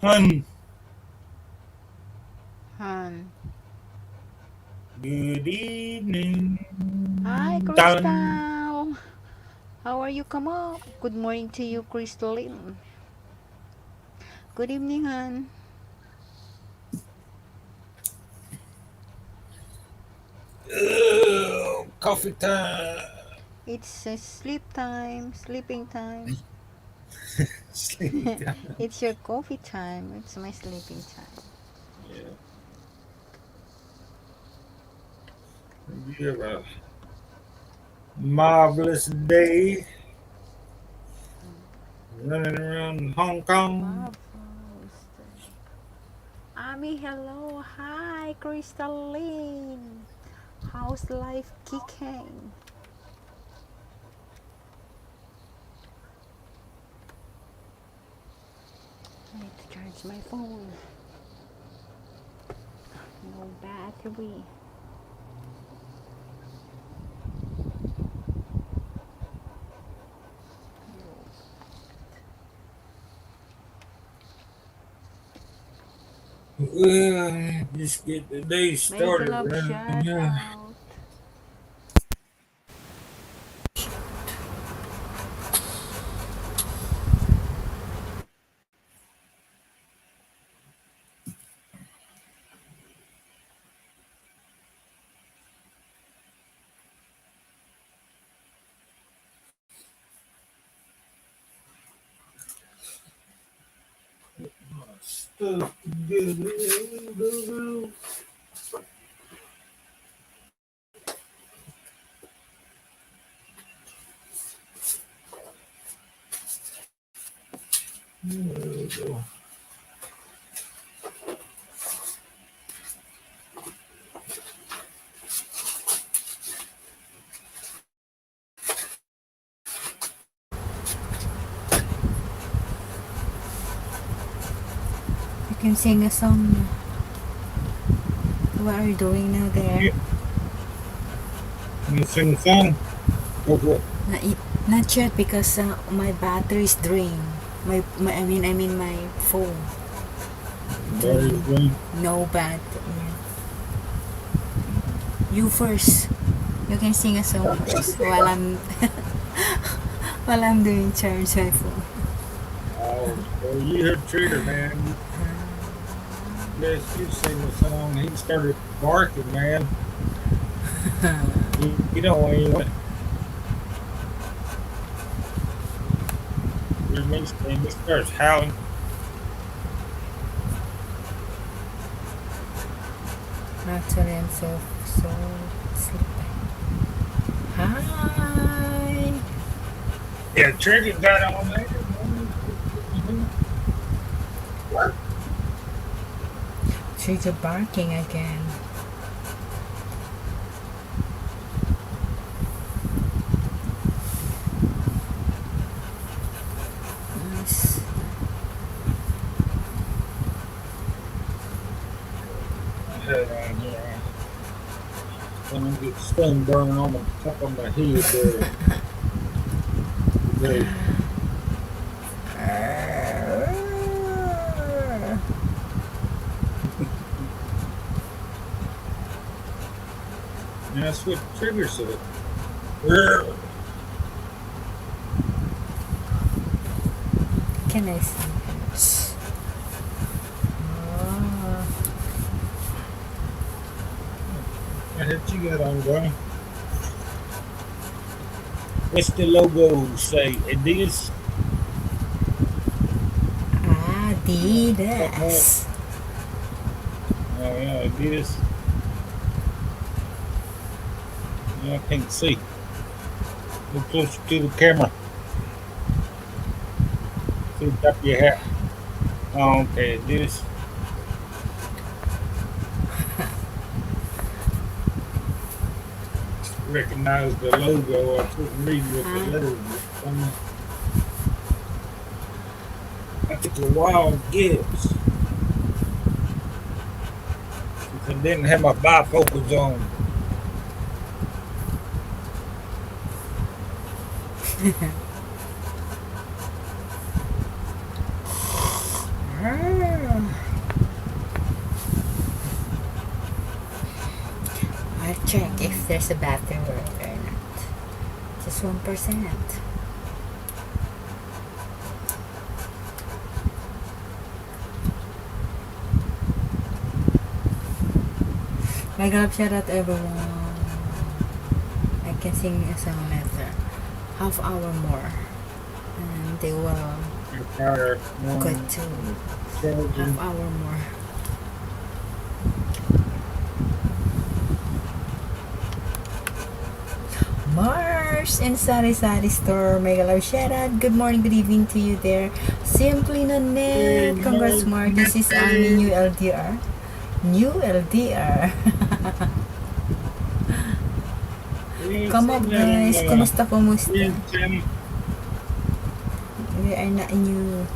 Hun, Han. good evening. Hi, Dun. Crystal. How are you? Come up. Good morning to you, Crystalline. Good evening, Han. Coffee time. It's sleep time, sleeping time. Sleepy time. It's your coffee time. It's my sleeping time. Yeah. You have a marvelous day running around Hong Kong. Marvelous day. Ami, hello. Hi, Crystalline. How's life kicking? I need to charge my phone. No battery. Just get the day Make started love around shout here. out. Stuff to do. You can sing a song. What are you doing now there? You sing a song? Go for it. Not yet because my battery is drained. I mean my phone. No battery. You first. You can sing a song first while I'm while I'm doing charge my phone. Oh, well, you heard Trader, man. Yes, you sing the song. He started barking, man. You don't even hear me sing. He starts howling. Actually, I'm so sleepy. Hi. Yeah, Trader got on there. She's barking again. Nice. Head on here. When I get sunburn on the top of my head there. Today. And that's what Trigger said. Can I see? Oh. What had you got on, bro? What's the logo say? Adidas? Adidas. Oh, yeah, Adidas. Yeah, I can't see. Look closer to the camera. To the top of your hat. Oh, okay, Adidas. recognize the logo. I couldn't read what the Huh? letters were. Like it's a wild guess. Since I didn't have my bifocals on. Ah, I'll check if there's a battery or not. Just 1%. My God, shout out everyone. I can sing a song later. Half hour more. And they will Fire go one, to half charging. hour more. Mars and Sari Sari Store. Mega love shout out. Good morning, good evening to you there. Simply Hey, Nanette. Congrats, no, Mark. This is Ami, nothing. new LDR. New LDR. We ain't Come up, seen that on guys. Kumusta, we kumusta? ain't seen We are not new.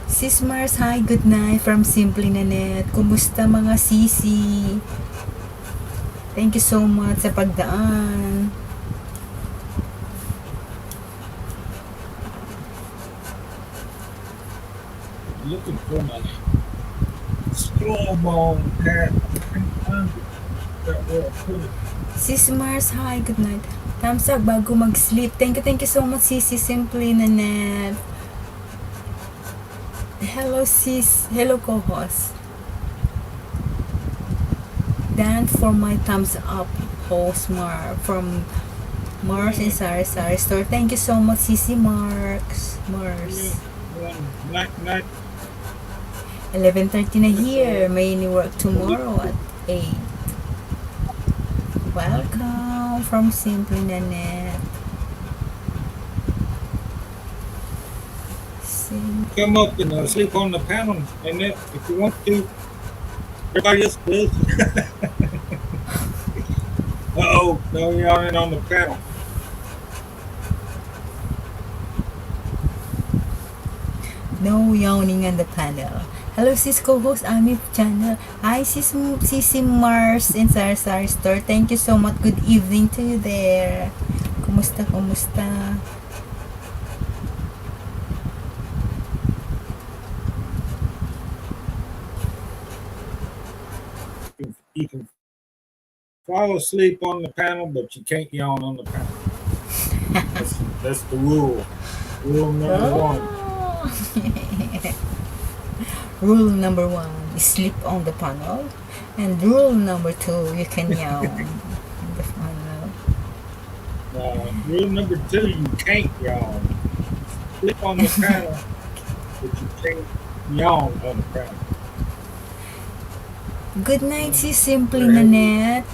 Sis Mars, hi, good night from Simply Nanette. Kumusta mga sisi? Thank you so much sa pagdaan. looking for my slow-mo hat. I can't find it. That where I put it. Sis Mars, hi, good night. Thumbs up bago mag-sleep. Thank you so much, Sisi Simply Nanette. Hello, sis. Hello, co-host. Dan for my thumbs up, host from Mars and Yeah, Sari Sari Store. Thank you so much, Sisi yeah. Mars. Night, night. 11:30 na That's all. here. May work tomorrow at 8. Welcome from Simply Nanette. Come up and sleep on the panel, and then if you want to, everybody else does. Uh-oh, no yawning on the panel. No yawning on the panel. Hello, sis co-host Ami channel. Hi, Sisi Mars in Sarsar Store. Thank you so much. Good evening to you there. Kumusta, kumusta? You can fall asleep on the panel, but you can't yawn on the panel. That's the rule. Rule number one. Oh. Rule number 1 is sleep on the panel. And rule number 2, you can yawn on the panel. Rule number 2, you can't yawn. Sleep on the panel, but you can't yawn on the panel. Good night, sis Simply There have Nanette.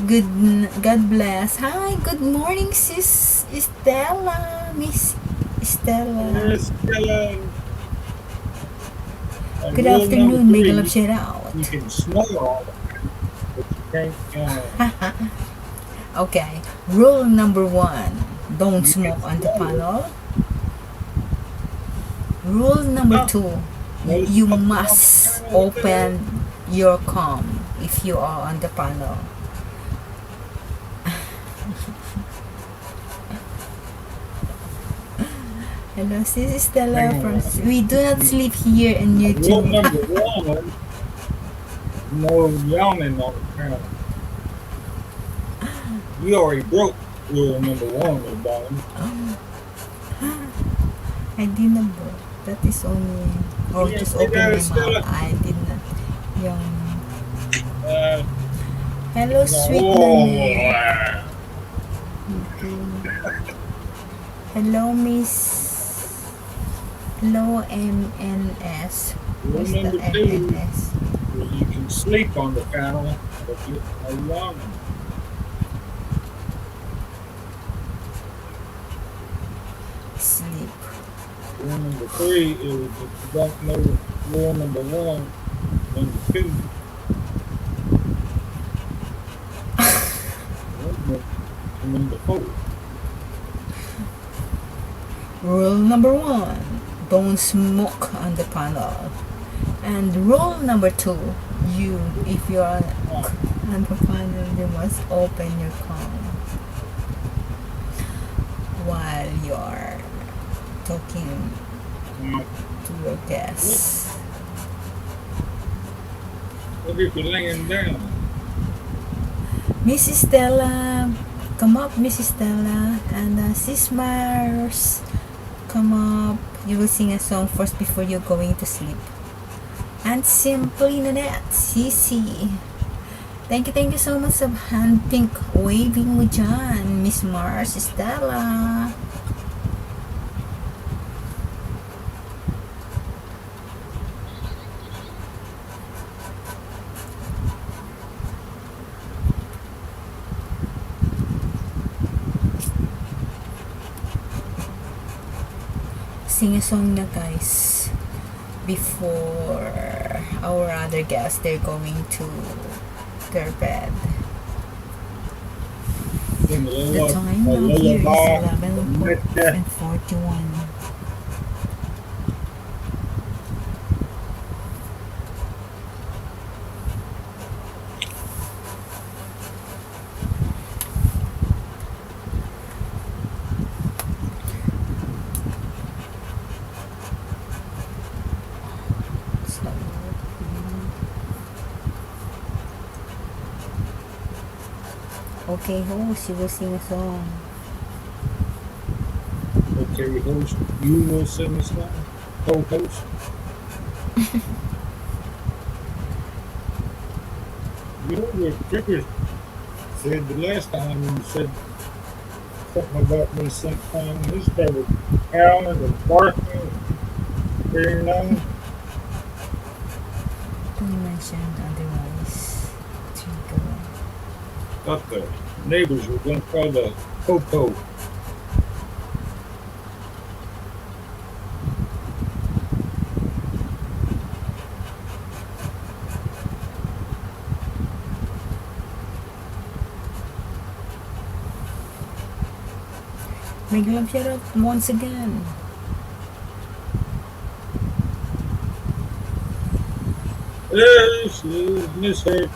God bless. Hi, good morning, sis Estella. Miss Estella. There's still Good rule number afternoon, mega love 3, shout out. you can snore on the panel, but you can't yawn. Okay, rule number 1, don't You can smoke on the snore. panel. Rule number No, 2, no you smoking on the must panel either. open your com if you are on the panel. Hello, sis Stella Hang from. on. We do not sleep here in Rule YouTube. number 1, no yawning on the panel. You already broke rule number 1, darling. I didn't know. That is only. Oh, Yeah, just see open there, my mouth. Stella? I did not. Yawn. Uh, Hello, no. sweet Nanette. Hello, Miss. Hello, MNS. Rule What's the number 2, MNS? you can sleep on the panel, but you no yawning. Sleep. Rule number 3 is if you don't know rule number 1, number 2, 4. Rule number 1, don't smoke on the panel. And rule number 2, if you are on the panel, you must open your cam while you are talking to your guests. What if you're laying down? Mrs. Stella, come up, Mrs. Stella, and Sis Mars, come up. You will sing a song first before you're going to sleep. And Simply Nanette, Sisi. Thank you so much sa hand pink waving mo dyan, Miss Mars, Stella. Sing a song na guys before our other guests, they're going to their bed. The time now here is 11:41. Okay, host, you will sing a song. Okay, host, you will sing a song? Co-host? You know what Trigger said the last time, you said something about me sometime. He started howling and barking, carrying on. Don't mention otherwise. Trigger. Thought the neighbors were going to call the popo. Make love shout out once again. This is Miss Hart.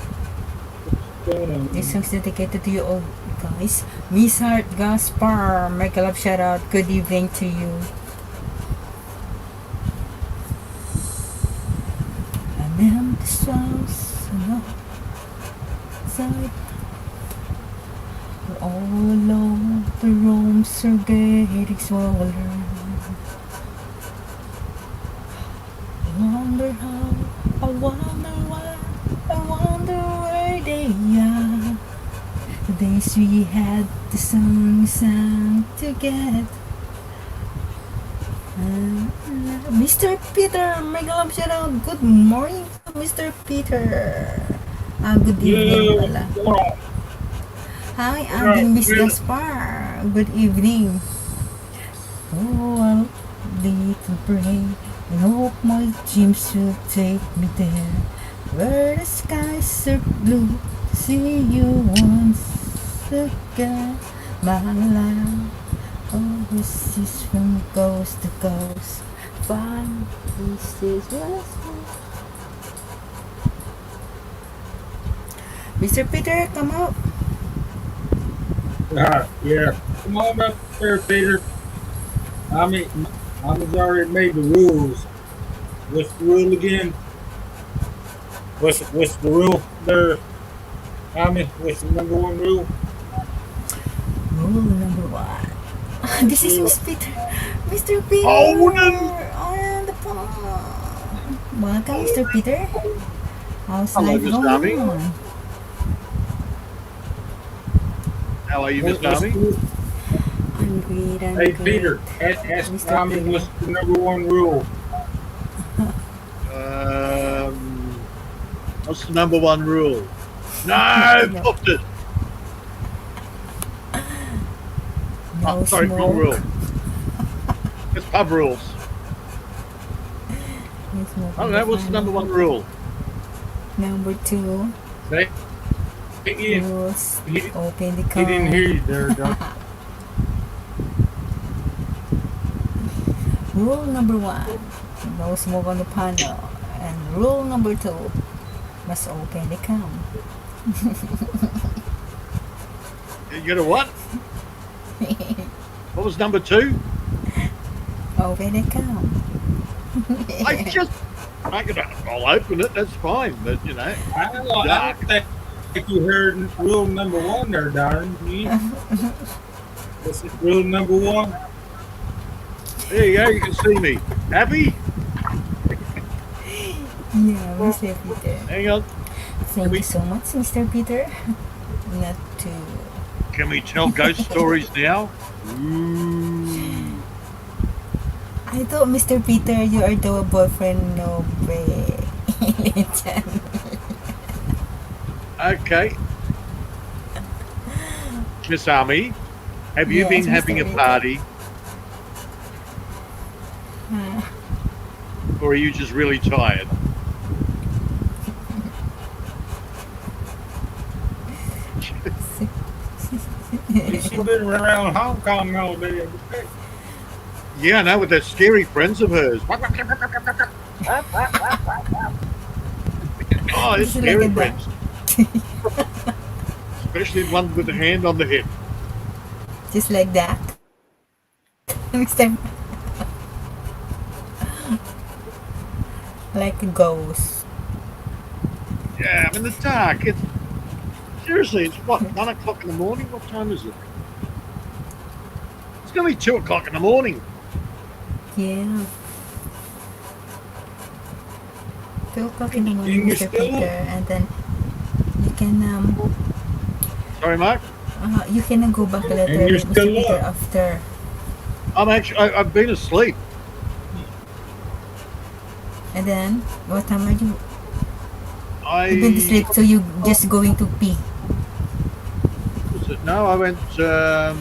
This song's dedicated to you all guys. Miss Heart Gaspar, make a love shout out. Good evening to you. And then the songs outside. We're all alone, the rooms are getting smaller. I wonder how, I wonder why, I wonder where they are. The days we had the song sang together. Mr. Peter, make a love shout out. Good morning, Mr. Peter. Good evening pala. Hi, Abing Miss Gaspar. Good evening. Oh, I'll leave and pray and hope my dreams will take me there, where the skies are blue. See you once again, my life. Oh, this is from coast to coast. Fun, this is westward. Mr. Peter, come up. Yeah. Come on up there, Peter. I've already made the rules. What's the rule again? What's the rule there? What's the number 1 rule? Rule number 1. This is Miss Peter. Mr. Peter. Oh, On the phone. Welcome, Mr. Peter. How's Hello, life Miss going Nami. on? How are you, Miss Nami? I'm great. Hey, Peter, ask Mr. Tommy Peter. what's the number 1 rule? What's the number 1 rule? No, No. popped it. No Sorry, smoke. wrong rule. It's pub rules. No smoke I don't know, what's the number 1 rule? Number 2. Say He, Rules. he, Open the he didn't car. hear you there, Doc. Rule number 1. No smoke on the panel. And rule number 2. Must open the cam. You got a what? What was number 2? Open the cam. I just. I'll open it. That's fine. But you know, I don't think you heard rule number 1 there, Darren. What's it, rule number 1? there you go. You can see me. Happy? Yeah, Mr. Peter. Hang on. Thank you so much, Mr. Peter. Not to. Can we tell ghost stories now? Ooh. I thought, Mr. Peter, you are the boyfriend of Chan. Okay. Miss Army, have you Yes, been Mr. having a Peter. party, or are you just really tired? She's been around Hong Kong all day. Yeah, I know, with those scary friends of hers. Oh, it's Just like scary that. friends. Especially the one with the hand on the hip. Just like that. Mr. Like a ghost. Yeah, I'm in the dark. Seriously, it's what, 1 o'clock in the morning? What time is it? It's going to be 2 o'clock in the morning. Yeah. 2 o'clock in the morning, And you're Mr. still Peter, and then you can Sorry, Mark. you can go back later, And you're Mr. still Peter, up. after. I've been asleep. And then what time are you? You've been to sleep, so you just going to pee. No, I went. I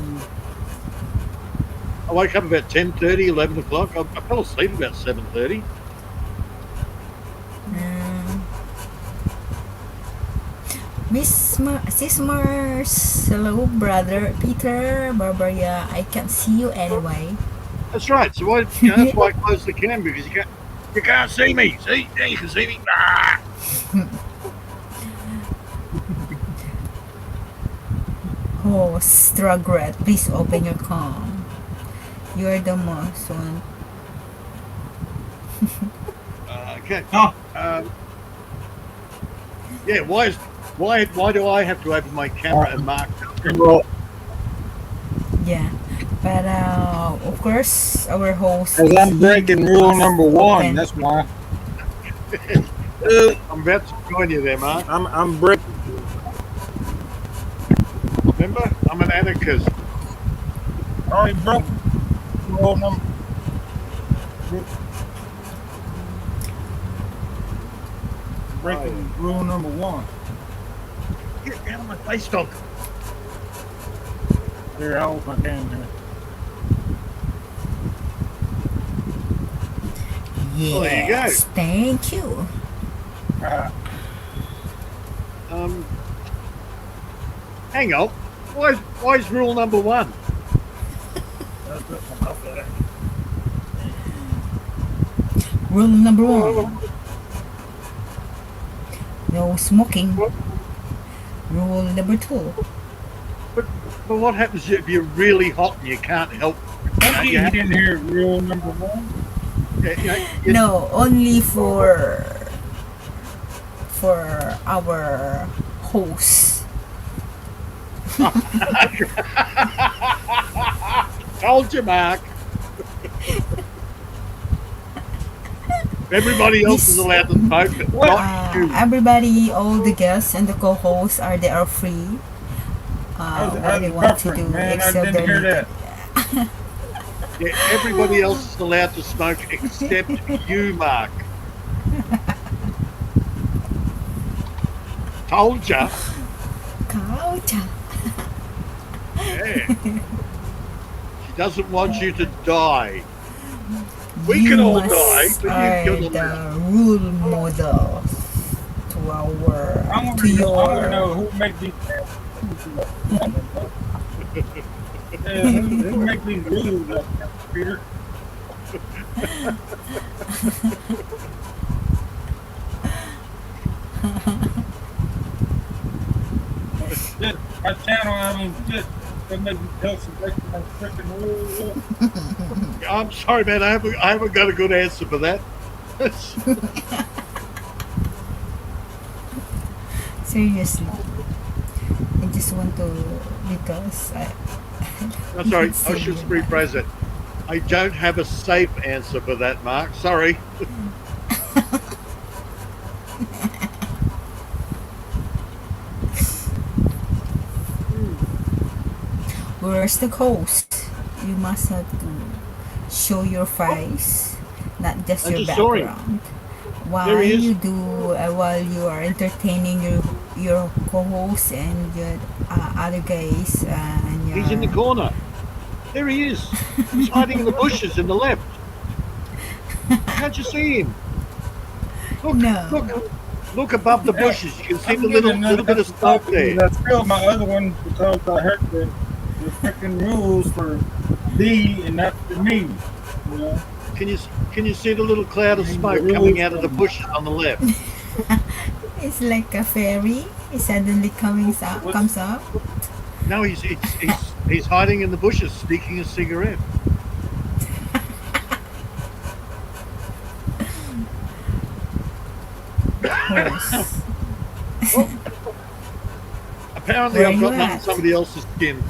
woke up about 10:30, 11 o'clock. I fell asleep about 7:30. Sis Mars, hello, brother Peter, Barbara. I can't see you anyway. That's right. So that's why I closed the cam, because you can't see me. See, yeah, you can see me. Ah! Oh, Strugret, please open your cam. You are the most one. Okay. Oh, Yeah. Why do I have to open my camera and mark? well, Yeah, but of course, our host. as I'm breaking rule number 1, Open. that's why. I'm about to join you there, Mark. I'm breaking. Remember, I'm an anarchist. Already broke rule number. Breaking rule number 1. Get down on my face, dog. Here, I'll open my can here. Yes, Oh, there you go. thank you. Hang on. Why is rule number 1? Rule number 1. No smoking. Rule number 2. But what happens if you're really hot and you can't help? You didn't hear rule number 1? No, only for our host. Told you, Mark. Everybody else is allowed to smoke, but not you. Everybody, all the guests and the co-hosts they are free. What they want to do, man. I except didn't hear their that. Yeah, everybody else is allowed to smoke except you, Mark. Told ya. couch. Yeah. She doesn't want you to die. We You can all must die, but are you're not the allowed. role model to our I want to to know. I want to your know who make these. Yeah, who make these rules up, Peter? Shit, my channel, I mean, shit. They make me tell some extra freaking rules. I'm sorry, man. I haven't got a good answer for that. seriously. I just want to because I'm sorry. it's I so should good. rephrase it. I don't have a safe answer for that, Mark. Sorry. Where's the host? You must have to show your face, not just I your just saw him. background. There Why he is. you do while you are entertaining your co-host and your other guys and your He's in the corner. There he is. He's hiding in the bushes in the left. Can't you see him? Look, no. look above the bushes. You can see I'm the getting little bit of smoke there. I spilled my other one because I heard the freaking rules for thee and not for me. You know? Can you see the little cloud of smoke coming out of the bushes on the left? It's like a fairy. It suddenly comes up. No, he's hiding in the bushes, sneaking a cigarette. Horse. Apparently, Where I've you gotten at? under somebody else's skin.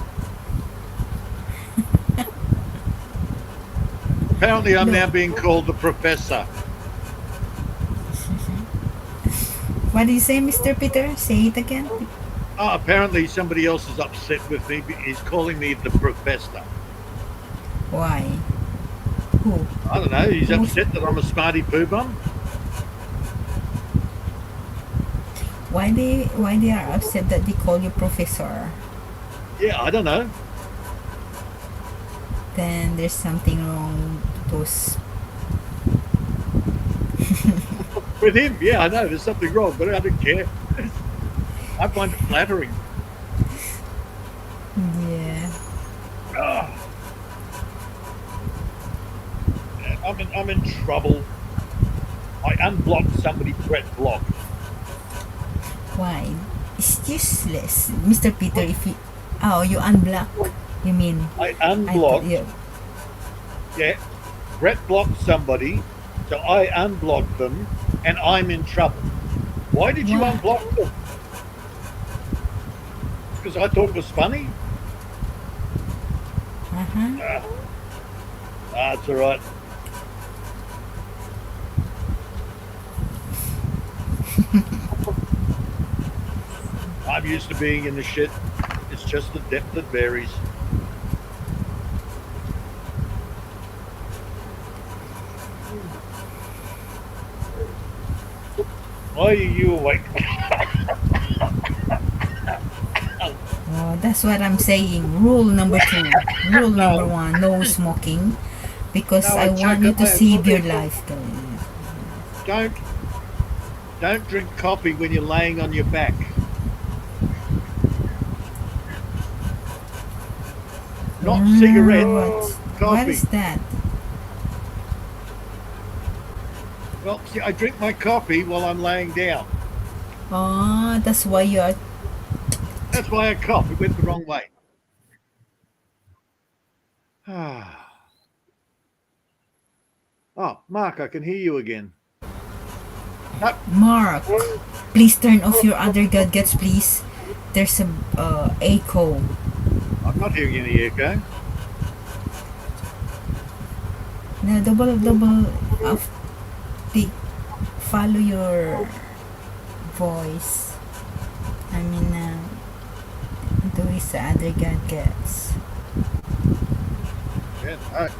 Apparently, I'm No. now being called the professor. What do you say, Mr. Peter? Say it again. Oh, apparently, somebody else is upset with me. He's calling me the professor. Why? Who? I don't know. He's Who? upset that I'm a smarty poo bum. Why they are upset that they call you professor? Yeah, I don't know. Then there's something wrong with those. With him, yeah, I know. There's something wrong, but I don't care. I find it flattering. Yeah. Ah. I'm in trouble. I unblocked somebody Brett blocked. Why? It's useless, Mr. Peter. If you you unblock, you mean? I I unblocked. yeah. Brett blocked somebody, so I unblocked them, and I'm in trouble. Why did you Why? unblock them? Because I thought it was funny. It's all right. I'm used to being in the shit. It's just the depth that varies. Why are you awake? Oh, that's what I'm saying. Rule number 2. Rule number 1: no smoking, because No, I I want choke you up to my save your coffee. life. Don't drink coffee when you're laying on your back. Not cigarette, What coffee. is that? Well, see, I drink my coffee while I'm laying down. Oh, that's why you are. That's why I cough. It went the wrong way. Oh, Mark, I can hear you again. Mark, please turn off your other gadgets, please. There's a echo. I'm not hearing any echo. Now double of the follow your voice. I mean, do his other gadgets. Yeah, I've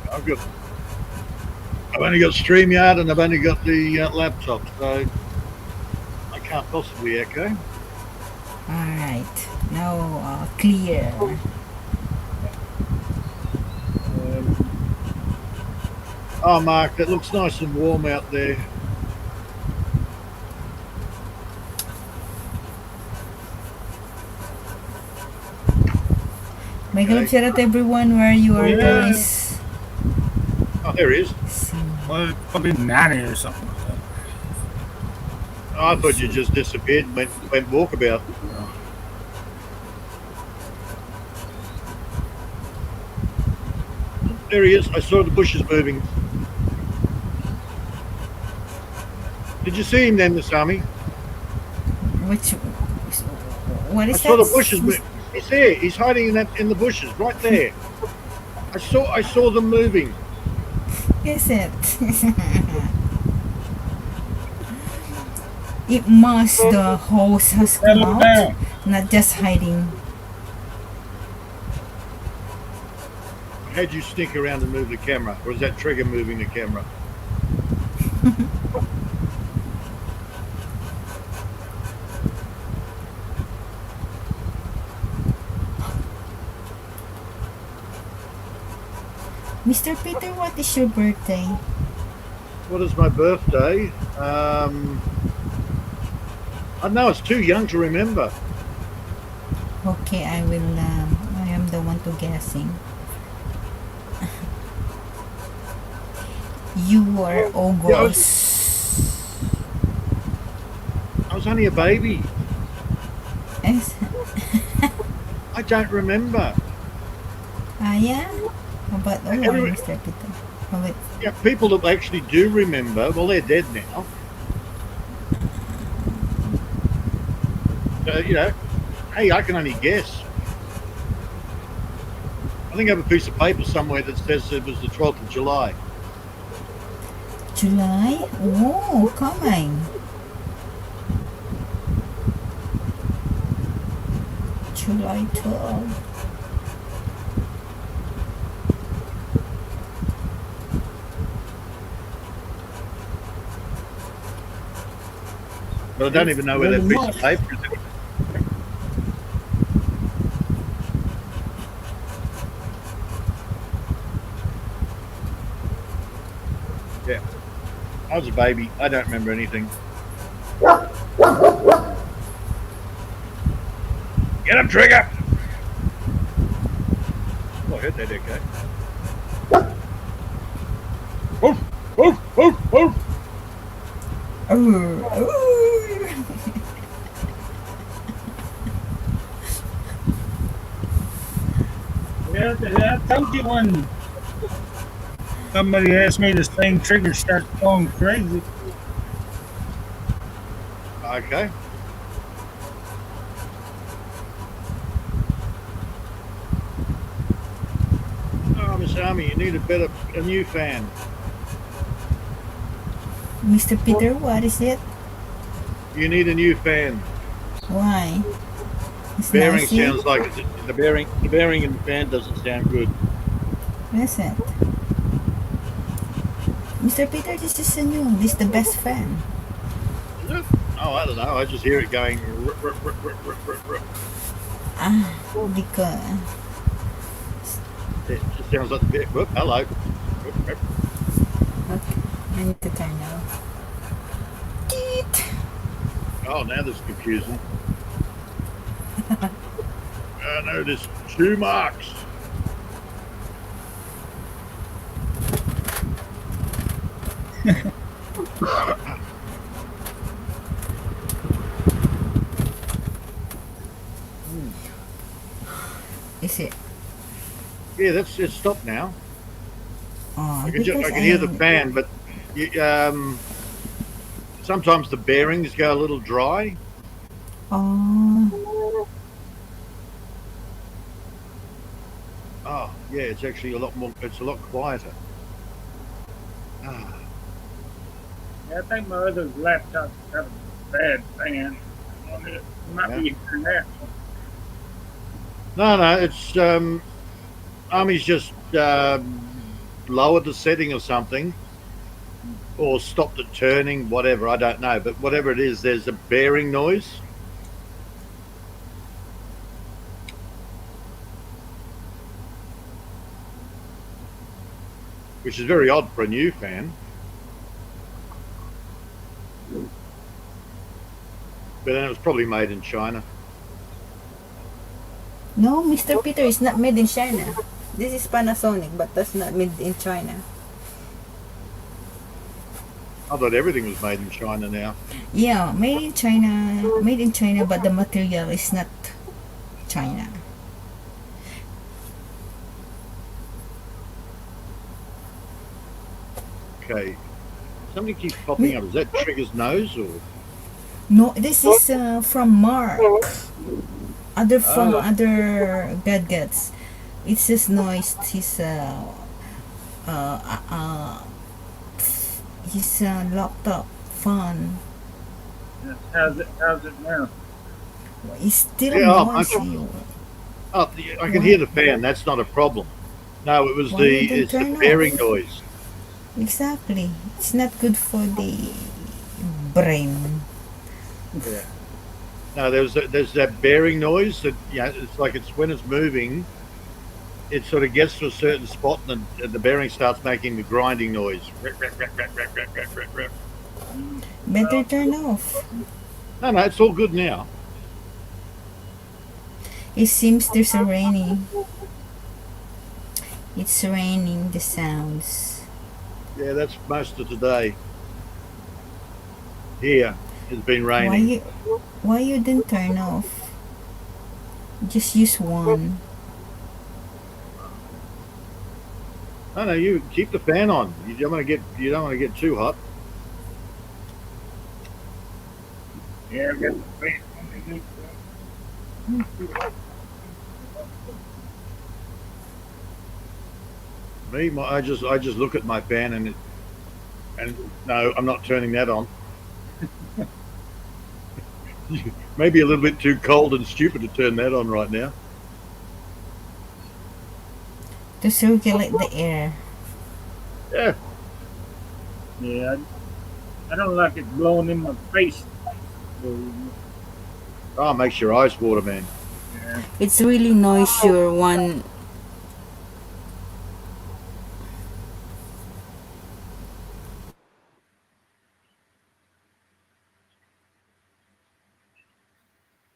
only got StreamYard and I've only got the laptop, so I can't possibly echo. All right, now clear. Oh, Mark, it looks nice and warm out there. Michael, shout out everyone where you are, Yeah. guys. Oh, there he is. Well, probably 90 or something like that. Oh, I thought you just disappeared and went walkabout. There he is. I saw the bushes moving. Did you see him then, Masami? Which, what I is saw that? the bushes. He's there. He's hiding in the bushes, right there. I saw them moving. Is it? It must the host has come Settle out, down. not just hiding. How'd you sneak around and move the camera? Or is that Trigger moving the camera? Mr. Peter, what is your birthday? What is my birthday? I know it's too young to remember. Okay, I will. I am the one to guessing. You are August. I was only a baby. Yes. I don't remember. Yeah. How about the one, Every- Mr. Peter? How about Yeah, people that actually do remember, well, they're dead now. So, hey, I can only guess. I think I have a piece of paper somewhere that says it was the 12th of July. July? Oh, coming. July 12. But I don't even know where that piece of paper is. Yeah. I was a baby. I don't remember anything. Get him, Trigger! Oh, I heard that echo. Woof, woof, woof, woof. Yeah, I told you when somebody asked me this thing, Trigger starts going crazy. Okay. Oh, Miss Army, you need a new fan. Mr. Peter, what is it? You need a new fan. Why? It's Bearing noisy? sounds like the bearing in the fan doesn't sound good. What is it? Mr. Peter, this is a new. This is the best fan. Is it? Oh, I don't know. I just hear it going. Because It just sounds like the bear. Whoop, hello. okay, I need to turn off. Teet. Oh, now this is confusing. No, there's 2 marks. Is it? Yeah, it's stopped now. Oh, I can hear the fan, but sometimes the bearings go a little dry. Oh, Oh, yeah, it's actually a lot quieter. Ah. Yeah, I think my other laptop's got a bad fan on it. It might be internet. No, it's Army's just lowered the setting or something, or stopped it turning, whatever, I don't know, but whatever it is, there's a bearing noise. Which is very odd for a new fan. But then it was probably made in China. No, Mr. Peter is not made in China. This is Panasonic, but that's not made in China. I thought everything was made in China now. Yeah, made in China, but the material is not China. Okay. Somebody keeps popping up. Is that Trigger's nose or? No, this is from Mark. Other from Oh, other gadgets. It's his noise. Uh, uh, his laptop phone. How's it now? It's still yeah. noisy. I can hear the fan. That's not a problem. No, Why you don't it's the turn bearing off? noise. Exactly. It's not good for the brain. Yeah. No, there's that bearing noise that it's like it's when it's moving, it sort of gets to a certain spot and the bearing starts making the grinding noise. Rip, rip, rip, rip, rip, rip, rip, rip, rip. Better turn off. No, it's all good now. It seems there's a rainy. It's raining the sounds. Yeah, that's most of today. Here, it's been Why raining. you why you didn't turn off? Just use one. No, you keep the fan on. You don't want to get too hot. Yeah, I got the fan. I just look at my fan and no, I'm not turning that on. Maybe a little bit too cold and stupid to turn that on right now. To circulate the air. Yeah. Yeah, I don't like it blowing in my face. So, Oh, it makes your eyes water, man. yeah. It's really noisier one.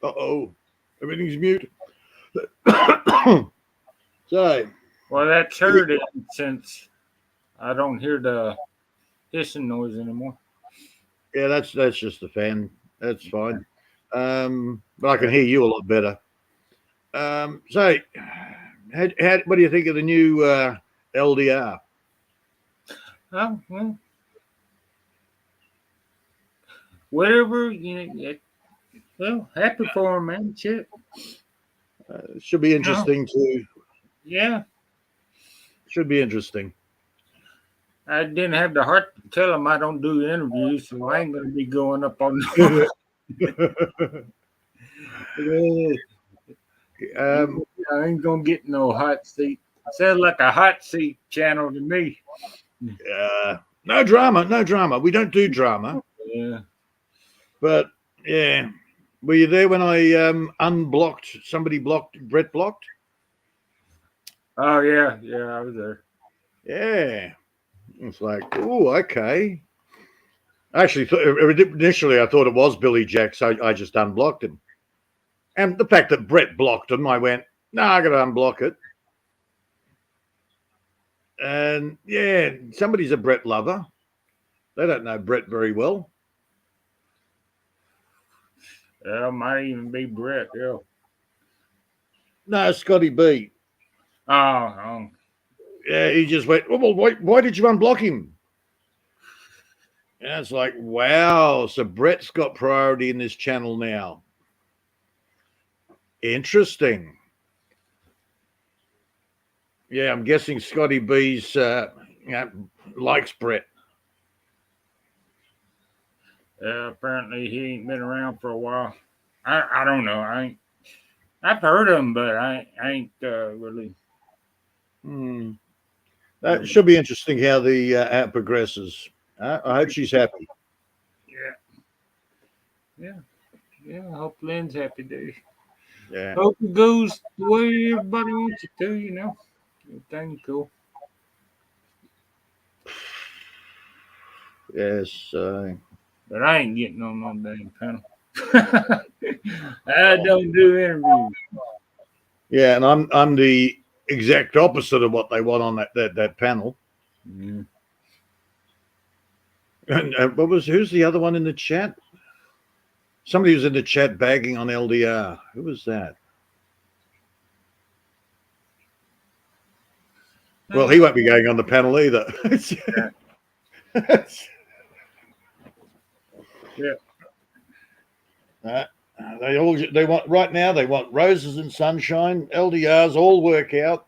Uh-oh. Everything's mute. So, Well, that's heard it since I don't hear the hissing noise anymore. yeah, that's just the fan. That's fine. But I can hear you a lot better. So, what do you think of the new LDR? Oh, well, whatever. Well, happy for him, man. Shit. It should be No, interesting to. yeah. Should be interesting. I didn't have the heart to tell him I don't do interviews, so I ain't gonna be going up on. um, I ain't gonna get no hot seat. Sounds like a hot seat channel to me. no drama, no drama. We don't do drama. Yeah. But yeah, were you there when I unblocked somebody? Brett blocked. Oh yeah, yeah. I was there. Yeah, it's like, oh, okay. Actually, initially I thought it was Billy Jack, so I just unblocked him. And the fact that Brett blocked him, I went, no, I got to unblock it. And yeah, somebody's a Brett lover. They don't know Brett very well. Yeah, might even be Brett. Yeah. No, Scotty B. Oh, Yeah, he just went, well, why did you unblock him? And it's like, wow, so Brett's got priority in this channel now. Interesting. Yeah, I'm guessing Scotty B's likes Brett. yeah. Apparently he ain't been around for a while. I don't know. I've heard him, but I ain't really. That should be interesting how the app progresses. I hope she's happy. Yeah. Yeah. I hope Lynn's happy, dude. Yeah. Hope it goes the way everybody wants it to. Everything's cool. Yes. But I ain't getting on no damn panel. I don't do interviews. Yeah, and I'm the exact opposite of what they want on that panel. Mm. And who's the other one in the chat? Somebody was in the chat bagging on LDR. Who was that? Well, he won't be going on the panel either. Yeah. They want right now. They want roses and sunshine. LDRs all work out.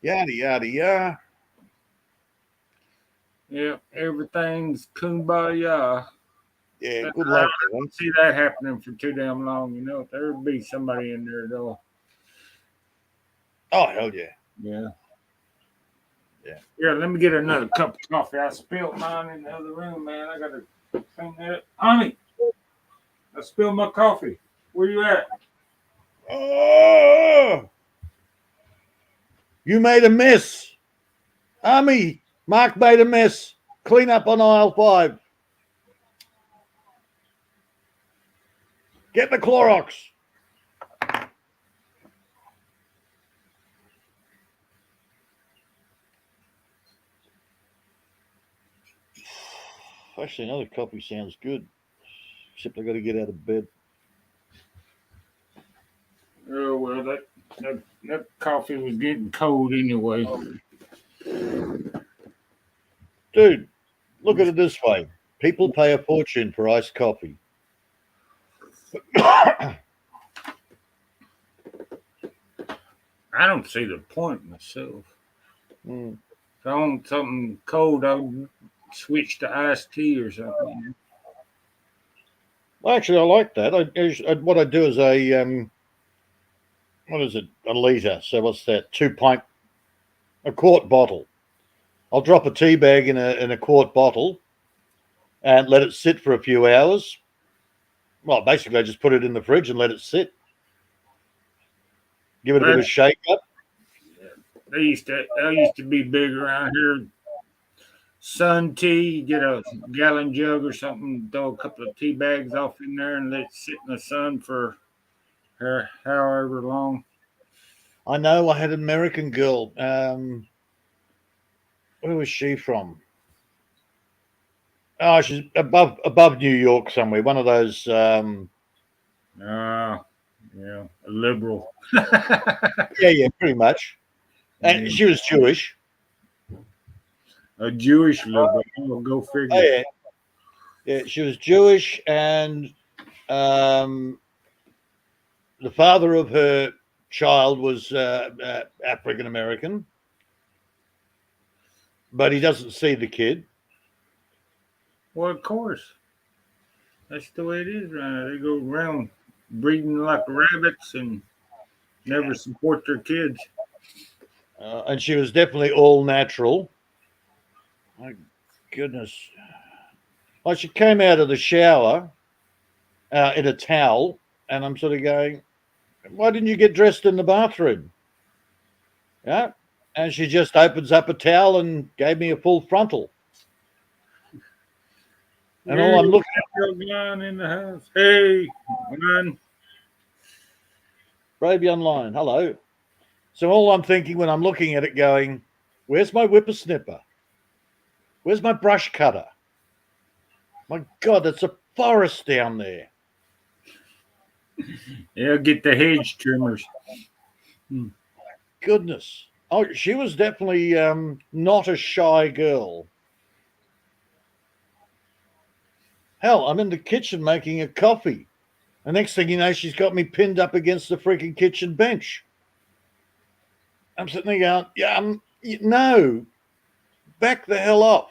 Yada yada yada. Yeah, everything's kumbaya. Yeah, good luck. I don't see that happening for too damn long. You know, there'll be somebody in there though. Oh hell yeah. Yeah. Yeah. Yeah, let me get another cup of coffee. I spilled mine in the other room, man. I gotta clean that up. Honey, I spilled my coffee. Where you at? Oh, you made a mess. Army, Mark made a mess. Clean up on aisle 5. Get the Clorox. Actually, another coffee sounds good. Except I got to get out of bed. Oh well, that coffee was getting cold anyway. Dude, look at it this way. People pay a fortune for iced coffee. I don't see the point myself. Mm. If I want something cold, I'll switch to iced tea or something. Well, actually, I like that. What I do is what is it? A litre. So what's that? 2-pint, a quart bottle. I'll drop a tea bag in a quart bottle and let it sit for a few hours. Well, basically, I just put it in the fridge and let it sit. Give it a bit of shake up. They used to be big around here. Sun tea, get a gallon jug or something, throw a couple of tea bags off in there and let it sit in the sun for however long. I know. I had an American girl. Where was she from? Oh, she's above New York somewhere. One of those. Yeah, a liberal. Yeah, pretty much. And she was Jewish. A Jewish liberal. Oh, go figure. Oh yeah, yeah. She was Jewish, and the father of her child was African American, but he doesn't see the kid. Well, of course. That's the way it is around here. They go around breeding like rabbits and never support their kids. And she was definitely all natural. My goodness. Like she came out of the shower in a towel, and I'm sort of going, why didn't you get dressed in the bathroom? Yeah. And she just opens up a towel and gave me a full frontal. And all I'm looking at. Line in the house. Hey, man. Bravey Online, hello. So all I'm thinking when I'm looking at it going, where's my whippersnipper? Where's my brush cutter? My God, that's a forest down there. Yeah, get the hedge trimmers. Goodness. Oh, she was definitely not a shy girl. Hell, I'm in the kitchen making a coffee. The next thing you know, she's got me pinned up against the freaking kitchen bench. I'm sitting there going, no, back the hell off.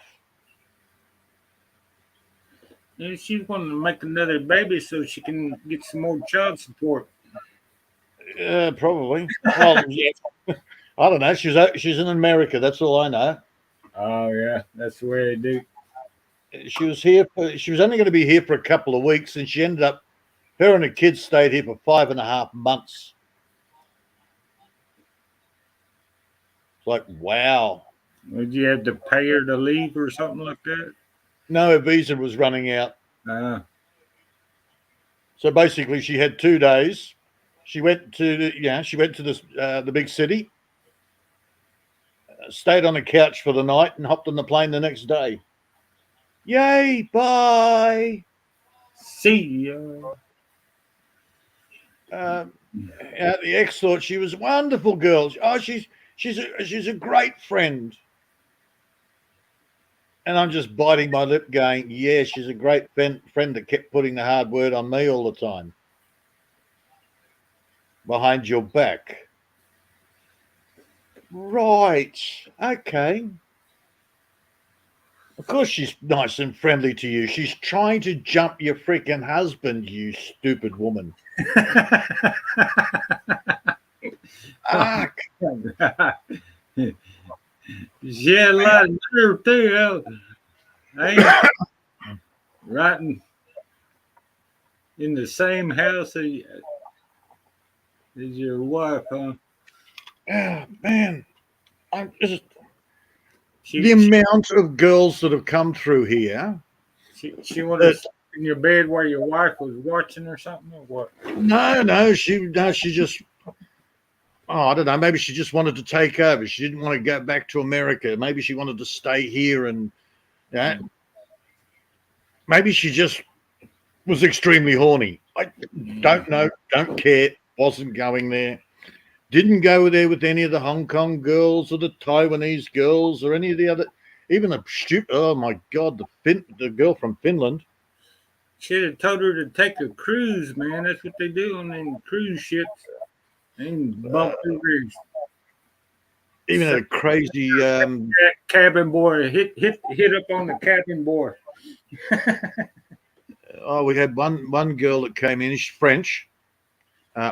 Yeah, she's wanting to make another baby so she can get some more child support. Probably. Well, I don't know. She's in America. That's all I know. Oh yeah, that's the way they do. She was here. She was only going to be here for a couple of weeks, and she ended up. Her and her kids stayed here for 5.5 months. It's like, wow. Did you have to pay her to leave or something like that? No, her visa was running out. So basically, she had 2 days, She went to the big city, stayed on the couch for the night, and hopped on the plane the next day. Yay! Bye. See ya. The ex thought she was a wonderful girl. Oh, she's a great friend. And I'm just biting my lip, going, "Yeah, she's a great friend that kept putting the hard word on me all the time, behind your back." Right. Okay. Of course she's nice and friendly to you. She's trying to jump your freaking husband, you stupid woman. Ah, She had a lot of nerve too. I ain't riding in the same house as your wife, huh? oh, man. I'm just She the amount of girls that have come through here. she wanted to sleep in your bed while your wife was watching or something, or what? No, she just. Oh, I don't know. Maybe she just wanted to take over. She didn't want to go back to America. Maybe she wanted to stay here, and maybe she just was extremely horny. I don't know. Don't care. Wasn't going there. Didn't go there with any of the Hong Kong girls or the Taiwanese girls or any of the other. Even the stupid. Oh my God, the girl from Finland. Should have told her to take a cruise, man. That's what they do on them cruise ships. They bump over. Even a crazy. Cabin boy hit up on the cabin boy. We had one girl that came in. She's French,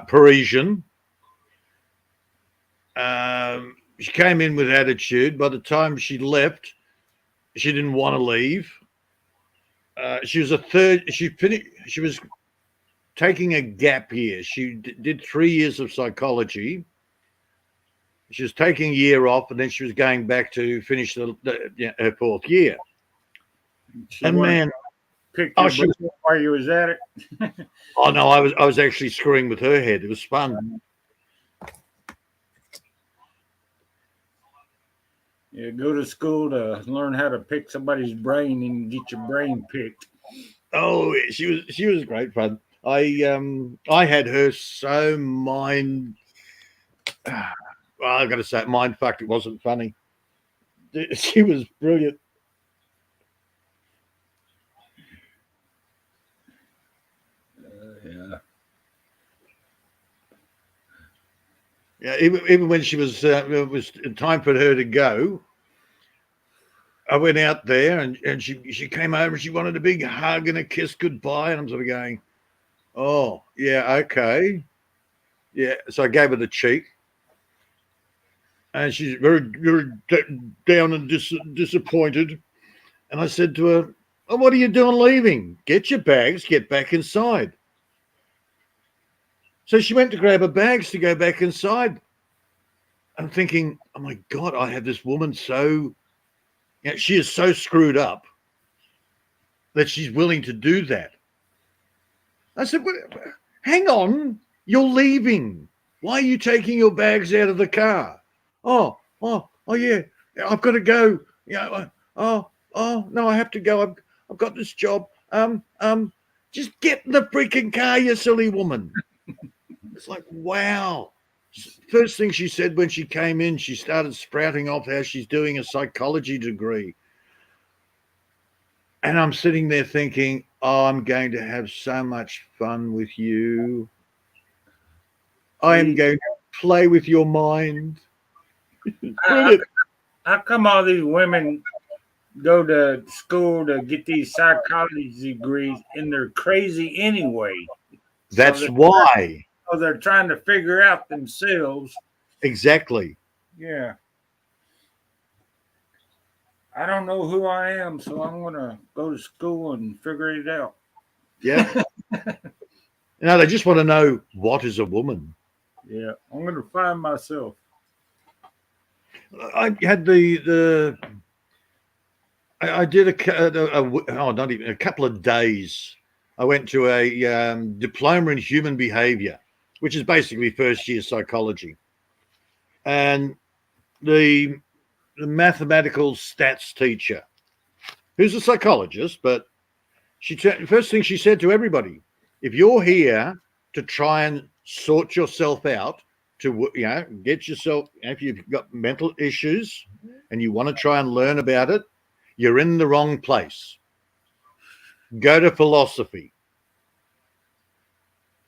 Parisian. She came in with attitude. By the time she left, she didn't want to leave. She was She finished. She was taking a gap year. She did 3 years of psychology. She was taking a year off, and then she was going back to finish her 4th year. And man, picked your while you was at it. Oh no, I was actually screwing with her head. It was fun. Yeah, go to school to learn how to pick somebody's brain and get your brain picked. Oh, she was great fun. I had her so mind. Well, I've got to say, mind fucked. It wasn't funny. She was brilliant. Yeah. Yeah, even when she was, it was time for her to go. I went out there, and she came over. She wanted a big hug and a kiss goodbye, and I'm sort of going, "Oh, yeah, okay, yeah." So I gave her the cheek, and she's very, very down and disappointed. And I said to her, "Oh, what are you doing leaving? Get your bags, get back inside." So she went to grab her bags to go back inside. I'm thinking, oh my God, I have this woman so, she is so screwed up that she's willing to do that. I said, well, hang on, you're leaving. Why are you taking your bags out of the car? Oh yeah, I've got to go. Yeah, no, I have to go. I've got this job. Just get in the freaking car, you silly woman. It's like, wow. First thing she said when she came in, she started sprouting off how she's doing a psychology degree. And I'm sitting there thinking, oh, I'm going to have so much fun with you. I am going to play with your mind. How come all these women go to school to get these psychology degrees and they're crazy anyway? That's why. So they're trying to figure out themselves. Exactly. Yeah. I don't know who I am, so I'm going to go to school and figure it out. Yeah. They just want to know, what is a woman? Yeah, I'm going to find myself. I had I did not even a couple of days. I went to a diploma in human behavior. which is basically first year psychology. And the mathematical stats teacher, who's a psychologist, but first thing she said to everybody, if you're here to try and sort yourself out, to get yourself, if you've got mental issues and you want to try and learn about it, you're in the wrong place. Go to philosophy.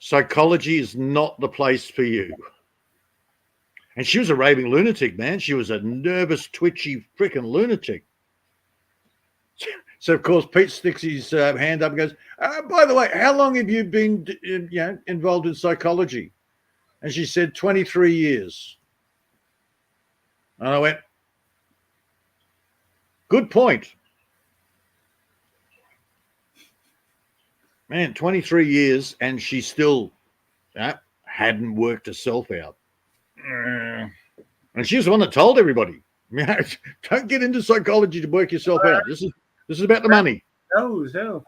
Psychology is not the place for you. And she was a raving lunatic, man. She was a nervous, twitchy, freaking lunatic. So, of course, Pete sticks his hand up and goes, by the way, how long have you been involved in psychology? And she said, 23 years. And I went, good point. Man, 23 years, and she still hadn't worked herself out. And she was the one that told everybody, don't get into psychology to work yourself out. This is about the money. Oh, so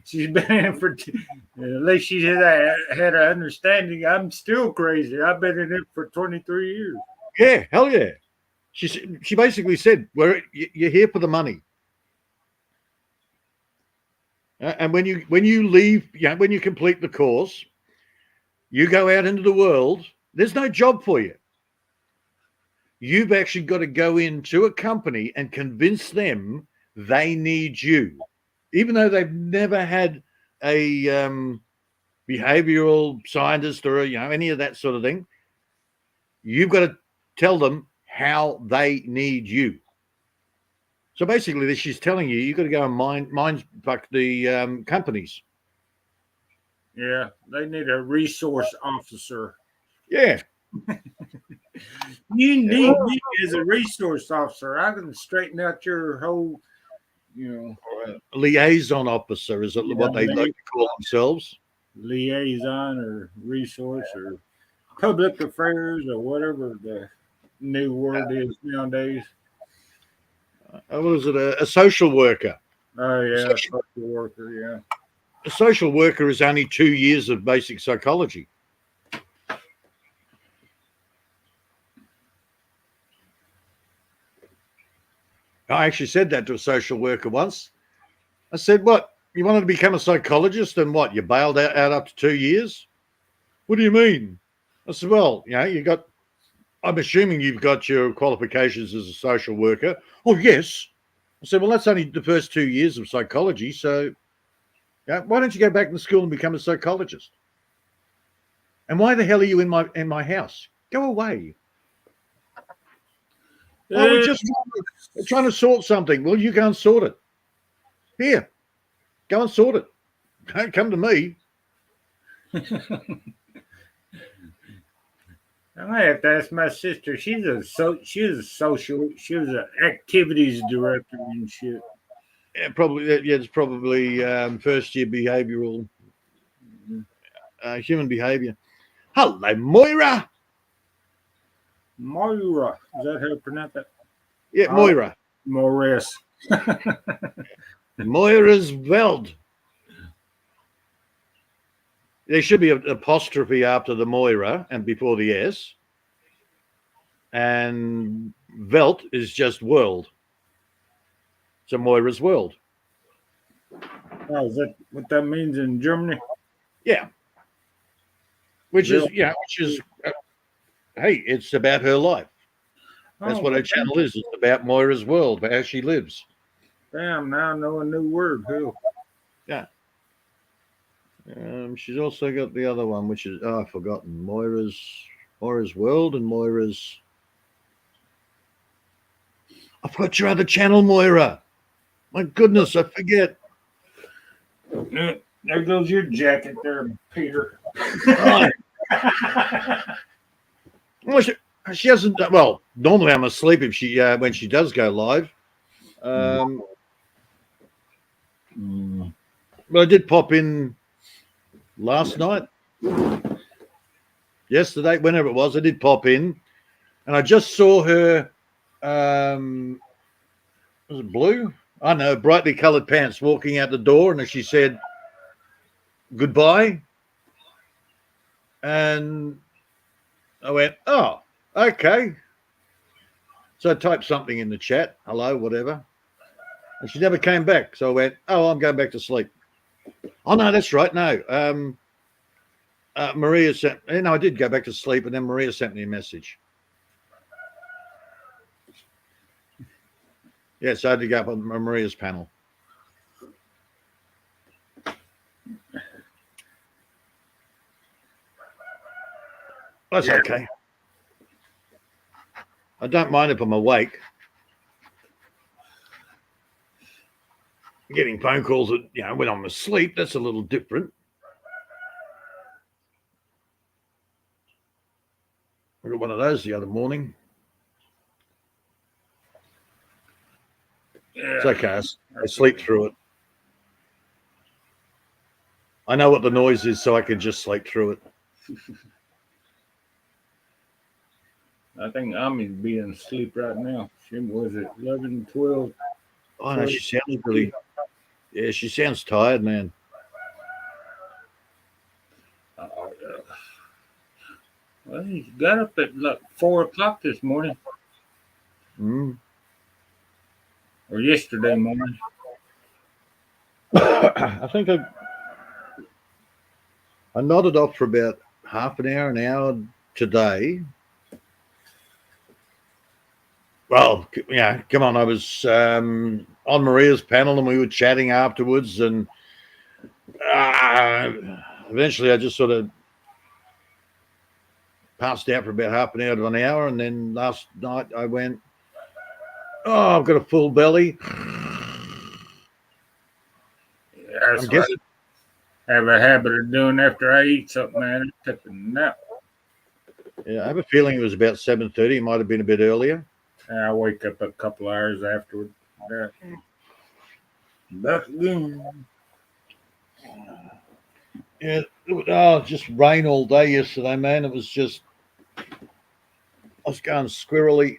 she's been in it for at least she had an understanding. I'm still crazy. I've been in it for 23 years. Yeah, hell yeah. She basically said, you're here for the money. And when you leave, when you complete the course, you go out into the world. There's no job for you. You've actually got to go into a company and convince them they need you, even though they've never had a behavioral scientist or any of that sort of thing. You've got to tell them how they need you. So basically, she's telling you've got to go and mind fuck the companies. Yeah, they need a resource officer. Yeah. You need me as a resource officer. I can straighten out your whole, liaison officer is what they like to call themselves. Liaison or resource or public affairs or whatever the new word is nowadays. What is it? A social worker. Oh, yeah, social worker, yeah. A social worker is only 2 years of basic psychology. I actually said that to a social worker once. I said, what, you wanted to become a psychologist and what, you bailed out up to 2 years? What do you mean? I said, well, I'm assuming you've got your qualifications as a social worker. Oh, yes. I said, well, that's only the first 2 years of psychology. So why don't you go back to school and become a psychologist? And why the hell are you in my house? Go away. Oh, we're just trying to sort something. Well, you go and sort it. Here, go and sort it. Don't come to me. I might have to ask my sister. She was an activities director and shit. Yeah, probably. Yeah, it's probably first year behavioral, human behavior. Hello, Moira. Moira, is that how you pronounce that? Yeah, Moira. Morris. Moira's Veld. There should be an apostrophe after the Moira and before the S. And Welt is just world. So Moira's world. Oh, is that what that means in Germany? Yeah. Which is, hey, it's about her life. That's what her channel is. It's about Moira's world, how she lives. Damn, now I know a new word. Who? Yeah. She's also got the other one, which is, I've forgotten. Moira's world and Moira's. I've got your other channel, Moira. My goodness, I forget. There goes your jacket there, Peter. Well, she hasn't. Well, normally I'm asleep if she when she does go live. But I did pop in last night, yesterday, whenever it was. I did pop in, and I just saw her. Was it blue? I know, brightly coloured pants walking out the door, and she said goodbye. And I went, oh, okay. So I typed something in the chat, hello, whatever. And she never came back. So I went, oh, I'm going back to sleep. Oh, no, that's right. No. Maria sent, I did go back to sleep, and then Maria sent me a message. Yes, I had to go up on Maria's panel. That's okay. I don't mind if I'm awake. Getting phone calls that, when I'm asleep, that's a little different. I got one of those the other morning. Yeah. It's okay. I sleep through it. I know what the noise is, so I can just sleep through it. I think Ami's being asleep right now. She was at 11, 12. Oh, no, she sounds really... Yeah, she sounds tired, man. Well, he got up at like 4 o'clock this morning. Or yesterday morning. I think I nodded off for about half an hour today. Well, yeah, come on. I was on Maria's panel and we were chatting afterwards, and eventually I just sort of passed out for about half an hour to an hour, and then last night I went, oh, I've got a full belly. Yeah, that's what I have a habit of doing after I eat something, man. I take a nap. Yeah, I have a feeling it was about 7:30. It might have been a bit earlier. I wake up a couple hours afterward. Back again. Yeah, just rain all day yesterday, man. It was just, I was going squirrely.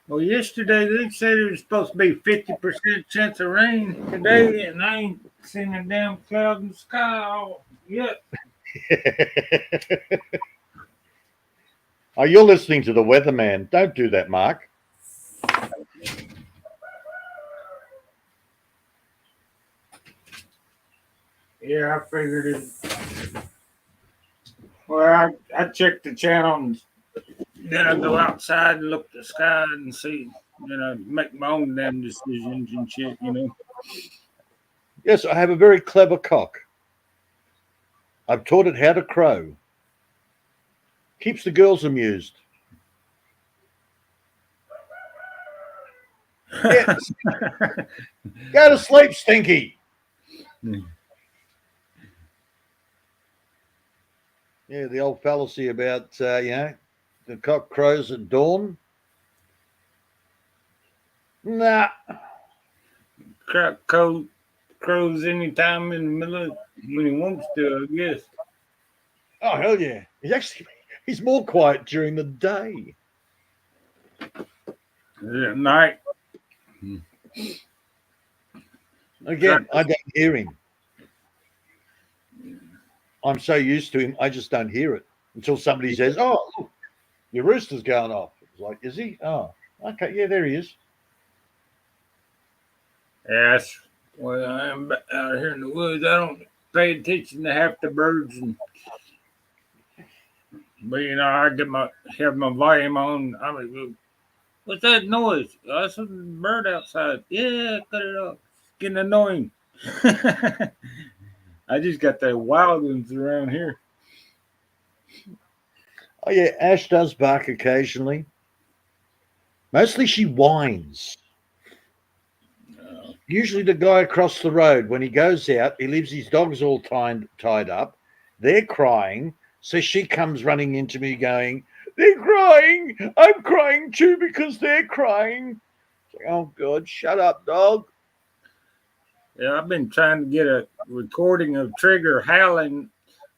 Well, yesterday they said it was supposed to be 50% chance of rain today, and I ain't seen a damn cloud in the sky yet. Oh, you're listening to the weatherman. Don't do that, Mark. Yeah, I figured it. Well, I checked the channel, and then I go outside and look at the sky and see, make my own damn decisions and shit, Yes, I have a very clever cock. I've taught it how to crow. Keeps the girls amused. Yes. Go to sleep, Stinky. Yeah, the old fallacy about, the cock crows at dawn. Nah. Crows anytime in the middle of, when he wants to, I guess. Oh, hell yeah. He's more quiet during the day. At night. Again, I don't hear him. I'm so used to him, I just don't hear it until somebody says, oh, look, your rooster's going off. It's like, is he? Oh, okay. Yeah, there he is. Yes. Well, I am out here in the woods. I don't pay attention to half the birds. But, I have my volume on. I'm like, what's that noise? Oh, that's a bird outside. Yeah, cut it off. It's getting annoying. I just got the wild ones around here. Oh, yeah, Ash does bark occasionally. Mostly she whines. Usually the guy across the road, when he goes out, he leaves his dogs all tied up. They're crying. So she comes running into me going, they're crying. I'm crying too because they're crying. Like, oh, God, shut up, dog. Yeah, I've been trying to get a recording of Trigger howling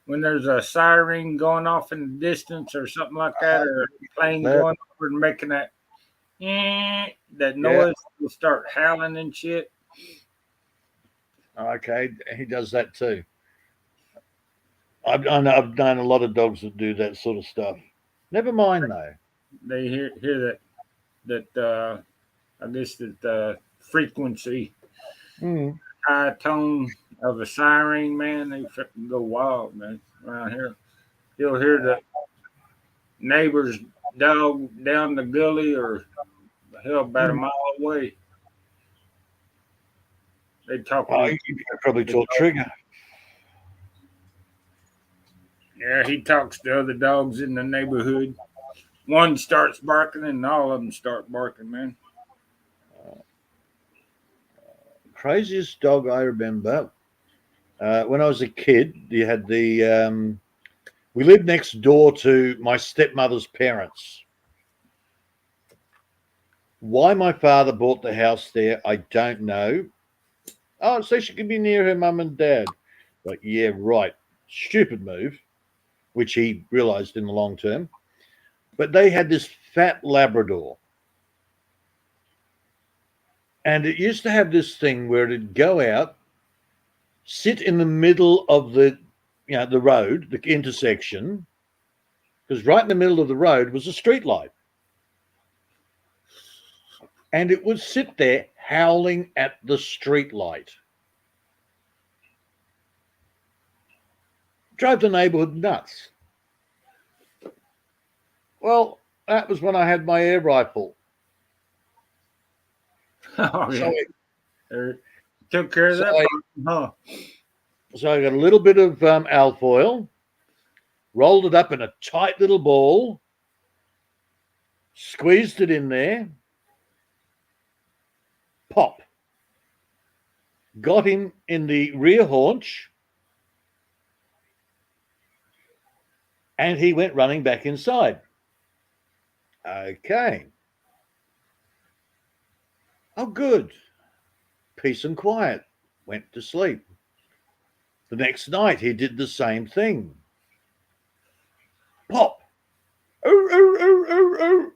when there's a siren going off in the distance or something like that, or a plane going over and making that noise. Will start howling and shit. Okay, he does that too. I've known a lot of dogs that do that sort of stuff. Never mind though. They hear that I guess that frequency, Mm. high tone of a siren, man, they fucking go wild, man, around here. You'll hear the neighbor's dog down the gully or hell about a Mm. mile away. They talking Oh, to you could probably the talk dog. Trigger. Yeah, he talks to other dogs in the neighborhood. One starts barking and all of them start barking, man. Craziest dog I remember. When I was a kid, you had we lived next door to my stepmother's parents. Why my father bought the house there, I don't know. Oh, so she could be near her mum and dad. Like, yeah, right. Stupid move, which he realized in the long term. But they had this fat Labrador. And it used to have this thing where it'd go out, sit in the middle of the road, the intersection, because right in the middle of the road was a street light. And it would sit there howling at the street light. Drove the neighborhood nuts. Well, that was when I had my air rifle. Oh So, yeah, they took care of so, that I, problem, huh? so I got a little bit of alfoil, rolled it up in a tight little ball, squeezed it in there, pop. Got him in the rear haunch, and he went running back inside. Okay. Oh, good. Peace and quiet. Went to sleep. The next night, he did the same thing. Pop. Oh, oh, oh, oh, oh.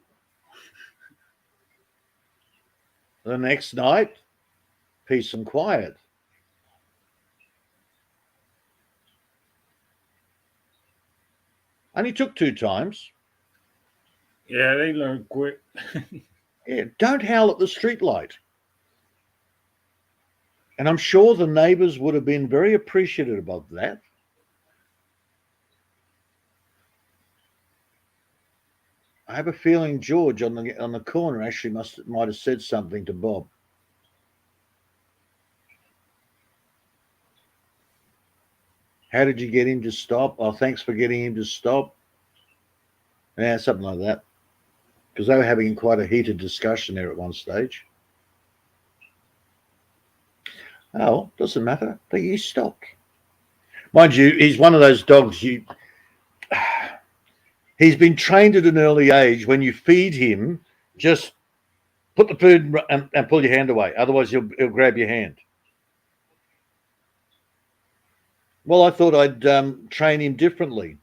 The next night, peace and quiet. Only took 2 times. Yeah, they learn quick. Yeah, don't howl at the streetlight. And I'm sure the neighbours would have been very appreciative of that. I have a feeling George on the corner actually might have said something to Bob. How did you get him to stop? Oh, thanks for getting him to stop. Yeah, something like that. Because they were having quite a heated discussion there at one stage. Oh, doesn't matter. He stopped. Mind you, he's one of those dogs he's been trained at an early age. When you feed him, just put the food and pull your hand away. Otherwise, he'll grab your hand. Well, I thought I'd train him differently.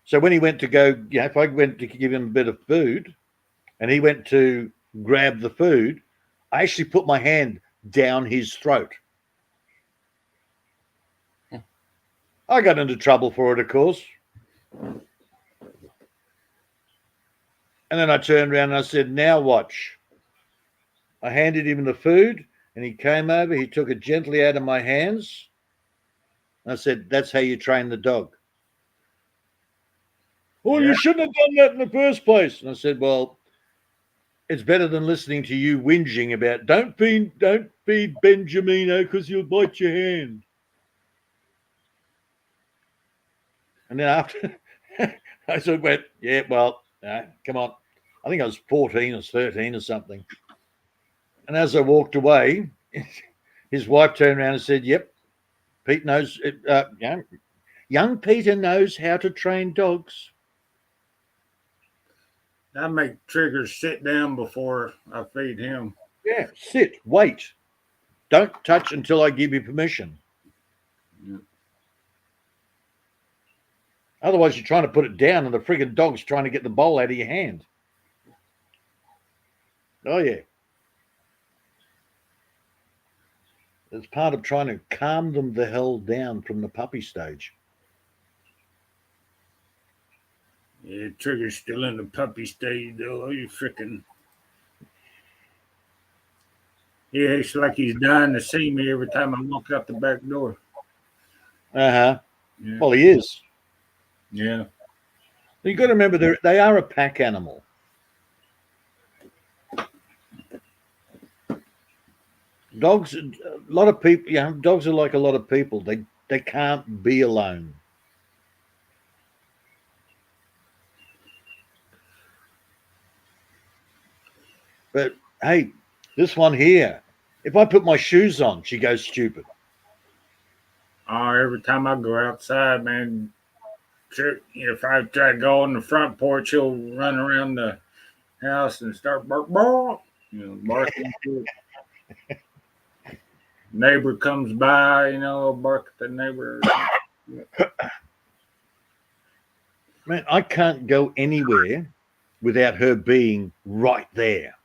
So when he went to go, if I went to give him a bit of food and he went to grab the food, I actually put my hand down his throat. I got into trouble for it, of course. And then I turned around and I said, now watch. I handed him the food and he came over. He took it gently out of my hands. And I said, that's how you train the dog. Oh, Yeah. you shouldn't have done that in the first place. And I said, well, it's better than listening to you whinging about don't feed Benjamino because he'll bite your hand. And then after I sort of went, yeah, well, come on. I think I was 14 or 13 or something. And as I walked away, his wife turned around and said, yep, Pete knows, young Peter knows how to train dogs. I make Trigger sit down before I feed him. Yeah, sit, wait. Don't touch until I give you permission. Yeah. Otherwise, you're trying to put it down and the friggin' dog's trying to get the bowl out of your hand. Oh, yeah. It's part of trying to calm them the hell down from the puppy stage. Yeah, Trigger's still in the puppy stage, though. You freaking. Yeah, it's like he's dying to see me every time I walk out the back door. Uh-huh. Yeah. Well, he is. Yeah. You got to remember they are a pack animal. Dogs, a lot of people, dogs are like a lot of people. They can't be alone. But hey, this one here, if I put my shoes on, she goes stupid. Oh, every time I go outside, man, if I try to go on the front porch, he'll run around the house and start bark, barking. Neighbor comes by, I'll bark at the neighbor. Man, I can't go anywhere without her being right there.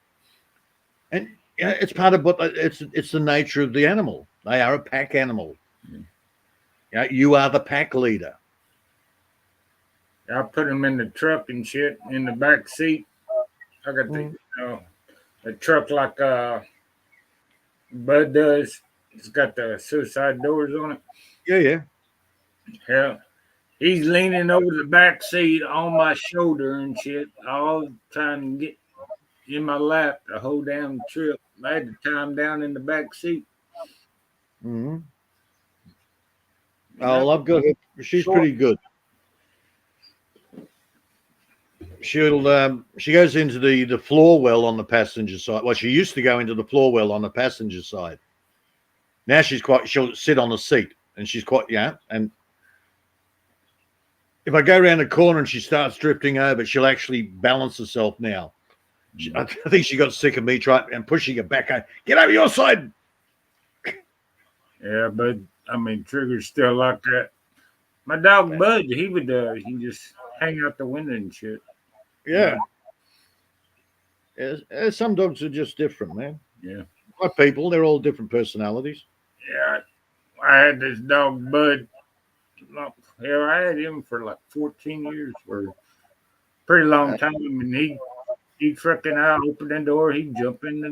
And it's part of what it's the nature of the animal. They are a pack animal. You are the pack leader. I put him in the truck and shit in the back seat. I got the truck like Bud does. It's got the suicide doors on it. Yeah. Yeah. He's leaning over the back seat on my shoulder and shit, all trying to get in my lap the whole damn trip. I had to tie him down in the back seat. Mm-hmm. Oh, I've got her. She's pretty good. She goes into the floor well on the passenger side. Well, she used to go into the floor well on the passenger side. Now she'll sit on the seat, and she's quite and if I go around the corner and she starts drifting over, she'll actually balance herself now. I think she got sick of me trying and pushing her back. Get over your side. Yeah, but I mean, Trigger's still like that. My dog Bud, he just hang out the window and shit. Yeah. Some dogs are just different, man. Yeah. Like people, they're all different personalities. Yeah, I had this dog Bud. Hell, I had him for like 14 years, for a pretty long time. And he freaking out, open the door, he'd jump in the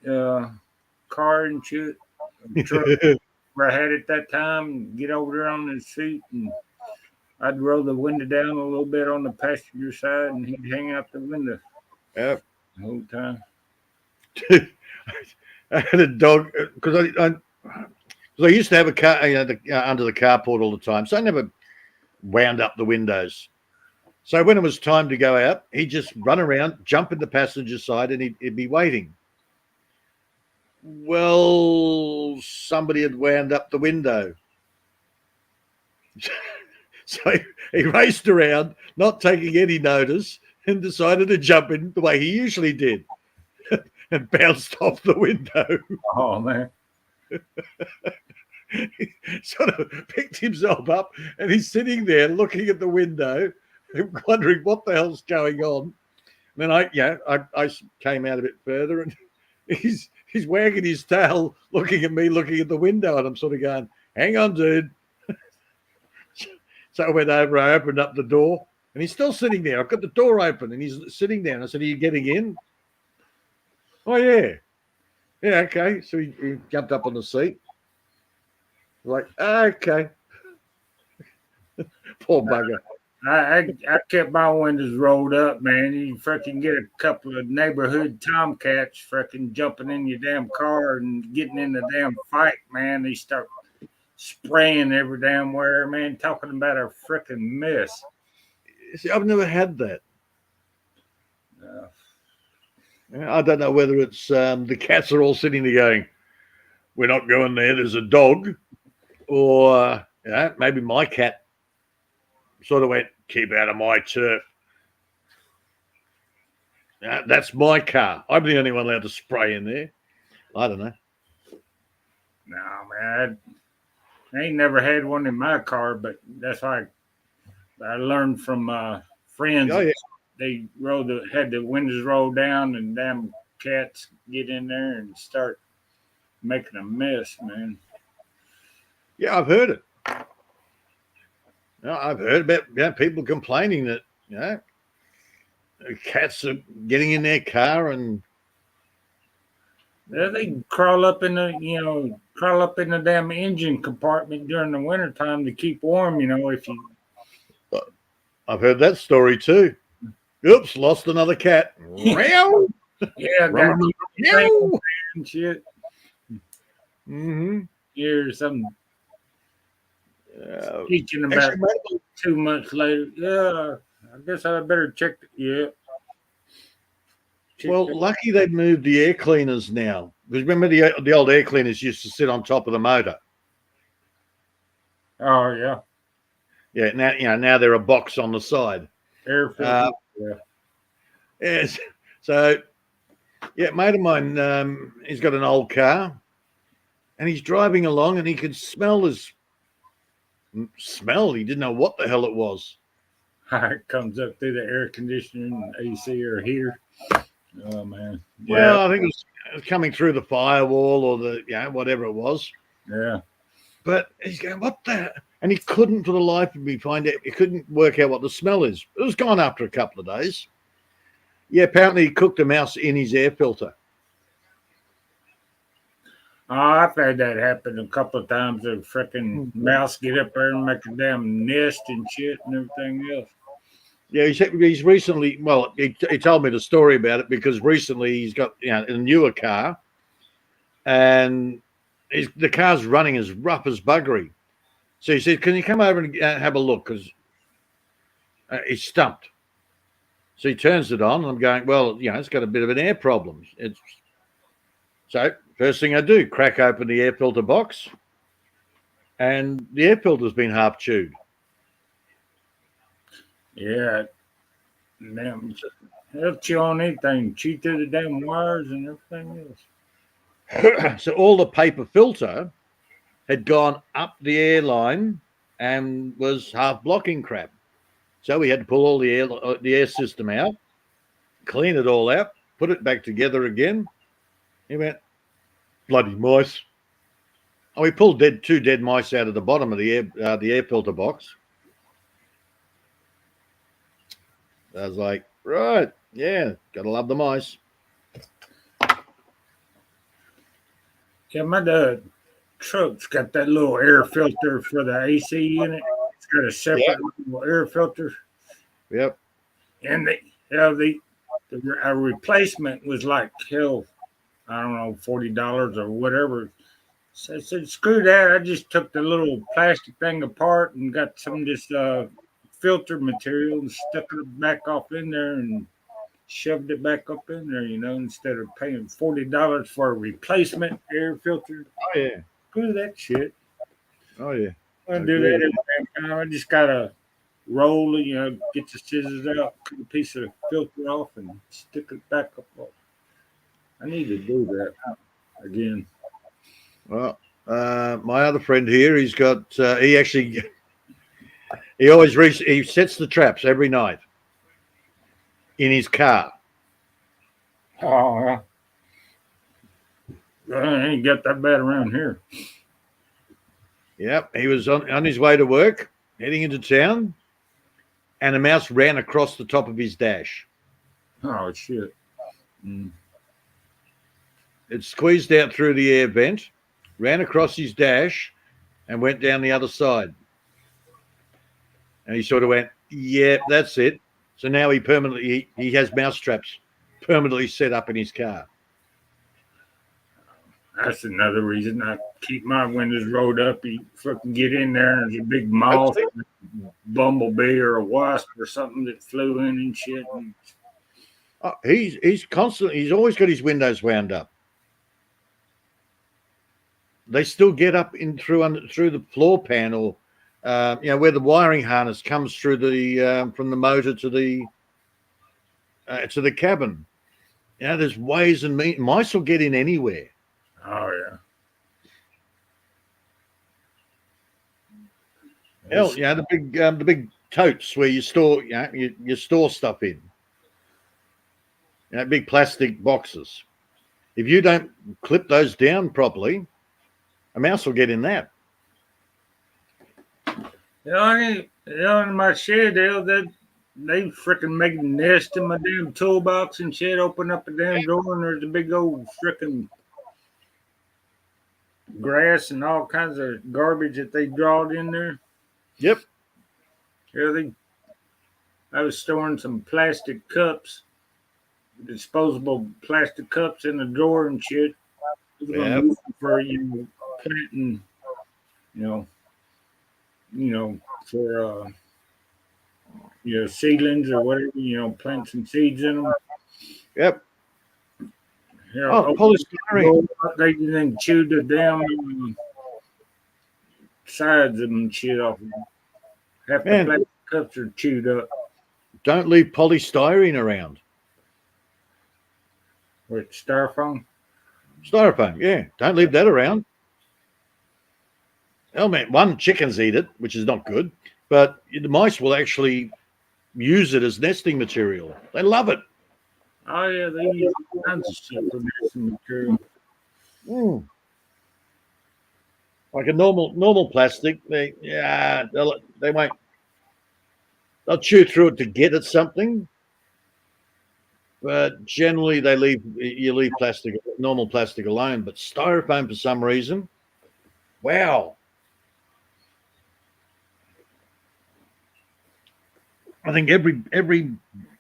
damn car and shit. Truck where I had at that time, get over there on his seat, and I'd roll the window down a little bit on the passenger side, and he'd hang out the window the whole time. I had a dog because I used to have a car under the carport all the time, so I never wound up the windows. So when it was time to go out, he'd just run around, jump in the passenger side, and he'd be waiting. Well, somebody had wound up the window. So he raced around, not taking any notice, and decided to jump in the way he usually did and bounced off the window. Oh, man. He sort of picked himself up, and he's sitting there looking at the window, wondering what the hell's going on. And then I came out a bit further, and he's wagging his tail, looking at me, looking at the window, and I'm sort of going, "Hang on, dude." So I went over, I opened up the door, and he's still sitting there. I've got the door open, and he's sitting there. And I said, "Are you getting in?" "Oh, yeah." "Yeah, okay." So he jumped up on the seat. Like, okay. Poor bugger. I kept my windows rolled up, man. You freaking get a couple of neighborhood tomcats freaking jumping in your damn car and getting in the damn fight, man. They start spraying every damn where, man, talking about a freaking mess. See, I've never had that. I don't know whether it's the cats are all sitting there going, "We're not going there, there's a dog." Or maybe my cat sort of went, "Keep out of my turf. That's my car. I'm the only one allowed to spray in there." I don't know. No, man. I ain't never had one in my car, but that's why I learned from friends. Oh, yeah. They had the windows rolled down, and damn cats get in there and start making a mess, man. Yeah, I've heard it. I've heard about people complaining that cats are getting in their car and Yeah, they crawl up in the damn engine compartment during the wintertime to keep warm. If you I've heard that story too. Oops, lost another cat. Meow. yeah, got Meow. and shit. Mm-hmm. Here's some teaching about Actually, mate, 2 months later. Yeah, I guess I better check. Yeah. well, lucky they've moved the air cleaners now. Because remember the old air cleaners used to sit on top of the motor. Oh yeah, Yeah, now they're a box on the side. air filter. Yeah. Yes. So, mate of mine, he's got an old car, and he's driving along, and he could smell his smell. He didn't know what the hell it was. It comes up through the air conditioning, AC or heater. Oh man. Yeah. Well, I think it was coming through the firewall or the whatever it was. Yeah. But he's going, what the? And he couldn't for the life of me find it. He couldn't work out what the smell is. It was gone after a couple of days. Yeah, apparently he cooked a mouse in his air filter. Oh, I've had that happen a couple of times. A freaking mouse get up there and make a damn nest and shit and everything else. Yeah, he's recently. Well, he told me the story about it because recently he's got a newer car, and the car's running as rough as buggery. So he said, "Can you come over and have a look?" Because he's stumped. So he turns it on, and I'm going, "Well, it's got a bit of an air problem." So first thing I do, crack open the air filter box, and the air filter's been half chewed. Yeah. Damn. They'll chew on anything, chew through the damn wires and everything else. So all the paper filter had gone up the airline and was half blocking crap. So we had to pull all the air system out, clean it all out, put it back together again. He went, bloody mice. And we pulled two dead mice out of the bottom of the air filter box. I was like, right, yeah, gotta love the mice. Yeah, my truck's got that little air filter for the AC in it. It's got a separate little air filter. Yep. And a replacement was like hell, I don't know, $40 or whatever. So I said, screw that. I just took the little plastic thing apart and got some of this filter material and stuck it back off in there and shoved it back up in there, instead of paying $40 for a replacement air filter. Oh, yeah. Screw that shit. Oh, yeah. I do that every damn time. I just got to roll it, get the scissors out, cut a piece of filter off and stick it back up. I need to do that again. Well, my other friend here, he's got, he always he sets the traps every night in his car. Oh, I ain't got that bad around here. Yep, he was on his way to work, heading into town, and a mouse ran across the top of his dash. Oh, shit. It squeezed out through the air vent, ran across his dash, and went down the other side. And he sort of went, yeah, that's it. So now he has mouse traps permanently set up in his car. That's another reason I keep my windows rolled up. You fucking get in there and there's a big moth, bumblebee or a wasp or something that flew in and shit. He's always got his windows wound up. They still get up in through the floor panel. Where the wiring harness comes through from the motor to the cabin. There's ways and means. Mice will get in anywhere. Oh yeah. Hell, the big totes where you store you store stuff in. Big plastic boxes. If you don't clip those down properly, a mouse will get in that. In my shed, they freaking make a nest in my damn toolbox and shit. Open up a damn door and there's a big old freaking grass and all kinds of garbage that they drawed in there. Yep. Yeah, I was storing some plastic cups, disposable plastic cups in a drawer and shit. I was gonna Yep. use them for planting, you know, for seedlings or whatever. Plant some seeds in them. Yep. Yeah, Oh, polystyrene. they then chewed the damn sides of them and shit off. Half the Man. plastic cups are chewed up. Don't leave polystyrene around. With styrofoam. Styrofoam, yeah. Don't leave that around. Oh man, one, chickens eat it, which is not good, but the mice will actually use it as nesting material. They love it. Oh yeah, they use all kinds of shit for nesting material. Mm. Like a normal plastic, they won't. They'll chew through it to get at something, but generally you leave normal plastic alone. But styrofoam, for some reason, wow. I think every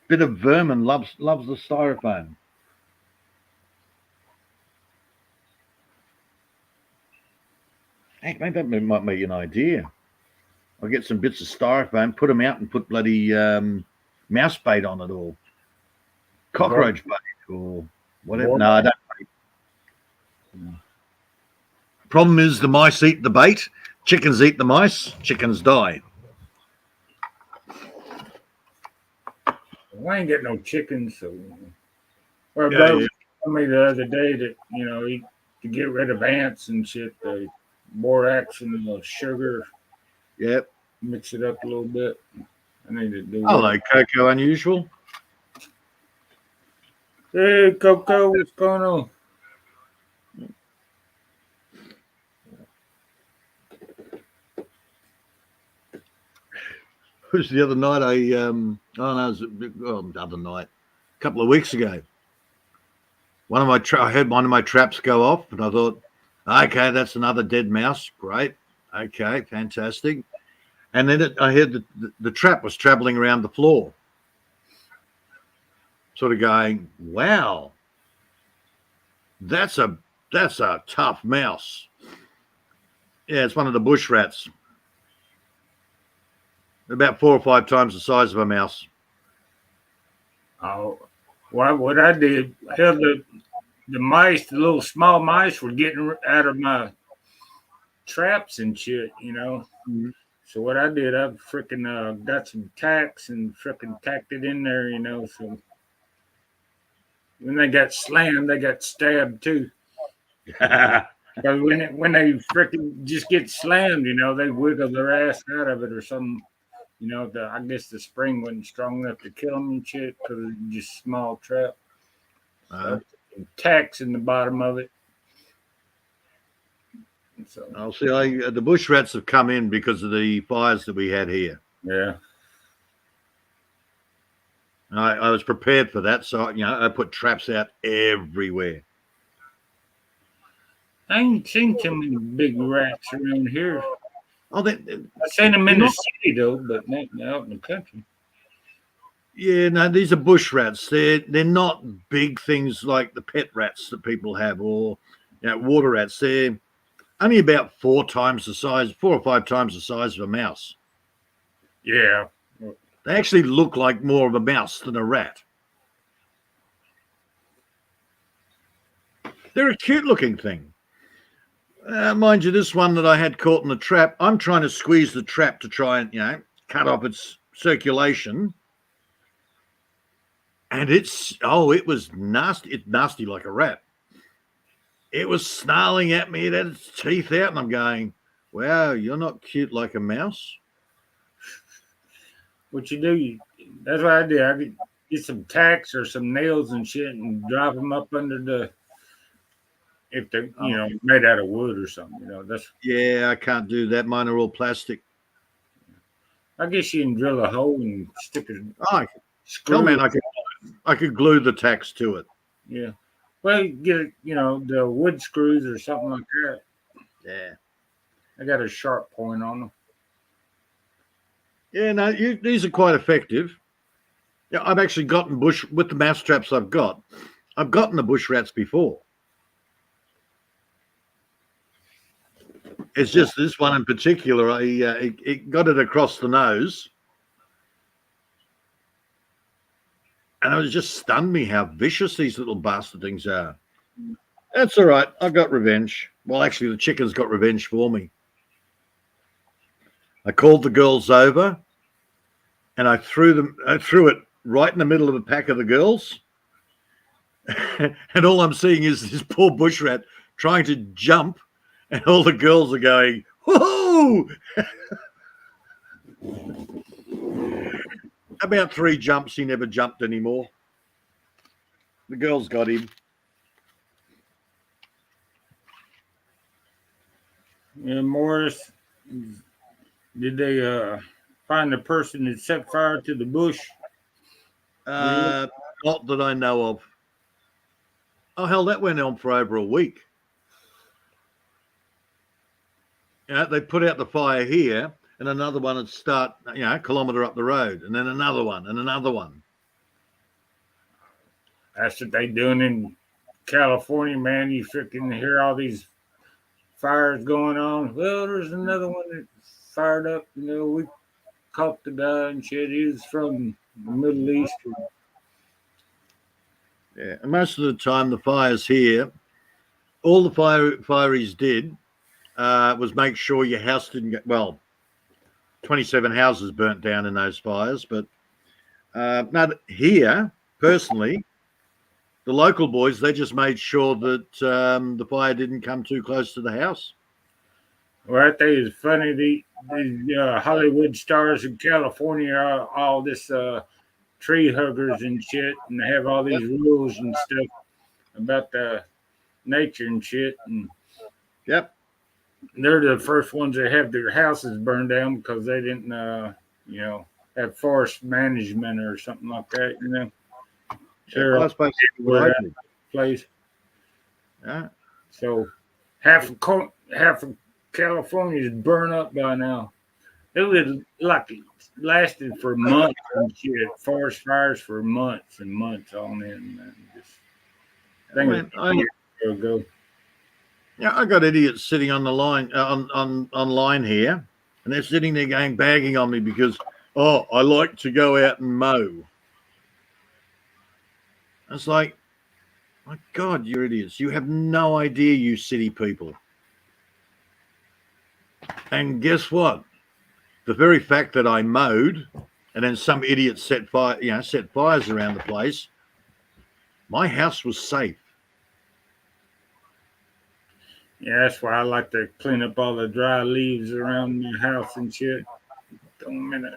bit of vermin loves the styrofoam. Heck, maybe that might be an idea. I'll get some bits of styrofoam, put them out, and put bloody mouse bait on it, or cockroach bait, or whatever. No, I don't. Problem is, the mice eat the bait. Chickens eat the mice. Chickens die. Well, I ain't getting no chickens, so. Or Yeah, brother yeah. told me the other day that to get rid of ants and shit, the borax and the sugar, Yep. mix it up a little bit. I need to do Hello, Coco Unusual. Hey, Coco, what's going on? It was the other night. The other night, a couple of weeks ago. I heard one of my traps go off, and I thought, okay, that's another dead mouse. Great, okay, fantastic. And then I heard the trap was traveling around the floor, sort of going, wow, that's a tough mouse. Yeah, it's one of the bush rats. About 4 or 5 times the size of a mouse. Oh, what I did, hell, the mice, the little small mice, were getting out of my traps and shit, Mm-hmm. So what I did, I freaking got some tacks and freaking tacked it in there, So when they got slammed, they got stabbed too. Because when they freaking just get slammed, they wiggle their ass out of it or something. I guess the spring wasn't strong enough to kill them and shit because it's just small trap. Tacks in the bottom of it. So I'll see. The bush rats have come in because of the fires that we had here. yeah. I was prepared for that, so I put traps out everywhere. I ain't seen too many big rats around here. Oh, I've seen them in the city though, but not out in the country. Yeah, no, these are bush rats. They're not big things like the pet rats that people have, or water rats. They're only about 4 or 5 times the size of a mouse. Yeah. They actually look like more of a mouse than a rat. They're a cute looking thing. Mind you, this one that I had caught in the trap, I'm trying to squeeze the trap to try and, cut off its circulation. And it was nasty. It's nasty like a rat. It was snarling at me. It had its teeth out, and I'm going, wow, you're not cute like a mouse. What you do, that's what I did. I could get some tacks or some nails and shit and drive them up under if they're, made out of wood or something, Yeah, I can't do that. Mine are all plastic. I guess you can drill a hole and stick a Oh, screw. man, I could glue the tacks to it. Yeah. Well, you get it, the wood screws or something like that. Yeah. I got a sharp point on them. Yeah, no, these are quite effective. Yeah, I've actually gotten bush with the mouse traps I've got. I've gotten the bush rats before. It's just this one in particular. It got it across the nose, and it just stunned me how vicious these little bastard things are. That's all right. I got revenge. Well, actually, the chickens got revenge for me. I called the girls over, and I threw it right in the middle of the pack of the girls, and all I'm seeing is this poor bush rat trying to jump, and all the girls are going, "Whoa!" About 3 jumps, he never jumped anymore. The girls got him. Yeah, Morris, did they find the person that set fire to the bush? Not that I know of. Oh, hell, that went on for over a week. They put out the fire here, and another one would start, a kilometre up the road, and then another one, and another one. That's what they doing in California, man. You freaking hear all these fires going on. Well, there's another one that fired up. We caught the guy and shit. He was from the Middle East. Yeah, and most of the time, the fires here, all the fireys did was make sure your house didn't get, 27 houses burnt down in those fires. But not here, personally, the local boys, they just made sure that the fire didn't come too close to the house. Well, I think it's funny. These Hollywood stars in California are all this tree huggers and shit, and they have all these rules and stuff about the nature and shit. And yep, they're the first ones that have their houses burned down because they didn't, have forest management or something like that. Sure, that's basically what I did. Place. Yeah. So half of California is burned up by now. It was like it lasted for months and shit. Forest fires for months and months on end. I think it was a year ago. Yeah, I got idiots sitting on the line online here, and they're sitting there bagging on me because, I like to go out and mow. It's like, my God, you're idiots. You have no idea, you city people. And guess what? The very fact that I mowed and then some idiot set fires around the place, my house was safe. Yeah, that's why I like to clean up all the dry leaves around my house and shit. Throw them in a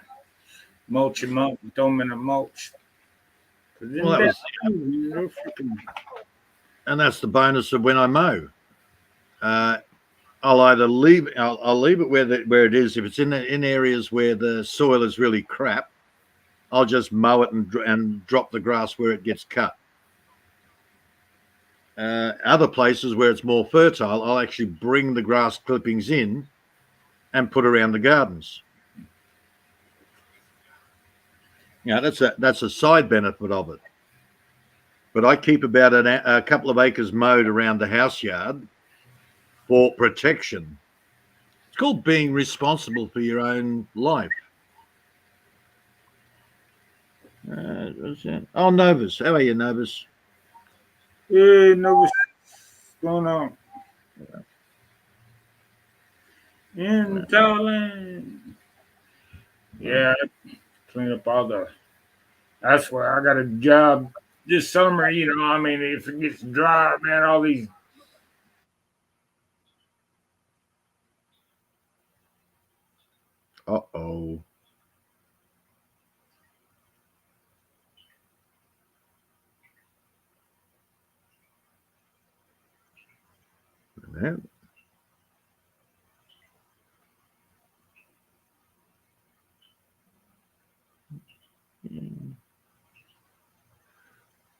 mulch them up, throw them in a mulch. And that's the bonus of when I mow. I'll either leave it where it is. If it's in areas where the soil is really crap, I'll just mow it and drop the grass where it gets cut. Other places where it's more fertile, I'll actually bring the grass clippings in and put around the gardens. That's a side benefit of it. But I keep about a couple of acres mowed around the house yard for protection. It's called being responsible for your own life. Novus. How are you, Novus? Yeah, Novus. What's going on? In Thailand. Yeah, clean up all the. That's where I got a job this summer. If it gets dry, man, all these. Uh-oh.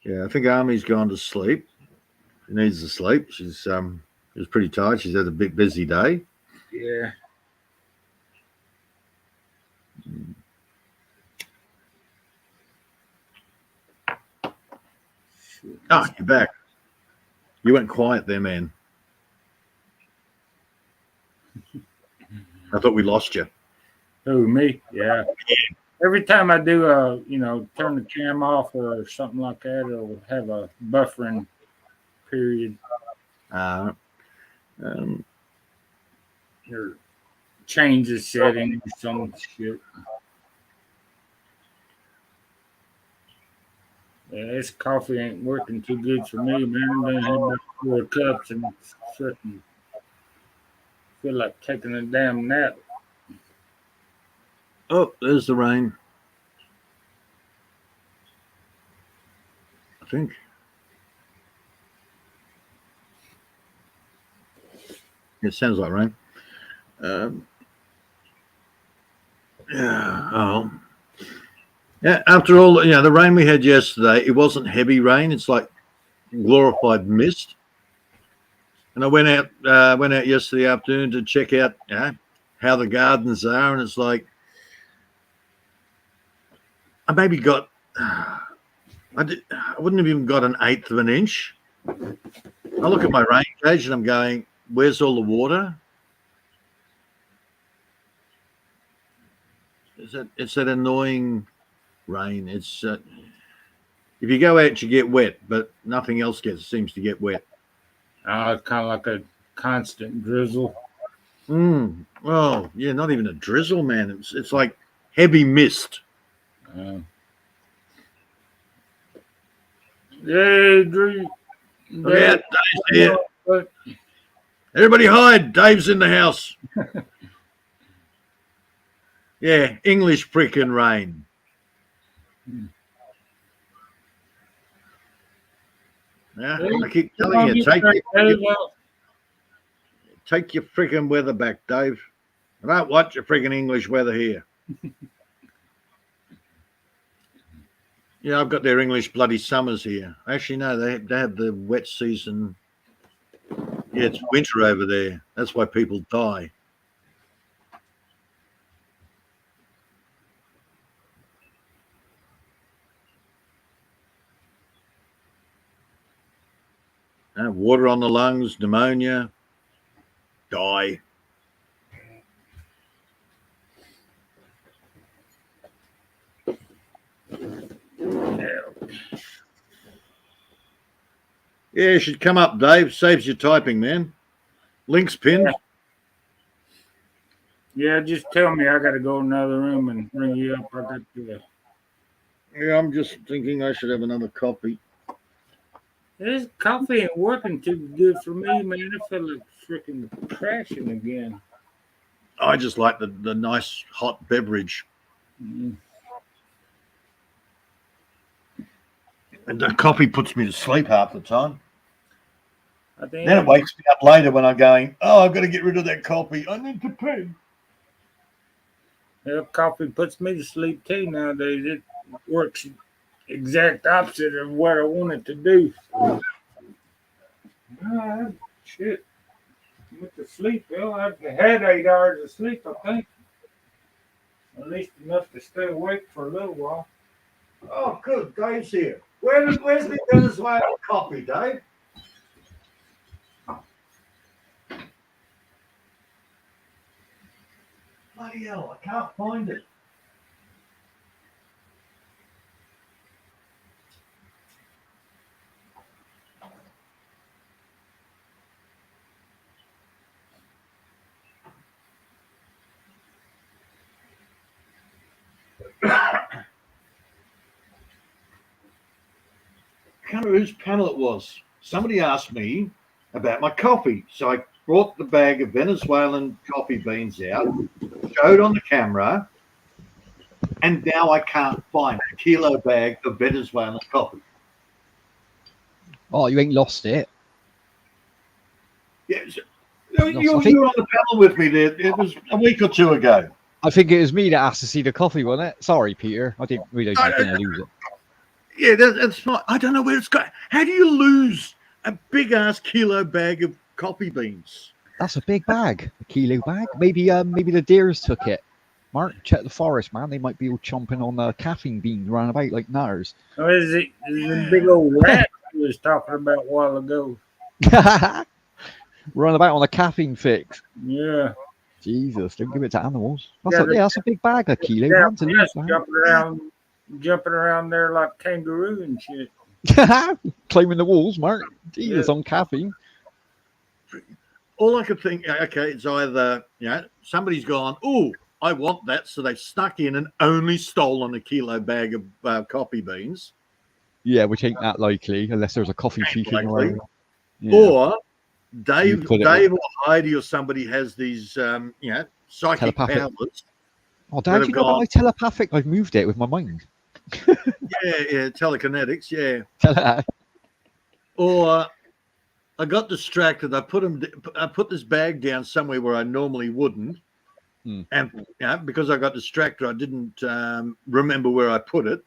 Yeah, I think Army's gone to sleep. She needs to sleep. She's pretty tired. She's had a bit busy day. Yeah. Oh, you're back. You went quiet there, man. I thought we lost you. Who, me? Yeah. Every time I do turn the cam off or something like that, it'll have a buffering period Um, or change the settings, some shit. Yeah, this coffee ain't working too good for me, man. I done had about 4 cups and certain feel like taking a damn nap. oh, there's the rain. I think. It sounds like rain. Yeah. Oh. Yeah. After all, the rain we had yesterday, it wasn't heavy rain. It's like glorified mist. And I went out yesterday afternoon to check out how the gardens are, and it's like I maybe got I wouldn't have even got an eighth of an inch. I look at my rain gauge and I'm going, where's all the water? It's that annoying rain. It's if you go out, you get wet, but nothing else seems to get wet. It's kind of like a constant drizzle. Well, yeah, not even a drizzle, man. It's like heavy mist. Yeah, Drew. Yeah, Dave's here. Everybody hide. Dave's in the house. Yeah, English frickin' rain. Yeah, I keep telling you, take your frickin' weather back, Dave. I don't want your frickin' English weather here. Yeah, I've got their English bloody summers here. Actually, no, they have the wet season. Yeah, it's winter over there. That's why people die. Water on the lungs, pneumonia, die. Yeah, you should come up, Dave. Saves you typing, man. Link's pinned. Yeah, just tell me I got to go in another room and bring you up. I got to. Yeah, I'm just thinking I should have another coffee. This coffee ain't working too good for me, man. I feel like freaking crashing again. I just like the nice hot beverage. And the coffee puts me to sleep half the time. Then it wakes me up later when I'm going, I've got to get rid of that coffee. I need to pee. Yeah, coffee puts me to sleep too nowadays. It works exact opposite of what I want it to do. Shit. I went to sleep. Well, I've had 8 hours of sleep, I think. At least enough to stay awake for a little while. Oh, good. Dave's here. Where's the Venezuelan coffee, Dave? Bloody hell, I can't find it. I can't remember whose panel it was. Somebody asked me about my coffee. So I brought the bag of Venezuelan coffee beans out, showed on the camera, and now I can't find a kilo bag of Venezuelan coffee. Oh, you ain't lost it. Yeah, you were on the panel with me there. It was a week or two ago. I think it was me that asked to see the coffee, wasn't it? Sorry, Peter. I didn't realize you were going to lose it. Yeah, that's not. I don't know where it's going. How do you lose a big ass kilo bag of coffee beans? That's a big bag, a kilo bag. Maybe the deers took it. Mark, check the forest, man. They might be all chomping on the caffeine beans around about like nutters. Or is it the big old rat we was talking about a while ago? Run about on a caffeine fix. Yeah. Jesus, don't give it to animals. Yeah, That's a big bag, a kilo. Yeah, Man, to lose, man. jumping around there like kangaroo and shit. Climbing the walls, Mark. Jesus, on caffeine. All I could think, okay, it's either somebody's gone, oh, I want that, so they've snuck in and only stolen a kilo bag of coffee beans. Yeah, which ain't that likely unless there's a coffee thief in around. Yeah. Or Dave it or Heidi or somebody has these, psychic Telepathic. powers. Oh, Dad, you know about my telepathic? I've moved it with my mind. Yeah, telekinetics, yeah. Or I got distracted. I put this bag down somewhere where I normally wouldn't, and because I got distracted, I didn't remember where I put it.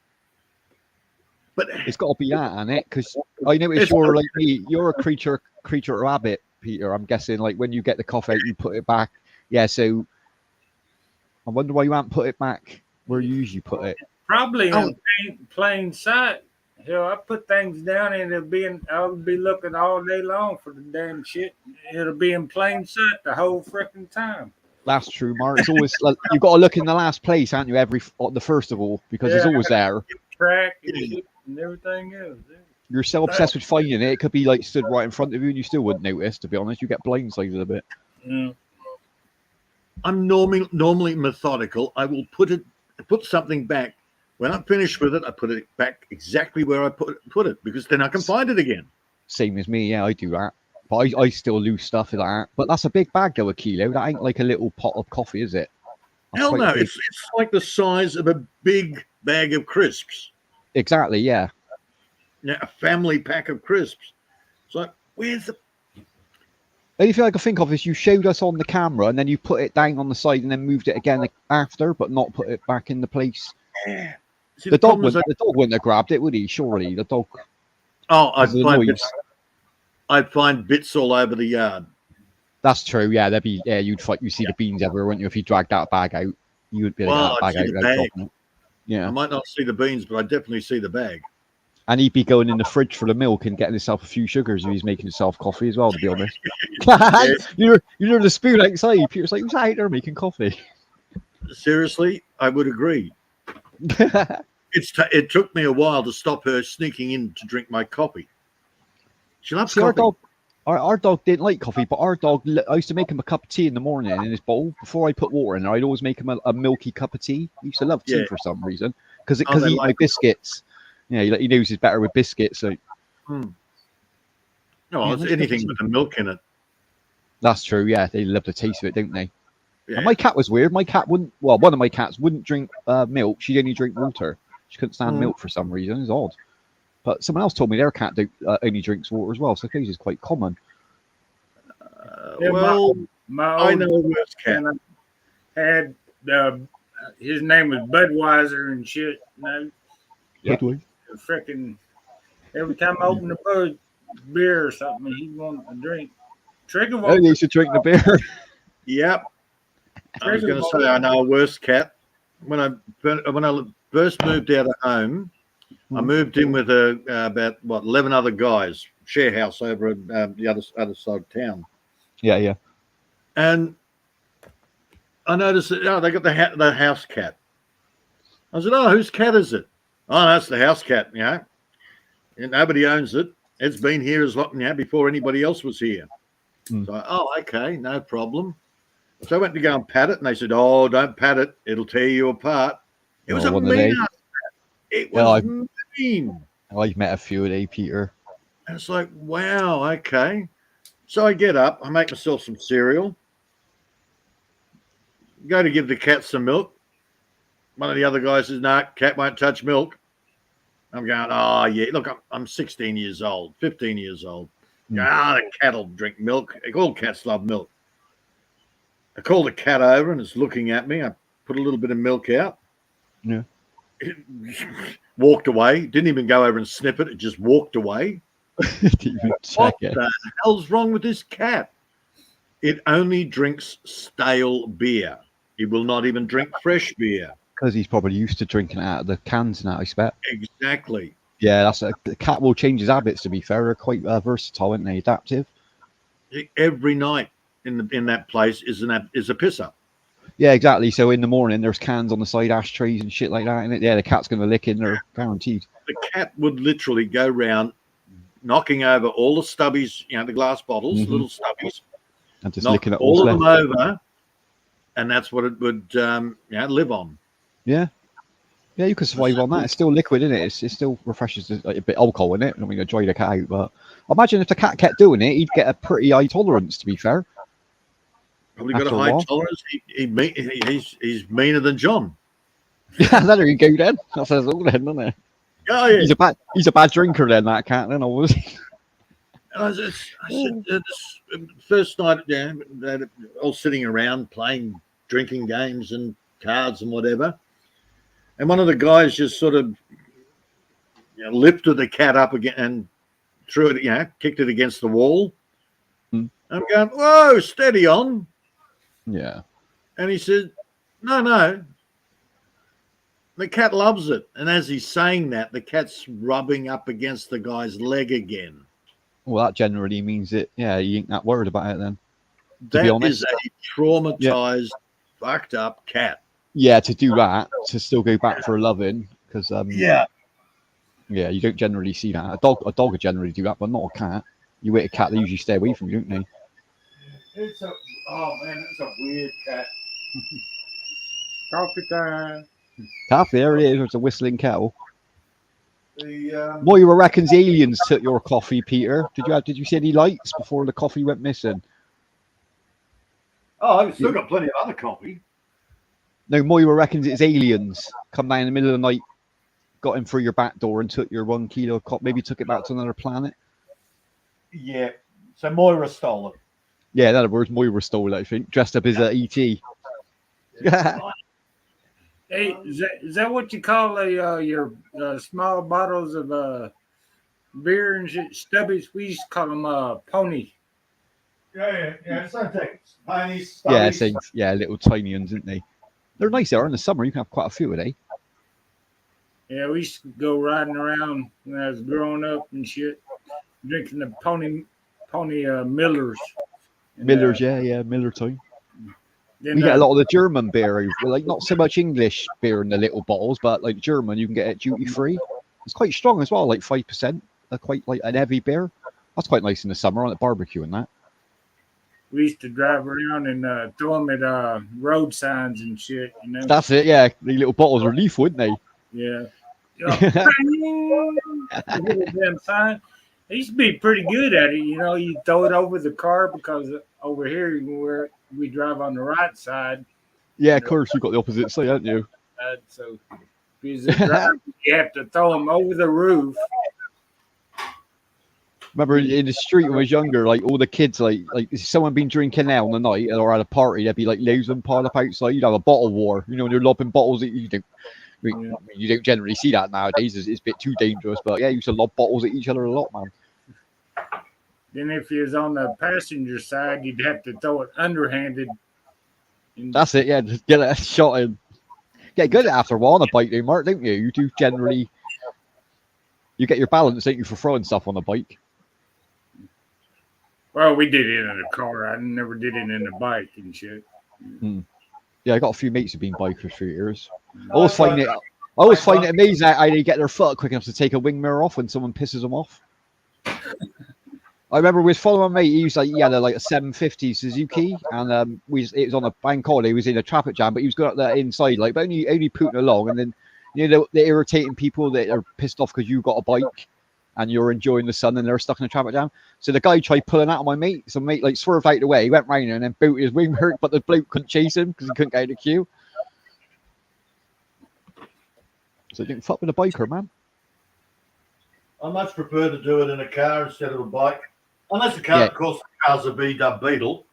But it's got to be that, hasn't it? Because I notice you're like me. You're a creature of habit, Peter. I'm guessing like when you get the coffee out, you put it back. Yeah, so I wonder why you haven't put it back where you usually put it. Probably in plain sight. Hell, I put things down and I'll be looking all day long for the damn shit. It'll be in plain sight the whole freaking time. That's true, Mark. It's always like, you got to look in the last place, haven't you? The first of all, because it's always there. Track and everything else. Yeah. You're so obsessed with finding it. It could be like stood right in front of you, and you still wouldn't notice. To be honest, you get blindsided a bit. Mm. I'm normally methodical. I will put something back. When I'm finished with it, I put it back exactly where I put it because then I can find it again. Same as me, yeah, I do that. But I still lose stuff in that. But that's a big bag though, a kilo. That ain't like a little pot of coffee, is it? That's Hell no, big. it's like the size of a big bag of crisps. Exactly, yeah. A family pack of crisps. It's like, where's the... Only thing I can think of is you showed us on the camera and then you put it down on the side and then moved it again after, but not put it back in the place. Yeah. See, The dog wouldn't have grabbed it, would he? Surely, the dog. Oh, I'd find bits all over the yard. That's true. Yeah, you'd see the beans everywhere, wouldn't you? If you dragged that bag out, you would be able to get that bag out. Dropping it. Yeah, I might not see the beans, but I definitely see the bag. And he'd be going in the fridge for the milk and getting himself a few sugars if he's making himself coffee as well. To be honest, you know the spoon outside. Peter's like, who's out there making coffee? Seriously, I would agree. It took me a while to stop her sneaking in to drink my coffee. She loves coffee. Our dog didn't like coffee, but our dog, I used to make him a cup of tea in the morning in his bowl. Before I put water in there, I'd always make him a milky cup of tea. He used to love tea for some reason because he eat my biscuits. Yeah, he knows he's better with biscuits. So. No, it's anything with the milk in it. That's true. Yeah, they love the taste of it, don't they? Yeah. And my cat was weird. My cat wouldn't. Well, one of my cats wouldn't drink milk. She'd only drink water. She couldn't stand milk for some reason. It's odd. But someone else told me their cat only drinks water as well. So I suppose it's quite common. I know a worse cat. Had his name was Budweiser and shit. Freaking every time I opened a beer or something, he wanted a drink. Trigger. Oh, you should drink the beer. Yep. I was going to say I know a worse cat. When I first moved out of home, I moved in with about 11 other guys, share house over at the other side of town. Yeah. And I noticed that they got the house cat. I said, "Oh, whose cat is it?" "Oh, that's the house cat. And nobody owns it. It's been here as long before anybody else was here." So, okay, no problem. So I went to go and pat it, and they said, "Oh, don't pat it; it'll tear you apart." It was a mean. It was mean. I've met a few of them, Peter. And it's like, wow, okay. So I get up, I make myself some cereal, go to give the cat some milk. One of the other guys says, "No, cat won't touch milk." I'm going, "Oh, yeah, look, I'm 16 years old, 15 years old. The cat will drink milk. All cats love milk." I call the cat over and it's looking at me. I put a little bit of milk out. Yeah. It walked away. Didn't even go over and snip it. It just walked away. Didn't even check What it. the hell's wrong with this cat? It only drinks stale beer. It will not even drink fresh beer. Because he's probably used to drinking it out of the cans now, I expect. Exactly. Yeah, the cat will change his habits, to be fair. They're quite versatile, aren't they? Adaptive. Every night in that place is a pisser. Yeah, exactly. So in the morning, there's cans on the side, ashtrays and shit like that. And yeah, the cat's going to lick in there, guaranteed. The cat would literally go round knocking over all the stubbies, the glass bottles, little stubbies, And just knock licking it all all of left. them over, and that's what it would live on. Yeah. Yeah, you can survive on that. It's still liquid, isn't it? It still refreshes a bit of alcohol in it. I mean, dry the cat out, but imagine if the cat kept doing it, he'd get a pretty high tolerance, to be fair. Probably got After a a high while. tolerance. He's meaner than John. Yeah, there you go then. That says all then, doesn't it? Oh yeah. He's a bad drinker then, that cat, then, obviously. And I said, this first night, they're all sitting around playing drinking games and cards and whatever. And one of the guys just sort of lifted the cat up again and threw it, kicked it against the wall. Mm. I'm going, whoa, steady on. Yeah. And he said, no. The cat loves it. And as he's saying that, the cat's rubbing up against the guy's leg again. Well, that generally means that, you ain't that worried about it then. That be honest. is a traumatized, fucked up cat. Yeah, to do that, to still go back for a loving, because Yeah. yeah, you don't generally see that. A dog would generally do that, but not a cat. You hit a cat, they usually stay away from you, don't they? It's a weird cat. Coffee time. Coffee, there it is. There's a whistling kettle. The Moira reckons aliens took your coffee, Peter. Did you see any lights before the coffee went missing? I've still got plenty of other coffee. No, Moira reckons it's aliens come down in the middle of the night, got in through your back door and took your 1 kilo of coffee, maybe took it back to another planet. Yeah. So Moira stole it. Yeah, in other words, Moira stole it, I think, dressed up as E.T. Hey, is that what you call your small bottles of beer and shit? Stubbies? We used to call them pony. Yeah, same thing. Ponies, Yeah, stubbies. little tiny ones, aren't they? They're nice there in the summer. You can have quite a few of they. Yeah, we used to go riding around when I was growing up and shit, drinking the pony Millers. And, Miller's, yeah, Miller time. Then, You get a lot of the German beer, like not so much English beer in the little bottles, but like German, you can get it duty free. It's quite strong as well, like 5%. Quite like an heavy beer. That's quite nice in the summer on a barbecue and that. we used to drive around and throw them at road signs and shit. That's it, yeah. The little bottles are lethal, wouldn't they? Yeah. Little damn sign. They used to be pretty good at it. You throw it over the car because over here where we drive on the right side. Yeah, of course, you've got the opposite side, haven't you? So if you're a driver, you have to throw them over the roof. Remember in the street when I was younger, like all the kids, like if someone been drinking now on the night or at a party, there'd be like loads of them piled up outside. You'd have a bottle war, when they're lobbing bottles at you. You don't generally see that nowadays. It's a bit too dangerous, but yeah, you used to lob bottles at each other a lot, man. Then if you was on the passenger side, you'd have to throw it underhanded. That's it, yeah. Just get a shot in. Get good at it after a while on a bike, though, Mark, don't you? You do generally. You get your balance, don't you, for throwing stuff on a bike? Well, we did it in a car. I never did it in a bike and shit. Yeah, I got a few mates who've been bikers for years. I always find it amazing how they get their foot quick enough to take a wing mirror off when someone pisses them off. I remember we was following my mate. He had a 750 Suzuki, and it was on a bank holiday. He was in a traffic jam, but he was going up there inside, but only putting along. And then the irritating people that are pissed off because you got a bike and you're enjoying the sun and they're stuck in a traffic jam. So the guy tried pulling out on my mate. So my mate swerved out of the way. He went round and then booted his wing mirror, but the bloke couldn't chase him because he couldn't get out of the queue. So don't fuck with a biker, man. I much prefer to do it in a car instead of a bike. Unless of course, the car's a VW Beetle.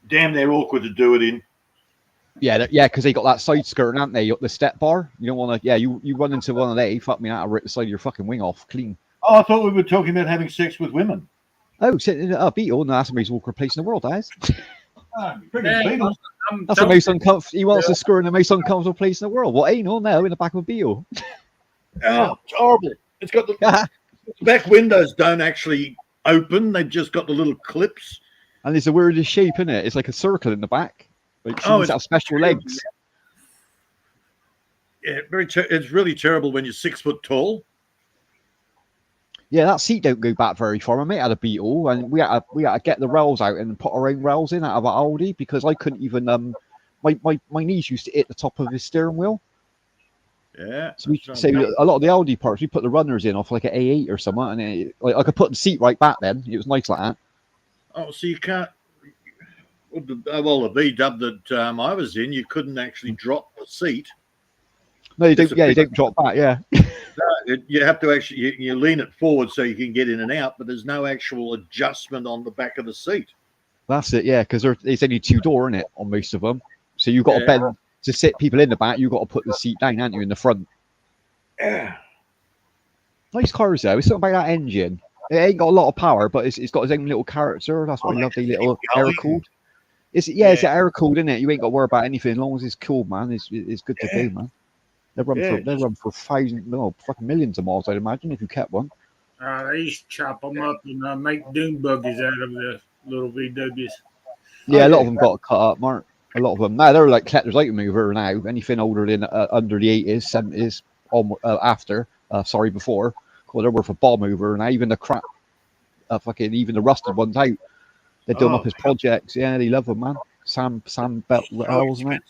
Damn, they're awkward to do it in. Yeah, because they got that side skirt, haven't they? The step bar. You don't want to. Yeah, you run into one of they. Fuck me, that'll rip the side of your fucking wing off clean. Oh, I thought we were talking about having sex with women. Oh, sitting a Beetle. No, that's the most awkward place in the world, that is. Pregnant beetles. That's the most uncomfortable. He wants to screw in the most uncomfortable place in the world. What anal? No, in the back of a Beetle. Oh, it's horrible. It's got the back windows don't actually open. They've just got the little clips. And it's the weirdest shape, isn't it? It's like a circle in the back. Like it's got special legs. Yeah, it's really terrible when you're 6 foot tall. Yeah, that seat don't go back very far. My mate had a Beetle, and we had to get the rails out and put our own rails in out of our Aldi because I couldn't even my knees used to hit the top of his steering wheel. Yeah. So a lot of the Aldi parts we put the runners in off like an A8 or something, and I could put the seat right back then. It was nice like that. Oh, so you can't. Well, the V Dub that I was in, you couldn't actually drop the seat. No, you don't. Yeah, you don't drop back. Yeah. You have to actually you lean it forward so you can get in and out, but there's no actual adjustment on the back of the seat. That's it. Yeah, because there's only 2-door in it on most of them, so you've got to bend to sit people in the back. You've got to put the seat down, haven't you, in the front? Yeah. Nice cars though. It's something about that engine. It ain't got a lot of power, but it's got its own little character. That's why I love the little air cooled. It's air cooled, isn't it? You ain't got to worry about anything as long as it's cool, man. It's good to do, man. They run for fucking millions of miles, I'd imagine, if you kept one. They used to chop them up and make dune buggies out of the little VWs. Yeah, a lot of them got cut up, Mark. A lot of them. Now they're like collector's item mover now. Anything older than under the 80s, 70s, before. Well, they're worth a bomb mover, and even the crap, even the rusted ones out. They do them up as projects. Yeah, they love them, man. Sam Belt Wells, man.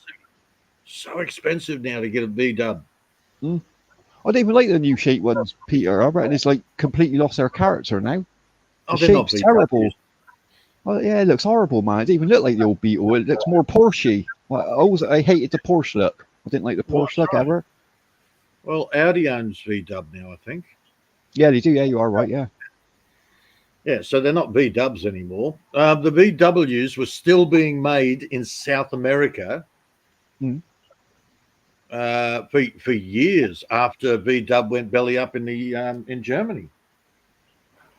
So expensive now to get a V Dub. I don't even like the new shape ones, Peter. I reckon it's like completely lost their character now. The shape's terrible. Well, yeah, it looks horrible, man. It doesn't even look like the old Beetle. It looks more Porsche. I hated the Porsche look. I didn't like the Porsche look ever. Well, Audi owns V Dub now, I think. Yeah, they do. Yeah, you are right. Yeah. Yeah, so they're not V Dubs anymore. The VWs were still being made in South America for years after V Dub went belly up in Germany.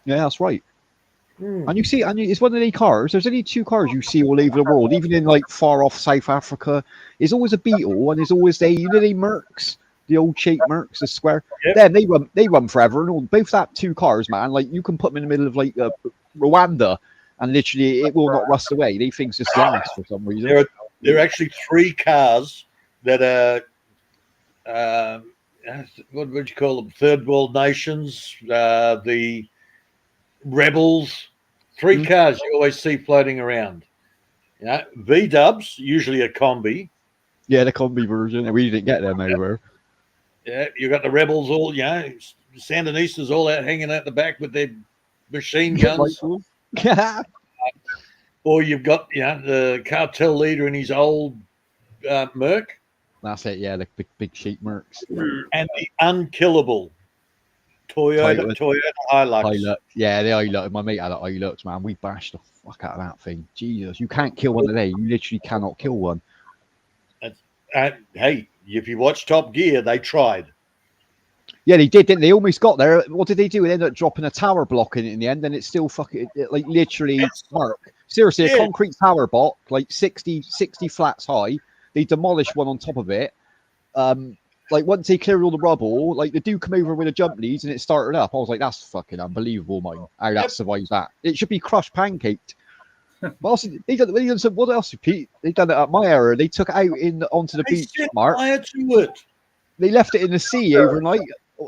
Yeah, that's right. And you see, it's one of the cars. There's only 2 cars you see all over the world, even in like far off South Africa. There's always a Beetle, and there's always the Mercs. The old shape Mercs, the square. Yep. Then they run forever, and both that 2 cars, man. Like you can put them in the middle of like Rwanda, and literally it will not rust away. They things just last for some reason. There are actually 3 cars that are what would you call them? Third world nations, the rebels. 3 cars you always see floating around. V Dubs, usually a combi. Yeah, the combi version. We didn't get them over. Yeah, you got the rebels all, Sandinistas all out hanging out the back with their machine guns. Yeah. Or you've got, the cartel leader in his old Merc. That's it, yeah, the big sheep Mercs. And the unkillable Toyota Hilux. Hilux. Yeah, the Hilux. My mate had a Hilux, man. We bashed the fuck out of that thing. Jesus, you can't kill one today. You literally cannot kill one. Hey, if you watch Top Gear, they tried. Yeah, they did, didn't they? Almost got there. What did they do? They ended up dropping a tower block in it in the end, and it's still like literally, Mark. Seriously, a concrete tower block, like 60 flats high. They demolished one on top of it. Like once they cleared all the rubble, like the dude come over with a jump leads and it started up. I was like, that's fucking unbelievable, mate. How that survives that. It should be crushed pancaked. But also, what else, Pete? They done it at my era. They took it out onto the beach, Mark. They left it in the sea overnight,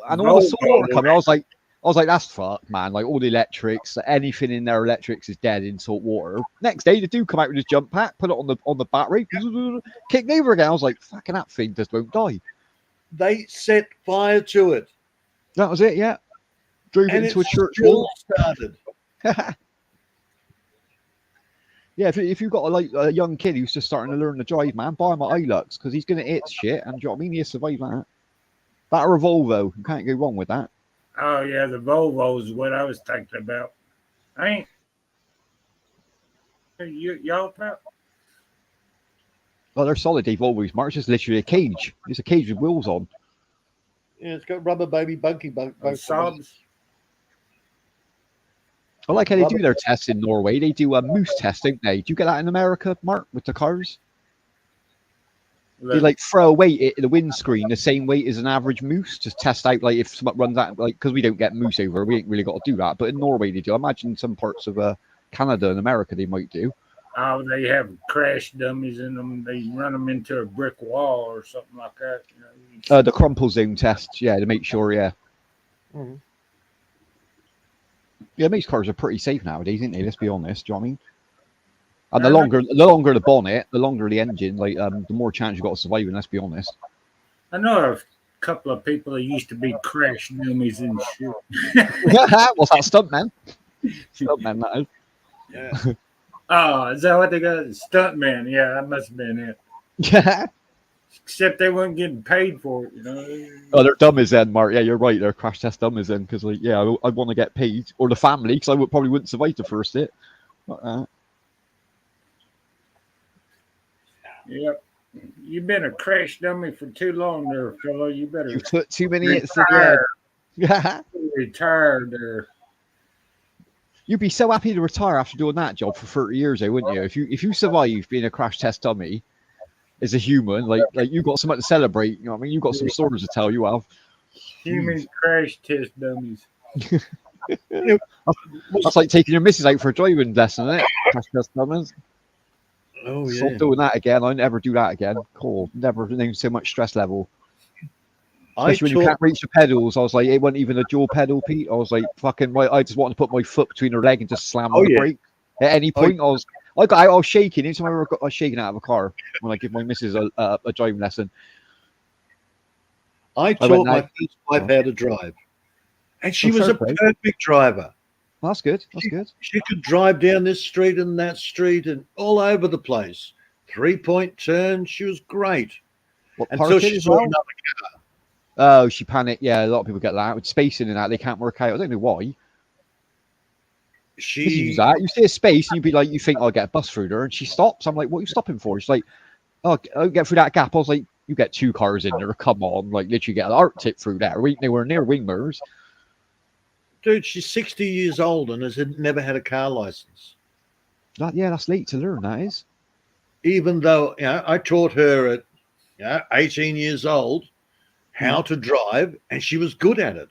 and all the salt coming. I was like, that's fucked, man. Like all the electrics, anything in their electrics is dead in salt water. Next day, the dude come out with his jump pack, put it on the battery, kicked over again. I was like, fucking that thing just won't die. They set fire to it. That was it, yeah. Drove it into a church wall. Started. Yeah, if you've got a young kid who's just starting to learn to drive, man, buy him a Hilux because he's going to hit shit, and do you know what I mean? He'll survive that. That or a Volvo, you can't go wrong with that. Oh yeah, the Volvo is what I was thinking about. Y'all about? Well, they're solid. They've always marked. It's literally a cage. It's a cage with wheels on. Yeah, it's got rubber baby bunky Sobs. I like how they do their tests in Norway. They do a moose test, don't they? Do you get that in America, Mark, with the cars? They like throw a weight at the windscreen the same weight as an average moose to test out like if someone runs out, like because we don't get moose over, we ain't really got to do that. But in Norway they do. I imagine some parts of Canada and America they might do. Oh, they have crash dummies in them. They run them into a brick wall or something like that. You know, The crumple zone test, yeah, to make sure, yeah. Mm-hmm. Yeah, most cars are pretty safe nowadays, aren't they? Let's be honest. Do you know what I mean? And the longer the bonnet, the longer the engine, like the more chance you got of surviving. Let's be honest. I know a couple of people that used to be crash dummies and shit. What's that, stuntman? Stuntman, that is. Yeah. Oh, is that what they got? Stuntman. Yeah, that must have been it. Yeah. Except they weren't getting paid for it, you know. Oh, they're dummies then, Mark. Yeah, you're right. They're crash test dummies then, because like, yeah, I want to get paid, or the family, because I probably wouldn't survive the first hit. Yep. You've been a crash dummy for too long there, fellow. You better You took too many hits. retire there. You'd be so happy to retire after doing that job for 30 years, though, wouldn't you? If you survive being a crash test dummy as a human, like you've got something to celebrate. You know what I mean? You've got some stories to tell. You have. Human crash test dummies. That's like taking your missus out for a driving lesson, isn't it? Crash test dummies. Oh yeah. Stop doing that again. I never do that again. Cool. Never known so much stress level. Especially when you can't reach the pedals. I was like, it wasn't even a dual pedal, Pete. I was like, fucking, I just wanted to put my foot between her leg and just slam on the brake. At any point, I was shaking. Anytime I was shaking out of a car when I give my missus a driving lesson. I taught my first wife how to drive, and she was a perfect driver. That's good. That's good. She could drive down this street and that street and all over the place. 3-point turn. She was great. Until she saw another car. Oh, she panicked. Yeah, a lot of people get that. With spacing and that, they can't work out. I don't know why. She use that. You see a space and you'd be like, you think I'll get a bus through there, and she stops. I'm like, what are you stopping for? She's like, oh, I'll get through that gap. I was like, you get 2 cars in there. Come on, like literally get an Arctic through there. We ain't nowhere near wing mirrors. Dude, she's 60 years old and has never had a car license. That's late to learn. That is. Even though I taught her at 18 years old how to drive, and she was good at it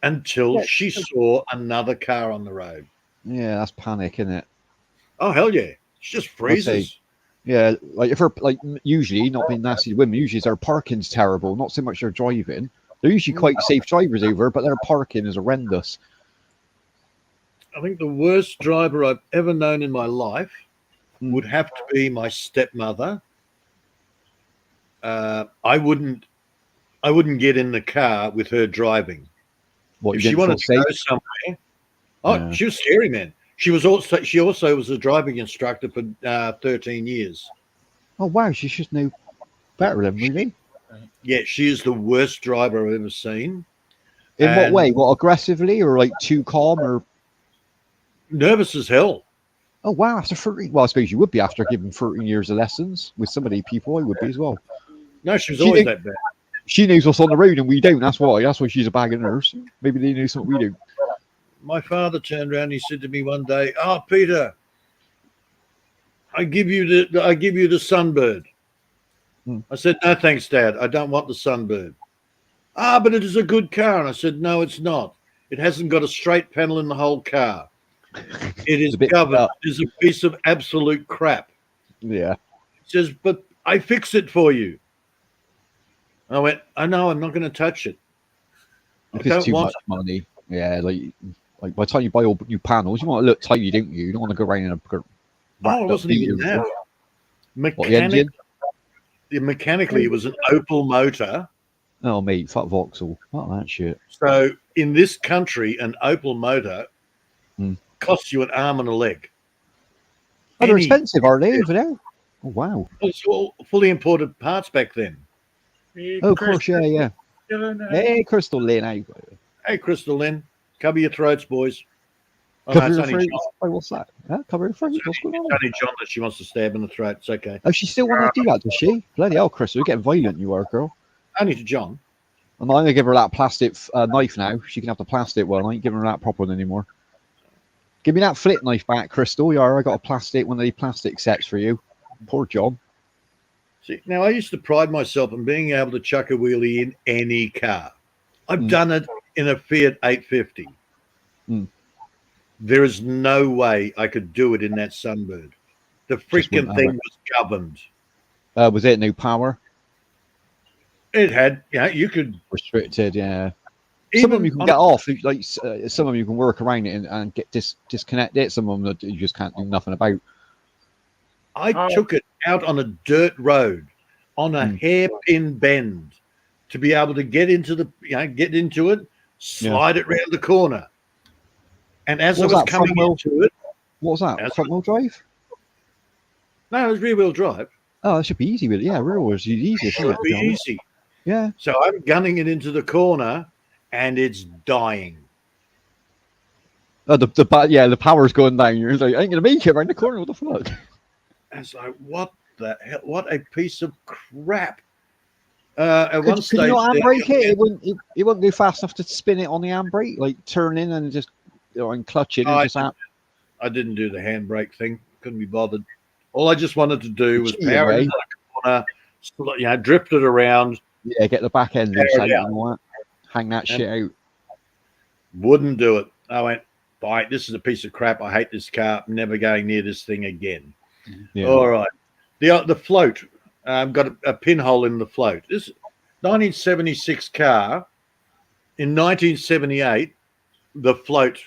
until she saw another car on the road. Yeah, that's panic, isn't it? Oh hell yeah! She just freezes. Yeah, like if her usually not being nasty to women, usually their parking's terrible. Not so much their driving. They're usually quite safe drivers over, but their parking is horrendous. I think the worst driver I've ever known in my life would have to be my stepmother. I wouldn't get in the car with her driving. If she wanted to go somewhere, yeah. She was scary, man. She also was a driving instructor for 13 years. Oh wow, she should know better than me. Yeah, she is the worst driver I've ever seen. In what way? What, aggressively or like too calm or nervous as hell? Oh wow, after 30. Well, I suppose you would be after giving 13 years of lessons with some of the people. I would be as well. No, she was always that bad. She knows what's on the road and we don't. That's why. That's why she's a bag of nerves. Maybe they know something we do. My father turned around and he said to me one day, "Oh, Peter, I give you the Sunbird." I said, "No, thanks, Dad. I don't want the Sunbird." "Ah, but it is a good car." And I said, "No, it's not. It hasn't got a straight panel in the whole car. It is covered. It's a piece of absolute crap." Yeah. He says, "But I fix it for you." I went, "I know. I'm not going to touch it. If it's too much money, yeah, like by the time you buy all new panels, you want to look tidy, don't you? You don't want to go around in a. Oh, it wasn't even that. Mechanically, it was an Opel motor. Oh, mate, fuck Vauxhall. Fuck that shit. So, in this country, an Opel motor costs you an arm and a leg. Oh, they're expensive, are they, over there? Oh, wow. It's all fully imported parts back then. Oh, of course, yeah. Hey, Crystal Lynn. Hey, Crystal Lynn. Cover your throats, boys. Oh, no, Cover it's your only throat. John. Oh, what's that? Huh? Cover your throat. What's going It's on? only John that she wants to stab in the throat. It's okay. Oh, she still want to do that, does she? Bloody hell, Chris, you're getting violent, you are, girl. Only to John. I'm not going to give her that plastic knife now. She can have the plastic one. I ain't giving her that proper one anymore. Give me that flip knife back, Crystal. I got a plastic, one of the plastic sets for you. Poor John. See, now I used to pride myself on being able to chuck a wheelie in any car. I've done it in a Fiat 850. Mm. There is no way I could do it in that Sunbird. The freaking thing was governed. Was it new power? It had, you could Restricted, yeah. Some of them you can get off, like some of them you can work around it and get disconnect it. Some of them that you just can't do nothing about. I took it out on a dirt road, on a hairpin bend, to be able to get into it, slide it round the corner. And as I was coming into it, what was that? Front wheel drive? No, it was rear wheel drive. Oh, that should be easy with it. Yeah, rear wheel is easy. It should be easy. Yeah. So I'm gunning it into the corner, and it's dying. Oh, the power's going down. You're like, I ain't gonna make it around the corner. What the fuck? I was like, what the hell? What a piece of crap. At one stage, you not handbrake it? It wouldn't go fast enough to spin it on the handbrake, like turn in and just and clutch it. I didn't do the handbrake thing. Couldn't be bothered. All I just wanted to do was power it into the corner, drift it around. Yeah, get the back end inside and all that. Hang that shit out. Wouldn't do it. I went, bite. This is a piece of crap. I hate this car. I'm never going near this thing again. Yeah. All right. The float. Got a pinhole in the float. This 1976 car. In 1978, the float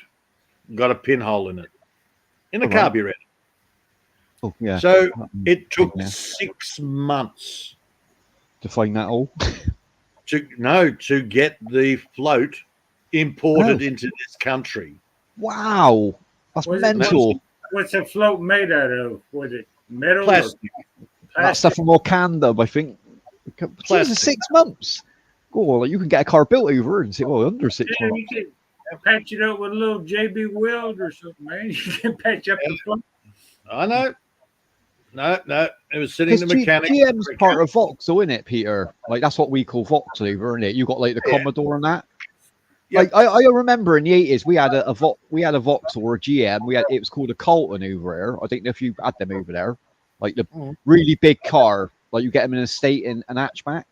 got a pinhole in it. In the carburetor. Oh, yeah. So it took 6 months to find that hole. to get the float imported into this country. Wow, that's mental. What's the float made out of? Was it metal? Plastic. That stuff from Wakanda, I think. Jesus, 6 months. Oh, you can get a car built over and say, under 6 months. You can patch it up with a little JB Weld or something, man. You can patch up the float. I know. No, it was sitting in the mechanic. GM's part of Vauxhall, isn't it, Peter? Like that's what we call Vauxhall, isn't it? You got like the Commodore and that. Yep. Like I remember in the 80s we had a Vauxhall or a GM. It was called a Colton over there. I don't know if you had them over there. Like the really big car, like you get them in a state in an hatchback,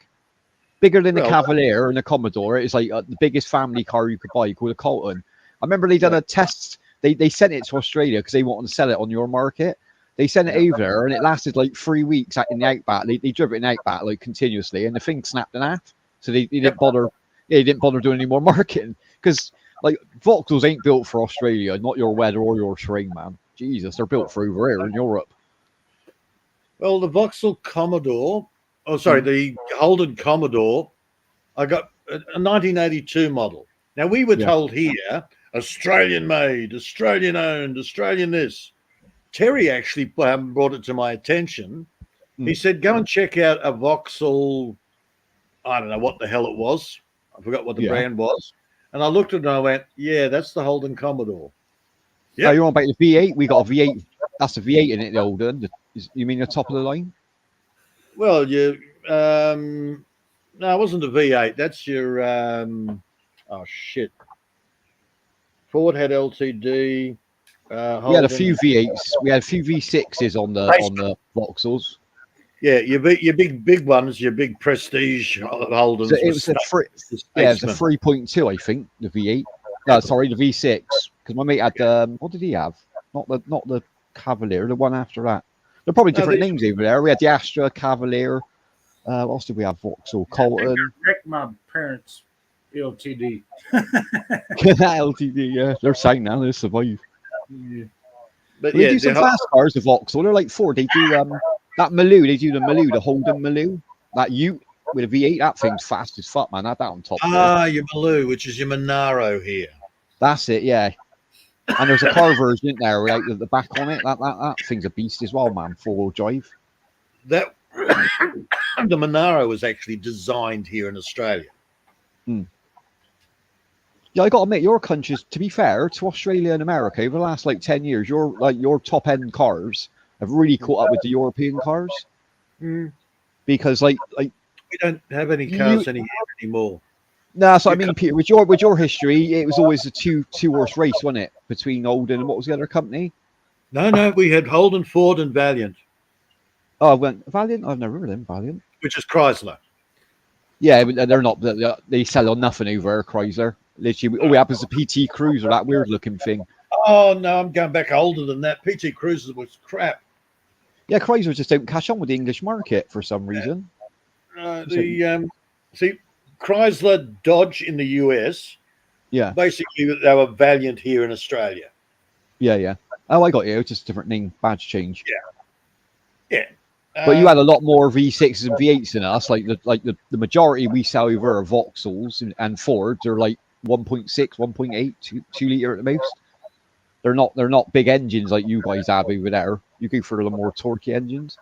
bigger than the Cavalier and the Commodore. It's like the biggest family car you could buy, called a Colton. I remember they done a test. They sent it to Australia because they wanted to sell it on your market. They sent it over there, and it lasted like 3 weeks in the Outback. They drove it in the Outback like continuously, and the thing snapped in half. So they didn't bother. Yeah, they didn't bother doing any more marketing because like Vauxhalls ain't built for Australia, not your weather or your terrain, man. Jesus, they're built for over here in Europe. Well, the Vauxhall Commodore, the Holden Commodore, I got a 1982 model. Now we were told here, Australian made, Australian owned, Australian this. Terry actually brought it to my attention. He said, go and check out a Vauxhall, I don't know what the hell it was. I forgot what the brand was. And I looked at it and I went, yeah, that's the Holden Commodore. Yeah, you're on about the V8. We got a V8. That's a V8 in it, the Holden. You mean the top of the line? Well, no, it wasn't a V8. That's your, Ford had LTD. We had a few V8s. We had a few V6s on the Vauxhalls. Yeah, your big ones, your big prestige Holdens. So it was a 3.2, I think, the V8. No, sorry, the V6. Because my mate had what did he have? Not the Cavalier, the one after that. They're probably different names over there. We had the Astra, Cavalier. What else did we have? Vauxhall, Colton. I wrecked my parents' LTD. LTD, yeah. They're saying now they survive. Yeah. But they do some fast cars, the Vauxhall. They're like Ford. They do that Maloo. They do the Maloo, the Holden Maloo. That Ute with a V8. That thing's fast as fuck, man. That on top. Your Maloo, which is your Monaro here. That's it, yeah. And there's a car version in there with the back on it. That thing's a beast as well, man. 4-wheel drive. That the Monaro was actually designed here in Australia. Yeah, Yeah, I got to admit, your countries, to be fair, to Australia and America, over the last like 10 years, your top end cars have really caught up with the European cars. Mm. Because like We don't have any You- cars anymore. no, so I You mean, Peter, with your history, it was always a two horse race, wasn't it? Between Holden and what was the other company? No, we had Holden, Ford, and Valiant, Oh, I went Valiant. I've never heard of them. Valiant. which is Chrysler. Yeah, but they're not. They sell on nothing over Chrysler. Literally, all we have is a PT Cruiser, that weird looking thing. Oh no, I'm going back older than that. PT Cruiser was crap. Yeah, Chrysler just don't catch on with the English market for some reason. See, Chrysler, Dodge in the US. Yeah, Basically, they were Valiant here in Australia. yeah. Oh, I got you. Just a different name, badge change. Yeah. But you had a lot more V6s and V8s than us. Like the majority we sell over are Vauxhalls and Fords are like 1.6, 1.8, 2 liter at the most. They're not big engines like you guys have over there. You go for the more torquey engines.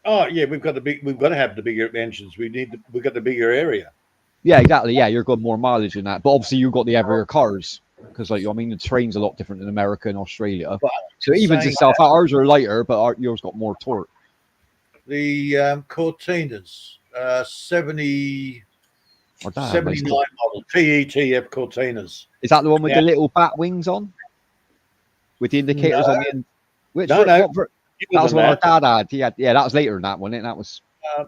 Oh yeah, we've got to have the bigger engines. We've got the bigger area. Yeah, exactly. Yeah, you're got more mileage than that. But obviously you've got the heavier cars because I mean the train's a lot different in America and Australia. But so even to saying self out, ours are lighter, but yours got more torque. The Cortinas, 70, Or damn, 79 model PETF Cortinas. Is that the one with Yeah. the little bat wings on? With the indicators No. on the end? Which No, no. that was one our dad had. Yeah, that was later than that one. That was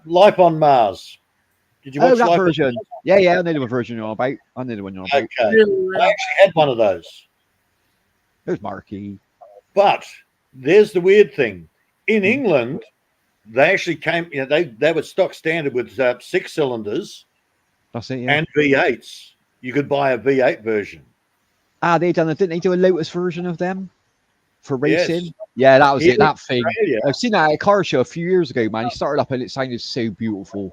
Life on Mars. Did you watch that Life version. Yeah, I know the version you're on about. I know the one you're on on about. Mars? Okay. I actually had one of those. There's Marky. But there's the weird thing. In England, they actually came, they were stock standard with 6 cylinders That's it, yeah. and V8s. You could buy a V8 version. Didn't they do a Lotus version of them for racing? Yes. Yeah, that was Here it. That thing. Australia, I've seen that at a car show a few years ago, man. He started up and it sounded so beautiful.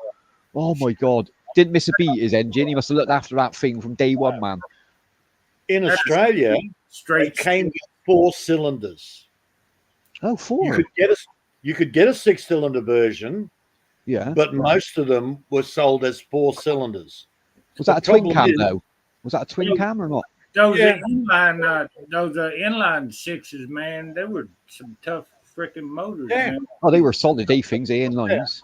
Oh my god. Didn't miss a beat his engine. He must have looked after that thing from day one, man. in Australia, it Straight came with 4 cylinders. Oh, You 4. could get a 6-cylinder version, Yeah. but most of them were sold as 4 cylinders. Was that a the twin problem cam is- though? Was that a twin cam or not? those Yeah. inline sixes, man. They were some tough freaking motors, Yeah. man. Oh, they were solid A things, A inlines.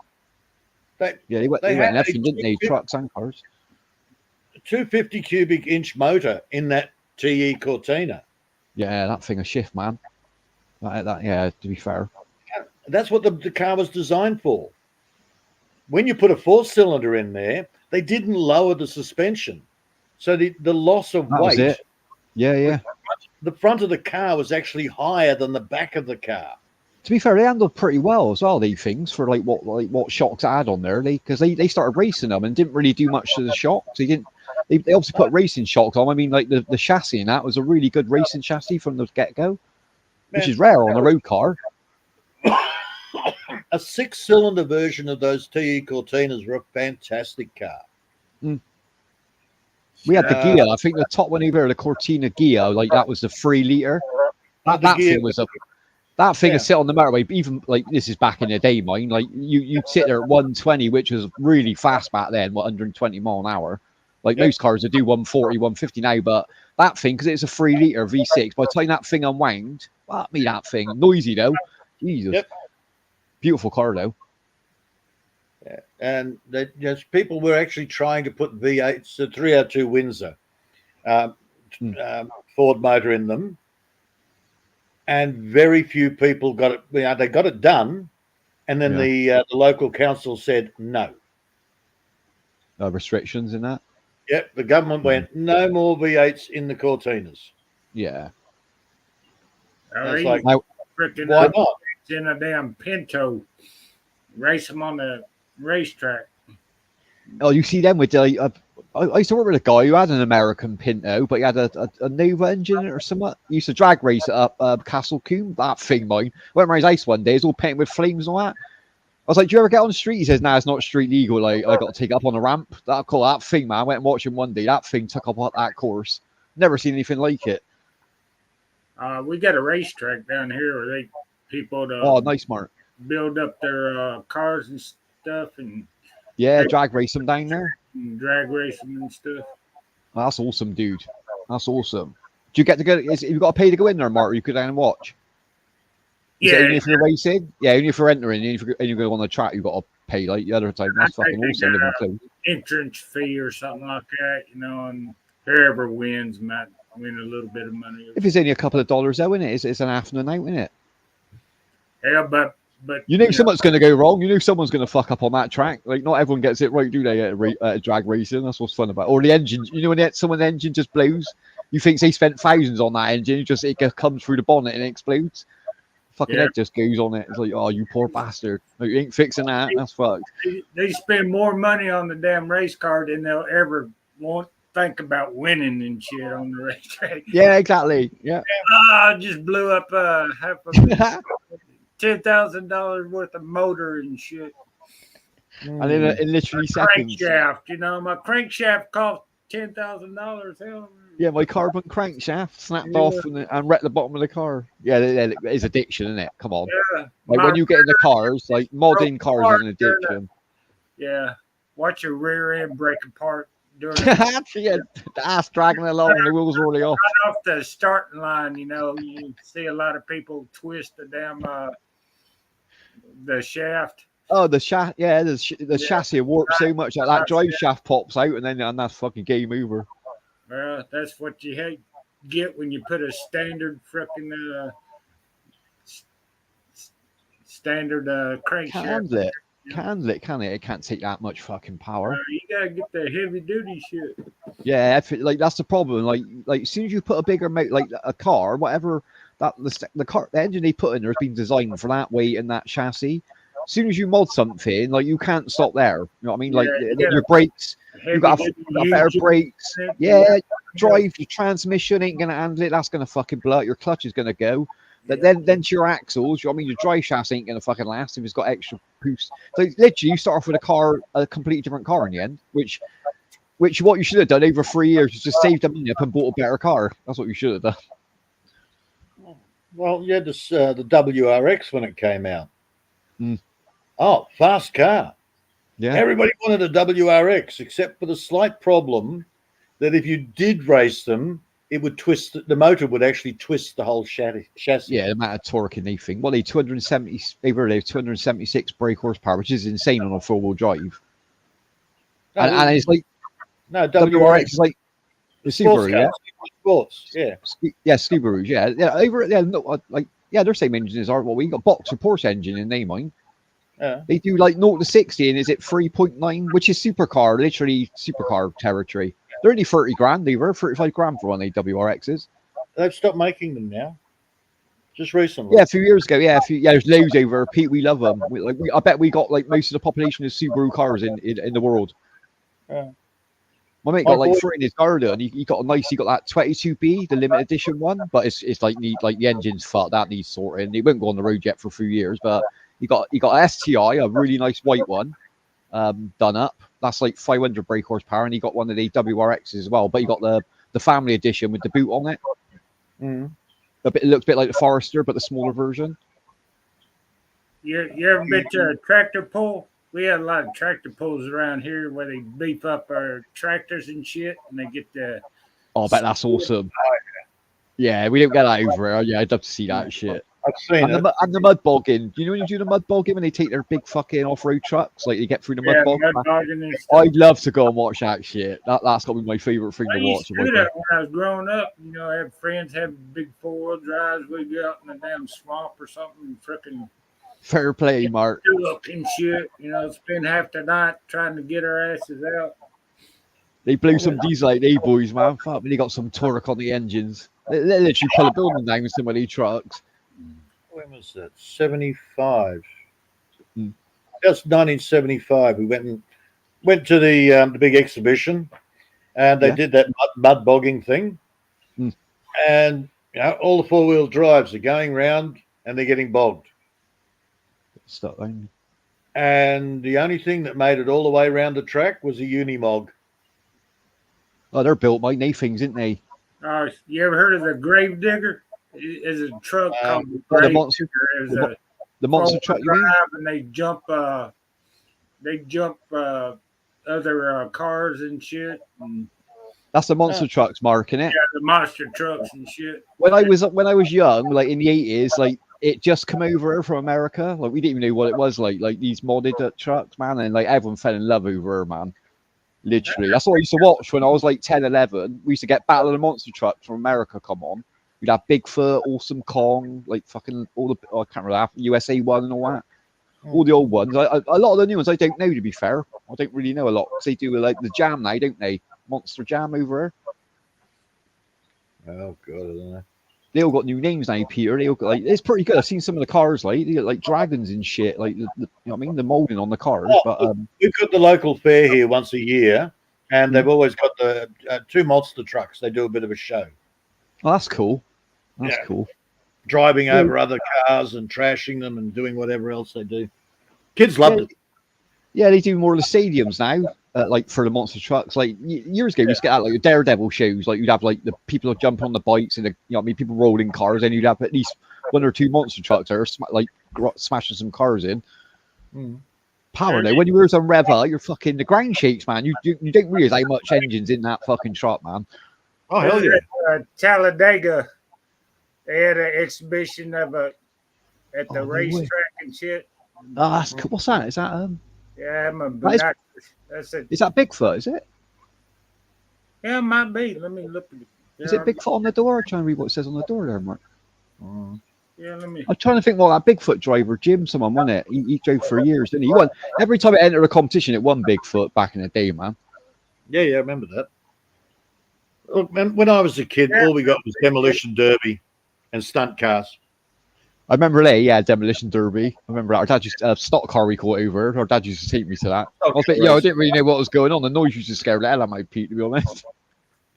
They, Yeah, they went They in had everything, a didn't they? 250 Trucks and cars. 250 cubic inch motor in that TE Cortina. Yeah, that thing a shift, man. Yeah, to be fair. That's what the car was designed for. When you put a 4-cylinder in there, they didn't lower the suspension. So the loss of That was weight, it. Yeah. the front of the car was actually higher than the back of the car. To be fair, they handled pretty well as well. These things for what shocks I had on there, because they started racing them and didn't really do much to the shocks. They obviously put racing shocks on. I mean, like the chassis and that was a really good racing chassis from the get go, which is rare on a road car. A 6-cylinder version of those TE Cortinas were a fantastic car. We had the Gia. I think the top one over there, the Cortina Gia, like that was the 3 liter. That The Gia thing was a that thing Yeah. is sit on the motorway. Even like this is back in the day, mine. Like you'd sit there at 120, which was really fast back then, 120 mile an hour. Like Yeah. most cars would do 140, 150 now, but that thing, because it's a 3 liter V6, by the time that thing unwound, fuck me, that thing noisy though. Jesus, Yep. beautiful car though. And people were actually trying to put V8s, a 302 Windsor Ford motor in them, and very few people got it. They got it done, and then the local council said no. Restrictions in that. Yep, the government went no more V8s in the Cortinas. Yeah. Or It's even like, Now, freaking why not? in a damn Pinto, race them on the racetrack. oh, you see them with the. I used to work with a guy who had an American Pinto, but he had a Nova engine or something. He used to drag race it up Castle Coombe. That thing, mine. Went around his house one day. It's all painted with flames and all that. I was like, "Do you ever get on the street?" He says, "Nah, it's not street legal. Like, I got to take it up on a ramp." That thing, man. I went and watched him one day. That thing took up that course. Never seen anything like it. We got a racetrack down here where people Oh, nice, Mark. build up their cars and stuff and Yeah, drag race them down there. drag race them and stuff. That's awesome, dude. That's awesome. Do you get to go? You got to pay to go in there, Mark? Or you could down and watch. Is it only if you're racing? Yeah, only if you're entering. And if you go on the track, you got to pay like the other time. That's fucking awesome. Living close. Entrance fee or something like that, and whoever wins might win a little bit of money. If it's only a couple of dollars, though, isn't it? It's an afternoon out, isn't it? Yeah, but something's going to go wrong. Someone's going to fuck up on that track. Like, not everyone gets it right, do they? At drag racing, that's what's fun about. Or the engine. When someone's engine just blows, you think they spent thousands on that engine, it comes through the bonnet and it explodes. Fucking head just goes on it. It's like, oh, you poor bastard. Like, you ain't fixing that. That's fucked. They spend more money on the damn race car than they'll ever think about winning and shit on the racetrack. Yeah, exactly. Yeah. I just blew up half of $10,000 worth of motor and shit. And in literally seconds. Crankshaft, my crankshaft cost $10,000. Hell. Yeah, my carbon crankshaft snapped off and wrecked the bottom of the car. Yeah, it is addiction, isn't it? Come on. Yeah, like when you get in the cars, like modding cars is an addiction. Yeah. Watch your rear end break apart during the ass dragging along and the wheels rolling off. Right off the starting line, you see a lot of people twist the damn the shaft. Oh, the shaft, yeah, the chassis warps so much that drive shaft pops out and that's fucking game over. Well, that's what you get when you put a standard freaking standard crankshaft. Can it? It can't take that much fucking power. You gotta get the heavy duty shit. Yeah, that's the problem. Like as soon as you put a bigger like a car, whatever the engine they put in there has been designed for that weight and that chassis. As soon as you mod something, like you can't stop there. You know what I mean? Like your brakes, you got better brakes. Yeah, drive your transmission ain't gonna handle it. That's gonna fucking blow out. Your clutch is gonna go. But then to your axles, your drive shaft ain't gonna fucking last if it's got extra boost. So literally, you start off with a completely different car in the end. Which what you should have done over 3 years is just saved the money up and bought a better car. That's what you should have done. Well, you had this the WRX when it came out. Mm. Oh, fast car. Yeah. Everybody wanted a WRX, except for the slight problem that if you did race them, it would twist. The motor would actually twist the whole chassis. Yeah, the amount of torque in they think. Well, they 276 brake horsepower, which is insane on a 4-wheel drive. No, and it's like WRX is like the Subaru, yeah. Sports, yeah. Yeah, Subarus, yeah. Their same engines are what we got. Boxer Porsche engine in they mind. Yeah. They do like 0 to 60, and is it 3.9, which is supercar, literally supercar territory. They're only 30 grand. They were 35 grand for one of the WRXs. They've stopped making them now. Just recently. Yeah, a few years ago. Yeah, there's loads over. Pete, we love them. I bet we got like most of the population of Subaru cars in the world. Yeah. My mate got like 3 in his garden. He got that 22B, the limited edition one, but it's like the engine's fucked. That needs sorting. He won't go on the road yet for a few years, but he got a STI, a really nice white one, done up. That's like 500 brake horsepower, and he got one of the WRXs as well. But he got the family edition with the boot on it. Mm. It looks a bit like the Forester, but the smaller version. You ever been to a tractor pull? We had a lot of tractor pulls around here where they beef up our tractors and shit, and they get the. Oh, I bet that's awesome. Yeah, we don't get that over here. Yeah, I'd love to see that shit. I've seen it. And the mud bogging. Do you know when you do the mud bogging when they take their big fucking off-road trucks, like they get through the mud bog? I'd love to go and watch that shit. That's got to be my favorite thing to watch. I used to do that when I was growing up. I had friends have big 4-wheel drives. We'd go out in the damn swamp or something, freaking. Fair play, Mark. And shit, spend half the night trying to get our asses out. They blew some diesel like they boys, man. Fuck, they got some torque on the engines. They literally pull a building down with some of these trucks. When was that? 75. Just 1975. We went to the big exhibition, and they did that mud bogging thing. And all the 4-wheel drives are going round, and they're getting bogged. Stop. And the only thing that made it all the way around the track was a Unimog. Oh, they're built by things, isn't they? You ever heard of the Grave Digger? It's a truck called the monster. The monster truck, you mean? And they jump other cars and shit. And That's the monster trucks marking it. Yeah, the monster trucks and shit. When I was young, like in the 80s, like it just come over from America. Like we didn't even know what it was like these modded trucks, man, and like everyone fell in love over her, man. Literally, that's what I used to watch when I was like 10, 11. We used to get Battle of the Monster Trucks from America come on. We'd have Bigfoot, Awesome Kong, like fucking all the I can't remember USA one and all that. All the old ones. A lot of the new ones I don't know, to be fair. I don't really know a lot because they do like the Jam now, don't they? Monster Jam over here. Oh god, I don't know. They all got new names now, Peter. They all got, like, it's pretty good. I've seen some of the cars, like they got like dragons and shit, like you know what I mean, the molding on the cars. But we've got the local fair here once a year, and they've always got the 2 monster trucks. They do a bit of a show. Oh, that's cool. That's cool. Driving over other cars and trashing them and doing whatever else they do. Kids loved it. Yeah, they do more of the stadiums now, like for the monster trucks. Like years ago, we used to get out like Daredevil shows. Like you'd have like the people jumping on the bikes and people rolling cars, and you'd have at least 1 or 2 monster trucks there, like smashing some cars in. Power now. When you were on Reva, you're fucking the ground shakes, man. You don't realize how much engine's in that fucking truck, man. Oh hell yeah! Talladega, they had an exhibition of at the racetrack and shit. Oh, that's cool. What's that? Is that Yeah, that's it. Is that Bigfoot? Is it? Yeah, it might be. Let me look at it. Yeah, Is it Bigfoot on the door? I'm trying to read what it says on the door there, Mark. Yeah, let me. I'm trying to think what that Bigfoot driver, Jim, someone won it. He drove for years, didn't he? He won every time it entered a competition. It won Bigfoot back in the day, man. Yeah, I remember that. Look, man, when I was a kid, all we got was demolition derby and stunt cars. I remember Demolition Derby. I remember that. Our dad used stock car we caught over. Our dad used to take me to that. I was like, I didn't really know what was going on. The noise used to scare the hell out of my Pete, to be honest.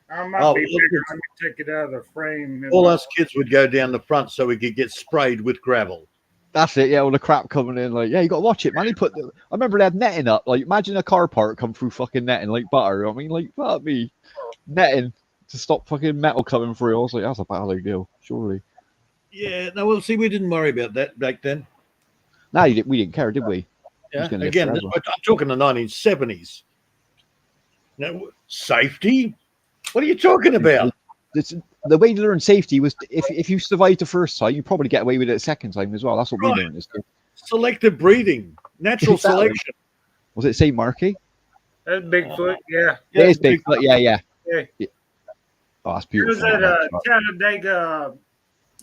I might be bigger. Let me take it out of the frame. All us kids would go down the front so we could get sprayed with gravel. That's it, yeah, all the crap coming in. Like, you got to watch it, man. I remember they had netting up. Like, imagine a car park come through fucking netting like butter. I mean, like, fuck me. Netting to stop fucking metal coming through. I was like, that's a bad idea, surely. Yeah, no, well, see, we didn't worry about that back then. No, we didn't care, did we? Yeah, again, I'm talking the 1970s. Now, safety? What are you talking about? The way to learn safety was if you survived the first time, you probably get away with it the second time as well. That's what we learned. Selective breeding, natural selection. Was it St. Marky? That's Bigfoot, yeah. It is Bigfoot, yeah. Oh, that's beautiful. It was at Talladega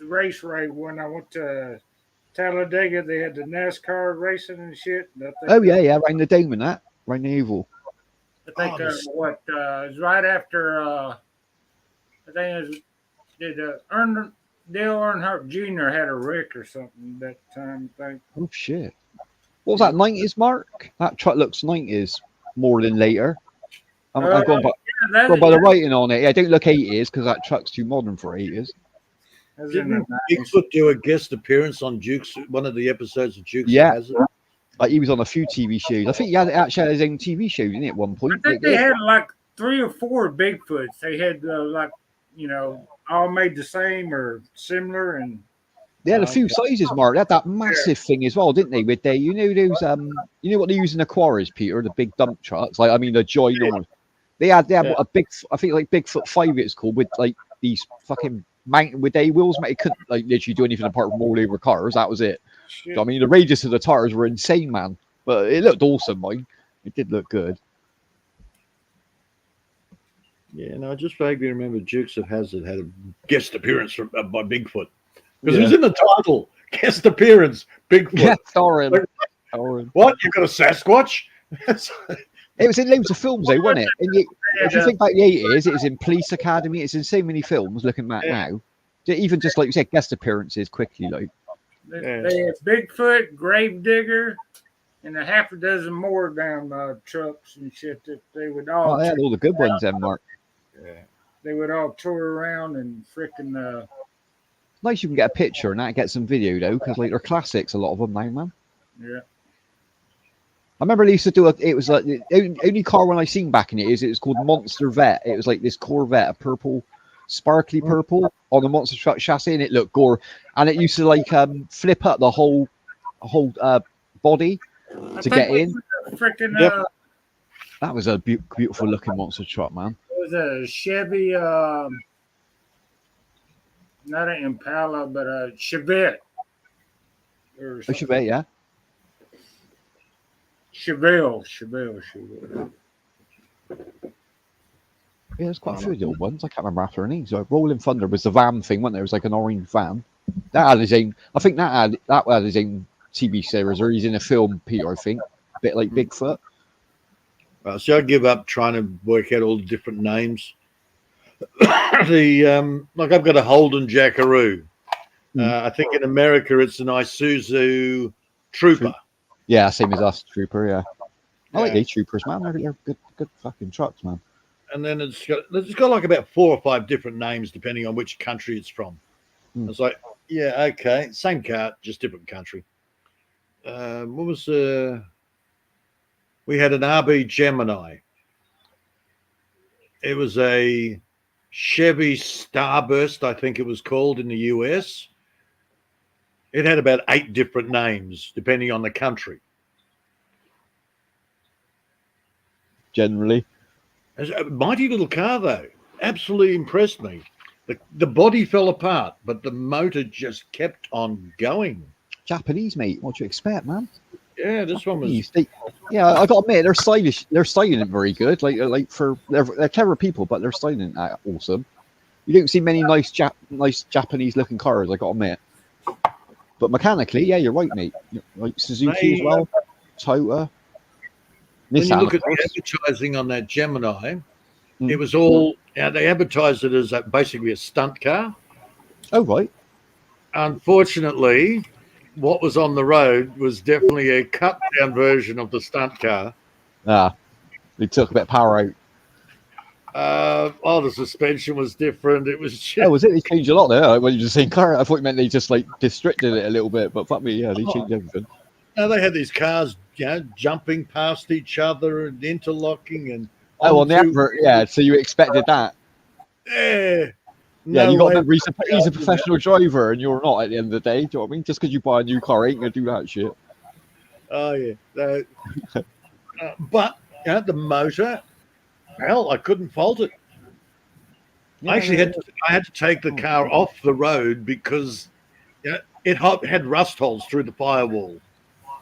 race when I went to Talladega. They had the NASCAR racing and shit. Around the dome and that, around the oval. I think it was right after. I think it was Dale Earnhardt Jr. had a wreck or something that time. I think. Oh shit! What was that 90s, Mark? That truck looks 90s more than later. I'm going by the writing on it. Yeah, don't look 80s because that truck's too modern for 80s. Didn't Bigfoot do a guest appearance on Duke's, one of the episodes of Duke's? Yeah. Like he was on a few TV shows. I think he actually had his own TV show, didn't he, at one point? I think they had like 3 or 4 Bigfoots. They had all made the same or similar, and they had a few sizes, Mark. They had that massive thing as well, didn't they? With those, what they use in the quarries, Peter, the big dump trucks. Like, I mean, the ginormous. They had a big, I think like Bigfoot 5 it's called, with like these fucking mountain with day wheels. Mate, it couldn't like literally do anything apart from roll over cars. That was it. Shit. I mean, the radius of the tires were insane, man. But it looked awesome, mate. It did look good. Yeah, no, I just vaguely remember Dukes of Hazzard had a guest appearance by Bigfoot. Because it was in the title. Guest appearance, Bigfoot. Yeah, starring. What? You got a Sasquatch? It was in loads of films, though, wasn't it? And if you think back the 80s, it was in Police Academy. It's in so many films, looking back now. Even just, like you said, guest appearances quickly, like. They had Bigfoot, Gravedigger, and a half a dozen more damn trucks and shit that they would all. Oh, they had all the good ones, then, Mark. Yeah. They would all tour around and freaking. Nice, you can get a picture and that, get some video though, because like they're classics, a lot of them now, man. Yeah. I remember they used to do it was like the only car when I seen back in it was called Monster Vet. It was like this Corvette, a purple, sparkly purple on the monster truck chassis, and it looked gore. And it used to like flip up the whole body to get in. Freaking. That was a beautiful looking monster truck, man. Was was a Chevy, not an Impala, but a Chevette. Or I should bet, yeah. Chevelle. Yeah, there's quite a few of the old ones. I can't remember after any. So Rolling Thunder was the van thing, wasn't there? It was like an orange van. That had his own. I think that had his own TV series, or he's in a film, Peter. I think a bit like Bigfoot. So I give up trying to work out all the different names. Like I've got a Holden Jackaroo. I think in America it's an Isuzu Trooper. Yeah, same as us, Trooper. Yeah, I like these Troopers, man. They're good fucking trucks, man. And then it's got like about 4 or 5 different names depending on which country it's from. It's like, yeah, okay, same car, just different country. What was we had an RB Gemini. It was a Chevy Starburst, I think it was called in the US. It had about 8 different names depending on the country. Generally. It's a mighty little car, though. Absolutely impressed me. The body fell apart, but the motor just kept on going. Japanese, mate. What do you expect, man? Yeah, this one was. Yeah, I got to admit, they're stylish. They're styling it very good. Like for they're clever people, but they're styling it awesome. You don't see many nice Japanese looking cars. I got to admit. But mechanically, yeah, you're right, mate. Like Suzuki as well, Toyota. When you look at the advertising on that Gemini, it was all they advertised it as basically a stunt car. Oh, right. Unfortunately, what was on the road was definitely a cut down version of the stunt car. They took a bit of power out. The suspension was different. It was just... Oh, was it? They changed a lot there. Like, when you were saying car, I thought you meant they just like districted it a little bit, but fuck me, yeah, they changed everything. No, they had these cars, jumping past each other and interlocking and. On the advert, yeah. So you expected that? Yeah. Yeah, you got to remember he's a professional driver, and you're not at the end of the day. Do you know what I mean? Just because you buy a new car ain't gonna do that shit. Oh yeah. But the motor, hell, I couldn't fault it. I actually had to take the car off the road because it had rust holes through the firewall.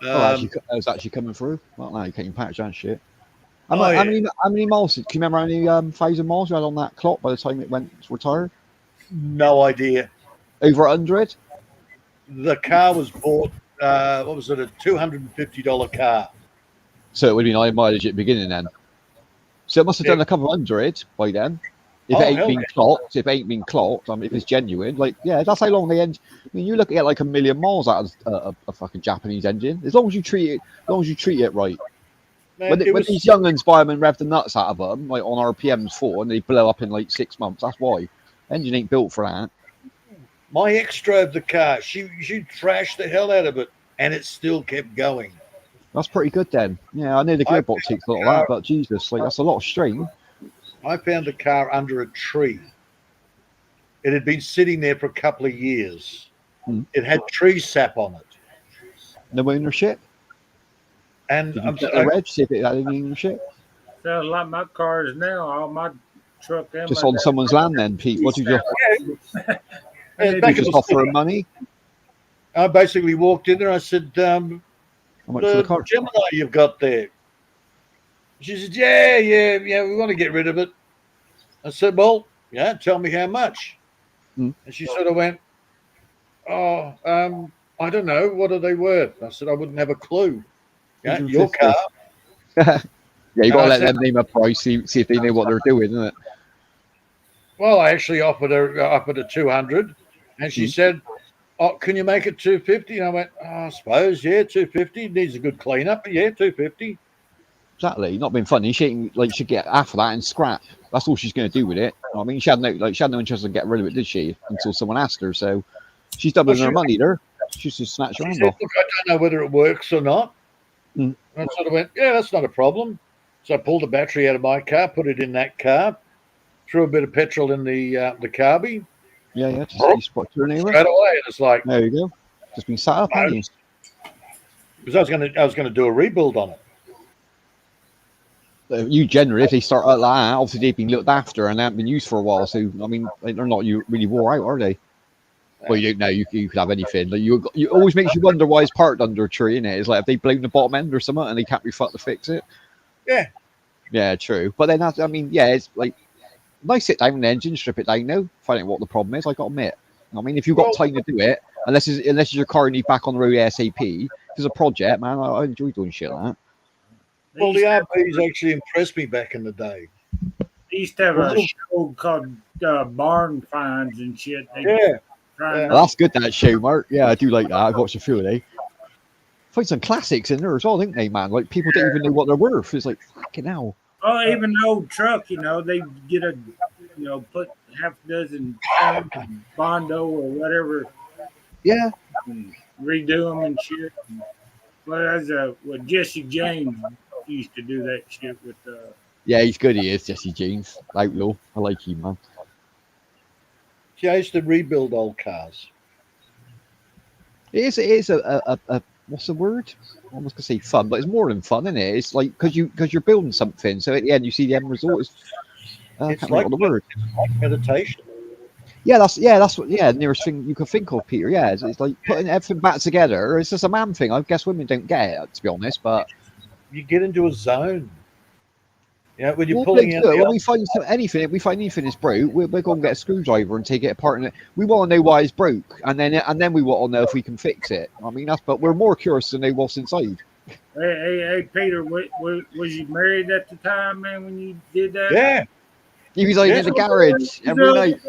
It was actually coming through. Well, now you can't even patch that shit. How many miles? Can you remember how many 1,000 miles you had on that clock by the time it went to retire? No idea. Over 100? The car was bought. What was it? A $250 car. So it would have been high mileage at the beginning then. So it must have done a couple of hundred by then. If it ain't been clocked, if it's genuine, that's how long they end. I mean, you look at like 1 million miles out of a fucking Japanese engine. As long as you treat it right. Man, when these young'uns buy them and rev the nuts out of them, like on RPMs 4, and they blow up in like 6 months. That's why. Engine ain't built for that. My ex drove the car. She trashed the hell out of it, and it still kept going. That's pretty good then. Yeah, I know the gearbox takes a lot of that, but Jesus, that's a lot of strain. I found the car under a tree. It had been sitting there for a couple of years. It had tree sap on it. No ownership? And I'm sorry, see if it had any ownership. Sounds like my cars now. All my truck and just on someone's land, then, Pete. What did you do? You just offer him money? I basically walked in there. I said, "How much for the car? Gemini you've got there?" She said, "Yeah. We want to get rid of it." I said, "Well, tell me how much." And she sort of went, "Oh, I don't know. What are they worth?" I said, "I wouldn't have a clue." Yeah, your car. Yeah, you got to let them name a price, see if they know what they're doing, isn't it? Well, I actually offered her 200, and she said, "Oh, can you make it 250?" And I went, "I suppose, yeah, 250. Needs a good cleanup, but yeah, 250." Exactly. Not being funny. She should get half of that and scrap. That's all she's going to do with it. I mean, she had no interest in getting rid of it, did she? Until someone asked her. So she's doubling her money there. She's just snatched her hand off. Look, I don't know whether it works or not. And I sort of went, "Yeah, that's not a problem." So I pulled the battery out of my car, put it in that car, threw a bit of petrol in the carby. Yeah. Just spot turn over. Straight away, and it's like, there you go. Just been sat up, haven't you? Because I was going to do a rebuild on it. You generally, if they start out like that, obviously they've been looked after and they haven't been used for a while. So I mean, they're not really wore out, are they? Well, you don't know. You could have anything. Like you always makes you wonder why it's parked under a tree. Innit? It's like if they blown the bottom end or something and they can't be fucked to fix it. Yeah. Yeah, true. But then that's, I mean, yeah, it's like nice sit down the engine, strip it down. No, find out what the problem is. I got to admit. I mean, if you've got time to do it, unless it's your car need back on the road ASAP, if it's a project, man, I enjoy doing shit like that. Well, the RPs actually impressed me back in the day. They used to have a show called Barn Finds and shit. Yeah. Well, that's good, that show, Mark. Yeah, I do like that. I've watched a few of them. Find some classics in there as well, don't they, man? Like people don't even know what they're worth. It's like fucking hell. Oh, even the old truck, they get put half a dozen Bondo or whatever. Yeah. And redo them and shit. Well, that's Jesse James used to do that shit with. Yeah, he's good. He is Jesse James, outlaw. I like him, man. See, I used to rebuild old cars. It is a what's the word? I was gonna say fun, but it's more than fun, isn't it? It's like because you're building something, so at the end you see the end result. It's like the word. Meditation. That's what nearest thing you can think of, Peter. Yeah, it's like putting everything back together. It's just a man thing. I guess women don't get it, to be honest. But you get into a zone. Yeah, when you're pulling out. When we find anything is broke, we're going to get a screwdriver and take it apart. And we want to know why it's broke, and then we want to know if we can fix it. I mean, but we're more curious to know what's inside. Hey, Peter, was you married at the time, man, when you did that? Yeah. He was like in the garage every night.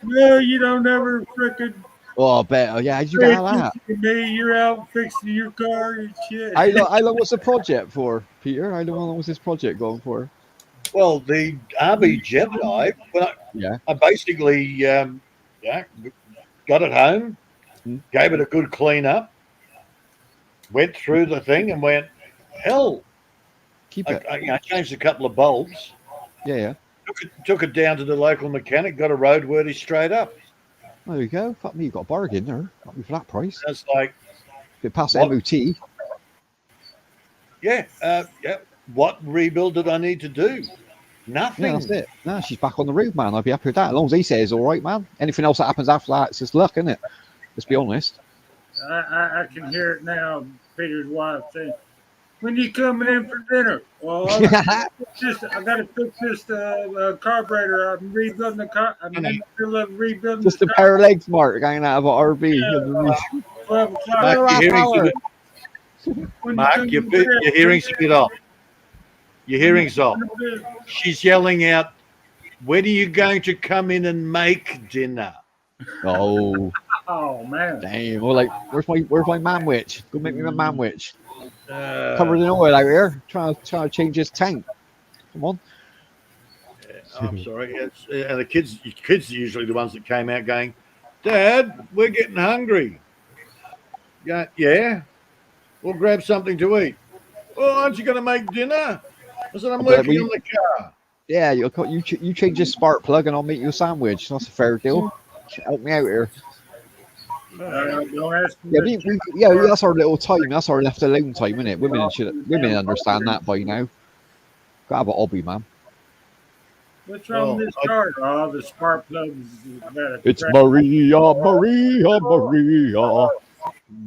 No, you don't ever frickin'. Oh, I bet. Yeah, how'd you get that? You're out fixing your car and shit. How long was the project for, Peter? How long was this project going for? Well, the RB Gemini, I basically got it home, gave it a good clean up, went through the thing and went, hell. Keep it. I changed a couple of bulbs. Yeah. Took it down to the local mechanic, got a roadworthy straight up. There you go. Fuck me, you got a bargain there. Got me for that price. That's like. If it passed MOT. Yeah. What rebuild did I need to do? Nothing. Yeah, that's it. No, she's back on the road, man. I'll be happy with that. As long as he says all right, man. Anything else that happens after that, it's just luck, isn't it? Let's be honest. I can hear it now. Peter's wife saying, "When you coming in for dinner?" Well, I got to fix this carburetor. I'm rebuilding the car. I'm in the middle of rebuilding. Just a pair of legs, Mark, hanging out of an RV. Yeah. 12 o'clock. Mark, your hearing's a bit off. Your hearing's off. She's yelling out, "When are you going to come in and make dinner?" Oh man! Damn! Well, like, where's my manwich? Go make me a manwich. Covered in oil out here, trying to change his tank. Come on. I'm sorry. And the kids are usually the ones that came out going, "Dad, we're getting hungry." Yeah. We'll grab something to eat. Oh, aren't you going to make dinner? I said, I'm working on the car. Yeah, you change your spark plug and I'll make you a sandwich. That's a fair deal. Help me out here. That's our little time. That's our left alone time, isn't it? Women understand that by now. Gotta have a hobby, man. What's wrong with this car? Oh, the spark plugs. It's Maria.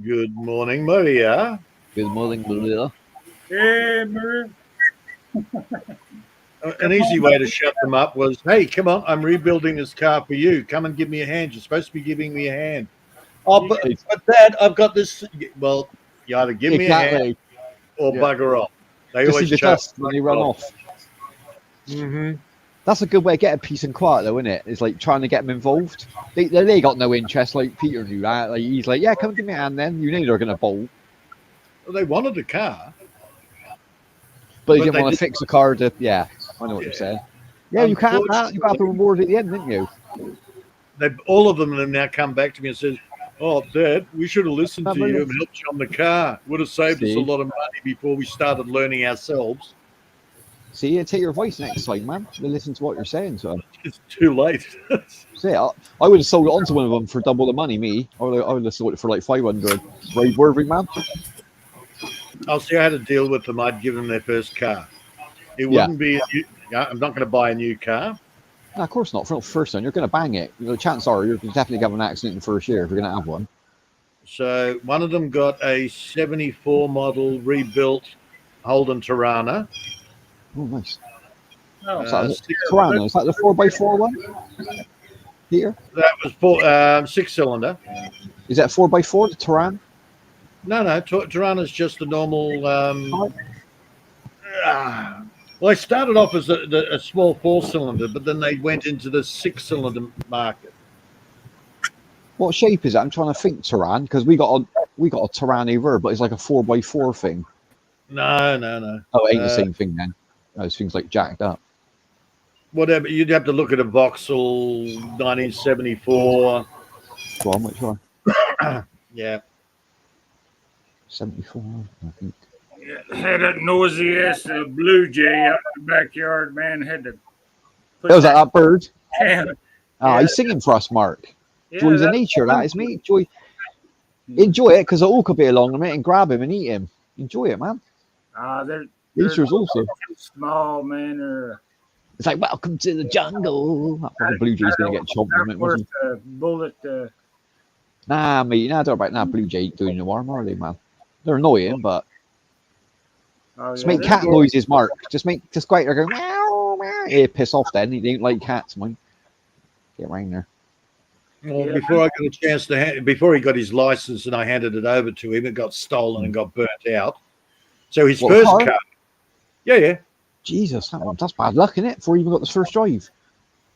Good morning, Maria. Good morning, Maria. Hey, Maria. An easy way to shut them up was, "Hey, come on, I'm rebuilding this car for you. Come and give me a hand. You're supposed to be giving me a hand." Oh, but Dad, I've got this. Well, you either give me a hand or bugger off. They always just when they run off. Mm-hmm. That's a good way to get a peace and quiet, though, isn't it? It's like trying to get them involved. They got no interest. Like Peter knew that. Like he's like, "Yeah, come and give me a hand." Then you know they're gonna bolt. Well, they wanted the car, but they didn't want to fix the car. I know what you're saying. Yeah, you can't. You got the reward at the end, didn't you? All of them have now come back to me and says, "Oh, Dad, we should have listened to you and helped you on the car. Would have saved us a lot of money before we started learning ourselves." See, take your advice next time, man. They listen to what you're saying to them. It's too late. See, I would have sold it on to one of them for double the money, me. I would have sold it for like 500. Roadworthy, man. I'll see how to deal with them. I'd give them their first car. It wouldn't be. I'm not going to buy a new car. No, of course not. For the first one, you're going to bang it. The chances are you're definitely going to have an accident in the first year if you're going to have one. So one of them got a 74 model rebuilt Holden Tirana. Oh, nice. Oh, Tirana, is that the 4x4 one? Here? That was 6-cylinder. Is that 4x4, the Tirana? No. Tirana's just a normal. Well, they started off as a small 4-cylinder, but then they went into the 6-cylinder market. What shape is that? I'm trying to think, Tirana, because we got a Tirana over, but it's like a 4x4 thing. No. Oh, it ain't the same thing then. Those things like jacked up. Whatever. You'd have to look at a Vauxhall 1974. Go on, which one? Yeah. 74, I think. Yeah, had that noisy ass blue jay out in the backyard, man. Had to. Oh, is that bird? Yeah. He's singing for us, Mark. Yeah, Joy's the nature, that is me. Joy. Enjoy it, because the all could be along a minute and grab him and eat him. Enjoy it, man. They're Nature's also. small, man. It's like, welcome to the jungle. The blue jay's going to get chomped in a minute, wasn't he? Bullet. Nah, mate, nah, don't about that. Blue jay ain't doing no harm, are they, man? They're annoying, but just make cat noises, Mark. Just go out there going meow, meow. Yeah, piss off then. He don't like cats, man. Get around there. Well, before I got a chance to, before he got his license and I handed it over to him, it got stolen and got burnt out. So his first car. Yeah. Jesus, that's bad luck, isn't it? Before he even got the first drive.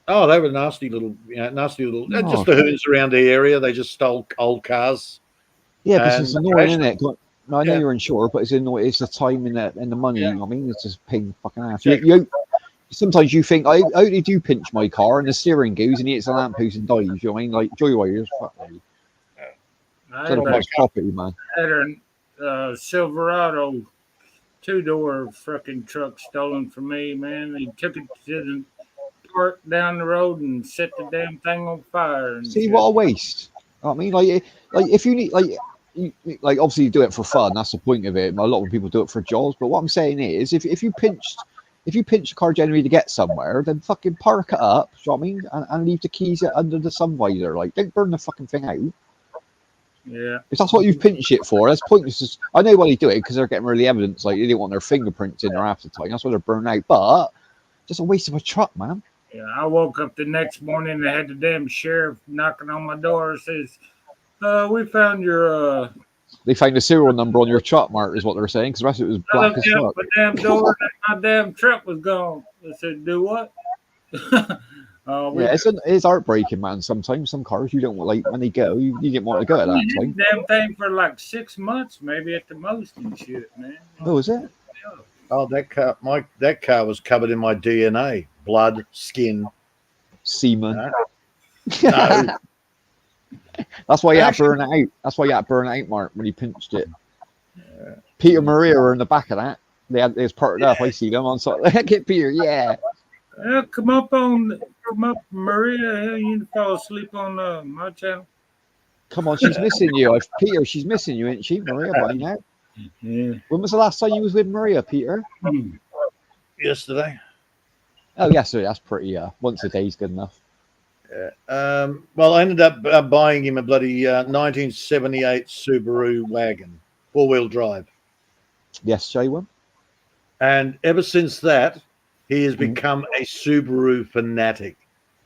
Oh, they were nasty little. Just the hoons around the area. They just stole old cars. Yeah, because it's annoying, isn't it? No, I know you're insured, but it's annoying. It's the time and the money. Yeah. I mean, it's just pain fucking ass. Sometimes you think, I only do pinch my car and the steering goes and he hits a lamppost and dies. You know what I mean? Like, Joyriders, fuck me. I had a property, man. a Silverado 2-door fucking truck stolen from me, man. They took it to the park down the road and set the damn thing on fire. And see, what a waste. I mean, like if you need, like obviously you do it for fun. That's the point of it. A lot of people do it for jobs. But what I'm saying is, if you pinch a car generally to get somewhere, then fucking park it up. You know what I mean? And leave the keys under the sun visor. Like, don't burn the fucking thing out. Yeah. If that's what you've pinched it for, that's pointless. I know why they do it, because they're getting early evidence. Like, they didn't want their fingerprints in there after the time. That's why they're burned out. But just a waste of a truck, man. Yeah, I woke up the next morning and had the damn sheriff knocking on my door. Says, we found your They found the serial number on your truck, Mark, is what they're saying, because the rest of it was black as fuck. My damn door and my damn truck was gone. I said, do what? Yeah, it's heartbreaking, man. Sometimes some cars you don't like when they go. You didn't want to go at that time. Damn thing for like 6 months, maybe at the most, and shit, man. Oh, is it? Yeah. Oh, that car was covered in my DNA, blood, skin, semen. No. That's why you had to burn it out. That's why you had to burn it out, Mark, when he pinched it. Yeah. Peter Maria were in the back of that. They was parted up. I see them on side. Get Peter, yeah. Come up, Maria. You fall asleep on my channel. Come on, she's missing you. Peter, she's missing you, ain't she, Maria, by now? Yeah. When was the last time you was with Maria, Peter? Yesterday. Oh, yesterday. That's pretty. Once a day's good enough. Yeah. Well, I ended up buying him a bloody 1978 Subaru wagon, 4-wheel drive. Yes, Jay one. And ever since that, he has become a Subaru fanatic.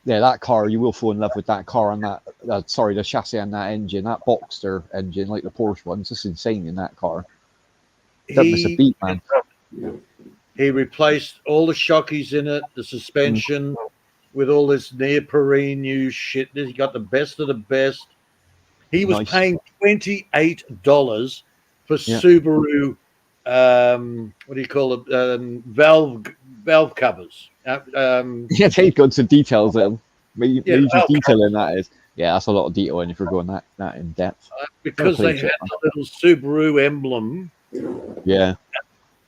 Yeah, that car, you will fall in love with that car and that, the chassis and that engine, that Boxster engine, like the Porsche one. It's just insane in that car. Don't miss a beat, man. He replaced all the shockeys in it, the suspension, with all this neoprene new shit. He got the best of the best. He was paying $28 for Subaru, what do you call it, valve covers. Yeah, they've got some details in. Major detail in that is. Yeah, that's a lot of detail in if you're going that in depth. Because they had the little Subaru emblem. Yeah.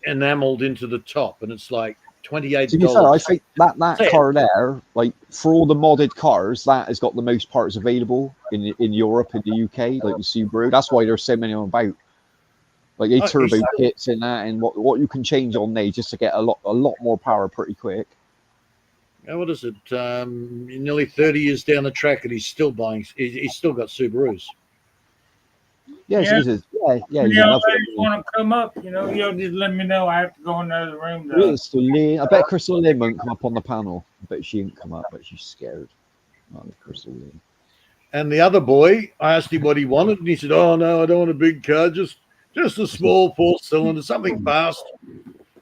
Enameled into the top, and it's like $28. To be fair, I think that car there, like for all the modded cars, that has got the most parts available in Europe, in the UK, like the Subaru. That's why there's so many of them about. Like they turbo kits in that, and what you can change on there just to get a lot more power pretty quick. What is it? Nearly 30 years down the track, and he's still buying. He's still got Subarus. Yeah. Yeah. He's Want to come up, you'll just let me know. I have to go in the other room. Crystal Lynn. I bet Crystal Lynn won't come up on the panel. I bet she didn't come up, but she's scared. Not Crystal Lynn. And the other boy, I asked him what he wanted, and he said, "Oh no, I don't want a big car, just a small 4-cylinder, something fast."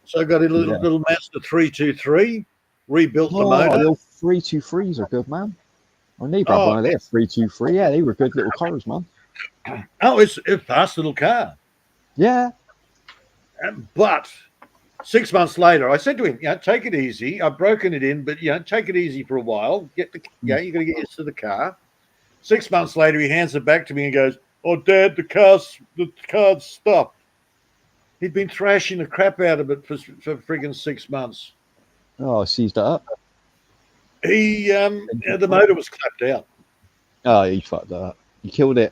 So I got a little Mazda 323, rebuilt the motor. The old 323s are good, man. My neighbour had one of their 323. Yeah, they were good little cars, man. Oh, it's a fast little car. Yeah. But 6 months later, I said to him, take it easy. I've broken it in, but take it easy for a while. You got to get used to the car. 6 months later, he hands it back to me and goes, "Oh, Dad, the car's stopped." He'd been thrashing the crap out of it for friggin' 6 months. Oh, seized it up. He the motor was clapped out. Oh, he fucked that up. He killed it.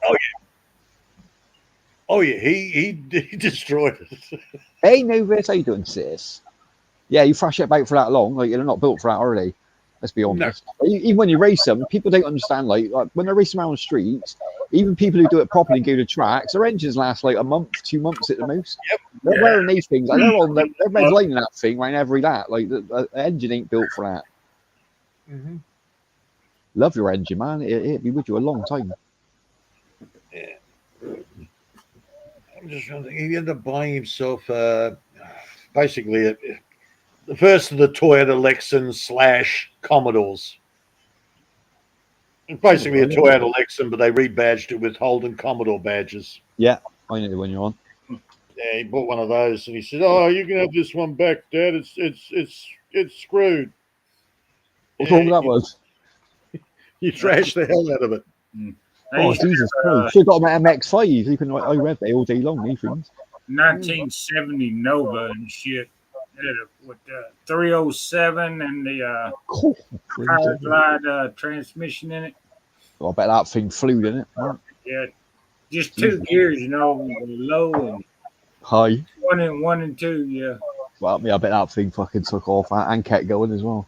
Oh yeah, he destroyed it. Hey, Novus, how you doing, sis? Yeah, you thrash it about for that long. Like, they're not built for that, are they? Let's be honest. No. Even when you race them, people don't understand. Like when they're racing around the streets, even people who do it properly and go to tracks, their engines last like a month, 2 months at the most. Yep. They're wearing these things. Like, they're lining that thing right every lap. Like the engine ain't built for that. Mm-hmm. Love your engine, man. It'll be with you a long time. Yeah. I'm just trying to think. He ended up buying himself basically the first of the Toyota Lexan / Commodores. It's basically a Toyota Lexan, but they rebadged it with Holden Commodore badges. Yeah, I know the one you're on. Yeah, he bought one of those, and he said, "Oh, you can have this one back, Dad. It's screwed." What's wrong with that was? You trashed the hell out of it. Oh, Jesus Christ. Should have got an MX-5. You can I read they all day long, these things. 1970 Nova and shit. With the 307 and the Power Glide transmission in it. Well, I bet that thing flew, didn't it? Yeah. Just 2 gears, low and high. One and two, yeah. Well, I bet that thing fucking took off and kept going as well.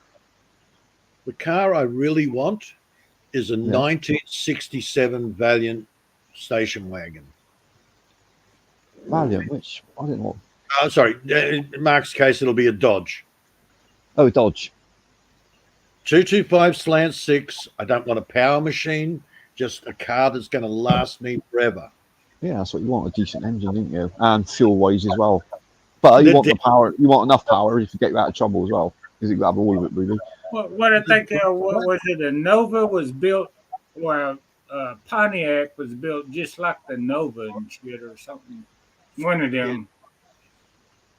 The car I really want is a 1967 Valiant station wagon. Valiant, which I didn't know. Oh, sorry. In Mark's case, it'll be a Dodge. Oh, Dodge. 225 slant 6. I don't want a power machine, just a car that's going to last me forever. Yeah, that's what you want, a decent engine, didn't you? And fuel-wise as well. But you want the power. You want enough power if you get you out of trouble as well. Because you have all of it, really. What I think, what was it? A Nova was built, Pontiac was built just like the Nova and shit or something. One of them.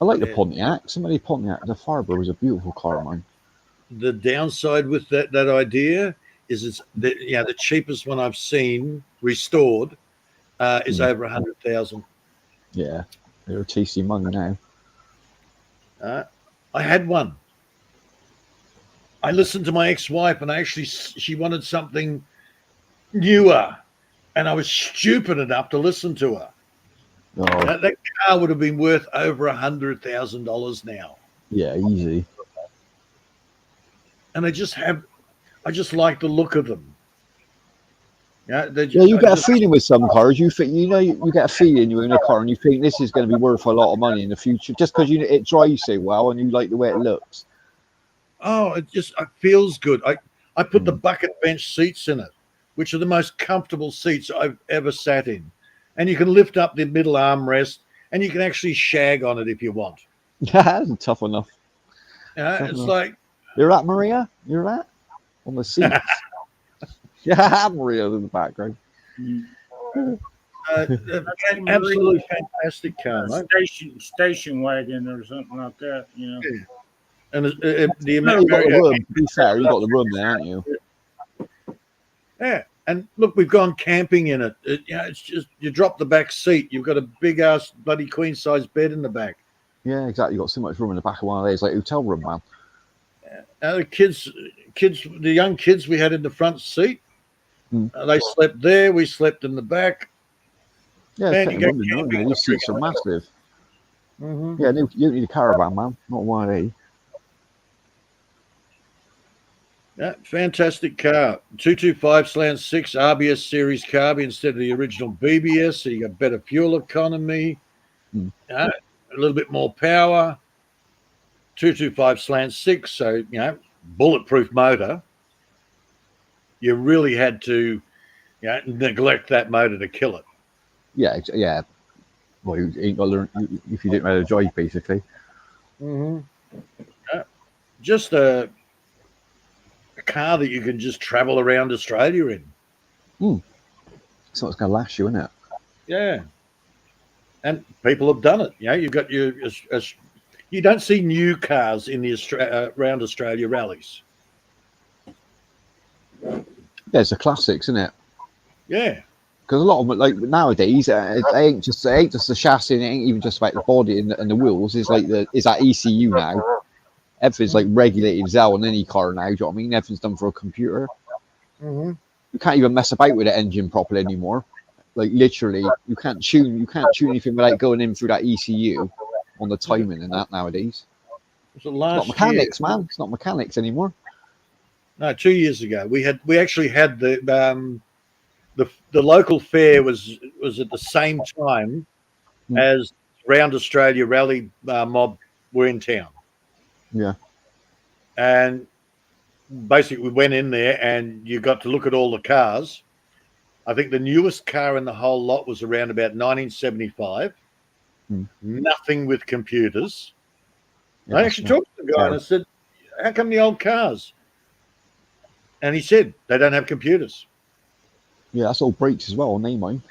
I like the Pontiac. Somebody Pontiac. The Firebird was a beautiful car, man. The downside with that idea is it's the cheapest one I've seen restored is over 100,000. Yeah, they're tasty money now. I had one. I listened to my ex-wife, and she wanted something newer, and I was stupid enough to listen to her. Oh. That car would have been worth over $100,000 now. Yeah, easy. And I just like the look of them. Yeah, you get a feeling with some cars. You think you get a feeling you're in a car, and you think this is going to be worth a lot of money in the future, just because it drives so well and you like the way it looks. Oh, it feels good. I put the bucket bench seats in it, which are the most comfortable seats I've ever sat in. And you can lift up the middle armrest, and you can actually shag on it if you want. Yeah, that's tough enough. It's like... You're that, Maria? You're that? On the seats. Yeah, Maria in the background. Absolutely fantastic car, station wagon or something like that, Yeah. And the amount you got the room. To be fair, you got the room there, haven't you? Yeah. And look, we've gone camping in it. It's just you drop the back seat. You've got a big ass bloody queen size bed in the back. Yeah, exactly. You've got so much room in the back of one of those, like hotel room, man. The young kids we had in the front seat, they slept there. We slept in the back. Yeah, Man, it's you getting go London, aren't camping they? on a These seats are friggin' massive. Mm-hmm. Yeah, you don't need a caravan, man. Not one, eh? Yeah, fantastic car. 225 slant 6 RBS series carb instead of the original BBS, so you got better fuel economy, a little bit more power. 225 slant 6, so bulletproof motor. You really had to neglect that motor to kill it. Yeah, yeah. Well, you ain't got to learn if you didn't know how to drive, basically. Mm-hmm. Just a car that you can just travel around Australia in. So it's going to last you, isn't it? Yeah. And people have done it. You've got you don't see new cars in the around Australia rallies. Yeah, it's the classics, isn't it? Yeah. Because a lot of them, like nowadays, it ain't just the chassis, and it ain't even just about the body and the wheels. It's like is that ECU now? Everything's like regulated as hell on any car now. Do you know what I mean? Everything's done for a computer. Mm-hmm. You can't even mess about with the engine properly anymore. Like literally, you can't tune anything without going in through that ECU on the timing and that nowadays. Was it It's last not mechanics, year? man. It's not mechanics anymore. No, 2 years ago we actually had the local fair was at the same time as Round Australia Rally mob were in town. Yeah. And basically we went in there and you got to look at all the cars. I think the newest car in the whole lot was around about 1975. Nothing with computers. Yeah, I actually talked to the guy and I said, how come the old cars? And he said, they don't have computers. Yeah, that's all brakes as well, name mine.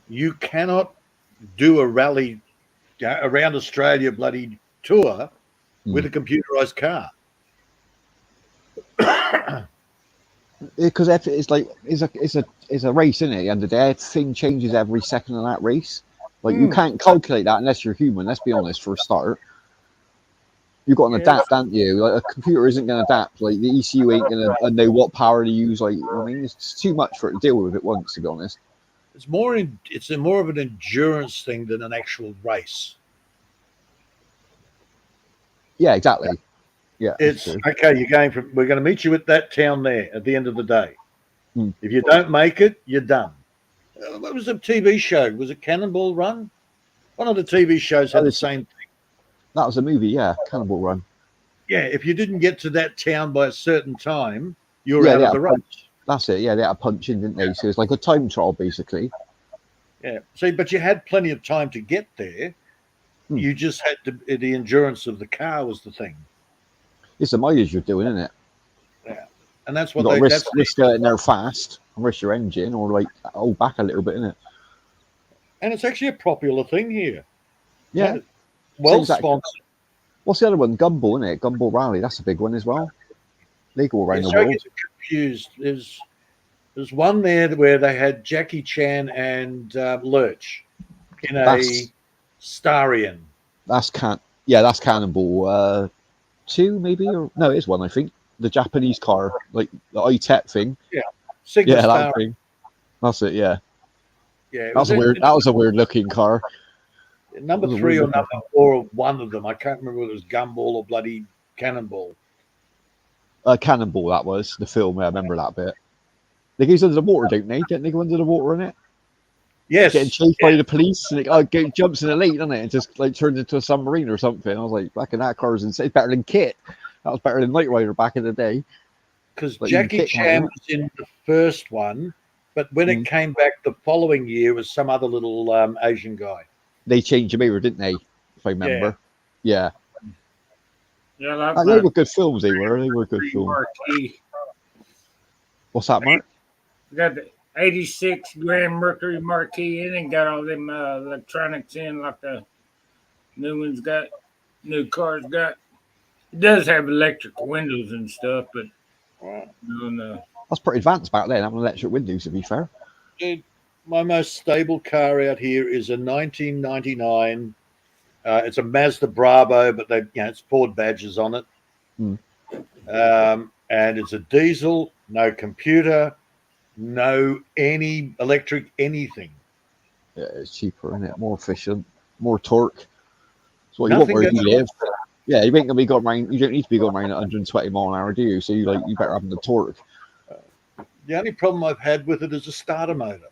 You cannot do a rally around Australia bloody tour with a computerized car. Because it's like it's a race, isn't it? At the end of the day, everything changes every second of that race. Like you can't calculate that unless you're human. Let's be honest. For a start, you've got to adapt, aren't you? Like a computer isn't going to adapt. Like the ECU ain't going to know what power to use. Like I mean, it's too much for it to deal with at once. To be honest, it's more of an endurance thing than an actual race. Yeah, exactly. Yeah, it's okay. We're going to meet you at that town there at the end of the day. If you don't make it, you're done. What was the TV show? Was it Cannonball Run? One of the TV shows had the same thing. That was a movie, yeah, Cannonball Run. Yeah, if you didn't get to that town by a certain time, you were out of the race. That's it. Yeah, they had a punch in, didn't they? So it's like a time trial, basically. Yeah. See, but you had plenty of time to get there. You just had to. The endurance of the car was the thing. It's the mileage you're doing, isn't it? Yeah, and that's what you got risk getting there fast, and risk your engine, or like hold back a little bit, isn't it? And it's actually a popular thing here. Yeah. Well sponsored. What's the other one? Gumball, isn't it? Gumball Rally. That's a big one as well. They go around the world. Confused. There's one there where they had Jackie Chan and Lurch in a Starion. That's Cannonball 2, maybe, or no, it is one, I think. The Japanese car, like the iTech thing. Yeah, that thing. That's it. Yeah. Yeah, that was a weird looking car. Number 3 or number 4 of one of them. I can't remember whether it was Gumball or bloody Cannonball. Cannonball, that was the film. I remember that bit. They go under the water, don't they? Don't they go under the water in it? Yes. Getting chased by the police, and it jumps in the lake, doesn't it? And just like turns into a submarine or something. I was like, back in that car is insane. Better than Kit. That was better than Knight Rider back in the day. Because Jackie Chan was in the first one, but when it came back the following year, it was some other little Asian guy. They changed him over, didn't they? If I remember. Yeah. Yeah, they were good films. They were good films. Marquee. What's that, Mark? Got the 86 Grand Mercury Marquee in and got all them electronics in like the new ones got, new cars got. It does have electric windows and stuff, but no. That's pretty advanced back then, having electric windows, to be fair. Dude, my most stable car out here is a 1999. It's a Mazda Bravo, but it's Ford badges on it. And it's a diesel, no computer, no any electric anything. Yeah, it's cheaper, isn't it? More efficient, more torque. So what you want Nothing where goes you live. Yeah, you ain't gonna be going around. You don't need to be going around at 120 mile an hour, do you? So you better have the torque. The only problem I've had with it is a starter motor.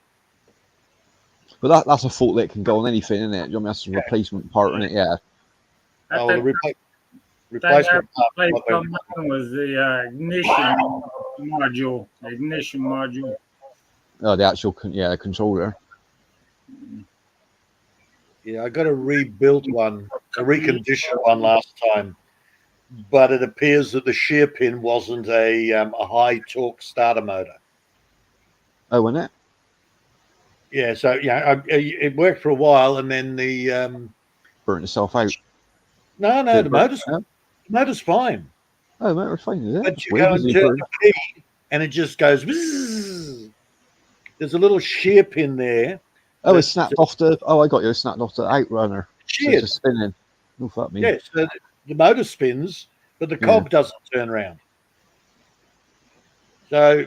But that's a fault that can go on anything, isn't it? You know, that's a replacement part, isn't it? Yeah. I Oh, think the thing replacement I played part. on mine was the ignition module. Oh, the actual controller. Yeah, I got a rebuilt one, a reconditioned one last time, but it appears that the shear pin wasn't a high torque starter motor. Oh, wasn't it? Yeah, so yeah, it worked for a while, and then the Burnt itself out. no, Did it burn? the motor's fine, Oh, the motor's fine, is it? but That's you weird. go Doesn't and it turn burn? the key, and it just goes. Bzzz. There's a little shear pin there. Oh, it's snapped off the. Oh, I got you. It snapped off the outrunner. So it's just spinning. Oh, fuck me. Yes, the motor spins, but the cob doesn't turn around. So,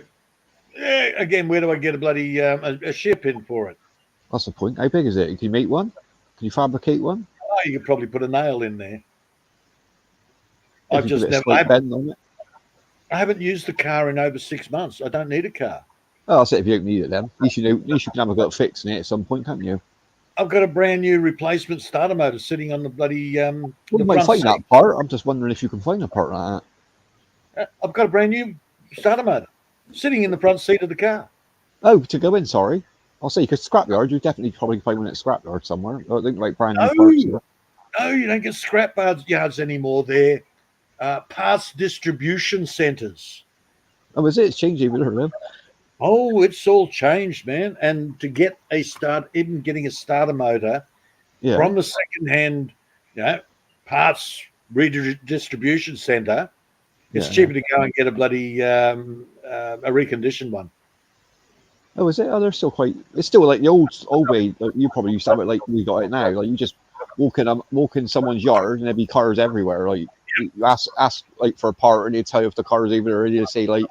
again, where do I get a bloody a shear pin for it? That's the point. How big is it? Can you make one? Can you fabricate one? Oh, you could probably put a nail in there. If I've you just give it a never. slight bend on it. I haven't used the car in over 6 months. I don't need a car. Oh, that's it. If you don't need it, then at least you can have a go at fixing it at some point, can't you? I've got a brand new replacement starter motor sitting on the bloody. Well, you might find that part. I'm just wondering if you can find a part like that. I've got a brand new starter motor sitting in the front seat of the car. Oh, to go in, sorry. I'll say because scrapyard, you definitely probably find one at scrapyard somewhere. I think like brand new parts. No, you don't get scrap yards anymore. They're parts distribution centers. Oh, is it? It's changed even there. Oh, it's all changed, man. And to get a start, even getting a starter motor from the second-hand, parts redistribution center, it's cheaper to go and get a bloody a reconditioned one. Oh, is it? Oh, they're still quite. It's still like the old way. Like you probably used to have it like we got it now. Like you just walk in someone's yard and there'd be cars everywhere. Like you ask like for a part and they tell you if the car's even ready. To say like,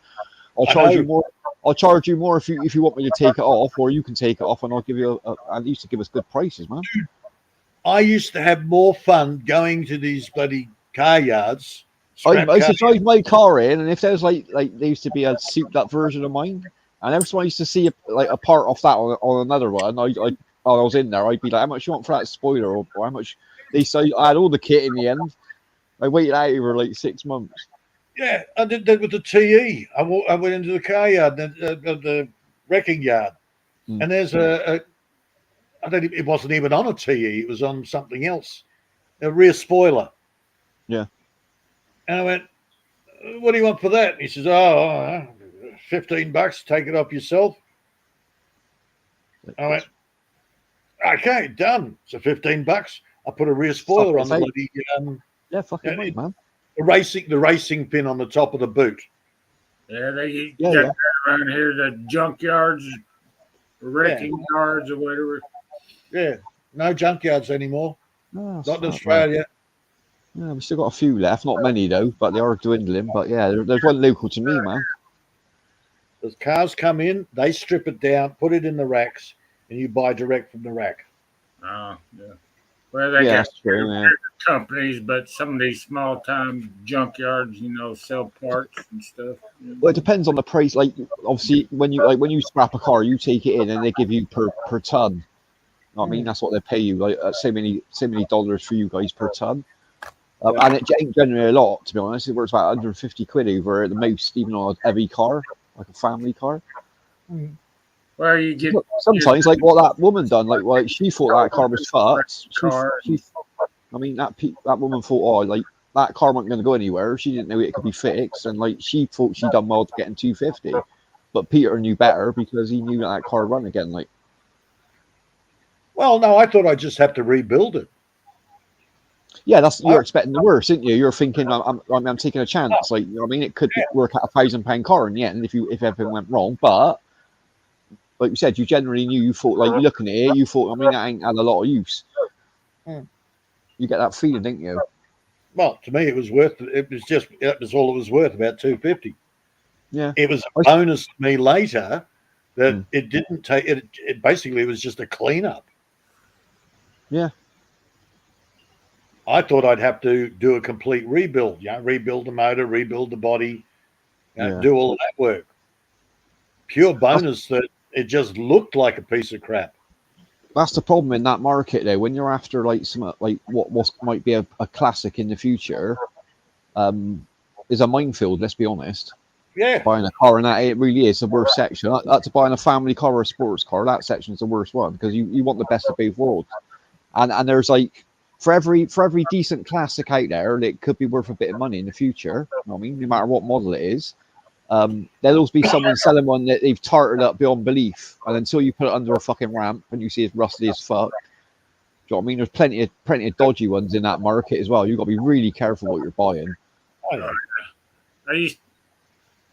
I'll charge you more. I'll charge you more if you want me to take it off, or you can take it off, and I'll give you at least to give us good prices, man. I used to have more fun going to these bloody car yards. I used to drive my car in, and if there was like there used to be a souped up version of mine, and every time I used to see a part off that on another one, I was in there, I'd be like, how much you want for that spoiler, or how much? They say I had all the kit in the end. I waited out over like 6 months. Yeah, I did that with the TE. I went into the car yard, the wrecking yard, and there's it wasn't even on a TE. It was on something else, a rear spoiler. Yeah. And I went, what do you want for that? And he says, oh, $15, take it off yourself. I went, okay, done. So $15. I put a rear spoiler on the bloody fucking right, man. The racing pin on the top of the boot. Yeah, they get that around here, the junkyards, wrecking yards, or whatever. Yeah, no junkyards anymore. No, not in Australia. Yeah, we've still got a few left, not many though, but they are dwindling. But yeah, there's one local to me, man. The cars come in, they strip it down, put it in the racks, and you buy direct from the rack. Oh, yeah. Well, they got companies, but some of these small-time junkyards, sell parts and stuff. Well, it depends on the price. Like, obviously, when you scrap a car, you take it in, and they give you per ton. You know what I mean, that's what they pay you. Like, so many dollars for you guys per ton. And it ain't generally a lot, to be honest. It works about 150 quid over at the most, even on a heavy car, like a family car. Well, you get sometimes like what that woman done. Like she thought that car was fucked. I mean, that woman thought, like that car wasn't going to go anywhere. She didn't know it could be fixed, and like she thought she done well to getting 250. But Peter knew better because he knew that car run again. Like, well, no, I thought I'd just have to rebuild it. Yeah, you're expecting the worst, isn't you? You're thinking I'm taking a chance. Like, you know what I mean, it could work out £1,000 car in the end if everything went wrong. But like you said, you generally knew. You thought, like, you're looking at it, you thought, I mean, that ain't had a lot of use. You get that feeling, didn't you? Well, to me, it was worth. It was all it was worth, about $250. Yeah, it was a bonus to me later that it didn't take it. It basically was just a cleanup. Yeah. I thought I'd have to do a complete rebuild. Rebuild the motor, rebuild the body, Yeah. do all of that work. Pure bonus that it just looked like a piece of crap. That's the problem in that market, though. When you're after like some like what might be a classic in the future, is a minefield. Let's be honest. Yeah. Buying a car in that, it really is the worst section. That's buying a family car or a sports car. That section is the worst one because you want the best of both worlds. And there's like for every decent classic out there that could be worth a bit of money in the future. You know what I mean, no matter what model it is. There'll always be someone selling one that they've tarted up beyond belief, and until you put it under a fucking ramp and you see it's rusty as fuck, do you know what I mean? There's plenty of dodgy ones in that market as well. You've got to be really careful what you're buying.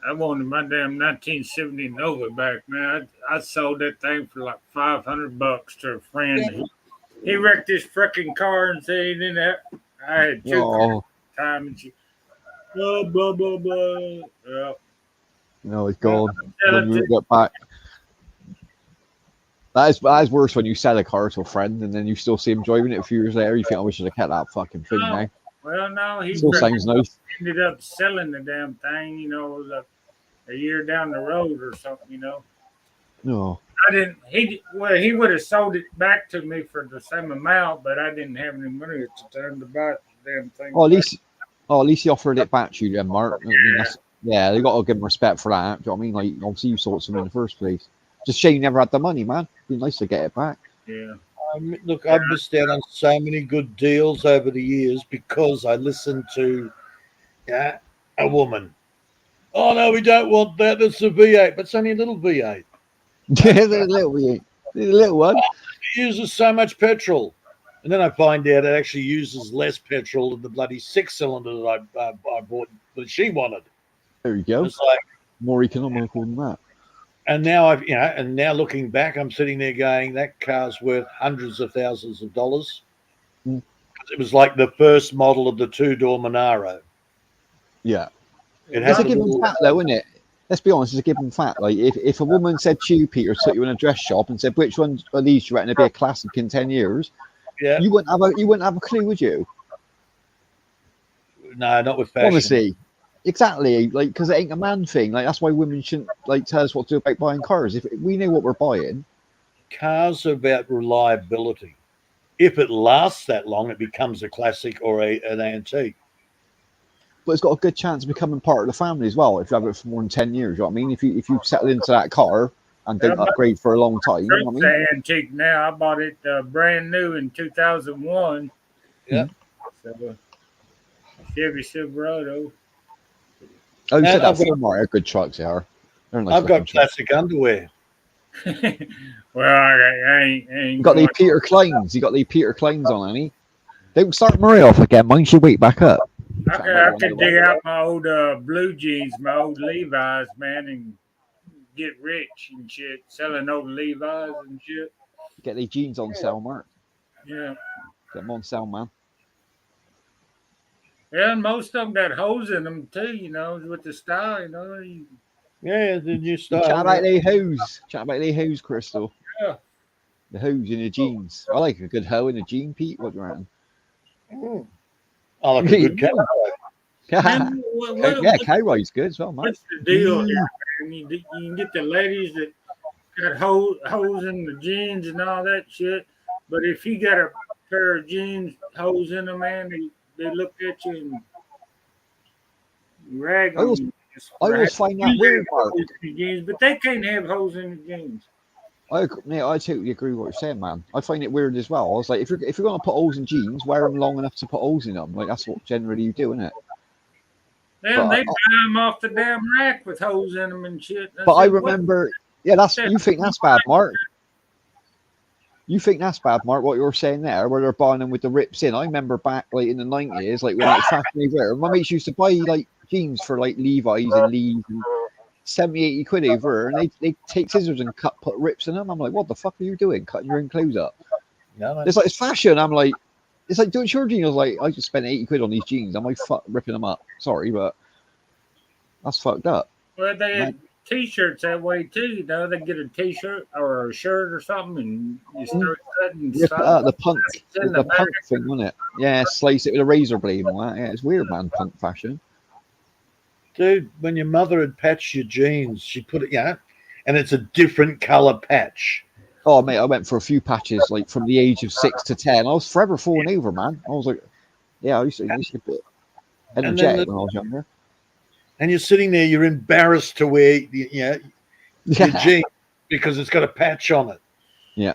I wanted my damn 1970 Nova back, man. I sold that thing for like $500 to a friend. He wrecked his freaking car and said he didn't have. I had two time and she, blah blah blah blah. Yeah. No, it's gone. When you get back. That is worse when you sell a car to a friend and then you still see him driving it a few years later. You think, I wish I'd have kept that fucking thing now. Well, no, he still sounds nice. Ended up selling the damn thing, you know, it was a year down the road or something, you know. No. I didn't. He would have sold it back to me for the same amount, but I didn't have any money at the time to buy the damn thing. At least he offered it back to you, then, Mark. Yeah, they got to give him respect for that. Do you know what I mean? Like, obviously, you sold something in the first place. Just shame you never had the money, man. It'd be nice to get it back. Yeah. Look, I've missed out on so many good deals over the years because I listened to a woman. Oh, no, we don't want that. It's a V8, but it's only a little V8. Yeah, there's a little V8. There's a little one. It uses so much petrol. And then I find out it actually uses less petrol than the bloody 6-cylinder that I bought that she wanted. There you go. It's like more economical than that. And now and now looking back, I'm sitting there going, that car's worth hundreds of thousands of dollars. Mm. It was like the first model of the 2-door Monaro. Yeah. It's a given fact, though, isn't it? Let's be honest, it's a given fact. Like, if a woman said to you, Peter, took you in a dress shop and said, which one of these do you reckon would be a classic in 10 years? Yeah. You wouldn't have a clue, would you? No, not with fashion. Honestly. Exactly, like, because it ain't a man thing. Like, that's why women shouldn't like tell us what to do about buying cars. If we know what we're buying, cars are about reliability. If it lasts that long, it becomes a classic or an antique. But it's got a good chance of becoming part of the family as well. If you have it for more than 10 years, you know what I mean. If you settle into that car and don't upgrade for a long time, you know what I mean. Antique now. I bought it brand new in 2001. Yeah. So Chevy Silverado. Oh, you said that before, Mario. Good trucks, they are. Nice. I've got classic underwear. Well, I ain't you got the Peter Kleins. You got the Peter Kleins on, Annie. Don't start Marie off again. Mine should wait back up. I could dig out my old blue jeans, my old Levi's, man, and get rich and shit, selling old Levi's and shit. Get the jeans on sale, Mark. Yeah. Get them on sale, man. Yeah, and most of them got holes in them too, you know, with the style, you know. Yeah, the new style. Chat about the hose. Chat about the hose, Crystal. Yeah. The hose in the jeans. I like a good hoe in the jean, Pete. What do you reckon? I like a good cow. Yeah, cowboy's good as well, man. What's the deal here, man? You can get the ladies that got holes in the jeans and all that shit, but if you got a pair of jeans, holes in them, man, they look at you and rag on you. I always find that weird, Mark. Jeans, but they can't have holes in the jeans. I totally agree with what you're saying, man. I find it weird as well. I was like, if you're going to put holes in jeans, wear them long enough to put holes in them. Like, that's what generally you do, isn't it? Then they buy them off the damn rack with holes in them and shit. But I remember, you think that's bad, Mark. You think that's bad, Mark, what you're saying there, where they're buying them with the rips in. I remember back like in the 90s, like when like fashionably wear. My mates used to buy like jeans for like Levi's and Lee's and 70, 80 quid over, and they take scissors and put rips in them. I'm like, what the fuck are you doing? Cutting your own clothes up. No, it's like, it's fashion. I'm like, it's like doing your jeans. I was like, I just spent 80 quid on these jeans. I'm like, fuck ripping them up. Sorry, but that's fucked up. Well, T-shirts that way too. You know, they get a T-shirt or a shirt or something, and you start cutting Rip it stuff out, the punk, in the the back. punk thing, wasn't it? Yeah, slice it with a razor blade and all that. Yeah, it's weird, man. Punk fashion. Dude, when your mother had patched your jeans, she put it, and it's a different color patch. Oh mate, I went for a few patches like from the age of 6 to 10. I was forever falling over, man. I was like, yeah, I used to be energetic when I was younger. And you're sitting there, you're embarrassed to wear your jeans because it's got a patch on it. Yeah.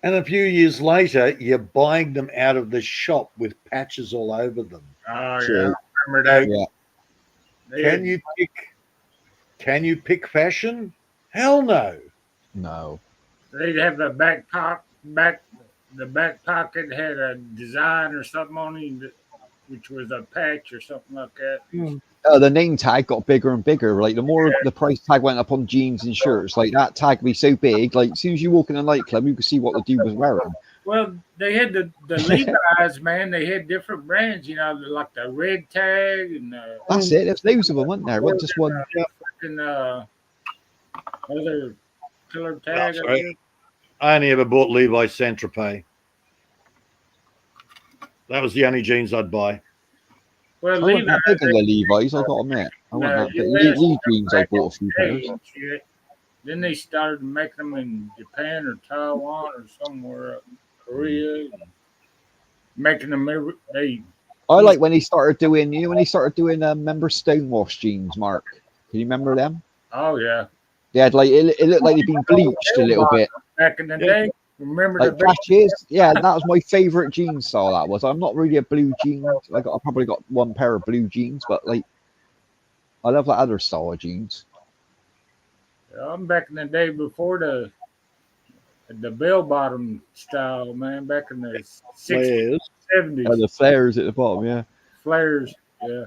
And a few years later, you're buying them out of the shop with patches all over them. Oh True. yeah, I remember that. Yeah. Can you pick fashion? Hell no. No. They'd have the the back pocket had a design or something on it, which was a patch or something like that. The name tag got bigger and bigger. Like the more the price tag went up on jeans and shirts, like that tag would be so big. Like as soon as you walk in a nightclub, you could see what the dude was wearing. Well, they had the Levi's, man. They had different brands, you know, like the red tag and That's it. There's loads of them, weren't there? Wasn't just one. Other color tag. I only ever bought Levi Saint Tropez. That was the only jeans I'd buy. I Well, wasn't that big in the Levi's, I gotta admit. I wasn't that big. These jeans I bought a few pairs. Then they started making them in Japan or Taiwan or somewhere, Korea, making them I like when he started doing, when he started doing member Stonewash jeans, Mark. Can you remember them? Oh yeah. They had like it looked like they'd been bleached a little bit. Back in the day. Remember like the patches? Yeah, that was my favorite jean style. That was. I'm not really a blue jean. I probably got one pair of blue jeans, but like I love that other style of jeans. I'm back in the day before the bell bottom style, man. Back in the 60s, 70s. Oh, the flares at the bottom, yeah. Flares, yeah.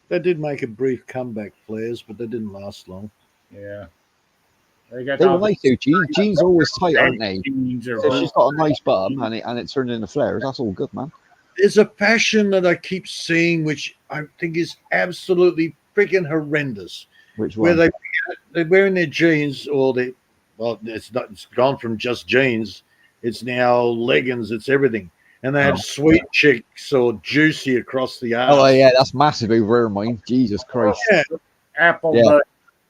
They did make a brief comeback, flares, but they didn't last long. Yeah. They were nice too. Jeans are always tight, aren't they? So she's got a nice bottom and it turned into flares. That's all good, man. There's a fashion that I keep seeing, which I think is absolutely freaking horrendous. Which one? Where they're wearing their jeans, or it's gone from just jeans. It's now leggings. It's everything, and they have sweet chicks or juicy across the arm. Oh yeah, that's massive over mine. Jesus Christ. Yeah. Apple. Yeah.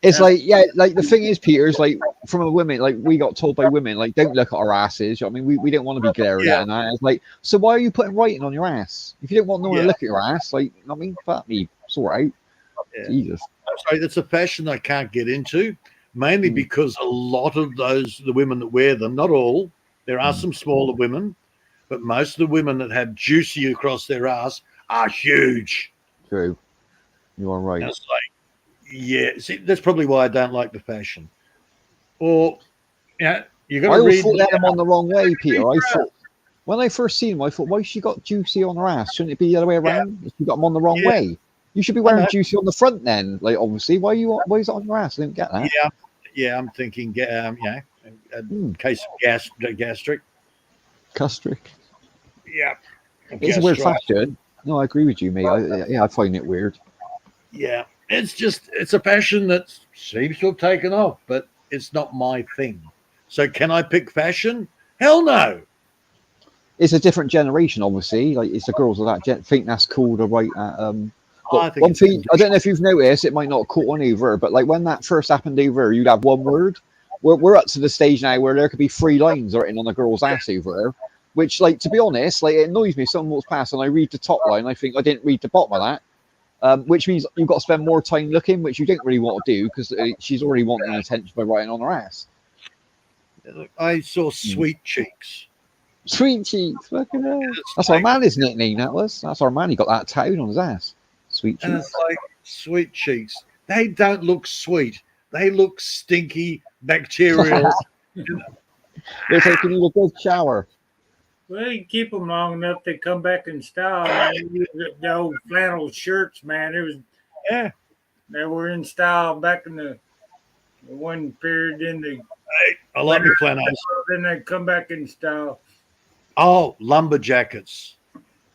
It's like the thing is, Peter, is like from a women, like we got told by women, like don't look at our asses. I mean, we don't want to be glaring at that. It's like, so why are you putting writing on your ass? If you don't want no one to look at your ass, like, I mean, fuck me, sort out. Yeah. Jesus. Sorry, that's a fashion I can't get into, mainly because a lot of the women that wear them, not all, there are some smaller women, but most of the women that have juicy across their ass are huge. True. You are right. It's like, yeah, see, that's probably why I don't like the fashion. Or, you got to read. I thought them on the wrong way, Peter. I thought when I first seen them, I thought, why she got juicy on her ass? Shouldn't it be the other way around? If you got them on the wrong way, you should be wearing juicy on the front then. Like, obviously, why is it on your ass? I didn't get that. Yeah, I'm thinking, case of gastric. Gastric. Yeah, it's a weird fashion. No, I agree with you, mate. I find it weird. Yeah. It's a fashion that seems to have taken off, but it's not my thing. So can I pick fashion? Hell no. It's a different generation, obviously. Like it's the girls of that think that's cool to write at. One thing I don't know if you've noticed, it might not have caught on over, but like when that first happened over, you'd have one word. We're up to the stage now where there could be 3 lines written on a girl's ass over there, which, like, to be honest, like it annoys me. Someone walks past and I read the top line, I think I didn't read the bottom of that. Which means you've got to spend more time looking, which you don't really want to do because she's already wanting attention by writing on her ass. I saw sweet cheeks. Sweet cheeks, fucking hell. That's our man, isn't it, Nene? That's our man. He got that tattooed on his ass. Sweet cheeks. And it's like sweet cheeks. They don't look sweet. They look stinky, bacterial. They're taking you a good shower. Well, you keep them long enough, they come back in style. Man. The old flannel shirts, man. They were in style back in the one period. I like the flannels. Then they come back in style. Oh, lumberjackets.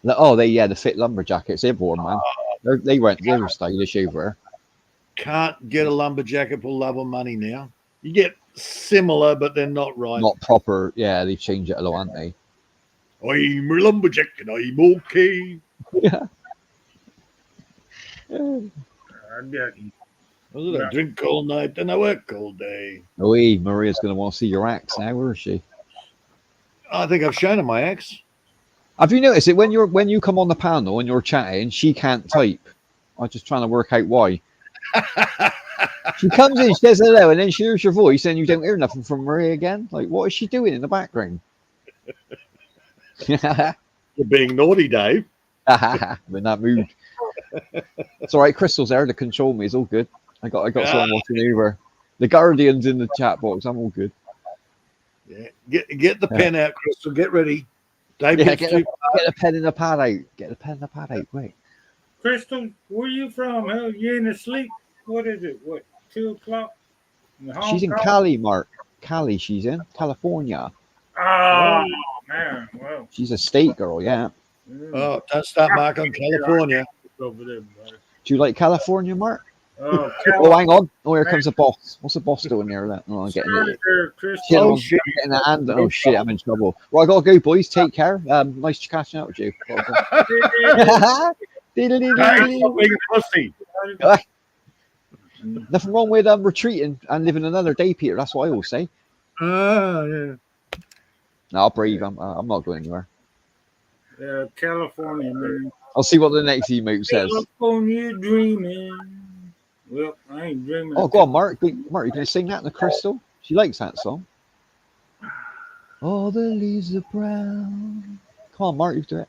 The fit lumberjackets. They're born, man. They were stylish over. can't get a lumberjacker for love or money now. You get similar, but they're not right. Not proper. Yeah, they've changed it a lot, haven't they? I'm a lumberjack and I'm okay. Yeah. I drink all night and I work all day. Oh, hey, Maria's going to want to see your axe now, where is she? I think I've shown her my axe. Have you noticed it when you come on the panel and you're chatting, she can't type? I'm just trying to work out why. She comes in, she says hello, and then she hears your voice, and you don't hear nothing from Maria again. Like, what is she doing in the background? You're being naughty, Dave. I'm in that mood. It's all right. Crystal's there to control me. It's all good. I got someone watching over. The Guardian's in the chat box. I'm all good. Yeah. Get the pen out, Crystal. Get ready. Dave, Yeah, get the pen and the pad out. Get the pen and the pad out. Wait. Crystal, where you from? Hell, you in the sleep? What is it? What, 2 o'clock? She's in Cali, Mark. Cali, she's in California. Oh, man. Well. She's a state girl, yeah. Oh, don't start Mark on California. Over there, buddy. Do you like California, Mark? Oh, hang on. Oh, here comes the boss. What's the boss doing there? Oh, I'm getting it. Shit, Oh, shit. Getting the hand. Oh, shit, I'm in trouble. Well, I got to go, boys. Take care. Nice catching up with you. Pussy. Nothing wrong with retreating and living another day, Peter. That's what I always say. Yeah. No, I'll breathe. I'm not going anywhere. California, man. I'll see what the next emote says. California dreaming. Well, I ain't dreaming. Oh, go on, Mark. Mark, you can sing that in the Crystal. She likes that song. All the leaves are brown. Come on, Mark, you do it.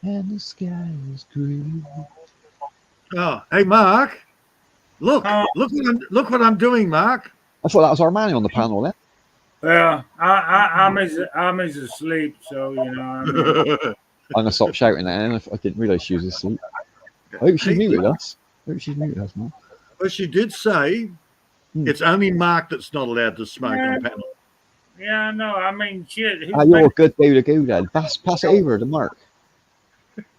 And the sky is green. Oh, hey, Mark. Look what I'm doing, Mark. I thought that was Armani on the panel then. Well, I'm asleep, so you know. I'm gonna stop shouting at her. I didn't realise she was asleep. I hope she's muted us. Man. Well, she did say it's only Mark that's not allowed to smoke on panel. Yeah, I know. I mean, shit. You're a good day to go then. Pass it over to Mark.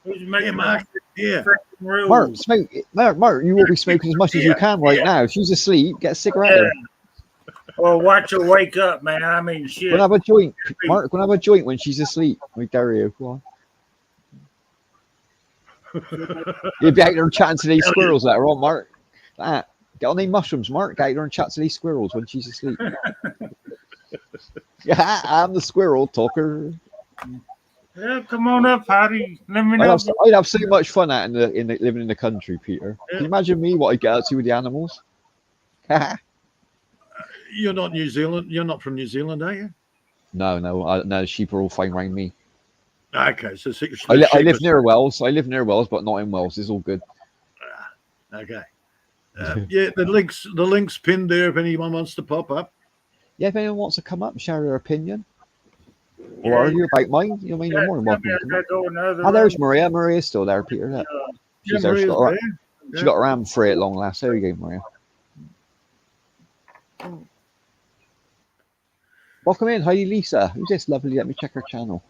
Who's making Mark? Yeah. Rules? Mark, smoke. Mark, you will be smoking as much as you can right now. If she's asleep, get a cigarette. Well, watch her wake up, man. I mean, shit. We'll have a joint. Mark, we'll have a joint when she's asleep. We dare you. Go on. You'll be out there chatting to these squirrels later on, Mark. Get on these mushrooms, Mark. Get out there and chat to these squirrels when she's asleep. Yeah, I'm the squirrel talker. Yeah, come on up, Hattie. Let me know. I'd have so much fun out in the living in the country, Peter. Can you imagine me what I get out to with the animals? You're not New Zealand. You're not from New Zealand, are you? No. The sheep are all fine around me. Okay, so I live near Wells. But not in Wells. It's all good. Okay. Yeah, the links pinned there if anyone wants to pop up. Yeah, if anyone wants to come up and share their opinion or argue about mine, you're more than welcome. There's Maria. Maria's still there, Peter. She's there. She got her arm free at long last. There you go, Maria. Welcome in. Hi, Lisa. Who's this lovely? Let me check her channel.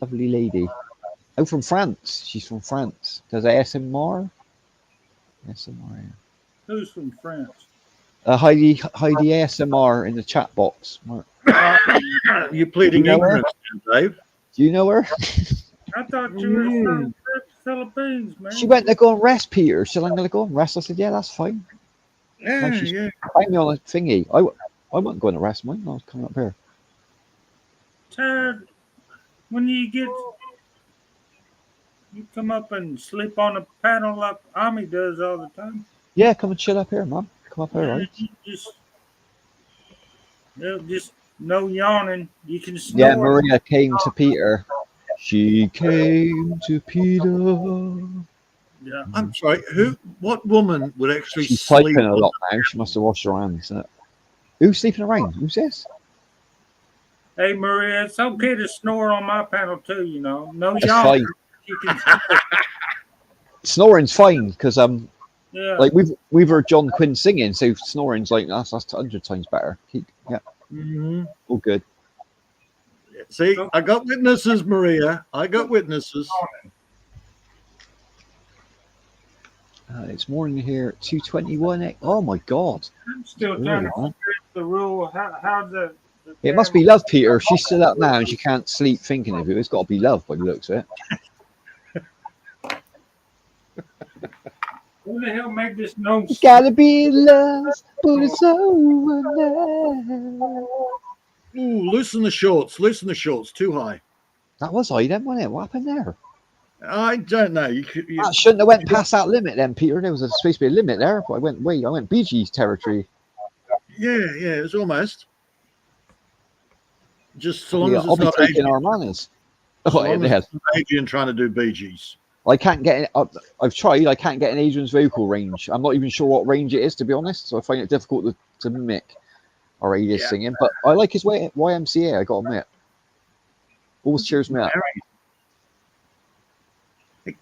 Lovely lady. Oh, from France. She's from France. Does ASMR? ASMR, yeah. Who's from France? Heidi ASMR in the chat box. You're pleading ignorance, Dave. Do you know her? I thought you were from the Philippines, man. She went to go and rest, Peter. So I'm going to go and rest. I said, yeah, that's fine. Yeah. Find me on a thingy. I wasn't going to rest mine. I was coming up here. Ted, when you come up and sleep on a panel like Ami does all the time. Yeah, come and chill up here, man. Come up here, right? Just no yawning. You can snore. Yeah, Maria came to Peter. She came to Peter. Yeah. I'm sorry. What woman would actually She's sleep typing a lot now. She must have washed her hands. Who's sleeping around? Who's this? Hey, Maria, it's okay to snore on my panel too. You know, no That's yawning. fine. You can Snoring's fine because yeah. like we've heard John Quinn singing, so snoring's like that's 100 times better. All good. See, I got witnesses, Maria. I got witnesses. It's morning here at 2:21. Oh my God! I'm still It's trying early, to man. figure out the rule. How the It must be love, Peter. She's still up now and she can't sleep thinking of you. It's got to be love by the looks of it. Who the hell made this known? It's gotta be love, but it's over now. Ooh, loosen the shorts. Loosen the shorts. Too high. That was I then, wasn't it? What happened there? I don't know. You That shouldn't have went past that limit then, Peter. There was supposed to be a limit there, but I went Bee Gees territory. yeah, it was almost. Just so long Yeah, as I'll it's be not taking Adrian, our manners. so Oh, long it as has. it's not Adrian trying to do Bee Gees. I can't get it. I've tried. I can't get an Adrian's vocal range. I'm not even sure what range it is, to be honest. So I find it difficult to mimic our Adrian Yeah. singing. But I like his YMCA. I got to admit, always cheers me up.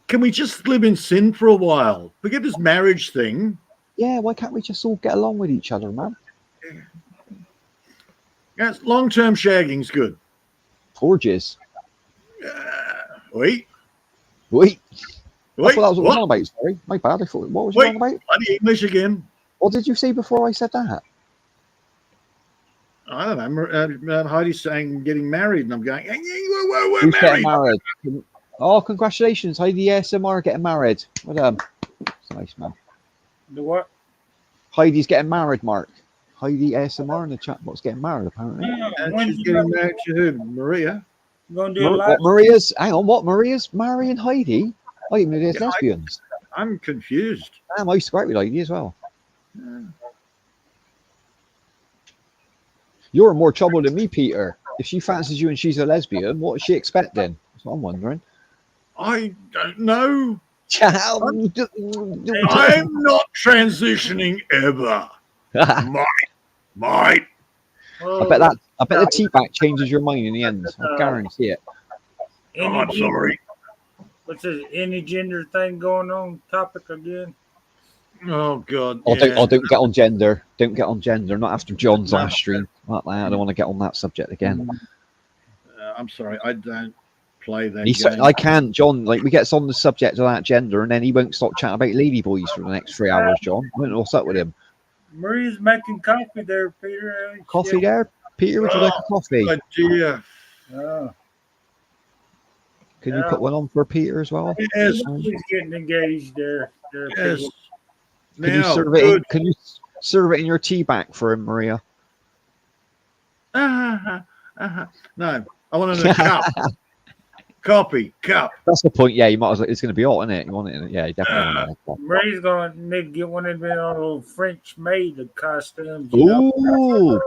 Can we just live in sin for a while? Forget this marriage thing. Yeah, why can't we just all get along with each other, man? Yes, long-term shagging's good. Gorgeous. Wait. Wait, I Wait. thought that was what What? on about. Sorry, my bad. I thought what was you Wait. on about? Bloody English again. What did you say before I said that? I don't know. Heidi's saying getting married, and I'm going, hey, we're Who's getting married. married? Oh, congratulations, Heidi ASMR getting married. Well done. It's nice, man. The what? Heidi's getting married, Mark. Heidi ASMR in the chat box getting married, apparently. And When she's you getting married to who? Maria. gonna do a live? What Maria's? Hang on, what Maria's marrying Heidi? I didn't know there's Yeah, lesbians. I'm confused. Damn, I used to go out with Heidi as well. You're in more trouble than me, Peter. If she fancies you and she's a lesbian, what is she expecting? That's what I'm wondering. I don't know. I'm I'm not transitioning ever. Might. Oh, I bet the tea bag changes your mind in the end. I guarantee it. Oh, I'm sorry. What's this? Any gender thing going on? Topic again? Oh God. Oh, yeah. don't get on gender. Don't get on gender. Not after John's No. last stream. Like that. I don't want to get on that subject again. I'm sorry. I don't play that He said, game. I can't, John. Like we get on the subject of that gender, and then he won't stop chatting about ladyboys for the next 3 hours. John, I don't know what's up with him. Maria's making coffee there, Peter. Coffee there, Peter? Would you like a coffee? Oh, dear. Oh, Can you put one on for Peter as well? Yes. he's getting engaged there. Yes. Peter. Can you Now, serve it? good. Can you serve it in your tea bag for him, Maria? No, I want it in a cup. Coffee cup. That's the point. Yeah, you might as well. It's going to be hot, isn't it? You want it in it? Yeah, you definitely want it. Maria's gonna need to get one of them little French maid costumes. You know? Ooh,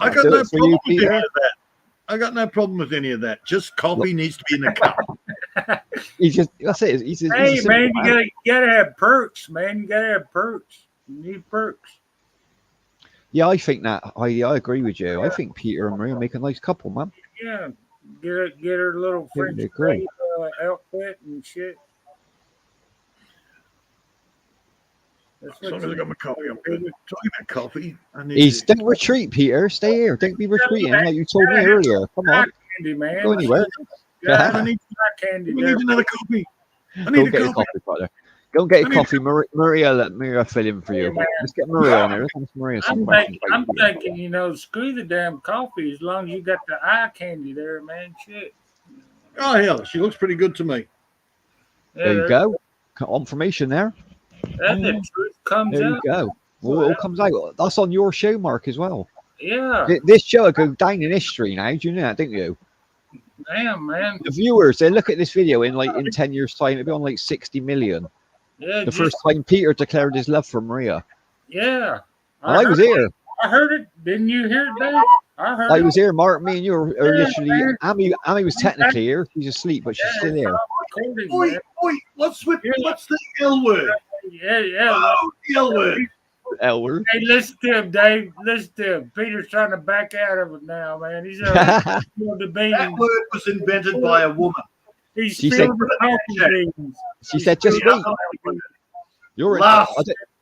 I got Do no it for problem you, with any Peter. of that. I got no problem with any of that. Just coffee needs to be in a cup. that's it. He's a Hey simple man, you man. gotta have perks, man. You gotta have perks. You need perks. Yeah, I think that. I agree with you. I think Peter and Maria make a nice couple, man. Yeah, get her little Yeah, French they're great. maid, outfit and shit. That's As long what as I you got my coffee, I'm good. Talking about coffee, I need He's to. don't retreat, Peter. Stay here. Don't be retreating like you told me earlier. Come on, candy, man. go anywhere. Yeah, I need, candy I there. need another coffee. I Go need and a get your coffee. coffee, brother. Go and get your I need- coffee. Maria, let Maria fill in for you. Yeah, man. Let's get Maria on here. Let's Maria some questions. I'm thinking, screw the damn coffee as long as you got the eye candy there, man. Shit. Oh, hell, she looks pretty good to me. Yeah, There you go. Confirmation there. That's the truth comes There you out. go. Well, it all comes out. That's on your show, Mark, as well. Yeah. This show will go down in history now. Do you know that, don't you? Damn, man. The viewers, they look at this video in 10 years' time, it'll be on 60 million. Yeah. The first time Peter declared his love for Maria. Yeah. And I was here. I heard it. Didn't you hear it, Dave? I heard I it. was here, Mark. Me and you are Yeah, literally. man. Amy was technically here. She's asleep, but she's still here. Recording, Oi, man. oi, what's the L word? Yeah. Oh, the L word. Elwer. Hey, listen to him, Dave. Listen to him. Peter's trying to back out of it now, man. He's still debating. That word was invented by a woman. He's She still said- coffee beans. She said, just wait. You're in, Laugh.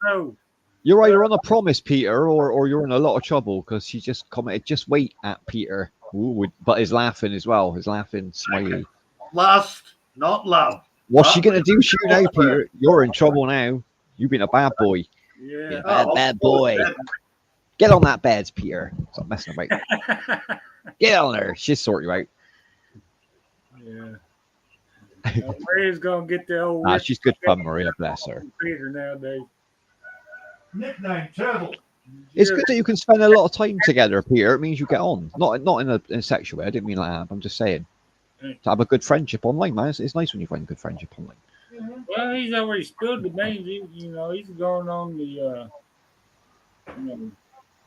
No. you're either on a promise, Peter, or you're in a lot of trouble because she just commented, just wait at Peter. Ooh, but is laughing as well. Is laughing, smiley. Lust, not love. What's she going to do to you now, Peter? You're in trouble now. You've been a bad boy. Yeah. Bad boy. Get on that bed, Peter. Stop messing about. Get on there. She'll sort you out. Yeah. Maria's gonna get the old. Nah, she's good fun, Maria. Bless her. Peter nowadays. Nickname Turtle. It's good that you can spend a lot of time together, Peter. It means you get on. Not in a sexual way. I didn't mean like that. I'm just saying. To have a good friendship online, man. It's nice when you find good friendship online. Well, he's already spilled the beans. He's going on the.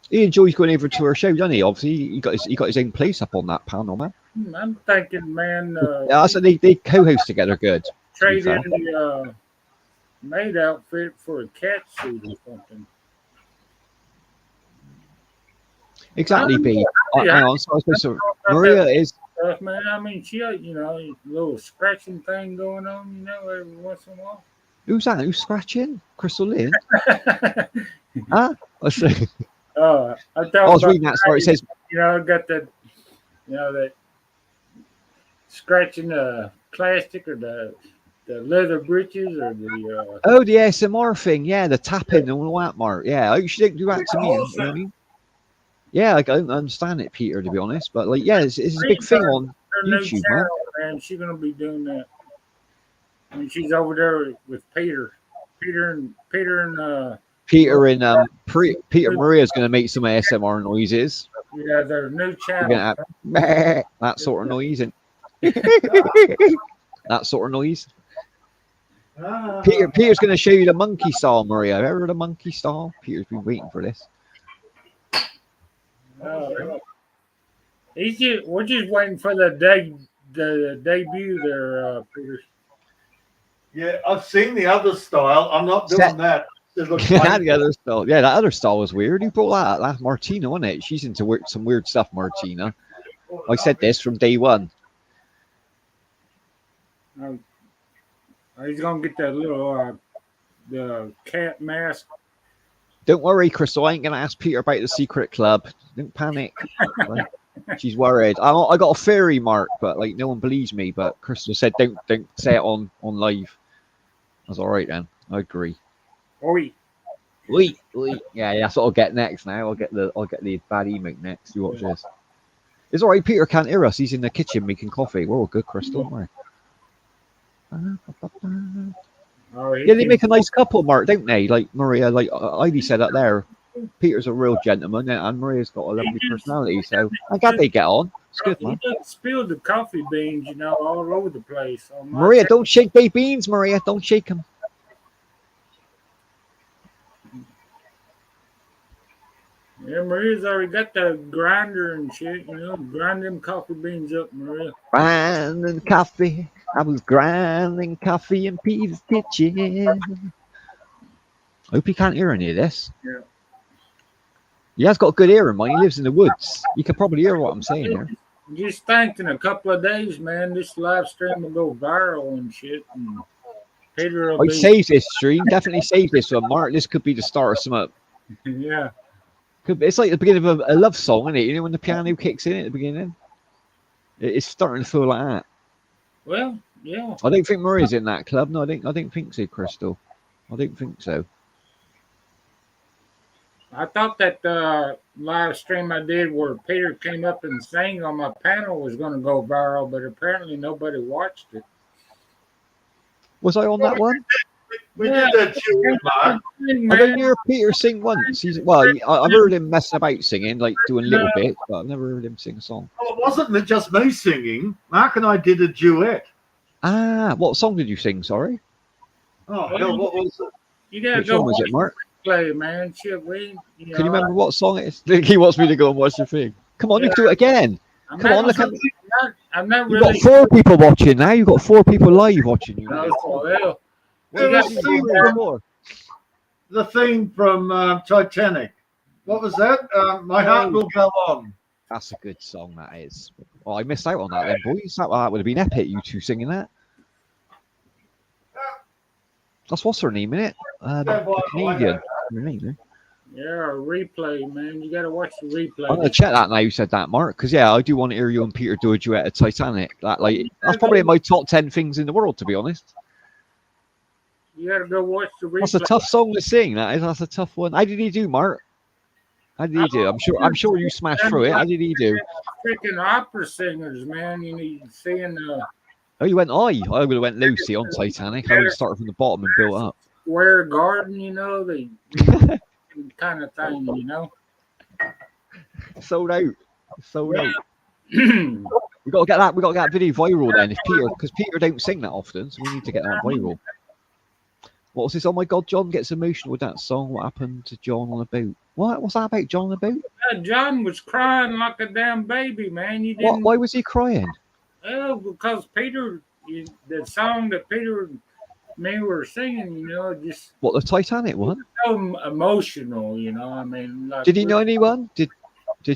He enjoys going over to her show, doesn't he? Obviously, he got his own place up on that panel, man. I'm thinking, man. Yeah, so they co-host together good. Trade in the maid outfit for a cat suit or something. Exactly, B. Hang on, so Maria is. Man, I mean, she, a little scratching thing going on, every once in a while. Who's that? Who's scratching? Crystal Lynn? Huh? Let's see. I was reading that story. It says, I got that, that scratching the plastic or the leather breeches or the. Oh, the ASMR thing. Yeah, the tapping and all that, Mark. Yeah, you should do that to me. You know what I mean? Yeah, I don't understand it, Peter, to be honest. But like, yeah, it's a big thing on YouTube, man. And she's gonna be doing that. I mean, she's over there with Peter and Peter Maria's going to make some ASMR noises. Yeah, their new channel. That sort of noise and that sort of noise. Peter's going to show you the monkey style, Maria. Ever the monkey style? Peter's been waiting for this. We're just waiting for the debut there, Peter. Yeah, I've seen the other style. I'm not doing that. The other style. Yeah, that other style was weird. Who brought that? That's Martina, wasn't it? She's into some weird stuff, Martina. I said this from day one. He's gonna get that little the cat mask. Don't worry, Crystal. I ain't gonna ask Peter about the secret club. Don't panic. She's worried. I got a fairy mark, but like no one believes me. But Crystal said don't say it on live. That's all right then. I agree. Oi. Yeah, that's what I'll get next. Now I'll get the bad emote next. You watch this. It's all right. Peter can't hear us. He's in the kitchen making coffee. We're all good, Crystal. Yeah, they make a nice couple, Mark, don't they? Like Maria, like Ivy said up there. Peter's a real gentleman, and Maria's got a lovely personality. So I'm glad they get on. It's good, man. He just spilled the coffee beans, all over the place. Maria, don't shake the beans, Maria. Don't shake them. Yeah, Maria's already got the grinder and shit, grind them coffee beans up, Maria. Grinding coffee. I was grinding coffee in Peter's kitchen. I hope he can't hear any of this. Yeah. He has got a good hearing, man. He lives in the woods. You can probably hear what I'm saying here. Just think in a couple of days, man, this live stream will go viral and shit. And Peter will save this stream. Definitely save this one, Mark. This could be the start of some. Yeah. It's like the beginning of a love song, isn't it? When the piano kicks in at the beginning. It's starting to feel like that. Well, yeah. I don't think Maria's in that club. No, I don't think so, Crystal. I don't think so. I thought that live stream I did where Peter came up and sang on my panel was going to go viral, but apparently nobody watched it. Was I on that one? We did that too, Mark. I don't hear Peter sing once. I've heard him messing about singing, like doing little bits, but I've never heard him sing a song. Well, it wasn't just me singing. Mark and I did a duet. What song did you sing? Sorry. Oh, hell, what was it? You gotta Which go song was it, Mark? Play, man. Shit, can you remember what song it is? He wants me to go and watch the thing. Come on, you can do it again. Come on, look at me. You've got 4 people watching now. You've got 4 people live watching you. The theme from Titanic. What was that? My Heart Will Go On. That's a good song, that is. Oh, I missed out on that then, boys. That would have been epic, you two singing that. That's what's her name, innit? Canadian. Yeah, replay, man. You gotta watch the replay. I'm gonna check that now. You said that, Mark, because I do want to hear you and Peter do a duet at Titanic. That's probably in my top 10 things in the world, to be honest. You gotta go watch the replay. That's a tough song to sing. That's a tough one. How did he do, Mark? How did he do? I'm sure you smashed through it. How did he do? Freaking opera singers, man. You need seeing Oh, you went I would have went Lucy on Titanic. I would have started from the bottom and built up. Square Garden, the kind of thing, Sold out. We got to get that. We got to get that video viral then. Because Peter don't sing that often, so we need to get that viral. What was this? Oh my God, John gets emotional with that song. What happened to John on a boat? What? What's that about? John on a boat? John was crying like a damn baby, man. You didn't. Why was he crying? Oh, because Peter, the song that Peter and me were singing, just What, the Titanic one? so emotional, I mean, like, Did he know anyone? Did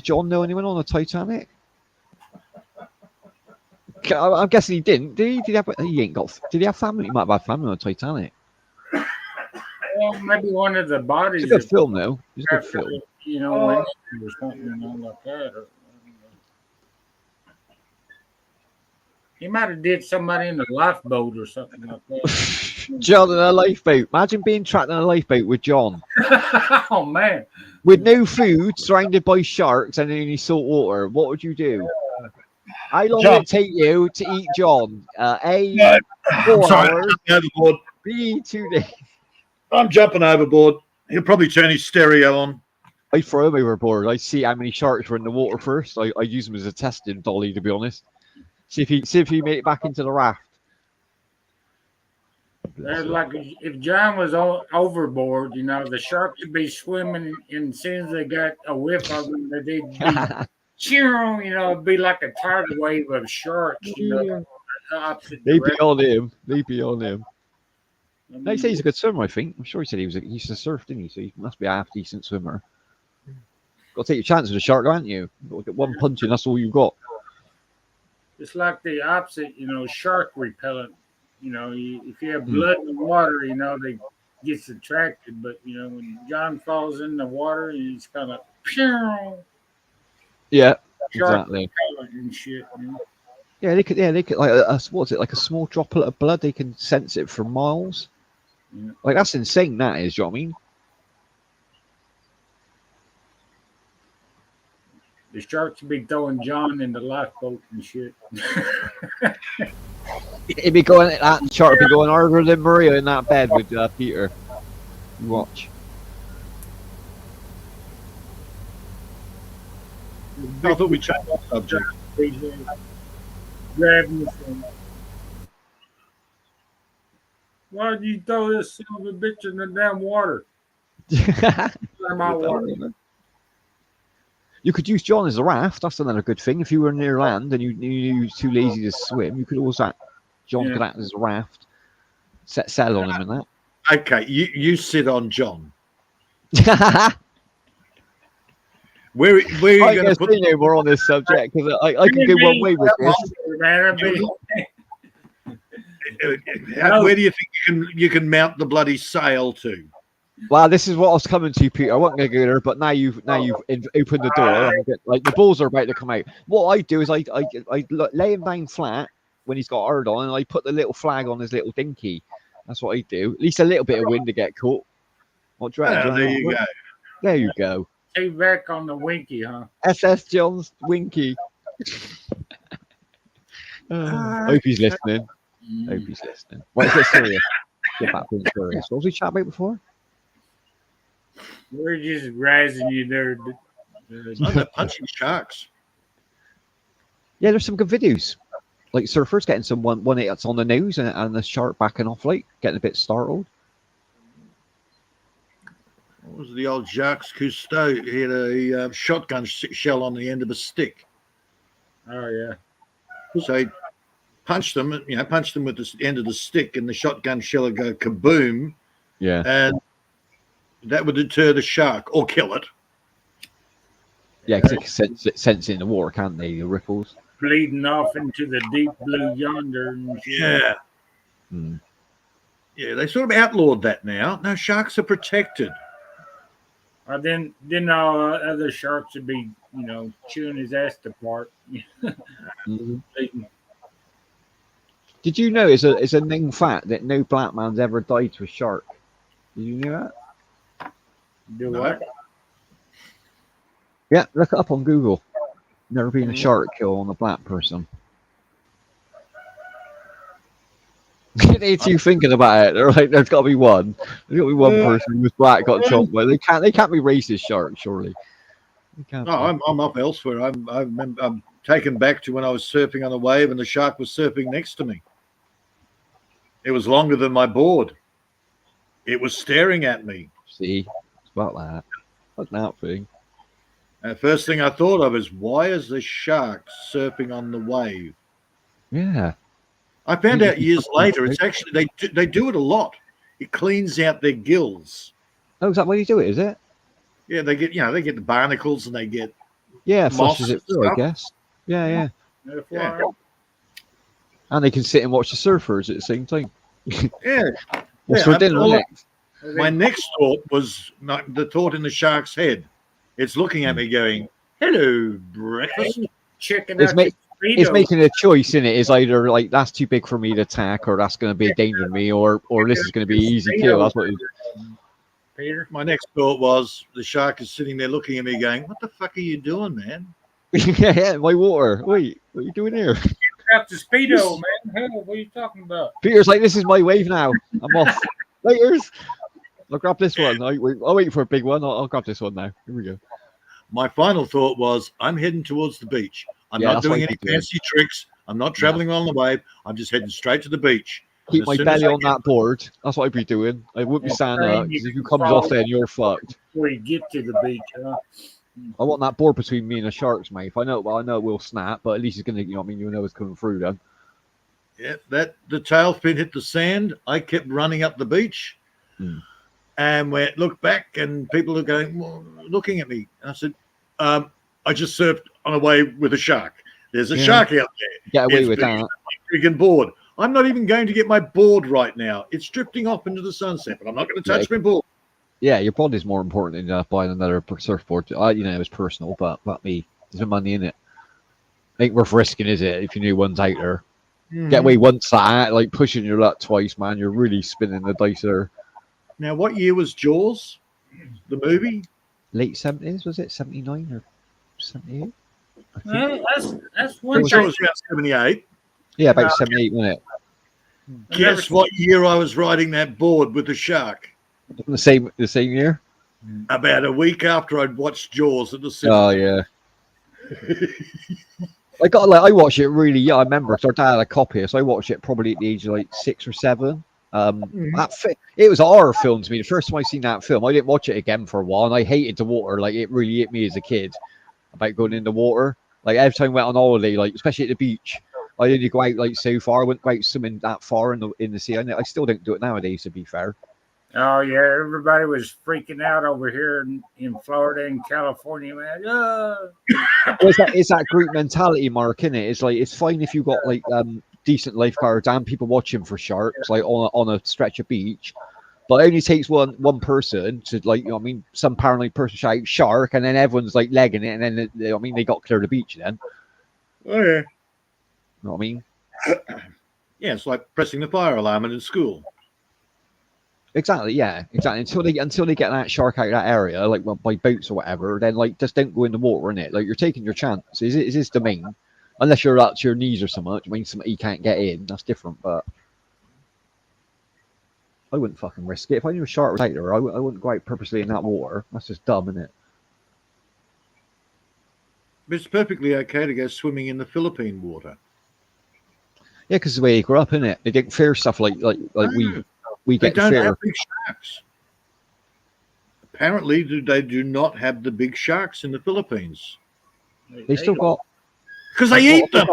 John know anyone on the Titanic? I'm guessing he didn't. Did he? Did he have family? He might have had family on the Titanic. Well, maybe one of the bodies. It's a good film, though. It's a good film. Or something like that. He might have did somebody in the lifeboat or something like that. John in a lifeboat. Imagine being trapped in a lifeboat with John. Oh, man. With no food, surrounded by sharks and only salt water. What would you do? How long would it take you to eat John? A, 4 hours. Overboard. B, 2 days. I'm jumping overboard. He'll probably turn his stereo on. I'd throw him overboard. I'd see how many sharks were in the water first. I'd use him as a testing dolly, to be honest. See if he made it back into the raft. Like if John was overboard, the sharks would be swimming, and as soon as they got a whiff of them, they'd be cheering. It'd be like a tidal wave of sharks. They'd be on him. They say he's a good swimmer. I think. I'm sure he said he used to surf, didn't he? So he must be a half decent swimmer. Got to take your chances with a shark, haven't you? Got to get one punch and that's all you've got. It's like the opposite, shark repellent. If you have blood in the water, they gets attracted. But when John falls in the water, he's kind of yeah, shark exactly. repellent and shit. Yeah, they could like what's it like a small droplet of blood? They can sense it for miles. Yeah. Like that's insane. That is, you know what I mean? The sharks would be throwing John in the lifeboat and shit. He'd be going. That shark would be going harder than Maria in that bed with Peter. You watch. I thought we changed the subject. Grabbing the thing. Why did you throw this son of a bitch in the damn water? My water. You could use John as a raft. That's another good thing. If you were near land and you were too lazy to swim, you could always John could act as a raft. Set sail on him and that. Okay, you sit on John. Where are you going to put? No more on this subject because I can go one way with this. Where do you think you can mount the bloody sail to? Well, this is what I was coming to, Peter. I wasn't going to go there, but now you've opened the door. Like the balls are about to come out. What I do is I lay him down flat when he's got hard on, and I put the little flag on his little dinghy. That's what I do. At least a little bit of wind to get caught. What do you reckon? There you go. There you go. Stay back on the Winky, huh? SS John's Winky. Hope he's listening. Hope he's listening. Right, let's get serious. Get back to serious. What was we chatting about before? We're just razzing you there. They're punching sharks. Yeah, there's some good videos. Like surfers getting some one that's on the nose and the shark backing off, like getting a bit startled. What was the old Jacques Cousteau? He had a shotgun shell on the end of a stick. Oh yeah. So he punched them with the end of the stick, and the shotgun shell would go kaboom. Yeah. And that would deter the shark or kill it. Yeah, because it can sense it in the water, can't they? The ripples. Bleeding off into the deep blue yonder. And shit. Yeah. Mm. Yeah, they sort of outlawed that now. No, sharks are protected. Then all other sharks would be, chewing his ass apart. Mm-hmm. Did Did you know it's a known fact that no black man's ever died to a shark? Did you know that? Do No. what? Yeah, look it up on Google. Never been a Mhm. shark kill on a black person. They two thinking about it. They're like, there's got to be one. There's got to be one person who was black got chopped. But they can't be racist sharks, surely. They can't. No, I'm up elsewhere. I remember I'm taken back to when I was surfing on a wave and the shark was surfing next to me. It was longer than my board. It was staring at me. See, it's about that. What's that thing? And the first thing I thought of is, why is the shark surfing on the wave? Yeah. I found out years later, it's actually they do it a lot. It cleans out their gills. Oh, is that why you do it? Is it? Yeah, they get the barnacles and they get Yeah, moss flushes it and through, I stuff. guess. Yeah. Yeah. And they can sit and watch the surfers at the same time. Yeah. What's Yeah, for I'm dinner all- next? My next thought was not the thought in the shark's head. It's looking at me going, "Hello, breakfast." Checking It's out ma- your It's Speedo. making a choice in it. Is either like that's too big for me to attack, or that's going to be a danger to me, or this is going to be an easy kill. That's what. Peter. My next thought was the shark is sitting there looking at me going, "What the fuck are you doing, man?" Yeah, my water. Wait, what are you doing here? Got the Speedo, man. Hell, what are you talking about? Peter's like, this is my wave now. I'm off. Laters. I'll grab this one. I'll wait for a big one. I'll grab this one now. Here we go. My final thought was, I'm heading towards the beach. I'm Yeah, not that's doing what any you do. fancy tricks. I'm not traveling on the wave. I'm just heading straight to the beach. Keep As my soon as belly I on that board. That's what I'd be doing. I wouldn't be standing up because if you comes off, then you're fucked. Before you get to the beach, huh? I want that board between me and a shark's mouth. I know it will snap, but at least it's gonna, you'll know it's coming through then. Yeah, that the tail fin hit the sand. I kept running up the beach, and we looked back, and people are going, well, looking at me. And I said, I just surfed on a wave with a shark. There's a shark out there. Get away It's with bigger that. than my freaking board. I'm not even going to get my board right now. It's drifting off into the sunset, but I'm not going to touch my board. Yeah, your body's more important than buying another surfboard. It's personal, but me, there's no money in it. Ain't worth risking, is it? If you knew one's out there, get away once that, like pushing your luck twice, man. You're really spinning the dice there. Now, what year was Jaws, the movie? Late 70s, was it 79 or 78? Well, that's one I'm sure it thing. was around 78. Yeah, about 78, wasn't it? Guess what year I was riding that board with the shark? The same year. About a week after I'd watched Jaws at the cinema. Oh yeah. I watched it really young. I remember because our dad had a copy, so I watched it probably at the age of like 6 or 7. It was a horror film to me. The first time I seen that film, I didn't watch it again for a while, and I hated the water. Like it really hit me as a kid about going in the water. Like every time I went on holiday, like especially at the beach, I didn't go out like so far. I wouldn't go out swimming that far in the sea. I still don't do it nowadays, to be fair. Oh yeah, everybody was freaking out over here in Florida and California, man. Well, it's that group mentality, Mark, isn't it? It's like it's fine if you got like decent lifeguards and people watching for sharks, like on a stretch of beach, but it only takes one person to some paranoid person shout shark, and then everyone's like legging it, and then they got clear of the beach. Then, Oh, yeah. you know what I mean? Yeah, it's like pressing the fire alarm in school. Exactly, yeah, exactly. Until they get that shark out of that area, like by boats or whatever, then like just don't go in the water, innit? Like you're taking your chance. Is his domain? Unless you're up to your knees or something, I mean, he can't get in. That's different, but I wouldn't fucking risk it. If I knew a shark was out there, I wouldn't go out purposely in that water. That's just dumb, isn't it? But it's perfectly okay to go swimming in the Philippine water. Yeah, because the way they grew up, innit? They didn't fear stuff like we They get don't fear. have big sharks. Apparently, they do not have the big sharks in the Philippines They still got. because they eat them.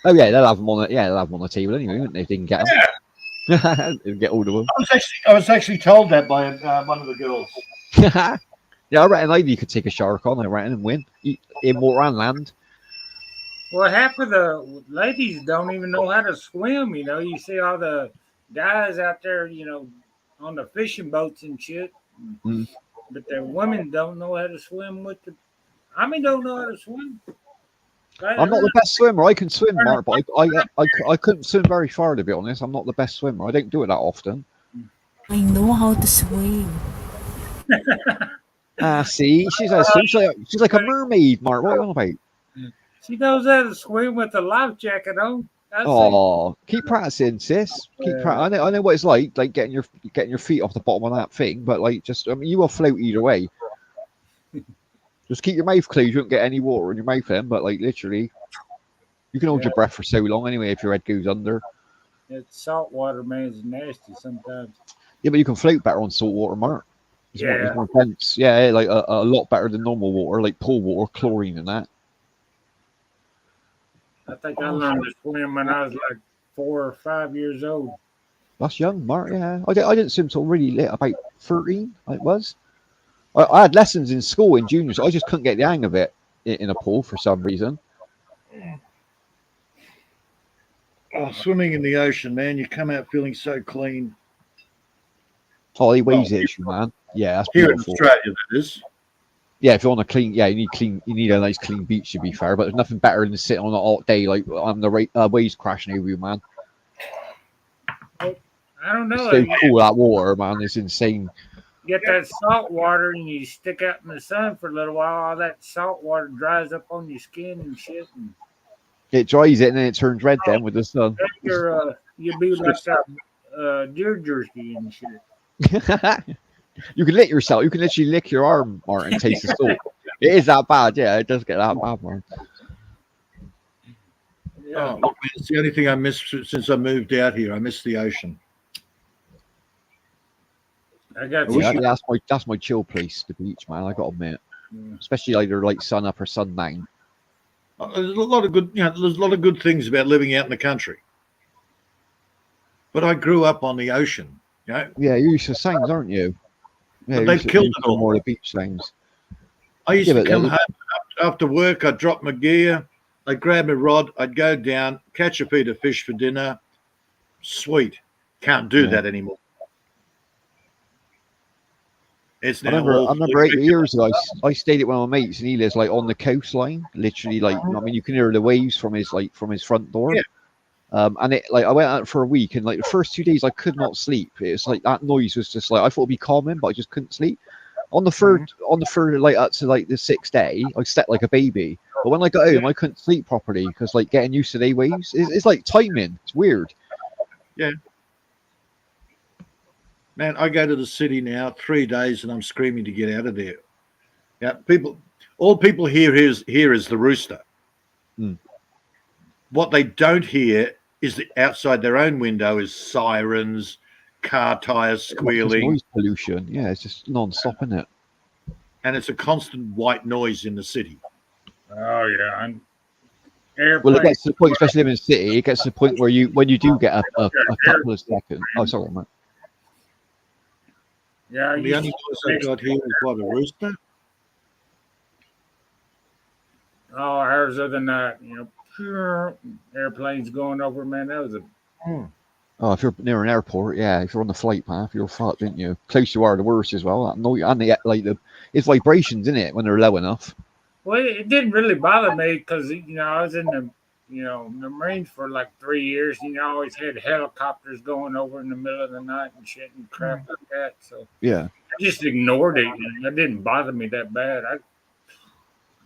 Oh yeah, they'll have them on. They'll have them on the table anyway, wouldn't they? If they can get them. They'll get hold of them. I was actually told that by one of the girls. Yeah, I reckon you could take a shark on. I reckon and win in water and land. Well, half of the ladies don't even know how to swim. You know, you see all the guys out there, on the fishing boats and shit, but the women don't know how to swim don't know how to swim. I'm not the best swimmer. I can swim, Mark, but I couldn't swim very far, to be honest. I'm not the best swimmer. I don't do it that often. I know how to swim. See, she's like a mermaid, Mark. What are you on about? She knows how to swim with a life jacket on. Oh, keep practicing, sis. I know what it's like getting your feet off the bottom of that thing, but you will float either way. Just keep your mouth closed. You won't get any water in your mouth then, but literally, you can hold your breath for so long anyway if your head goes under. It's salt water, man. It's nasty sometimes. Yeah, but you can float better on salt water, Mark. It's more dense. Yeah, like a lot better than normal water, like pool water, chlorine and that. I think I learned to swim when I was like 4 or 5 years old. That's young, Mark. Yeah, I didn't swim till really late, about 13. It was. I had lessons in school in juniors. I just couldn't get the hang of it in a pool for some reason. Oh, swimming in the ocean, man! You come out feeling so clean. Oh, he waves it, man. Yeah, that's here beautiful. in Australia, that is. Yeah, if you want a clean, you need a nice clean beach to be fair. But there's nothing better than sitting on a hot day like on the waves crashing over you, man. I don't know. It's so cool, that water, man. It's insane. You get that salt water and you stick out in the sun for a little while. All that salt water dries up on your skin and shit. And it dries it and then it turns red then with the sun. You'll be like a deer jerky and shit. You can lick yourself. You can literally lick your arm, Martin, and taste the salt. It is that bad. Yeah, it does get that bad, Martin. Yeah. Oh, it's the only thing I miss since I moved out here. I miss the ocean. That's my chill place, the beach, man. I got to admit, especially either like sun up or sundown. There's a lot of good, there's a lot of good things about living out in the country. But I grew up on the ocean. Yeah, you're used to sounds, aren't you? Yeah, but they've killed it all. More of the beach sounds. I used to come home after work. I'd drop my gear. I'd grab my rod. I'd go down, catch a feed of fish for dinner. Sweet. Can't do that anymore. It's now I remember 8 years ago, I stayed at one of my mates, and he lives like on the coastline, literally. You can hear the waves from his front door. Yeah. And I went out for a week, and the first 2 days I could not sleep. It's like that noise was just I thought it'd be calming, but I just couldn't sleep. On the third, up to the 6th day, I slept like a baby. But when I got home, I couldn't sleep properly because getting used to the waves, it's like timing. It's weird. Yeah. Man, I go to the city now 3 days, and I'm screaming to get out of there. Yeah, all people hear is the rooster. Mm. What they don't hear is that outside their own window is sirens, car tires squealing. Noise pollution. Yeah, it's just non-stop, isn't it? And it's a constant white noise in the city. Oh, yeah. Well, it gets to the point, especially living in the city, it gets to the point where when you do get a couple of seconds. Oh, sorry, man. Yeah, the only noise I got here is what, a rooster? Oh, hours of the night, airplanes going over, man. That was Oh, if you're near an airport, yeah, if you're on the flight path, you're fucked, didn't you? Close you are, the worse as well. That noise, and it's vibrations, isn't it, when they're low enough? Well, it didn't really bother me because I was in the the Marines for like 3 years. I always had helicopters going over in the middle of the night and shit and crap like that. So yeah, I just ignored it. It didn't bother me that bad.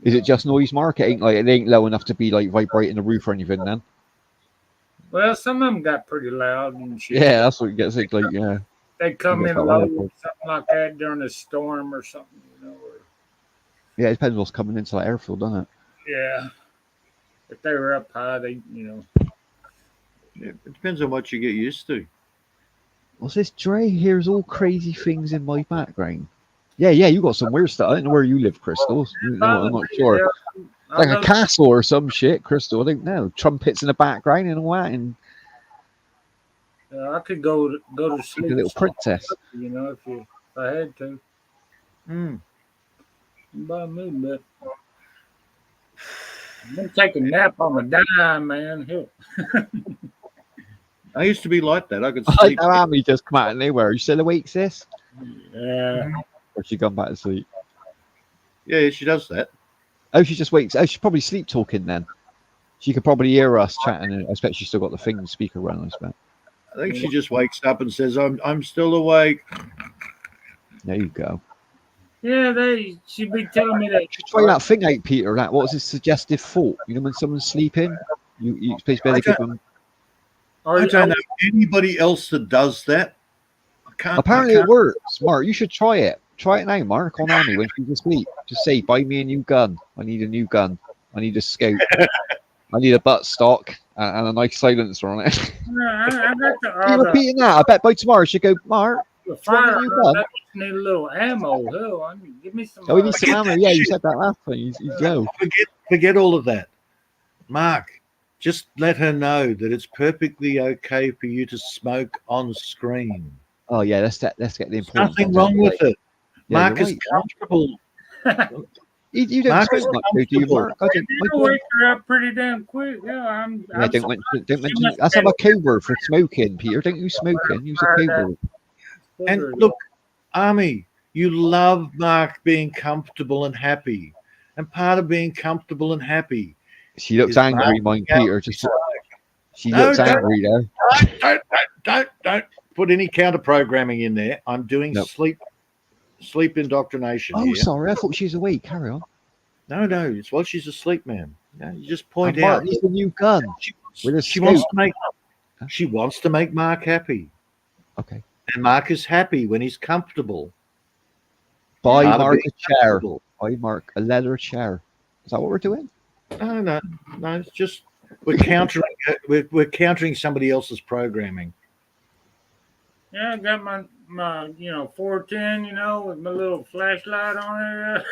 Is it just noise, Mark? It ain't low enough to be vibrating the roof or anything then? Well, some of them got pretty loud and shit. Yeah, that's what gets it. Yeah, they come in low, something like that during a storm or something. Yeah, it depends what's coming into that airfield, doesn't it? Yeah. If they were up high, Yeah, it depends on what you get used to. What's this? Dre hears all crazy things in my background. Yeah, you got some weird stuff. I don't know where you live, Crystal. I'm not sure. Like a castle or some shit, Crystal. I don't know. Trumpets in the background and all that. And I could go to sleep. Like a little princess. If I had to. By me, but I'm gonna take a nap on a dime, man. I used to be like that. I could sleep. I know Amy just come out of nowhere. Are you still awake, sis? Yeah. Or she gone back to sleep? Yeah, she does that. Oh, she just wakes. Oh, she's probably sleep talking then. She could probably hear us chatting. And I expect she's still got the thing speaker running. I expect. I think she just wakes up and says, I'm still awake. There you go. Yeah, she'd be telling me that. You should try that thing out, Peter. That what was his suggestive thought? You know, when someone's sleeping, you supposed to be able to give them. I don't know anybody else that does that. Apparently, it works. Mark, you should try it. Try it now, Mark, on Amy when she's asleep. Just say, buy me a new gun. I need a new gun. I need a scope. I need a butt stock and a nice silencer on it. I got Keep repeating that. I bet by tomorrow she'll go, Mark. The fire. I just need a little ammo. Hell, give me some. Oh, we need some ammo. Yeah, you said that last time. He's low. Forget all of that. Mark, just let her know that it's perfectly okay for you to smoke on screen. Oh, yeah, let's get the important. Nothing wrong with it. Yeah, Mark is comfortable. You don't smoke much, do you, Mark? I wake her up pretty damn quick. Yeah, don't mention. That's a code word for smoking, Peter. Don't use smoking. Use a code word. And look, Army, you love Mark being comfortable and happy. And part of being comfortable and happy. She looks angry, mind Peter. She looks angry there. Don't put any counter programming in there. I'm doing sleep indoctrination. Oh, sorry, I thought she was awake. Carry on. No, it's while she's asleep, man. You just point Mark out. needs a new gun. She wants to make Mark happy. Okay. And Mark is happy when he's comfortable. Buy Mark a chair. Buy Mark a leather chair. Is that what we're doing? No. It's just we're countering. we're countering somebody else's programming. Yeah, I got my 410, with my little flashlight on it.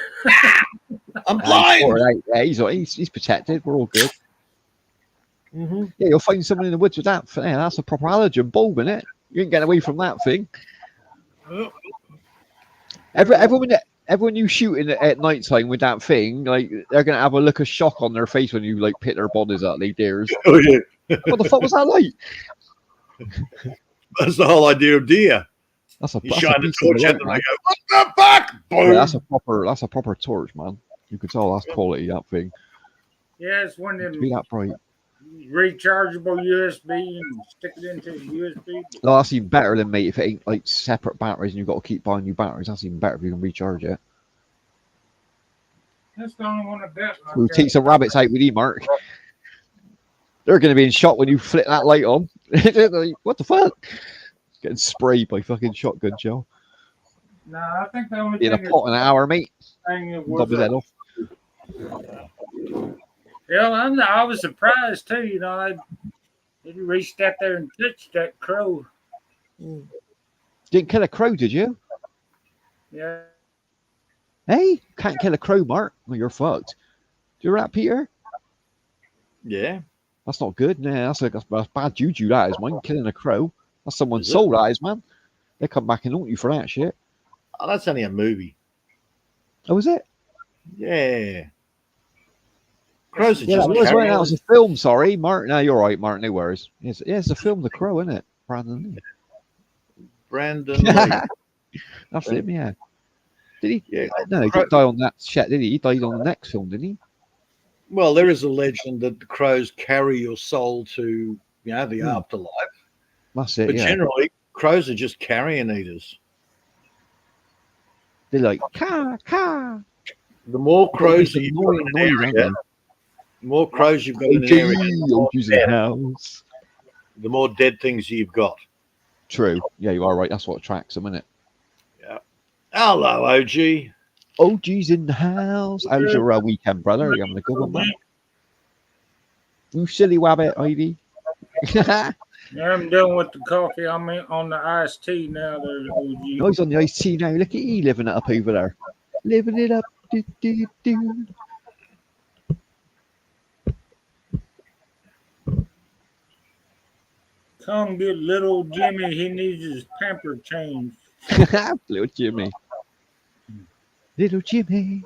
I'm blind. Yeah, he's protected. We're all good. Mm-hmm. Yeah, you'll find someone in the woods with that. Yeah, that's a proper halogen bulb, isn't it? You ain't getting away from that thing. Everyone you shooting at night time with that thing, like they're gonna have a look of shock on their face when you like pit their bodies up, like deers. Oh yeah. What the fuck was that like? That's the whole idea of deer. You shine the torch at them, they go, "What the fuck?" Boom. Yeah, that's a proper torch, man. You could tell that's quality, that thing. Yeah, it's one of them be that bright. Rechargeable USB and stick it into the USB. No, that's even better than, mate, if it ain't like separate batteries and you've got to keep buying new batteries. That's even better if you can recharge it. That's the only one I've got. We'll take some rabbits out with you, Mark. They're going to be in shock when you flick that light on. Like, what the fuck? Getting sprayed by fucking shotgun shell. No, I think the only in a pot in an hour, mate. Top his head off. Yeah, I was surprised too. He reached out there and touched that crow. Didn't kill a crow, did you? Yeah. Hey, can't kill a crow, Mark. Well, you're fucked. Do you that, Peter? Yeah. That's not good. Nah, that's bad juju. That is, man. Killing a crow. That's someone's soul. That is, man. They come back and haunt you for that shit. Oh, that's only a movie. Oh, is it? Yeah. Crows are yeah, just that was a film. Sorry, Mark. No, you're right, Mark. No worries. It's a film, The Crow, isn't it? Brandon Lee. That's him. Yeah. Did he? Yeah. No, he didn't die on that shit, did he? He died on the next film, didn't he? Well, there is a legend that the crows carry your soul to, the afterlife. That's it. But yeah. generally, crows are just carrion eaters. They're like caw caw. The more crows that you've got in an area, the more crows you've got in an area, the more dead things you've got. True. Yeah, you are right. That's what attracts them, isn't it? Yeah. Hello, OG. OG's in the house. How's your weekend, brother? Are you having a good one, man? You silly wabbit, Ivy. Yeah, I'm done with the coffee. I'm on the iced tea now. There's OG. Oh, he's on the iced tea now. Look at you living it up over there. Living it up. Do, do, do. Come get little Jimmy. He needs his pamper changed. Little Jimmy. Little Jimmy.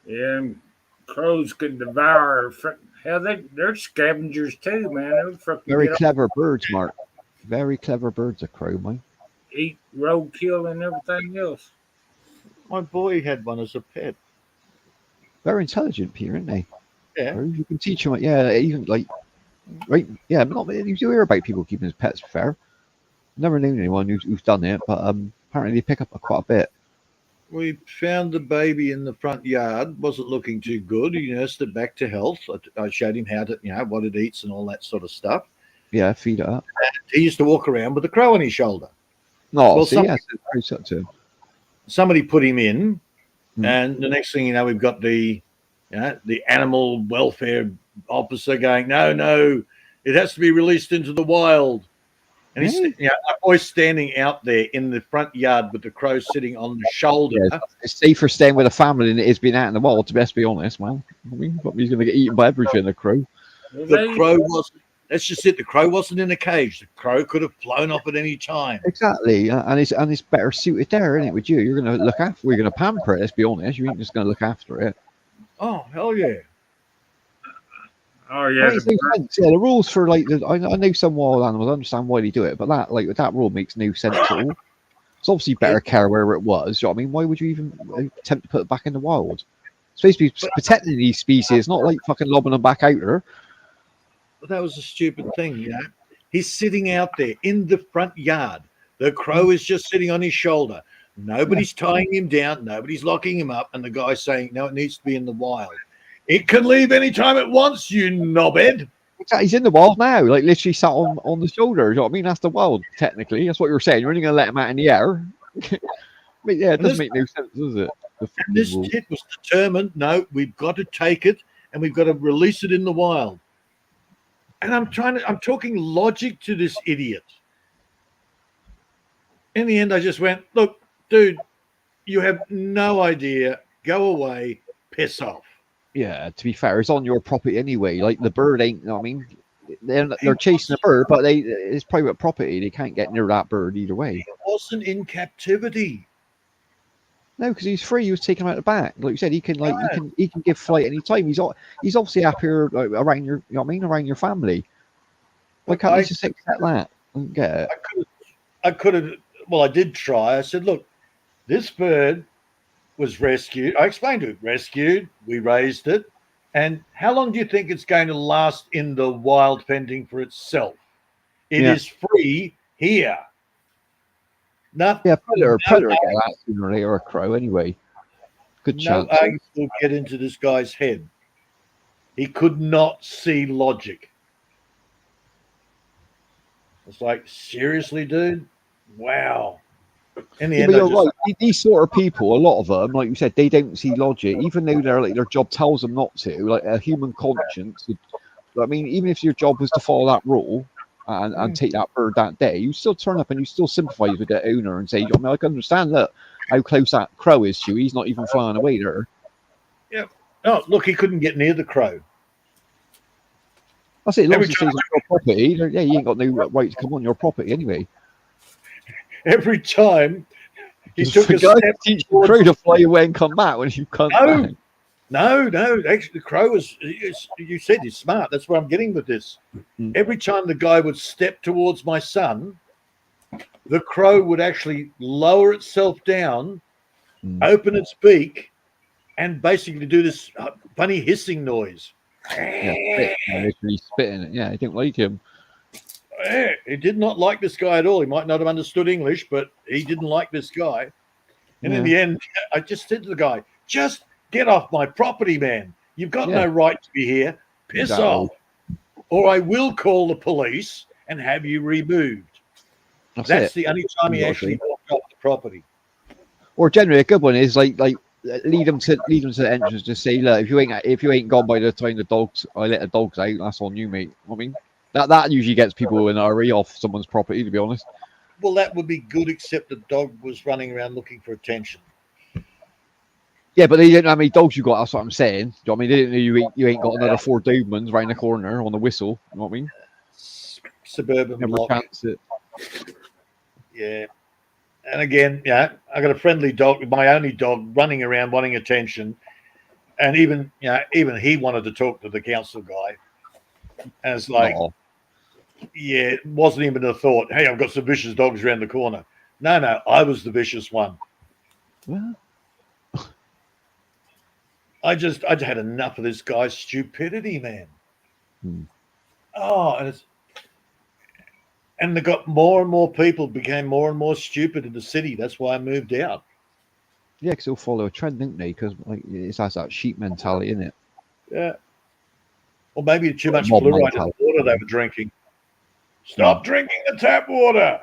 Yeah, crows could devour. Hell, they're scavengers too, man. Very clever birds, Mark. Very clever birds, a crow, mate. Eat roadkill and everything else. My boy had one as a pet. Very intelligent, Peter, aren't they? Yeah. Crows, you can teach them. Yeah, even like, right? Yeah, not you do hear about people keeping as pets. Fair. Never known anyone who's done it, but apparently they pick up quite a bit. We found the baby in the front yard. Wasn't looking too good. He nursed it back to health. I showed him how to, what it eats and all that sort of stuff. Yeah, feed it up. He used to walk around with a crow on his shoulder. No, Well, see, crows up to him. Somebody put him in, Hmm. and the next thing you know, we've got the animal welfare officer going, no, it has to be released into the wild. And he's, my boy's standing out there in the front yard with the crow sitting on the shoulder. Yeah, it's safer staying with a family than it is being out in the wild, to best be honest, man. I mean, he's going to get eaten by everything, a crow. The crow wasn't, that's just it. The crow wasn't in a cage. The crow could have flown off at any time. Exactly. And it's better suited there, isn't it, with you? You're going to look after, you're going to pamper it, let's be honest. You ain't just going to look after it. Oh, hell yeah. Oh yeah. I mean, the rules for like I know some wild animals. I understand why they do it, but that rule makes no sense at all. It's obviously better care wherever it was. You know what I mean? Why would you even attempt to put it back in the wild? It's supposed to be protecting these species, not like fucking lobbing them back out there. But that was a stupid thing, He's sitting out there in the front yard. The crow is just sitting on his shoulder. Nobody's tying him down. Nobody's locking him up. And the guy's saying, no, it needs to be in the wild. It can leave anytime it wants, you knobhead. He's in the wild now, like literally sat on the shoulder. You know what I mean? That's the wild, technically. That's what you were saying. You're only going to let him out in the air. But yeah, it doesn't make no sense, does it? And this tit was determined, no, we've got to take it and we've got to release it in the wild. And I'm talking logic to this idiot. In the end, I just went, look, dude, you have no idea. Go away. Piss off. Yeah, to be fair, it's on your property anyway. Like the bird ain't. I mean, they're chasing a bird, but it's private property. They can't get near that bird either way. It wasn't in captivity. No, because he's free. He was taken out the back. Like you said, he can give flight any time. He's obviously happier around your. You know what I mean? Around your family. Why can't he just accept that and get it? I could have. Well, I did try. I said, look, this bird was rescued. I explained to it, rescued. We raised it. And how long do you think it's going to last in the wild fending for itself? It is free here. Predator get that sooner or later, a crow anyway. Good chance. No eggs will get into this guy's head. He could not see logic. It's like, seriously, dude? Wow. In the end, you're right. These sort of people, a lot of them, like you said, they don't see logic, even though their job tells them not to. Like a human conscience. I mean, even if your job was to follow that rule and take that bird that day, you still turn up and you still sympathise with the owner and say, I mean, I can understand that how close that crow is to you. He's not even flying away there. Yeah. Oh, look, he couldn't get near the crow. I say, as long as it's on your property, you ain't got no right to come on your property anyway. Every time he took a step, teach the crow to fly away and come back when you come back. No. Actually, the crow you said he's smart. That's where I'm getting with this. Every time the guy would step towards my son, the crow would actually lower itself down, open its beak, and basically do this funny hissing noise. Literally spitting it. Yeah, I didn't like him. He did not like this guy at all. He might not have understood English, but he didn't like this guy. And in the end, I just said to the guy, just get off my property, man. You've got no right to be here. Piss off. Or I will call the police and have you removed. That's the only time he actually walked off the property. Or generally, a good one is like lead them to the entrance. Just say, look, if you ain't gone by the time I let the dogs out, that's on you, mate. I mean, that usually gets people in a hurry off someone's property, to be honest. Well, that would be good, except the dog was running around looking for attention. Yeah, but they didn't know how many dogs you got. That's what I'm saying. Do you know what I mean? They didn't know you ain't got another 4 Dobermans round the corner on the whistle. You know what I mean? Suburban Never block. chance it. Yeah. And again, I got a friendly dog, my only dog, running around wanting attention. And even he wanted to talk to the council guy. And it's like, Yeah, it wasn't even a thought. Hey, I've got some vicious dogs around the corner. No, I was the vicious one. Well, I had enough of this guy's stupidity, man. Hmm. Oh, and they got more and more people became more and more stupid in the city. That's why I moved out. yeah, because they'll follow a trend, don't they? Because like it has that sheep mentality in it. Yeah. Or maybe too much Mob fluoride in the mentality. water they were drinking. Stop drinking the tap water.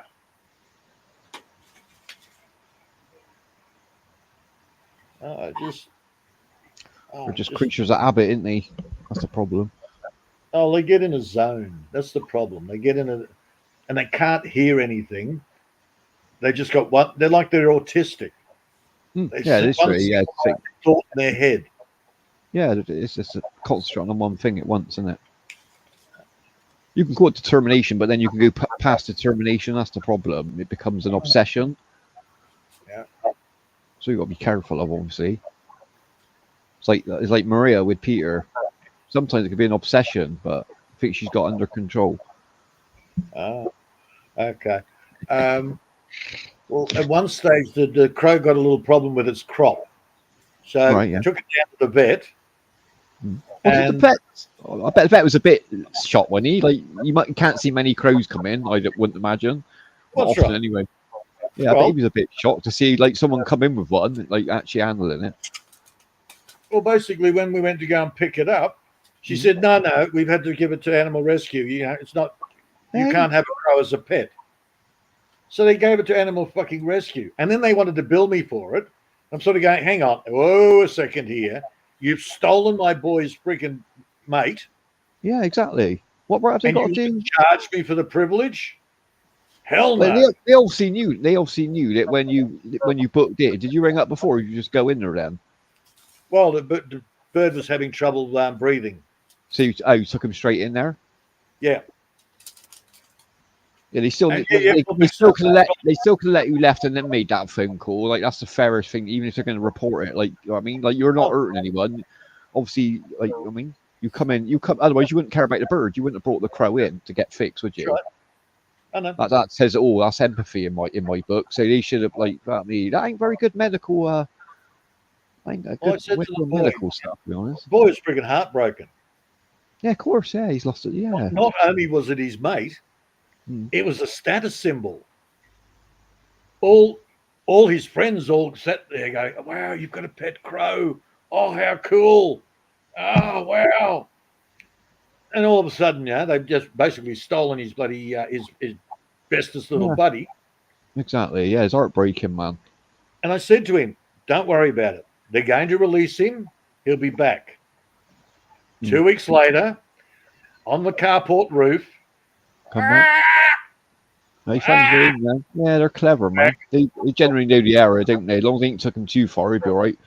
They're just creatures of habit, isn't they? That's the problem. Oh, they get in a zone. That's the problem. They get in and they can't hear anything. They just got one. They're like they're autistic. Yeah, it is really. Yeah, thought in their head. Yeah, it's just concentrating on one thing at once, isn't it? You can call it determination, but then you can go past determination. That's the problem. It becomes an obsession. Yeah. So you've got to be careful of, obviously. It's like Maria with Peter. Sometimes it could be an obsession, but I think she's got under control. Oh, okay. Well, at one stage, the crow got a little problem with its crop. So took it down to the vet. The vet? I bet the vet was a bit shocked when he can't see many crows come in. I wouldn't imagine. Not often, anyway. Yeah, I bet he was a bit shocked to see someone come in with one, actually handling it. Well, basically, when we went to go and pick it up, she said, "No, we've had to give it to animal rescue. It's not. You can't have a crow as a pet." So they gave it to animal fucking rescue, and then they wanted to bill me for it. I'm sort of going, "Hang on, whoa, a second here. You've stolen my boy's freaking mate." Yeah, exactly. What right have they got to do? Charge me for the privilege? Hell no. They obviously knew. They obviously knew that when you booked it. Did you ring up before, or did you just go in there then? Well, the bird was having trouble breathing. So you took him straight in there? Yeah. Yeah, they still could have let you left and then made that phone call. That's the fairest thing, even if they're going to report it. You know what I mean? You're not hurting anyone. Obviously, you come. Otherwise, you wouldn't care about the bird. You wouldn't have brought the crow in to get fixed, would you? Right. I know. That says it all. That's empathy in my book. So they should have that ain't very good medical. Medical stuff, to be honest. The boy was freaking heartbroken. Yeah, of course. Yeah, he's lost it. Yeah. Not only was it his mate, it was a status symbol. All his friends all sat there going, "Wow, you've got a pet crow! Oh, how cool! Oh, wow!" And all of a sudden, they've just basically stolen his bloody his bestest little buddy. Exactly. Yeah, it's heartbreaking, man. And I said to him, "Don't worry about it. They're going to release him. He'll be back." 2 weeks later, on the carport roof. Come on. Yeah, they're clever, man. They generally know the area, don't they? As long as they ain't took him too far, he'd be all right.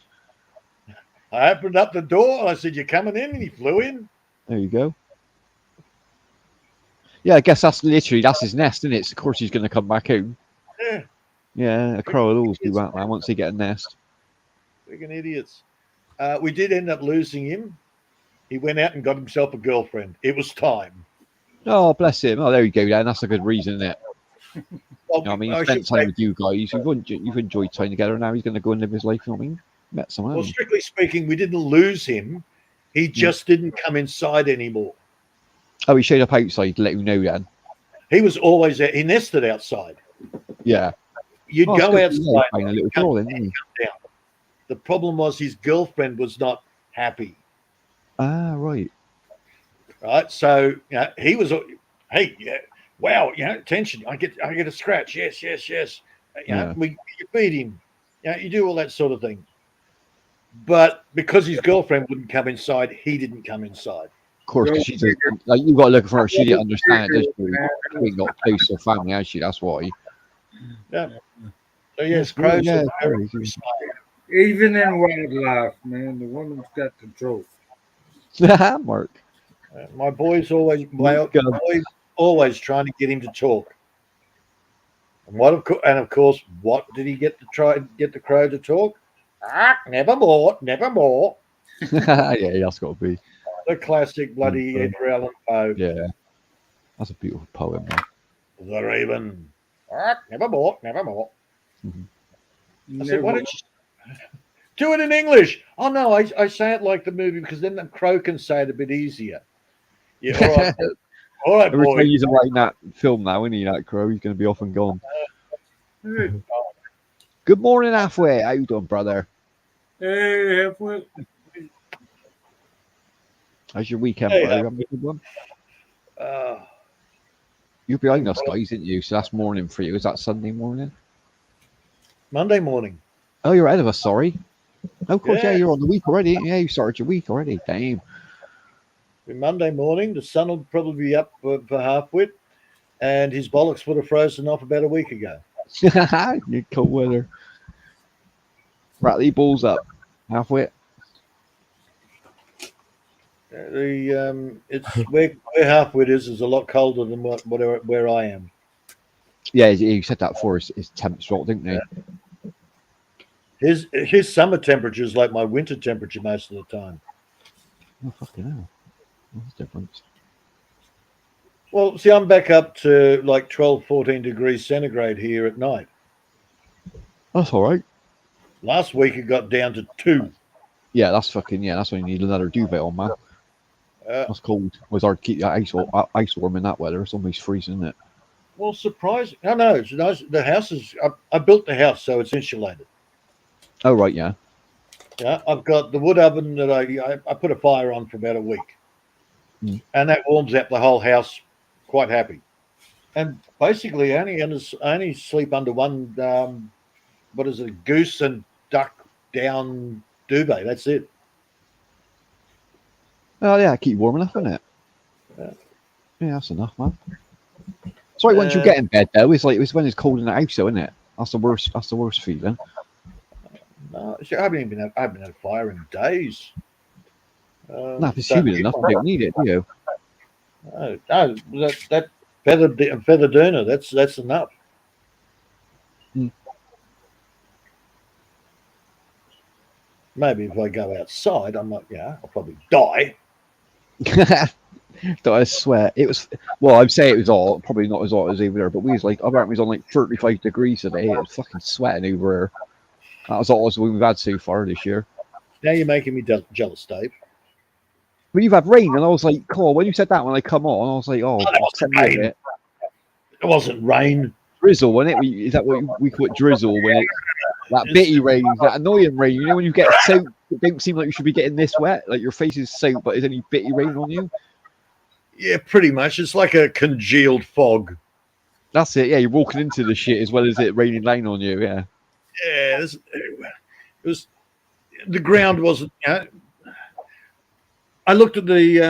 I opened up the door. I said, "You coming in?" And he flew in. There you go. Yeah, I guess that's his nest, isn't it? Of course he's going to come back home. Yeah. Yeah, a crow will always do that, man, once they get a nest. Freaking idiots. We did end up losing him. He went out and got himself a girlfriend. It was time. Oh, bless him. Oh, there you go, then. That's a good reason, isn't it? Well, You know what I mean? Spent time with you guys. You've enjoyed time together. Now he's going to go and live his life. You know what I mean? Met someone. Well, strictly speaking, we didn't lose him. He just didn't come inside anymore. Oh, he showed up outside to let you know then. He was always there. He nested outside. Yeah. You'd go outside. A little girl, then, didn't he? Down. The problem was his girlfriend was not happy. Ah, right. Right. So he was. Hey, wow. Attention. I get a scratch. Yes. You feed him. You do all that sort of thing. But because his girlfriend wouldn't come inside, he didn't come inside. Of course, because she's you've got to look for her. She didn't understand it. She ain't got close to her family, has she? That's why. Yeah. So yes, crows. Yeah, even in wildlife, man, the woman's got the truth. Mark. My boy's always trying to get him to talk. And of course, what did he get to try and get the crow to talk? Nevermore. Yeah, that's got to be the classic bloody Edgar Allan Poe. Yeah. That's a beautiful poem, man. The Raven. Nevermore, nevermore. I said, why don't you do it in English? Oh, no, I say it like the movie because then the Crow can say it a bit easier. Yeah, all right, Every boy. time he's writing that film now, isn't he, that Crow? He's going to be off and gone. Good morning, Halfway. How you doing, brother? Hey, halfway. How's your weekend, Hey, bro? You having a good one? You're behind us, guys, aren't you? So that's morning for you. Is that Sunday morning? Monday morning. Oh, you're ahead of us, sorry. Oh, of course, yeah, Yeah. you're on the week already. Yeah, you started your week already. Damn. Monday morning, the sun will probably be up for halfwit, and his bollocks would have frozen off about a week ago. You cold weather. Rattly balls up. Halfway. It's where halfwit is a lot colder than where I am. Yeah, you said that before. His temps dropped, didn't they? Yeah. His summer temperature is like my winter temperature most of the time. Oh, fucking hell. What's the difference? Well, see, I'm back up to like 12, 14 degrees centigrade here at night. That's all right. Last week it got down to 2. Yeah, that's fucking, yeah, that's when you need another duvet on, man. That's cold. It was hard to keep that ice warm in that weather. It's almost freezing, isn't it? Well, surprising. No, it's nice. The house is, I built the house so it's insulated. Oh, right, yeah. Yeah, I've got the wood oven that I put a fire on for about a week. And that warms up the whole house quite happy. And basically, I only sleep under one, what is it, goose and duck down duvet. That's it. Oh, yeah, keep warm enough, isn't it? Yeah, that's enough, man. Sorry, once you get in bed, though, it's when it's cold in the house, though, isn't it? That's the worst feeling. No, I haven't had a fire in days. No, if it's humid enough, you don't need it, do you? No, that feather doona, that's enough. Maybe if I go outside, I'll probably die. I swear it was. Well, I'd say it was all probably not as hot as over there, but we was like, I was on like 35 degrees today. It was fucking sweating over here. That was all we've had so far this year. Now you're making me jealous, Dave. But you've had rain, and I was like, cool. When you said that, when I come on, I was like, oh, it wasn't rain. Drizzle, wasn't it? Is that what we call it? Drizzle, when it, that bitty rain, that annoying rain. You know, when you get soaked, it don't seem like you should be getting this wet. Like your face is soaked, but is any bitty rain on you? Yeah, pretty much. It's like a congealed fog. That's it. Yeah, you're walking into the shit as well as it raining down on you. Yeah. Yeah, it was. The ground wasn't. I looked at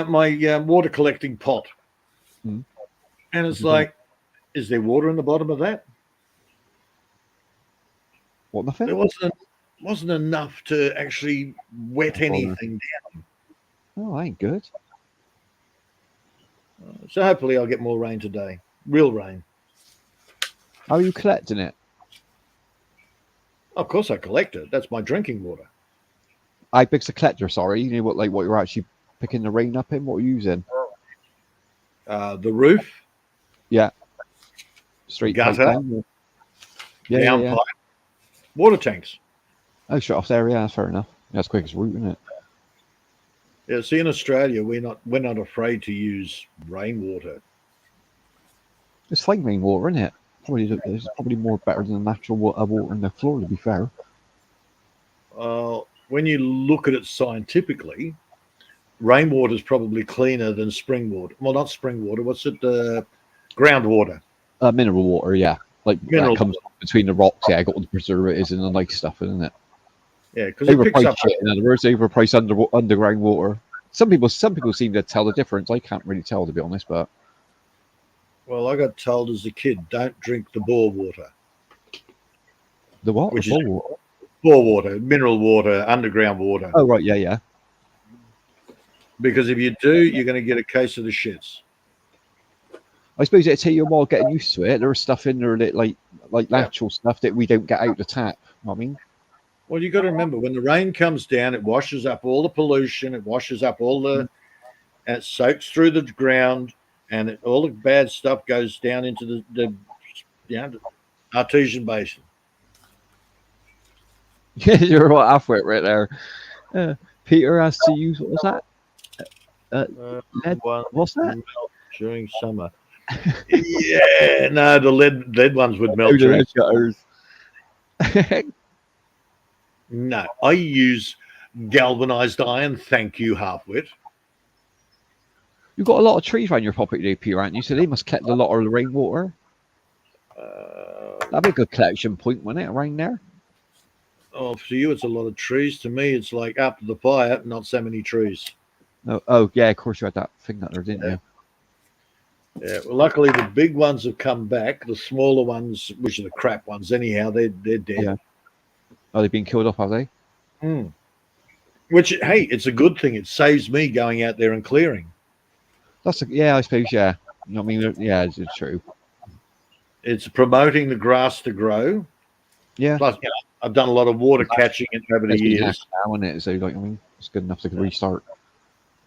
my water collecting pot, and it's like, is there water in the bottom of that? What, nothing? There wasn't enough to actually wet anything down. Oh, that ain't good. So hopefully I'll get more rain today. Real rain. How are you collecting it? Of course I collect it. That's my drinking water. I big's a collector, sorry. You know what you're actually picking the rain up in? What are you using? The roof. Yeah. Straight gutter. Down. Yeah, pipe. Water tanks. Oh, straight off there, yeah, that's fair enough. That's quick as route, isn't it? Yeah, see, in Australia, we're not afraid to use rainwater. It's fine rainwater, isn't it? It's probably more better than the natural water in the floor, to be fair. When you look at it scientifically, rainwater is probably cleaner than spring water. Well, not spring water. What's it? Groundwater. Mineral water, yeah. Like mineral that comes between the rocks. Yeah, got all the preservatives and the nice stuff, isn't it? Yeah, because it picks up. Shit, in other words, overpriced underground water. Some people seem to tell the difference. I can't really tell, to be honest, but. Well, I got told as a kid, don't drink the bore water. The what? Which the is bore water, mineral water, underground water. Oh, right, yeah. Because if you do, you're going to get a case of the shits. I suppose it'll take you a while getting used to it. There is stuff in there that like natural stuff that we don't get out the tap. You know what I mean? Well, you got to remember, when the rain comes down, it washes up all the pollution. It washes up all the, and it soaks through the ground. and all the bad stuff goes down into the artesian basin. Yeah, you're right halfway right there. Peter has to use, what was that? Lead? What's that? Melt during summer. Yeah, no, the lead ones would melt Oh, the during. lead shutters. No, I use galvanized iron. Thank you, Halfwit. You've got a lot of trees around your property there, Peter, aren't you? So they must collect a lot of the rainwater. That'd be a good collection point, wouldn't it, around there? Oh, for you, it's a lot of trees. To me, it's like after the fire, not so many trees. Oh, yeah, of course you had that thing there, didn't you? Yeah, well, luckily the big ones have come back. The smaller ones, which are the crap ones, anyhow, they're dead. Yeah. Oh, they've been killed off, have they? Which, hey, it's a good thing. It saves me going out there and clearing. Yeah, I suppose, yeah. You know what I mean? Yeah, it's true. It's promoting the grass to grow. Yeah. Plus, I've done a lot of water catching it over the years. Now, isn't it? So, like, I mean, it's good enough to restart.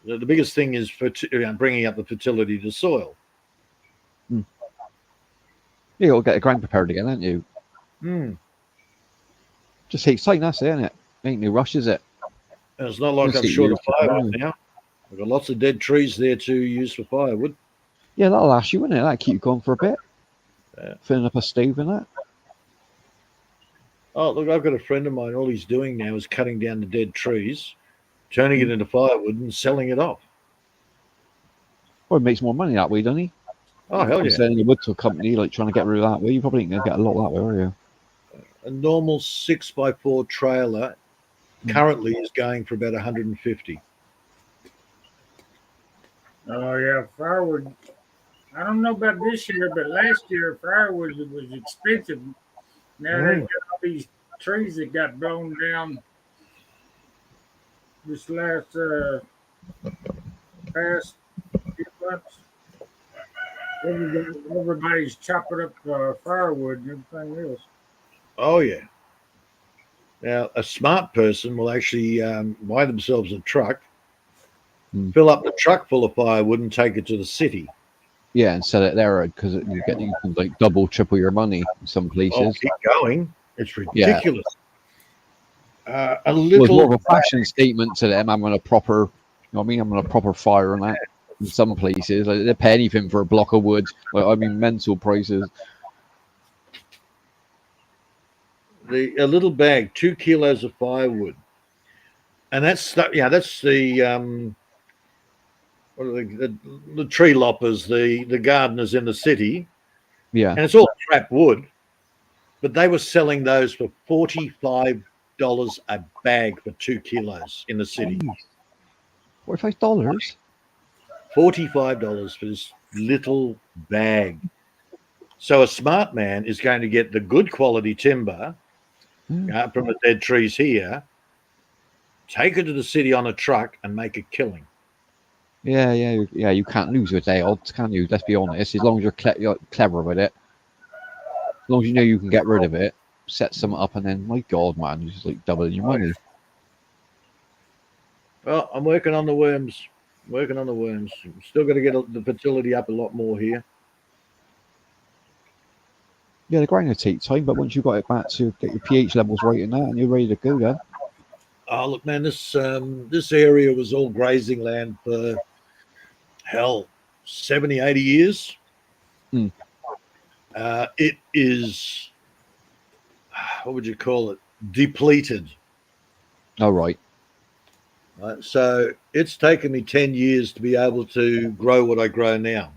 The biggest thing is bringing up the fertility of the soil. You got to get the ground prepared again, haven't you? Just takes time, that's it, isn't it? Ain't no rush, is it? And it's not like I'm short of firewood now. I've got lots of dead trees there to use for firewood. Yeah, that'll last you, wouldn't it? That'll keep you going for a bit. Yeah. Filling up a stove and that. Oh, look, I've got a friend of mine. All he's doing now is cutting down the dead trees, turning it into firewood and selling it off. Well, he makes more money that way, doesn't he? Oh, hell yeah. Selling your wood to a company, like trying to get rid of that way, you probably ain't going to get a lot that way, are you? A normal 6x4 trailer currently is going for about 150. Oh yeah, firewood. I don't know about this year, but last year firewood was expensive. Now they got all these trees that got blown down this last past few months. Everybody's chopping up firewood and everything else. Oh, yeah. Now, a smart person will actually buy themselves a truck, fill up the truck full of firewood and take it to the city. Yeah, and sell it there because you can like double, triple your money in some places. Oh, keep going. It's ridiculous. A little. Well, it's more of a fashion statement to them. I'm on a proper, you know what I mean? I'm on a proper fire and that. In some places, like, they pay anything for a block of wood. Like, I mean, mental prices. A little bag, 2 kilos of firewood, and that's the what are the tree loppers, the gardeners in the city. Yeah, and it's all crap wood, but they were selling those for $45 a bag for 2 kilos in the city. $45. $45 for this little bag. So a smart man is going to get the good quality timber from the dead trees here, take it to the city on a truck and make a killing. Yeah. You can't lose with day odds, can you? Let's be honest. As long as you're clever with it, as long as you know you can get rid of it, set something up, and then, my God, man, you're just like doubling your money. Well, I'm working on the worms. Still got to get the fertility up a lot more here. Yeah, the grind will take time, but once you've got it back to get your pH levels right in that, and you're ready to go then. Oh, look, man, this area was all grazing land for, 70, 80 years. It is, what would you call it? Depleted. Oh, right. Right, so it's taken me 10 years to be able to grow what I grow now.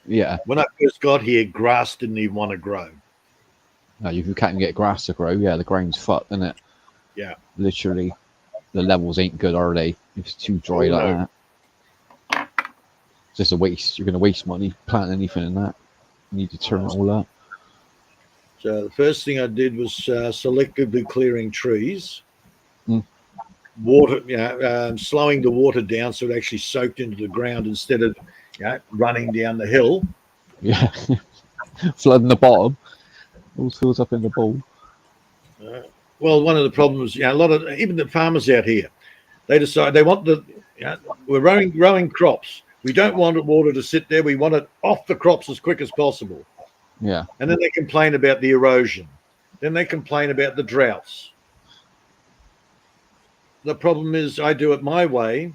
Yeah. When I first got here, grass didn't even want to grow. No, you can't even get grass to grow. Yeah, the ground's fucked, isn't it? Yeah. Literally, the levels ain't good, are they? If it's too dry like that. It's just a waste. You're going to waste money planting anything in that. You need to turn it all up. So the first thing I did was selectively clearing trees. Water, slowing the water down so it actually soaked into the ground instead of running down the hill. Yeah. Flooding the bottom. All fills up in the bowl. Well, one of the problems, a lot of even the farmers out here, they decide they want we're growing crops. We don't want water to sit there. We want it off the crops as quick as possible. Yeah. And then they complain about the erosion. Then they complain about the droughts. The problem is I do it my way,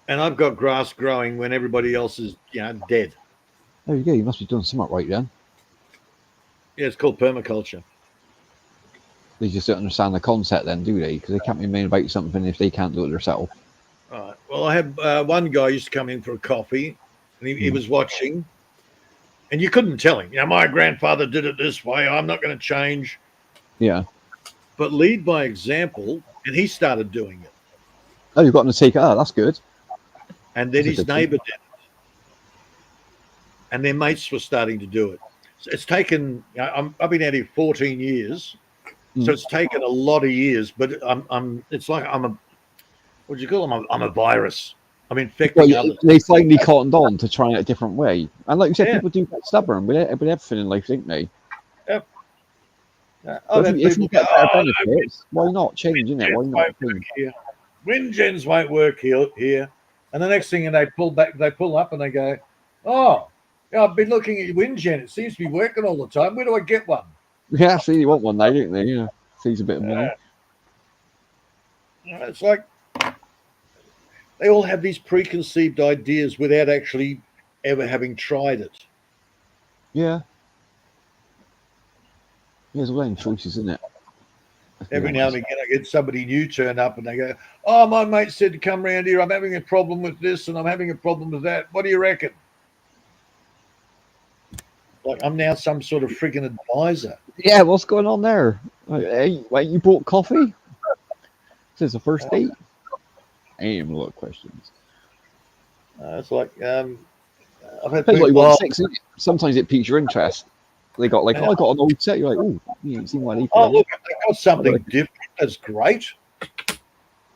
and I've got grass growing when everybody else is dead. There you go. You must be doing something right then. Yeah, it's called permaculture. They just don't understand the concept then, do they? Because they can't be made about something if they can't do it themselves. Right. Well, I had one guy used to come in for a coffee, and he was watching, and you couldn't tell him. My grandfather did it this way. I'm not going to change. Yeah. But lead by example, and he started doing it. Oh, you've got them to take it. Oh, that's good. And then That's his neighbour did it. And their mates were starting to do it. So it's taken, I've been out here 14 years. So it's taken a lot of years, but it's like I'm a, what do you call them? I'm a virus. I'm infecting others. They finally cottoned on to trying it a different way. And like you said, people do get stubborn with everything in life, don't they? Yep. If you get better benefits, why not change, innit? Why not change? Wind gens won't work here. And the next thing, they pull up and they go, oh, I've been looking at your wind gen. It seems to be working all the time. Where do I get one? Yeah, see, you want one now, don't they? Yeah, sees a bit of money. It's like they all have these preconceived ideas without actually ever having tried it. Yeah. There's all them choices, isn't it? Every now and again, I get somebody new turn up and they go, oh, my mate said to come around here. I'm having a problem with this and I'm having a problem with that. What do you reckon? Like I'm now some sort of freaking advisor. Yeah, what's going on there? Hey, wait, you brought coffee? Is this a first date? I ain't a lot of questions. It's like I've had Depends what you people want. Sometimes it piques your interest. They got like, oh, I got an old set. You're like, oh, you ain't seen my leaf. Oh, look, they got something different. That's great.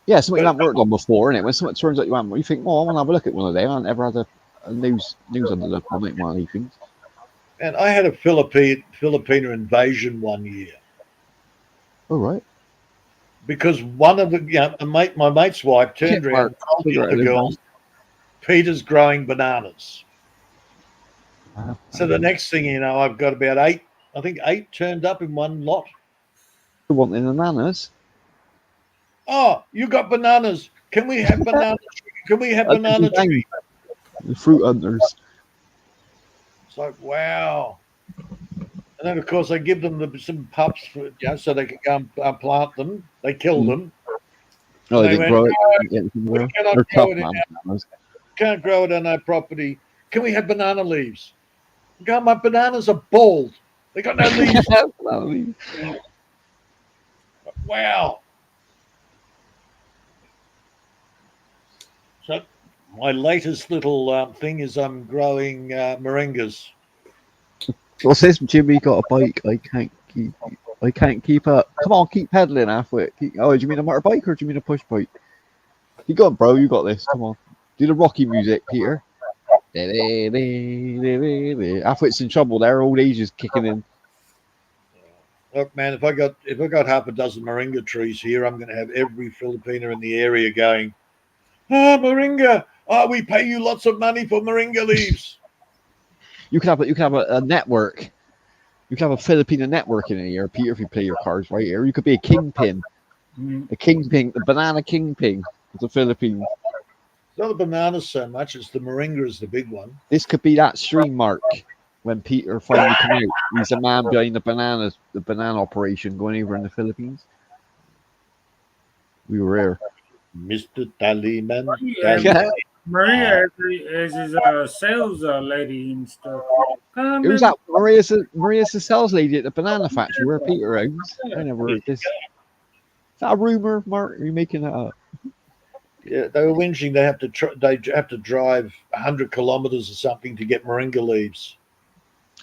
Yeah, something you haven't worked on before, innit? When something turns out you haven't, you think, oh, I want to have a look at one of them. I haven't ever had a news under the on it, one of these things. And I had a Filipino invasion one year. All right. Because one of the my mate's wife turned around and told the other girls, Peter's growing bananas. So the next thing you know, I've got about eight turned up in one lot. You want the bananas? Oh, you got bananas. Can we have bananas? Can we have banana tree? The fruit hunters. It's like, wow. And then, of course, I give them some pups so they can go and plant them. They kill them. Oh, they didn't grow it. We cannot grow it can't grow it on our property. Can we have banana leaves? God, my bananas are bald. They got no leaves. Wow. So my latest little thing is I'm growing moringas. What's this? Jimmy got a bike. I can't keep up. Come on, keep pedaling halfway. Oh, do you mean a motorbike or do you mean a push bike? You got it, bro. You got this. Come on. Do the Rocky music, Peter. Halfway it's in trouble there. Old age is kicking in. Look, man, if I got half a dozen moringa trees here, I'm going to have every Filipino in the area going, moringa. Oh, we pay you lots of money for moringa leaves. You can have a network. You can have a Filipino network in here, Peter, if you play your cards right here. You could be a kingpin. A kingpin, the banana kingpin of the Philippines. It's not the bananas so much, it's the moringa is the big one. This could be that stream mark when Peter finally come out. He's the man behind the banana operation going over in the Philippines. We were here. Mr. Taliman. Maria is his sales lady and stuff. Who's that? Maria's the sales lady at the banana factory where Peter owns. I never heard this. Is that a rumor, Mark? Are you making that up? Yeah, they were whinging. They have to drive 100 kilometers or something to get moringa leaves.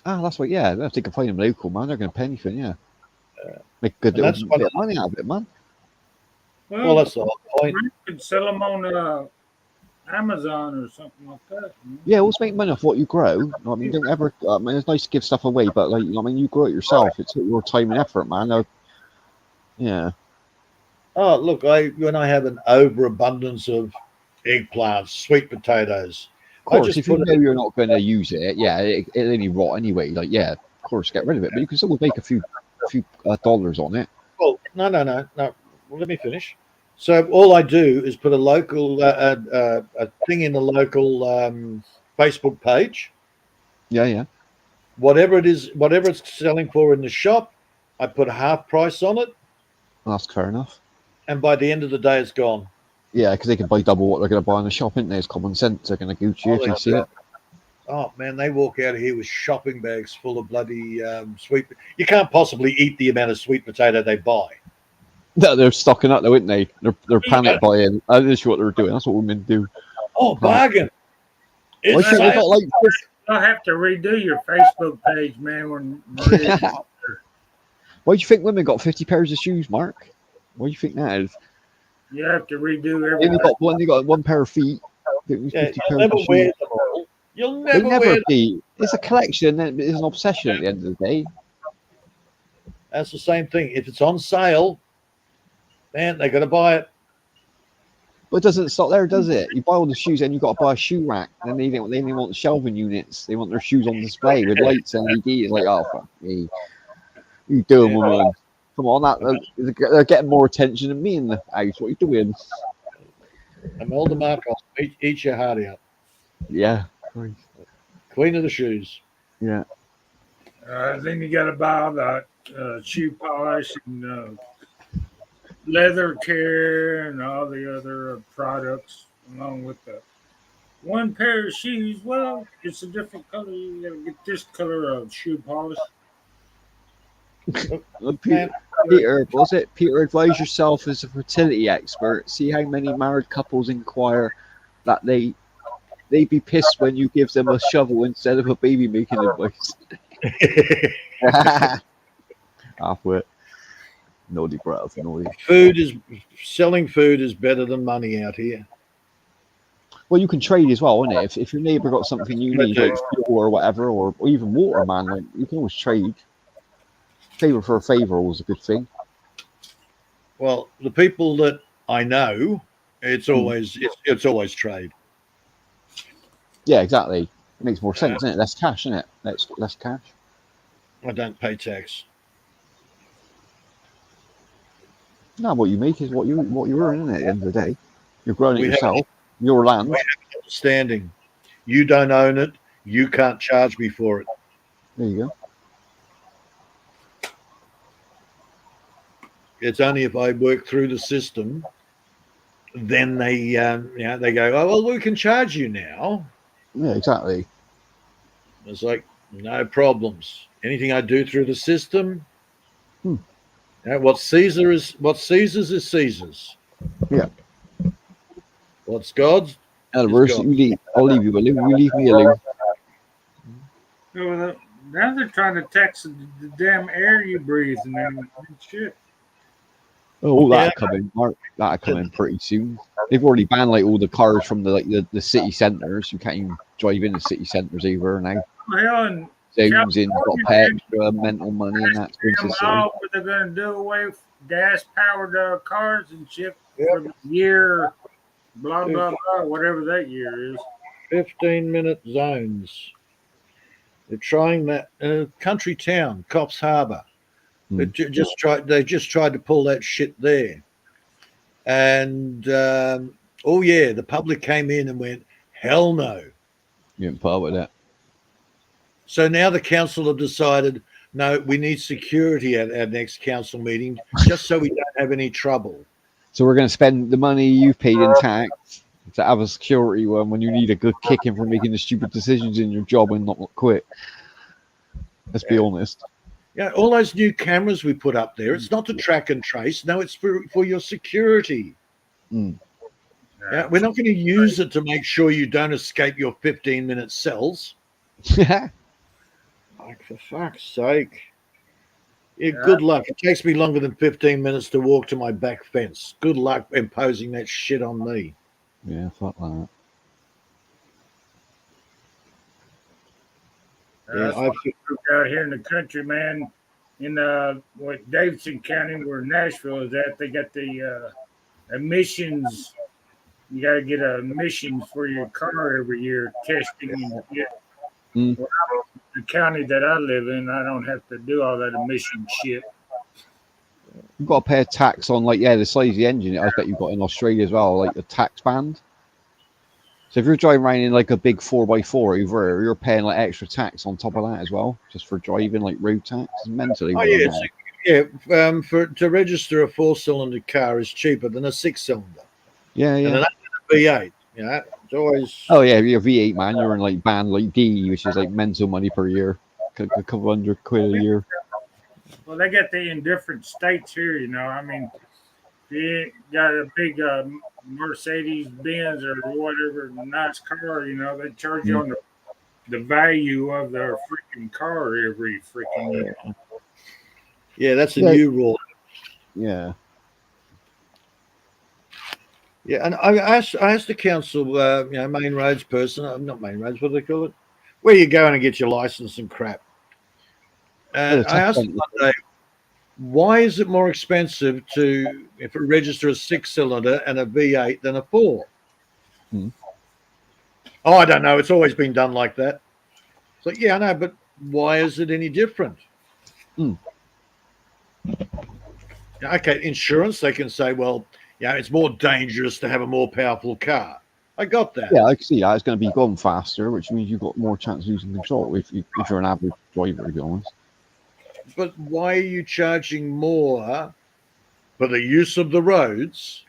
Ah, that's what. Yeah, if they can find them local, man, they're going to pay anything. Yeah, make good bit of money out of it, man. Well, that's the whole point. You could sell them on Amazon or something like that. Yeah, always make money off what you grow. I mean, don't ever. I mean, it's nice to give stuff away, but like, I mean, you grow it yourself. It's your time and effort, man. Yeah. Oh, look, when I have an overabundance of eggplants, sweet potatoes, course, if you know you're not going to use it, yeah, it'll only rot anyway. Like, yeah, of course, get rid of it. But you can still make a few dollars on it. Well, no. Well, let me finish. So all I do is put a local a thing in the local Facebook page. Yeah. Whatever it's selling for in the shop, I put a half price on it. That's fair enough. And by the end of the day, it's gone. Yeah, because they can buy double what they're going to buy in the shop, isn't there? It's common sense. They're going to Gucci you if they see it. Oh, man, they walk out of here with shopping bags full of bloody sweet. You can't possibly eat the amount of sweet potato they buy. No, they're stocking up, though, isn't they? They're panic buying. That's what they're doing. That's what women do. Oh, bargain. I'll have to redo your Facebook page, man. Why do you think women got 50 pairs of shoes, Mark? Why do you think that is? You have to redo everything. They got one pair of feet. You'll never wear them all. You'll never wear them. It's a collection. It's an obsession at the end of the day. That's the same thing. If it's on sale, man, they got to buy it. But it doesn't stop there, does it? You buy all the shoes, and you've got to buy a shoe rack. And then they want shelving units. They want their shoes on display with lights and LED. It's like, oh, fuck me. You doing, woman? Come on, they're getting more attention than me in the house. What are you doing? Imelda Marcos, eat your heart out. Yeah. Queen of the shoes. Yeah. Then you got to buy all the shoe polish and leather care and all the other products along with the one pair of shoes. Well, it's a different color. You got to get this color of shoe polish. Peter, was it? Peter, advise yourself as a fertility expert. See how many married couples inquire that they be pissed when you give them a shovel instead of a baby making advice. Halfwit. Naughty bro, naughty. Selling food is better than money out here. Well, you can trade as well, isn't it? If your neighbour got something you need, like fuel or whatever, or even water, man, like, you can always trade. Favor for a favor always a good thing. Well, the people that I know, it's always trade. Yeah, exactly. It makes more sense, isn't it? Less cash, isn't it? Less cash. I don't pay tax. No, what you make is what you earn, isn't it? At the end of the day, you're growing it yourself. Your land. We have an understanding. You don't own it. You can't charge me for it. There you go. It's only if I work through the system, then they go, oh, well, we can charge you now. Yeah, exactly. It's like, no problems. Anything I do through the system, what's Caesar's is Caesar's. Yeah. What's God's? I'll leave you alone. You leave me alone. So now they're trying to tax the damn air you breathe and shit. Oh, that'll come in, Mark. That'll come in pretty soon. They've already banned like all the cars from the city centres. You can't even drive in the city centres either now. Well, and Zones got to pay extra mental money, and that's going to but they're going to do away with gas-powered cars and shit for the year, blah blah blah, whatever that year is. 15-minute zones. They're trying that country town, Coffs Harbour. They just tried to pull that shit there, and the public came in and went, hell no. You didn't put up with that. So now the council have decided, no, we need security at our next council meeting, just so we don't have any trouble. So we're going to spend the money you've paid in tax to have a security one when you need a good kicking for making the stupid decisions in your job and not quit. Let's be honest. Yeah, all those new cameras we put up there, it's not to track and trace. No, it's for your security. Yeah, we're not going to use it to make sure you don't escape your 15-minute cells. Like, for fuck's sake. Yeah, good luck. It takes me longer than 15 minutes to walk to my back fence. Good luck imposing that shit on me. Yeah, fuck that. I've out here in the country, man. In Davidson County, where Nashville is at, they got the emissions you got to get emissions for your car every year, testing and get. Mm. Well, the county that I live in, I don't have to do all that emission shit. You've got to pay a tax on the size of the engine. I bet you've got in Australia as well, like the tax band. So if you're driving around in like a big 4x4 over here, you're paying like extra tax on top of that as well, just for driving, like road tax. It's mentally. Oh yeah, to register a 4-cylinder car is cheaper than a 6-cylinder. Yeah. And an V8. It's always. Oh yeah, you're a V8 man. You're in like band like D, which is like mental money per year, a couple $100 a year. Well, they got in different states here. I mean, you got a big Mercedes Benz or whatever nice car. They charge you on the value of their freaking car every freaking year. Yeah, that's a new rule. Yeah. Yeah, and I asked the council, main roads person, not main roads, what do they call it? Where you going to get your license and crap. And I asked them one day, why is it more expensive if it register a 6-cylinder and a V8 than a 4? Oh, I don't know. It's always been done like that. It's like, yeah, I know, but why is it any different? Okay, insurance, they can say, well, it's more dangerous to have a more powerful car. I got that. Yeah, I can see that. It's going to be going faster, which means you've got more chance of losing control if you're an average driver, to be honest. But why are you charging more for the use of the roads,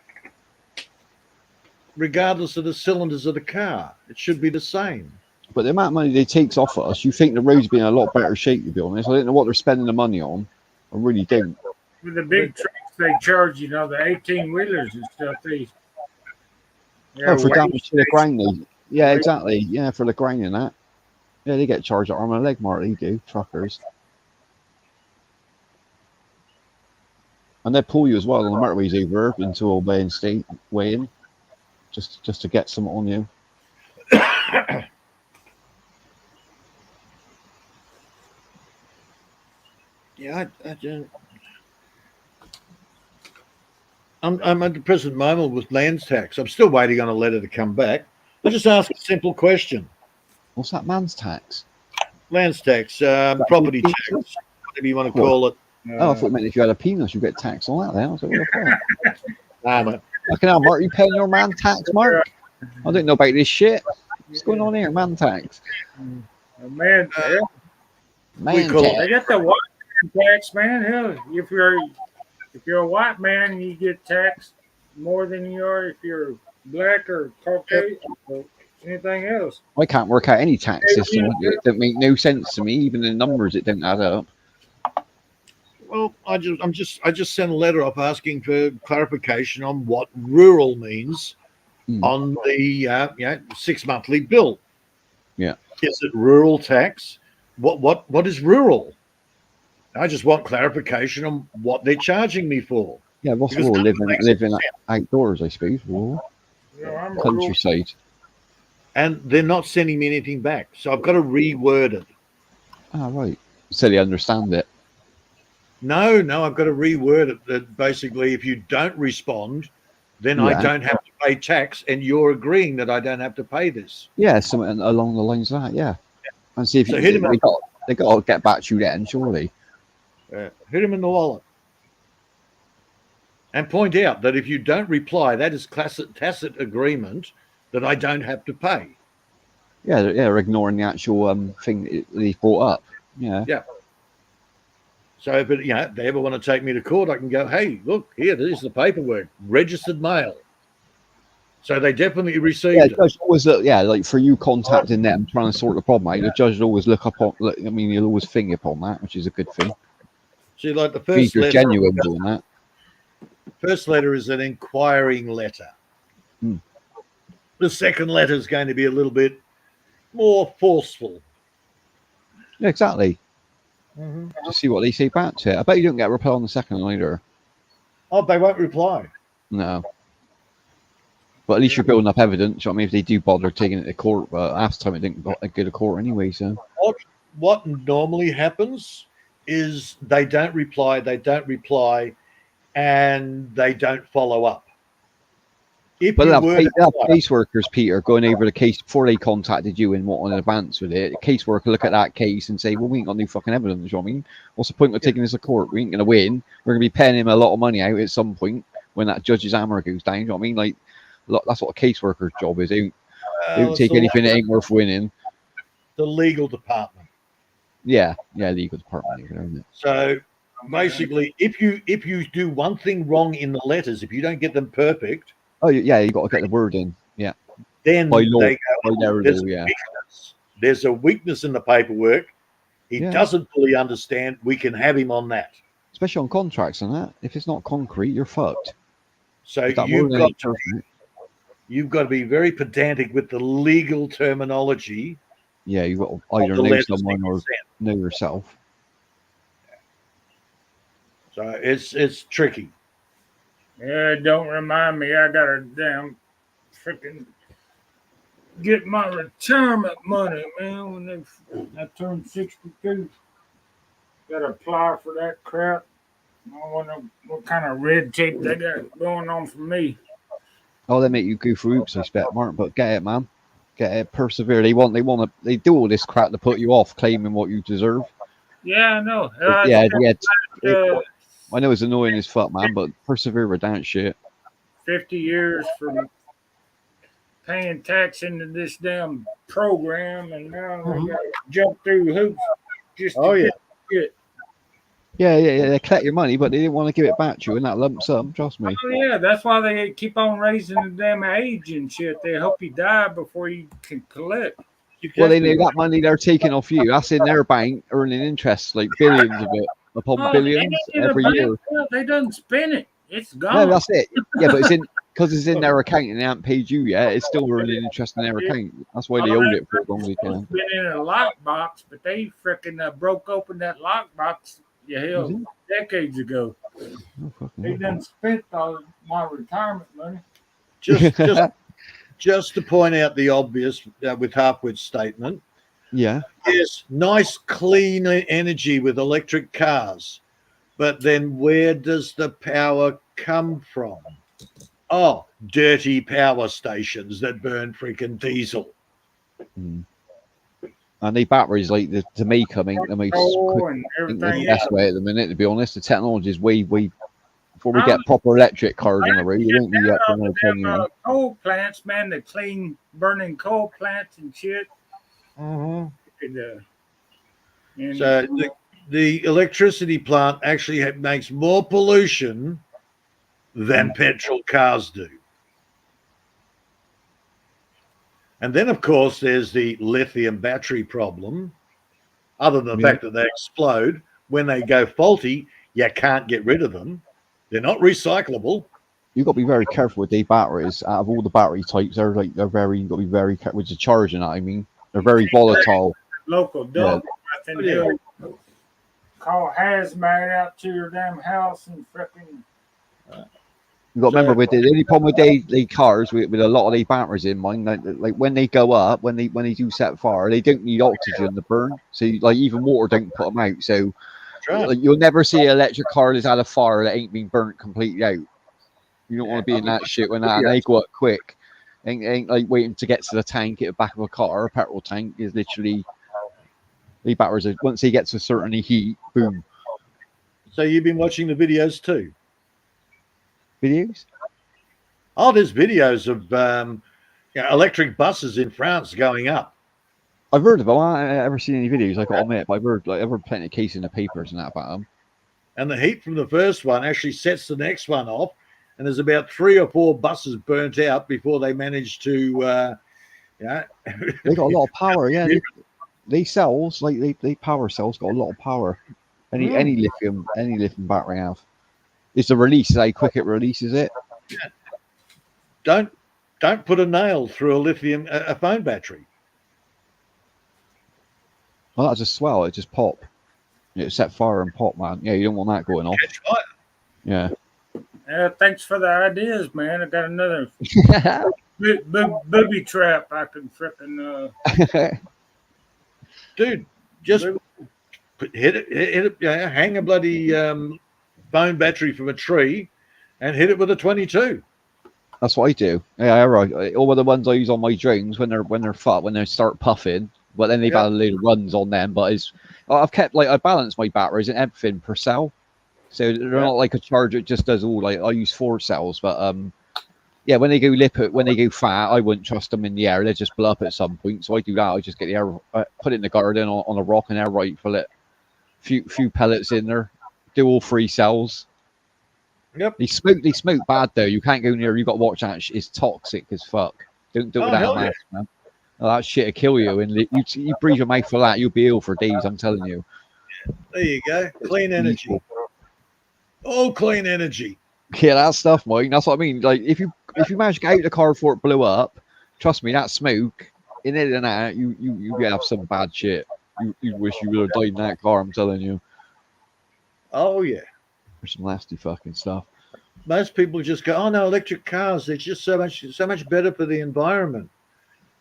regardless of the cylinders of the car? It should be the same. But the amount of money they takes off of us, you think the roads be in a lot better shape, to be honest. I don't know what they're spending the money on. I really don't. With the big trucks they charge, the 18-wheelers and stuff, for damage to the ground. Yeah, exactly. Yeah, for the ground and that. Yeah, they get charged at arm and leg mark, they do, truckers. And they pull you as well on the motorways over into Old Bay and State weighing, just to get something on you. Yeah, I'm at the present moment with lands tax. I'm still waiting on a letter to come back. I'll just ask a simple question. What's that man's tax? Lands tax, property tax, whatever you want to call it. I thought it meant if you had a penis, you get taxed on that then. I was like, what the fuck? Mate. Fucking hell, Mark, you paying your man tax, Mark? I don't know about this shit. What's going on here, man tax? Man tax. Man tax. They got the white man tax, man. Hell, if you're a white man, you get taxed more than you are if you're black or Caucasian or anything else. I can't work out any tax system. It doesn't make no sense to me. Even the numbers, it didn't add up. Well, I just sent a letter up asking for clarification on what rural means on the 6 monthly bill. Yeah, is it rural tax? What is rural? I just want clarification on what they're charging me for. Yeah, what's rural? Living outdoors, I suppose. Rural, countryside. And they're not sending me anything back, so I've got to reword it. Ah, right. So they understand it. No, I've got to reword it. That basically, if you don't respond, then I don't have to pay tax, and you're agreeing that I don't have to pay this. Yeah, something along the lines of that. Yeah, and see if they got to get back to you then, surely. Hit him in the wallet, and point out that if you don't reply, that is tacit agreement that I don't have to pay. Yeah, they're ignoring the actual thing that they brought up. Yeah. So if they ever want to take me to court, I can go, hey, look, here, this is the paperwork, registered mail. So they definitely received it. Judge always like for you contacting them, trying to sort the problem out, the judge will always look up on, he'll always finger upon that, which is a good thing. See, like the first letter. Genuine doing that. First letter is an inquiring letter. The second letter is going to be a little bit more forceful. Yeah, exactly. Just see what they say back to it. I bet you don't get a reply on the second either. Oh, they won't reply. No. But at least you're building up evidence. You know what I mean? If they do bother taking it to court, but half the time it didn't go to court anyway. So what normally happens is they don't reply, and they don't follow up. if But you they'll were have, to they'll have fire, caseworkers, Peter, going over the case before they contacted you and what in advance with it. A caseworker look at that case and say, well, we ain't got no fucking evidence. You know what I mean? What's the point of taking this to court? We ain't going to win. We're going to be paying him a lot of money out at some point when that judge's hammer goes down. You know what I mean? Like, that's what a caseworker's job is. They don't it's take anything that ain't worth winning. the legal department. Yeah, legal department. Isn't it? So basically, if you do one thing wrong in the letters, if you don't get them perfect, Oh, yeah, you got to get the word in. Yeah. then By law. they By go, their there's, law, a yeah. weakness. There's a weakness in the paperwork. He Yeah. doesn't fully understand. We can have him on that. Especially on contracts and that. If it's not concrete, you're fucked. So If that you've word got ain't perfect, you've got to be very pedantic with the legal terminology. yeah, you got to of either the know letters someone that you or send. know yourself. So it's tricky. Yeah, don't remind me. I gotta damn freaking get my retirement money, man. When I turn 62, gotta apply for that crap. I wonder what kind of red tape they got going on for me. Oh, they make you go through hoops, I expect, Martin. But get it, man. Get it. Persevere. They do all this crap to put you off claiming what you deserve. Yeah, I know. Yeah. Uh, I know it's annoying as fuck, man, but persevere with that shit. 50 years for paying tax into this damn program, and now they got to jump through hoops just to get it. Yeah. They collect your money, but they didn't want to give it back to you in that lump sum. Trust me. Oh, yeah, that's why they keep on raising the damn age and shit. They hope you die before you can collect. Well, they know that money they're taking off you. That's in their bank, earning interest, like billions of it upon billions every year. They don't spend it. It's gone. No, that's it. Yeah, but because it's in their account and they haven't paid you yet. It's still earning interest in their account. That's why they hold it for as long as they can. It's been in a lockbox, but they freaking broke open that lockbox. Decades ago. They done spent all my retirement money. Just to point out the obvious with Harpwood's statement. Yeah. Yes, nice clean energy with electric cars. But then where does the power come from? Oh, dirty power stations that burn freaking diesel. Mm. And the batteries, like to make them, ain't the most the best way at the minute. To be honest, the technology is way before we get proper electric cars on the road. You won't be up for another 10 years. Coal plants, man, the clean burning coal plants and shit. So the electricity plant actually makes more pollution than petrol cars do. And then, of course, there's the lithium battery problem. Other than the fact that they explode, when they go faulty, you can't get rid of them. They're not recyclable. You've got to be very careful with these batteries. Out of all the battery types, you've got to be very careful with the charging. I mean, they're very volatile. Local dog, call hazmat out to your damn house and freaking. You got to remember with the only problem with the cars with a lot of the batteries in mind, like when they go up, when they do set fire, they don't need oxygen to burn. So like even water don't put them out. So like, you'll never see an electric car that's had a fire that ain't been burnt completely out. You don't want to be in that shit when they go up quick. Ain't like waiting to get to the tank at the back of a car. A petrol tank is literally the batteries. Once they get to a certain heat, boom. So you've been watching the videos too? Videos? Oh, there's videos of electric buses in France going up. I've heard of them. I haven't ever seen any videos. I got to admit, but I've heard plenty of cases in the papers and that about them. And the heat from the first one actually sets the next one off. And there's about 3 or 4 buses burnt out before they manage to, They got a lot of power, yeah. They cells, like they power cells, got a lot of power. Any lithium battery have. It's the release, how quick it releases it. Don't put a nail through a phone battery. Well, that's just swell. It just pop. It set fire and pop, man. Yeah, you don't want that going off. Catch fire. Yeah. Thanks for the ideas, man. I got another booby trap I can frickin' Dude, just hit it, hang a bloody phone battery from a tree and hit it with a 22. That's what I do. Yeah, right. All of the ones I use on my drones when they start puffing, but then they've Yeah. had a little runs on them. But I've kept I balance my batteries and everything per cell, so they're Yeah. not like a charger. It just does all I use 4 cells, but yeah, when they go fat, I wouldn't trust them in the air. They just blow up at some point. So I do that. I just get the air, put it in the garden on a rock and air rifle it. Few pellets in there. Do all 3 cells. Yep. They smoke bad though. You can't go near. You got to watch that. It's toxic as fuck. Don't do it Oh, without hell a mask, man. Oh, that shit'll kill you. And you breathe your mouth for that, you'll be ill for days. I'm telling you. There you go. It's Clean energy. evil. Oh, clean energy. Yeah, that stuff, Mike. That's what I mean. Like if you manage to get out the car before it blew up, trust me, that smoke in it and out, you have some bad shit. You wish you would have died in that car. I'm telling you. Oh yeah. There's some nasty fucking stuff. Most people just go, "Oh no, electric cars. They're just so much better for the environment,"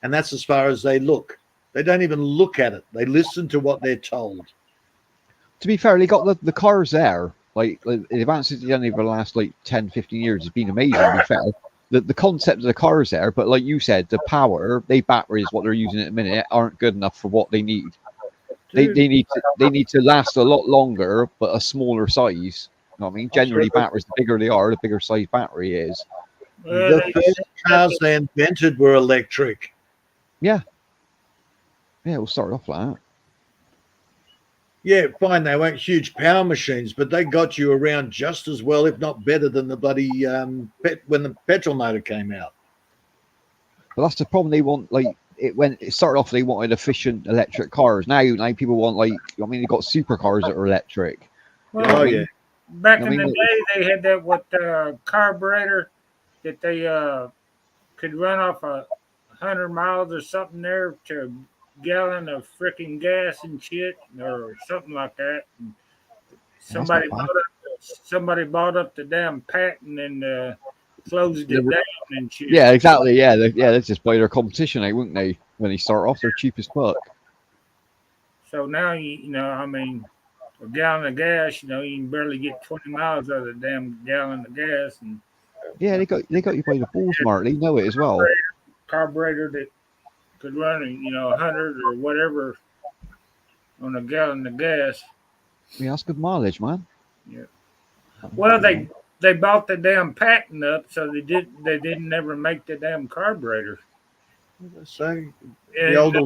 and that's as far as they look. They don't even look at it. They listen to what they're told. To be fair, they got the cars there. Like the advances they've done over the last 10, 15 years has been amazing. To be fair, the concept of the cars there, but like you said, the power, batteries, what they're using at the minute, aren't good enough for what they need. They need to last a lot longer, but a smaller size. You know what I mean? Generally, batteries, the bigger they are, the bigger size battery is. The first cars they invented were electric. Yeah, we'll start off like that. Yeah, fine. They weren't huge power machines, but they got you around just as well, if not better, than the bloody when the petrol motor came out. But that's the problem. They want when it started off, they wanted efficient electric cars. Now people want they got supercars that are electric. Well, Oh yeah. back in the day, they had that carburetor that they could run off 100 miles or something there to a gallon of freaking gas and shit or something like that. And somebody bought up the damn patent and closed it down and shit. Yeah, exactly. Yeah, they just buy their competition out, wouldn't they? When they start off, they're cheap as fuck. So now I mean, a gallon of gas, you can barely get 20 miles out of a damn gallon of gas. And yeah, they got you by the balls, Mark. They know it as well. Carburetor that could run 100 or whatever on a gallon of gas. Yeah, that's good mileage, man. Yeah. Well, they bought the damn patent up, so they didn't ever make the damn carburetor. So the older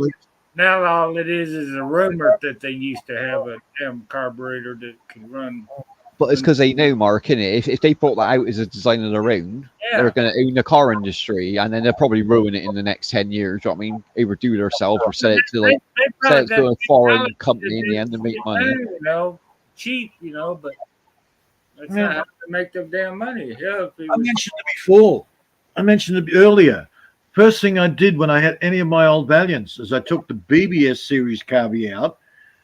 now all it is a rumor that they used to have a damn carburetor that could run. But it's because they know, Mark, innit? If they brought that out as a design of their own, they're going to own the car industry, and then they'll probably ruin it in the next 10 years. You know what I mean? Either do it themselves or sell it to a foreign company in the end and make money. Cheap, but that's not how they make their damn money. Hell, I mentioned it before. I mentioned it earlier. First thing I did when I had any of my old Valiants is I took the BBS series carby out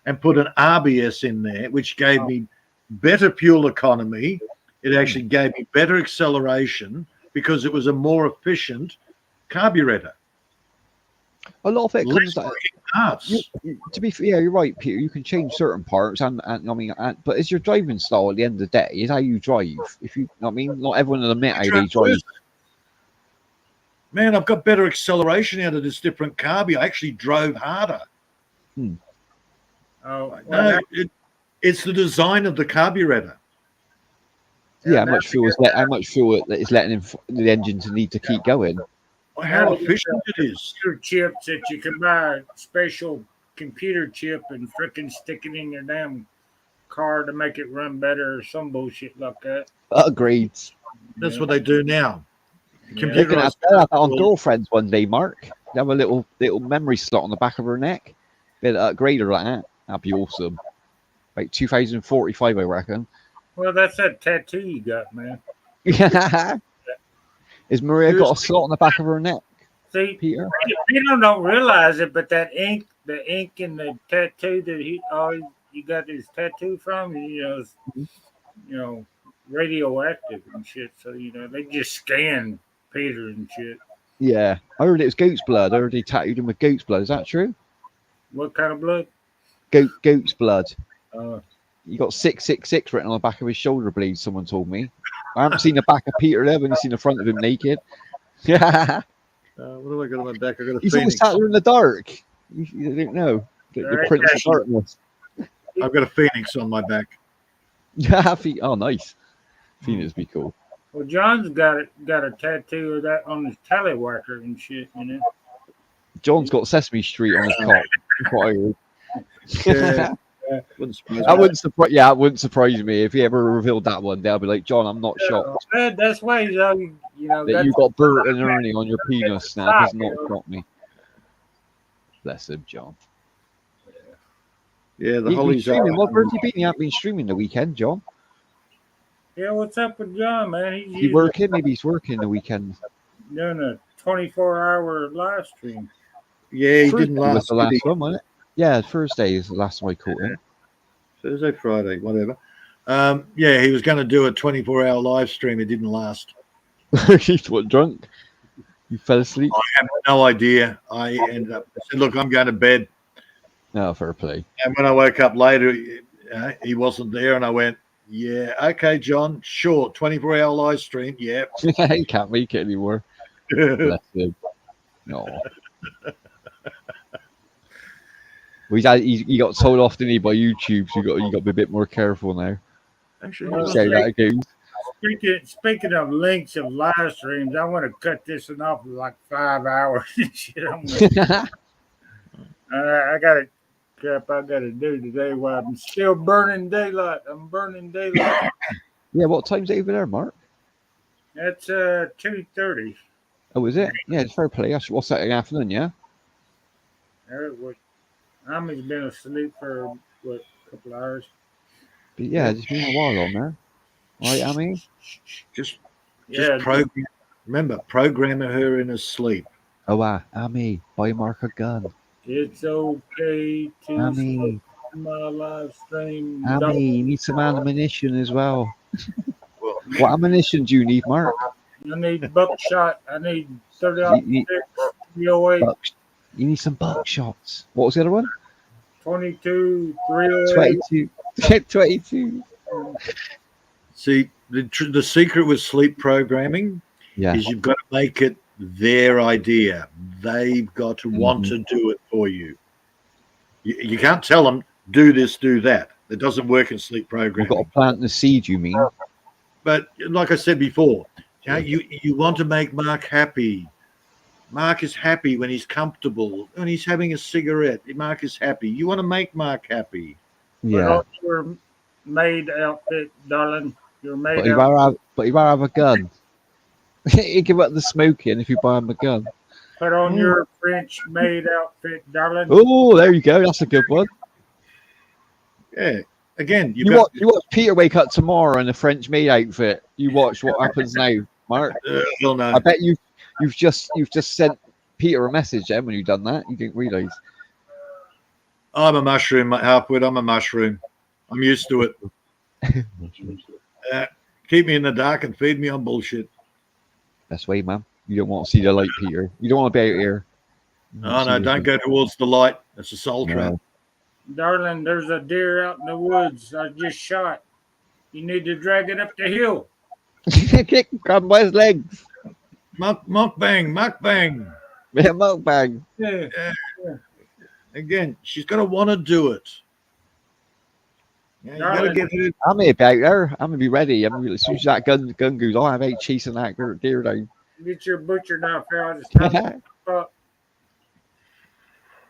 and put an RBS in there, which gave me better fuel economy. It actually gave me better acceleration because it was a more efficient carburetor. A lot of it comes down. Parts. To be fair, you're right, Peter. You can change certain parts, but it's your driving style at the end of the day. Is how you drive. If you, know what I mean, not everyone will admit how they drive. Man, I've got better acceleration out of this different carby. I actually drove harder. Oh, no, it's the design of the carburetor. Yeah, how much fuel is letting the engine to need to keep going. How efficient it is. Computer chips that you can buy a special computer chip and frickin' stick it in your damn car to make it run better or some bullshit like that. Agreed. That's what they do now. They can have that on girlfriends one day, Mark. They have a little memory slot on the back of her neck. Bit of upgrader like that. That'd be awesome. Like 2045, I reckon. Well, that's that tattoo you got, man. Is Maria got a slot on the back of her neck? See, Peter? People don't realize it, but that ink in the tattoo that you got his tattoo from, is, radioactive and shit. So they just scan Peter and shit. Yeah, I heard it was goat's blood. I heard he tattooed him with goat's blood. Is that true? What kind of blood? Goat's blood. You got 666 written on the back of his shoulder blades. Someone told me. I haven't seen the back of Peter there. I've only seen the front of him naked. Yeah. What have I got on my back? I got a He's always phoenix. sat there in the dark. You don't know. The Prince of Darkness. I've got a phoenix on my back. Yeah, oh, nice. Phoenix be cool. Well, John's got a tattoo of that on his tallywhacker and shit, you know. John's got Sesame Street on his cock. Quite Yeah. Wouldn't surprise That me. wouldn't surprise. Yeah, it wouldn't surprise me if he ever revealed that one. They'll be like, John, I'm not shocked That's why he's you know that that's you got Bert and Ernie on your penis. Now does not shock me. Bless him, John. Yeah, the He's been Hollies streaming. What are. Bert's he been? He hasn't been streaming the weekend, John. Yeah, what's up with John, man? He's He usually working? Maybe he's working the weekend. doing a 24-hour live stream. Yeah, he Thursday didn't was last. the Did last he? one, wasn't it? Yeah, Thursday is the last time I caught him. Thursday, Friday, whatever. Yeah, he was going to do a 24-hour live stream. It didn't last. He's what, drunk? You fell asleep? I have no idea. I ended up. I said, "Look, I'm going to bed." No, fair play. And when I woke up later, he wasn't there, and I went, "Yeah, okay, John, sure, 24-hour live stream, yeah." He can't make it anymore. Bless him. No. Well, he got told off, didn't he, by YouTube? So you got to be a bit more careful now. Actually, Well, Say that again. Speaking of links of live streams, I want to cut this one off for like 5 hours and shit. I got a crap I got to do today while I'm still burning daylight. I'm burning daylight. Yeah, what time's it over there, Mark? That's 2:30. Oh, is it? Yeah, it's fair play. What's that in the afternoon, yeah? Ami's been asleep for what, a couple hours. But yeah, it's been a while on there. Right, Amy? just Yeah, program. Remember, programming her in her sleep. Oh, wow. Amy, buy Mark a gun. it's okay to Amy, my live stream. Amy, you need some ammunition as well. Well, What ammunition do you need, Mark? I need buckshot. I need 30 You- 308, You need some buckshots. What was the other one? 22, 308. 22. 22. see, the secret with sleep programming Yeah. is you've got to make it their idea. They've got to want to do it for you. You can't tell them, do this, do that. It doesn't work in sleep We've got programming. to plant the seed, you mean? But like I said before, you want to make Mark happy. Mark is happy when he's comfortable, when he's having a cigarette. Mark is happy. You want to make Mark happy. Yeah. Your maid outfit, darling. Your maid But you outfit. rather have a gun. You give up the smoking if you buy him a gun. Put on your French maid outfit, darling. Oh, there you go. That's a good one. Yeah. Again, You watch Peter wake up tomorrow in a French maid outfit. You watch what happens now, Mark. well, no. I bet you've just sent Peter a message then when you've done that. You didn't realise. I'm a mushroom, Harpwood. I'm a mushroom. I'm used to it. Keep me in the dark and feed me on bullshit. That's way, man. You don't want to see the light, Peter. You don't want to be out here. Oh, no, don't go towards the light. It's a soul trap. No. Darling, there's a deer out in the woods I just shot. You need to drag it up the hill. Kick him, grab him by his legs. Mukbang. Yeah, mukbang. Yeah. Again, she's got to want to do it. Yeah, you got to get her. I'm gonna be out there. I'm gonna be ready. As soon as that gun goes on, I'm out chasing that deer down. Get your butcher knife out. It's time to fuck.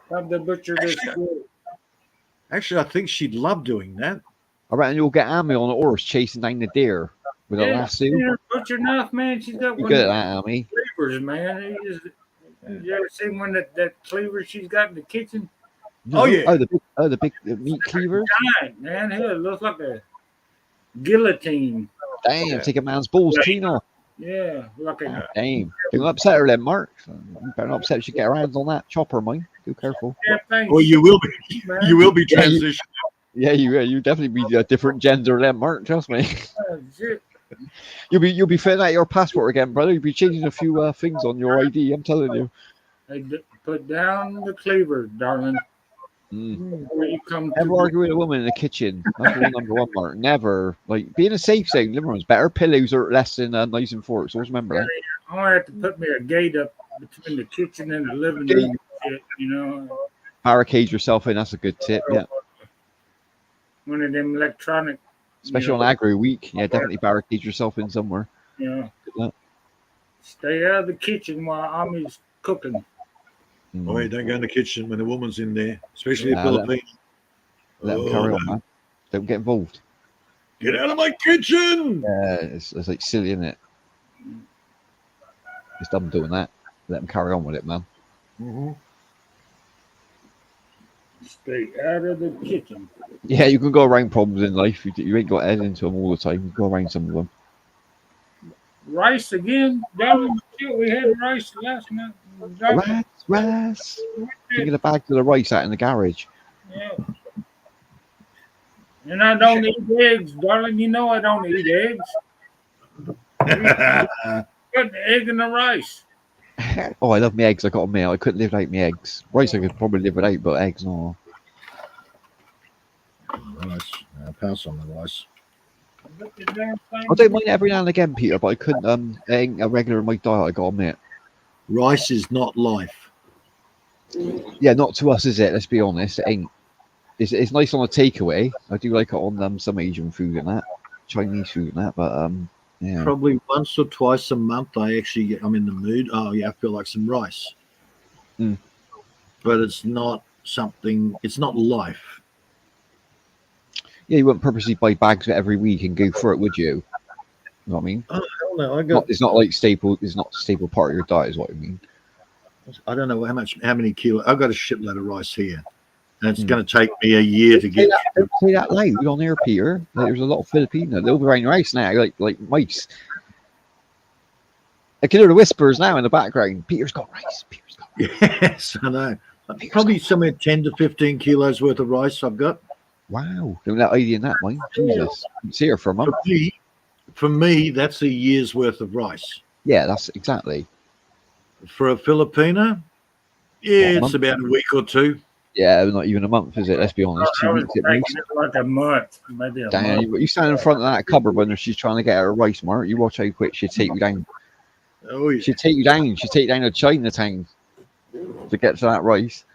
Time to butcher this. Actually, I think she'd love doing that. I reckon you'll get Amy on a horse chasing down the deer with a lasso. Her butcher knife, man. She's got You one good of at that, Amy? the cleavers, man. You ever seen one that cleaver she's got in the kitchen? Oh, yeah. The big meat cleavers. Giant, man. Hell, it looks like a guillotine. Damn, take a man's balls clean off. Yeah, like a Damn. Don't upset her then, Mark. You better not upset if she get her hands on that chopper, mine. Be careful. damn thing. Well, you will be. man. You will be Yeah, you- transitioning. Yeah, you definitely be a different gender than Mark. Trust me. Shit. You'll be filling out your passport again, brother. You'll be changing a few things on your ID. I'm telling you. Hey, put down the cleaver, darling. When you come Never to argue with a woman in the kitchen. That's rule number one, Mark. Never. Like, be in a safe zone. Living room's better. Pillows are less than knives and forks. Always remember that. I'm gonna have to put me a gate up between the kitchen and the living Gate. room. Shit, you know, Barricade yourself in. That's a good tip. Yeah. one of them electronic. Especially on Agri Week. Yeah, definitely barricade yourself in somewhere. You know, Good luck. stay out of the kitchen while Ami's cooking. Mm. Oh, yeah, don't go in the kitchen when a woman's in there, especially a Nah, Filipino. Let them carry on, man. Don't get involved. Get out of my kitchen! Yeah, it's like silly, isn't it? It's dumb doing that. Let them carry on with it, man. Mm-hmm. Stay out of the kitchen. Yeah, you can go around problems in life. You ain't got to head into them all the time. You go around some of them. Rice again, darling. Shit, we had rice last night. Rice. Taking the bag to the rice out in the garage. Yeah. And I don't eat eggs, darling. You know I don't eat eggs. Put the egg in the rice. Oh, I love my eggs. I got a meal. I couldn't live without my eggs. Rice I could probably live without, but eggs, no. Rice. Pass on the rice. I don't mind it every now and again, Peter, but I couldn't. It ain't a regular in my diet. I got to admit. Rice is not life. Yeah, not to us, is it? Let's be honest. It ain't. It's nice on a takeaway. I do like it on some Asian food and that, Chinese food and that. But yeah. Probably once or twice a month, I'm in the mood. Oh yeah, I feel like some rice. Mm. But it's not something. It's not life. Yeah, you wouldn't purposely buy bags of it every week and go for it, would you? You know what I mean? Oh hell no! I got. It's not like staple. It's not a staple part of your diet, is what I mean. I don't know how many kilos. I've got a shitload of rice here, and it's going to take me a year to get. Don't say that loud on there, Peter. There's a lot of Filipino. They'll be around rice now, like mice. I can hear the whispers now in the background. Peter's got rice. Peter's got rice. Yes, I know. Probably somewhere 10 to 15 kilos worth of rice I've got. Wow, doing that eating that, mate. Jesus, you see her for a month. For me, that's a year's worth of rice. Yeah, that's exactly. For a Filipino, yeah, What, it's about a week or two. Yeah, not even a month, is it? Let's be honest. 2 weeks at least. Like a month, maybe a Damn, month. you stand in front of that cupboard when she's trying to get her rice, Mark. You watch how quick she'll take you down. Oh, yeah. She'll take you down. She'll take you down to Chinatown to get to that rice.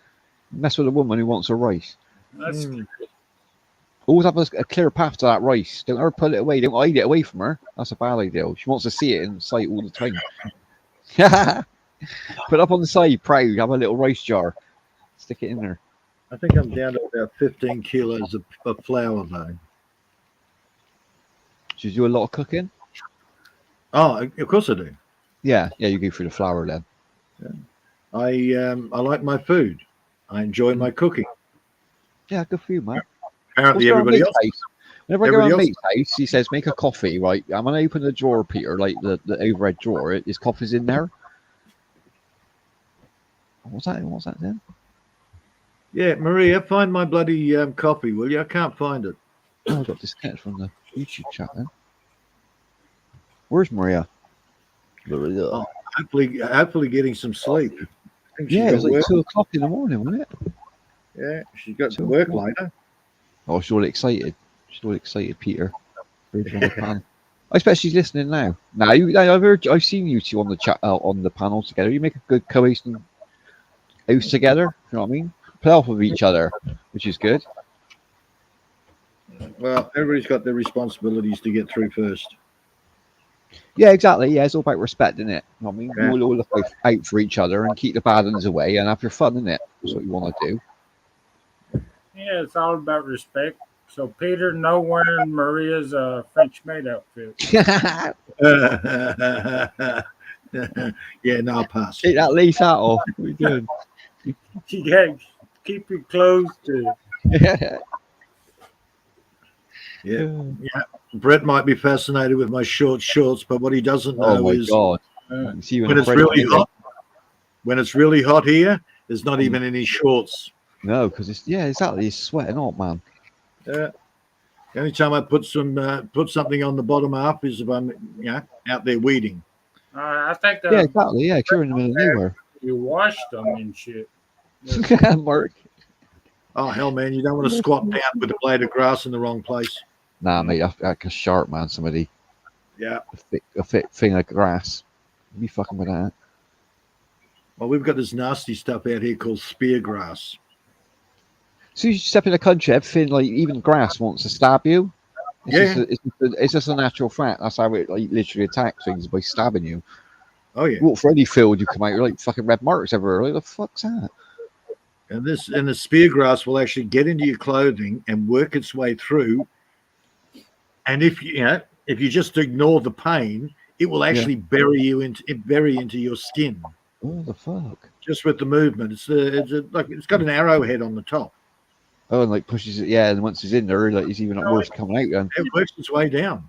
Mess with a woman who wants her rice. That's Always have a clear path to that rice. Don't ever pull it away. Don't hide it away from her. That's a bad idea. She wants to see it in sight all the time. Put it up on the side, proud. Have a little rice jar. Stick it in there. I think I'm down to about 15 kilos of flour, though. Do you do a lot of cooking? Oh, of course I do. Yeah, you go through the flour then. I like my food. I enjoy my cooking. Yeah, good for you, man. Apparently, everybody else. Whenever I go to mate's house, he says, make a coffee, right? I'm going to open the drawer, Peter, like the overhead drawer. His coffee's in there. What's that then? Yeah, Maria, find my bloody coffee, will you? I can't find it. Oh, I got disconnected from the YouTube chat then. Where's Maria? Oh, hopefully getting some sleep. I think she's Yeah, it was got like work. 2 o'clock in the morning, wasn't it? Yeah, she's got to 2 work o'clock. later. Oh, she's all excited. She's all excited, Peter. I expect she's listening now. Now, I've seen you two on the chat on the panel together. You make a good cohesive house together. You know what I mean? Play off of each other, which is good. Well, everybody's got their responsibilities to get through first. Yeah, exactly. Yeah, it's all about respect, isn't it? You know what I mean? Yeah. You all look out for each other and keep the bad ones away and have your fun, isn't it? That's what you want to do. yeah, it's all about respect. So Peter, no wearing Maria's French maid outfit. Yeah, no, I'll pass. Take that lace hat off. What are you doing? You got keep your clothes to. Yeah. Brett might be fascinated with my short shorts, but what he doesn't know Oh my is god! You see you in when a it's break, really don't you? hot. When it's really hot here, there's not even any shorts. No, because exactly. It's sweating up, man. The only time I put something on the bottom half is if I'm out there weeding. I think Yeah, exactly. Yeah, 'cause you're in the middle of nowhere. you washed them and shit. Mark. Oh hell, man! You don't want to squat down with a blade of grass in the wrong place. Nah, mate, like a sharp man, somebody. Yeah. A thick thing of grass. Be fucking with that. Well, we've got this nasty stuff out here called spear grass. So you step in the country, everything like even grass wants to stab you. It's just a natural fact. That's how it like literally attacks things by stabbing you. Oh yeah. You walk for any field, you come out, you're like fucking red marks everywhere. Like the fuck's that? And the spear grass will actually get into your clothing and work its way through. And if you just ignore the pain, it will actually bury into your skin. What the fuck? Just with the movement, it's got an arrowhead on the top. Oh, and like pushes it, yeah. And once it's in there, like it's even worse coming out. Then it works its way down.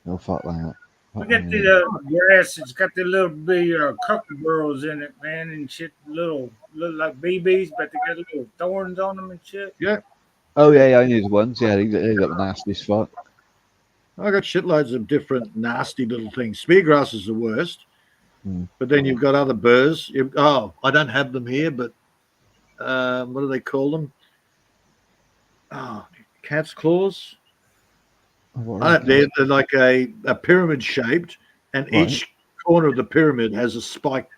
Oh fuck that! Look at the grass. It's got the little bitty kookaburras in it, man, and shit. Little like BBs, but they got little thorns on them and shit. Yeah. Oh yeah, I knew the ones. Yeah, they look nasty as fuck. I got shitloads of different nasty little things. Speargrass is the worst, but then you've got other burrs. I don't have them here, but what do they call them? Oh, cat's claws. They're like a pyramid shaped, and each corner of the pyramid has a spike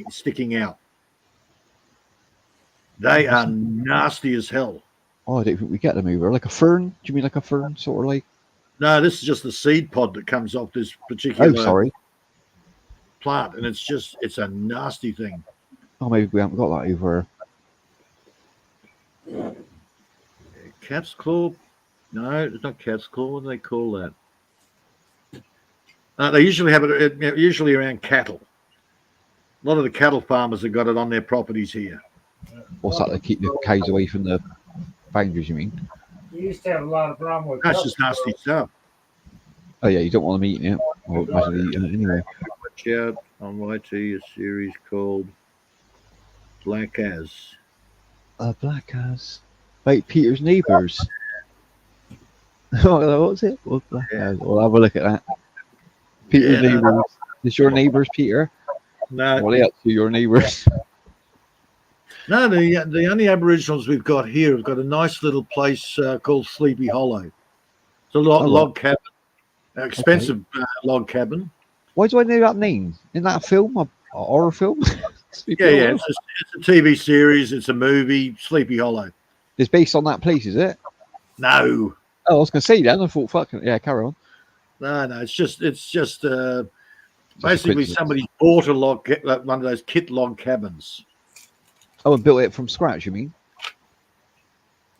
sticking out. They are nasty as hell. Oh, I don't think we get them either. Like a fern? Do you mean like a fern, sort of like? No, this is just the seed pod that comes off this particular plant, and it's a nasty thing. Oh, maybe we haven't got that either. Cat's claw? No, it's not cat's claw. What do they call that? They usually have it usually around cattle. A lot of the cattle farmers have got it on their properties here. What's that? They keep the cows away from the boundaries, you mean? We used to have a lot of problem with. That's just nasty stuff. Oh yeah, you don't want them eating it. Or eating it anyway. Watch out on YT, a series called Black As. Black As. Like Peter's neighbours. What was it? Well, Black As. We'll have a look at that. Peter's neighbours. Is your neighbours, Peter? No. What are they up to, your neighbours? No, the only Aboriginals we've got here have got a nice little place called Sleepy Hollow. It's a log cabin, expensive log cabin. Why do I know that name? In that film, a horror film? Yeah. It's a TV series. It's a movie. Sleepy Hollow. It's based on that place, is it? No. Oh, I was going to say then. I thought, fucking yeah, carry on. No. It's just basically somebody bought a one of those kit log cabins. Oh, and built it from scratch, you mean?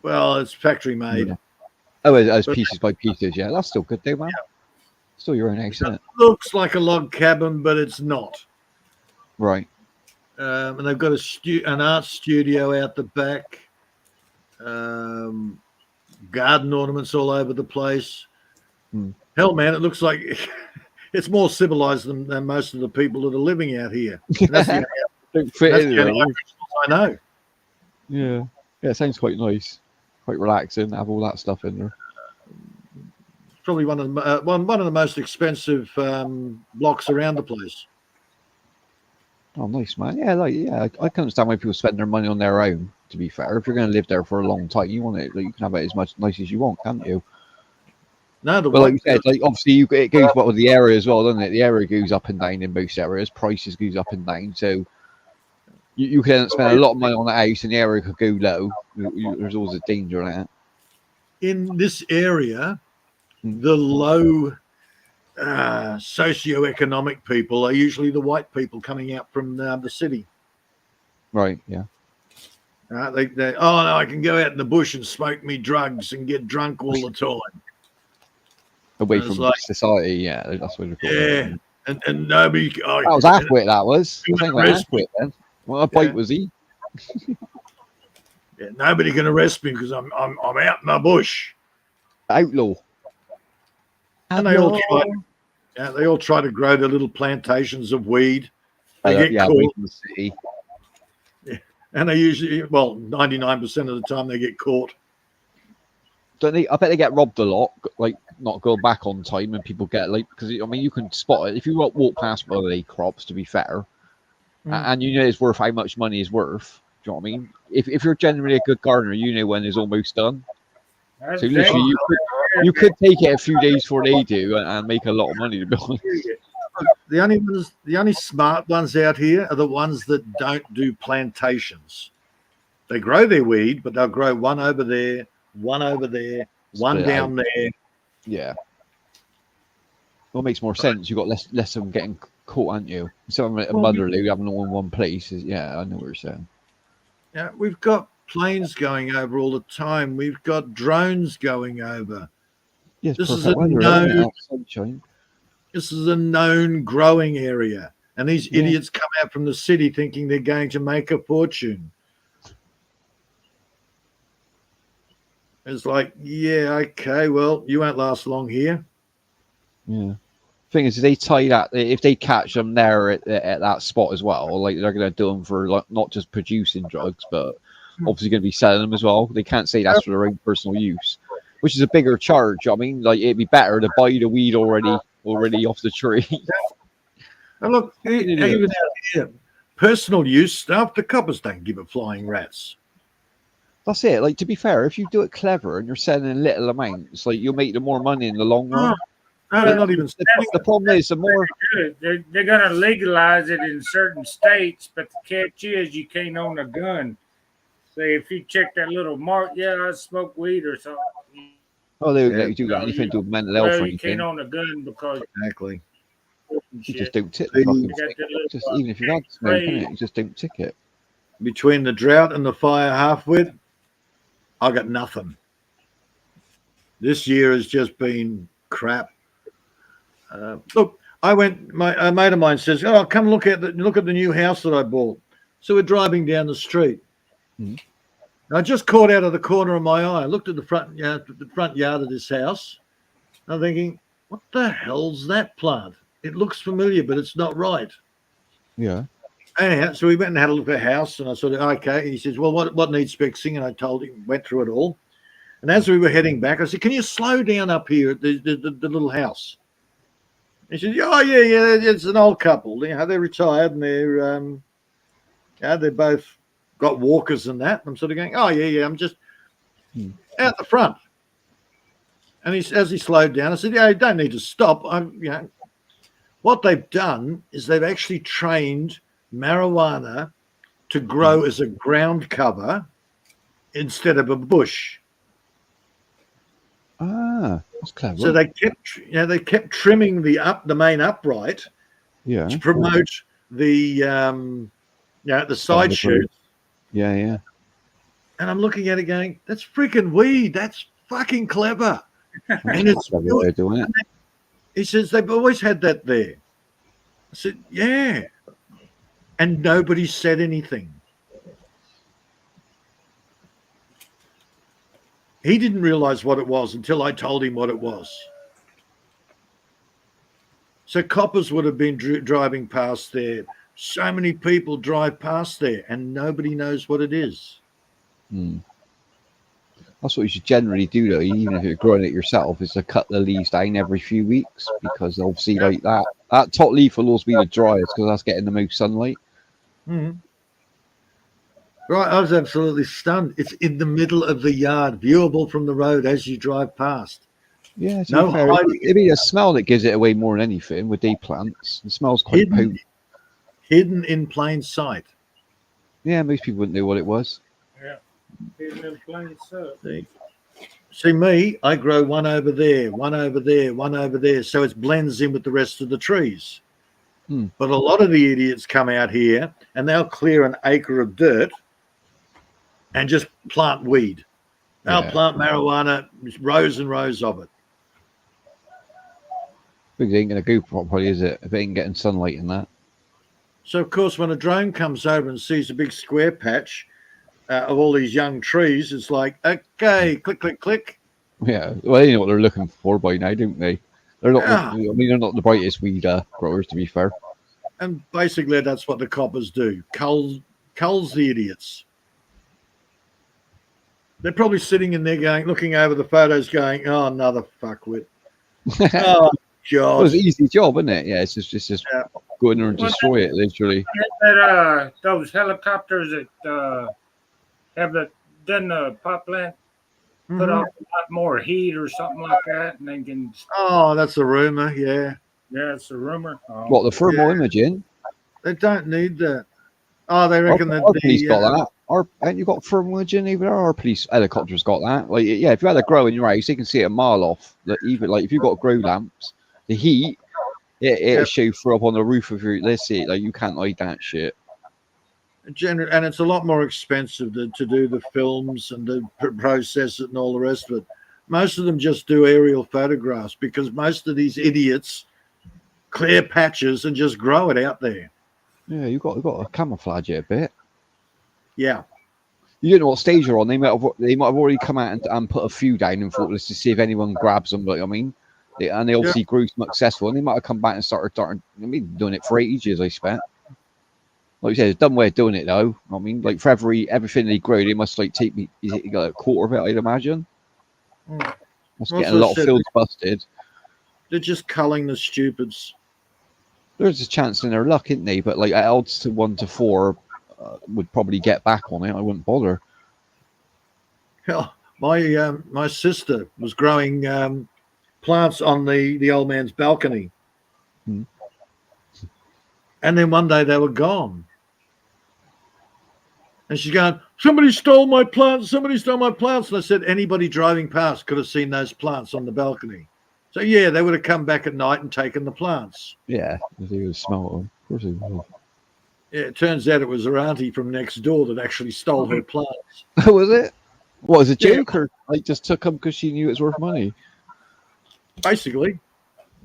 Well, it's factory made. Yeah. Oh, as pieces by pieces, yeah. That's still good, though, man. Yeah. Still your own house, isn't it? Looks like a log cabin, but it's not. Right. And they've got an art studio out the back. Garden ornaments all over the place. Hell, man, it looks like it's more civilized than most of the people that are living out here. That's the only I know. Yeah, it sounds quite nice, quite relaxing. Have all that stuff in there. It's probably one of the most expensive blocks around the place. Oh, nice, man. Yeah, I can understand why people spend their money on their own. To be fair, if you're going to live there for a long time, you want it. Like, you can have it as much nice as you want, can't you? No, like you said, like obviously it goes what with the area as well, doesn't it? The area goes up and down in most areas. Prices goes up and down, so you can spend a lot of money on the house, and the area could go low. There's always a danger in that. In this area, the low socioeconomic people are usually the white people coming out from the city. Right. Yeah. They I can go out in the bush and smoke me drugs and get drunk all the time. Away from society, yeah, that's what it. Yeah, and nobody. That was halfwit. That was. I think halfwit then. What a bite was he? Yeah, nobody can arrest me because I'm out in the bush. Outlaw. And they all try to grow their little plantations of weed. They get caught. In the city. Yeah. And they usually, 99% of the time they get caught. Don't they? I bet they get robbed a lot, like not go back on time, and people get like because I mean you can spot it if you walk past one of the crops. To be fair, and you know it's worth how much money is worth. you know what I mean? If you're generally a good gardener, you know when it's almost done. That's So literally, you could take it a few days before they do and make a lot of money. To be honest. The only smart ones out here are the ones that don't do plantations. They grow their weed, but they'll grow one over there, one over there, one Split down out. there. Yeah. Well, it makes more sense. You've got less of them getting caught, aren't you? Some of them motherly having all in one place. Yeah, I know what you're saying. Yeah, we've got planes going over all the time. We've got drones going over. Yes, This is perfect a weather, known- isn't it? Sunshine. This is a known growing area. And these Yeah. idiots come out from the city thinking they're going to make a fortune. It's like, yeah, okay, well, you won't last long here. Yeah. Thing is, they tie that if they catch them there at that spot as well, like they're going to do them for like not just producing drugs, but obviously going to be selling them as well. They can't say that's for their own personal use, which is a bigger charge. I mean, like it'd be better to buy the weed already off the tree. And look, even out here, personal use stuff, the coppers don't give a flying rat's. That's it. Like to be fair, if you do it clever and you're selling in little amounts, like you'll make the more money in the long run. No, they're not even. The problem is the more. good. They're going to legalize it in certain states, but the catch is you can't own a gun. Say if you check that little mark, yeah, I smoke weed or something. Oh, they Yeah. let you do that. Anything to do with mental health or Well, you anything. can't own a gun because Exactly. You just don't tick See, the fucking you got that little just even if you've had smoke, innit, you just don't tick it. Between the drought and the fire halfwit, I got nothing. This year has just been crap. Look, a mate of mine says, "Oh, come look at the new house that I bought." So we're driving down the street. Mhm. And I just caught out of the corner of my eye. I looked at the front yard of this house. I'm thinking, what the hell's that plant? It looks familiar, but it's not right. Yeah. Anyhow, so we went and had a look at the house, and I sort of, okay. He says, well, what needs fixing? And I told him, went through it all. And as we were heading back, I said, can you slow down up here at the little house? He said, oh, yeah, it's an old couple. You know, they're retired, and they're both got walkers and that. I'm sort of going, oh, yeah, I'm just out the front. And as he slowed down, I said, yeah, you don't need to stop. What they've done is they've actually trained marijuana to grow as a ground cover instead of a bush. Ah, that's clever. So they kept trimming the main upright yeah. to promote the side shoots. Yeah. And I'm looking at it going, that's freaking weed. That's fucking clever. And it's Clever way of doing it. He says they've always had that there. I said, yeah. And nobody said anything. He didn't realize what it was until I told him what it was. So coppers would have been driving past there. So many people drive past there and nobody knows what it is. That's what you should generally do, though, even if you're growing it yourself, is to cut the leaves down every few weeks, because obviously, like that top leaf will always be the driest because that's getting the most sunlight. Mm-hmm. Right, I was absolutely stunned. It's in the middle of the yard, viewable from the road as you drive past. Yeah, No hiding. it'd be a smell that gives it away more than anything with day plants. It smells quite potent. Hidden in plain sight. Yeah, most people wouldn't know what it was. Yeah. Hidden in plain sight. See me, I grow one over there, one over there, one over there, so it blends in with the rest of the trees. But a lot of the idiots come out here and they'll clear an acre of dirt and just plant weed. They'll plant marijuana, rows and rows of it. It ain't going to go properly, is it? If it ain't getting sunlight in that. So, of course, when a drone comes over and sees a big square patch of all these young trees, it's like, okay, click, click, click. Yeah, well, they know what they're looking for by now, don't they? They're not. I mean, they're not the brightest weed growers, to be fair. And basically, that's what the coppers do. Culls the idiots. They're probably sitting in there looking over the photos going, oh, another fuckwit. Oh, God. Well, it's an easy job, isn't it? Yeah, it's just Go in there and destroy it, literally. That those helicopters that have done the pot plant put off a lot more heat or something like that, and they can. Oh, that's a rumor. Yeah, Yeah, it's a rumor. Oh. What, the thermal imaging? they don't need that. Oh, they Our, reckon that our police the got that. Ain't you got thermal imaging? Even our police helicopters got that. Like, yeah, if you had a grow in your house, you can see it a mile off. That even like if you've got grow lamps, the heat it'll show through up on the roof of your. Let's see, like you can't hide that shit. and it's a lot more expensive to do the films and to process it and all the rest of it. Most of them just do aerial photographs because most of these idiots clear patches and just grow it out there. Yeah, you got to camouflage it a bit. Yeah. You don't know what stage you're on. They might have already come out and put a few down and thought let's just see if anyone grabs them. Like I mean, they obviously grew successful, and they might have come back and started. I mean, doing it for ages. I expect. Like you said, it's a dumb way of doing it though. I mean, like for everything they grow, they must like take me. Is it got a quarter of it? I'd imagine. Must get a lot of fields busted. They're just culling the stupids. There's a chance in their luck, isn't they? But like at odds to 1 to 4. Would probably get back on it. I wouldn't bother. Hell, my sister was growing plants on the old man's balcony, and then one day they were gone, and she's going, "Somebody stole my plants! Somebody stole my plants!" And I said, "Anybody driving past could have seen those plants on the balcony." So yeah, they would have come back at night and taken the plants. Yeah, if they would smell them. Of course they would. Yeah, it turns out it was her auntie from next door that actually stole her plants. Was it? What, was it a joke or like just took them because she knew it was worth money? Basically.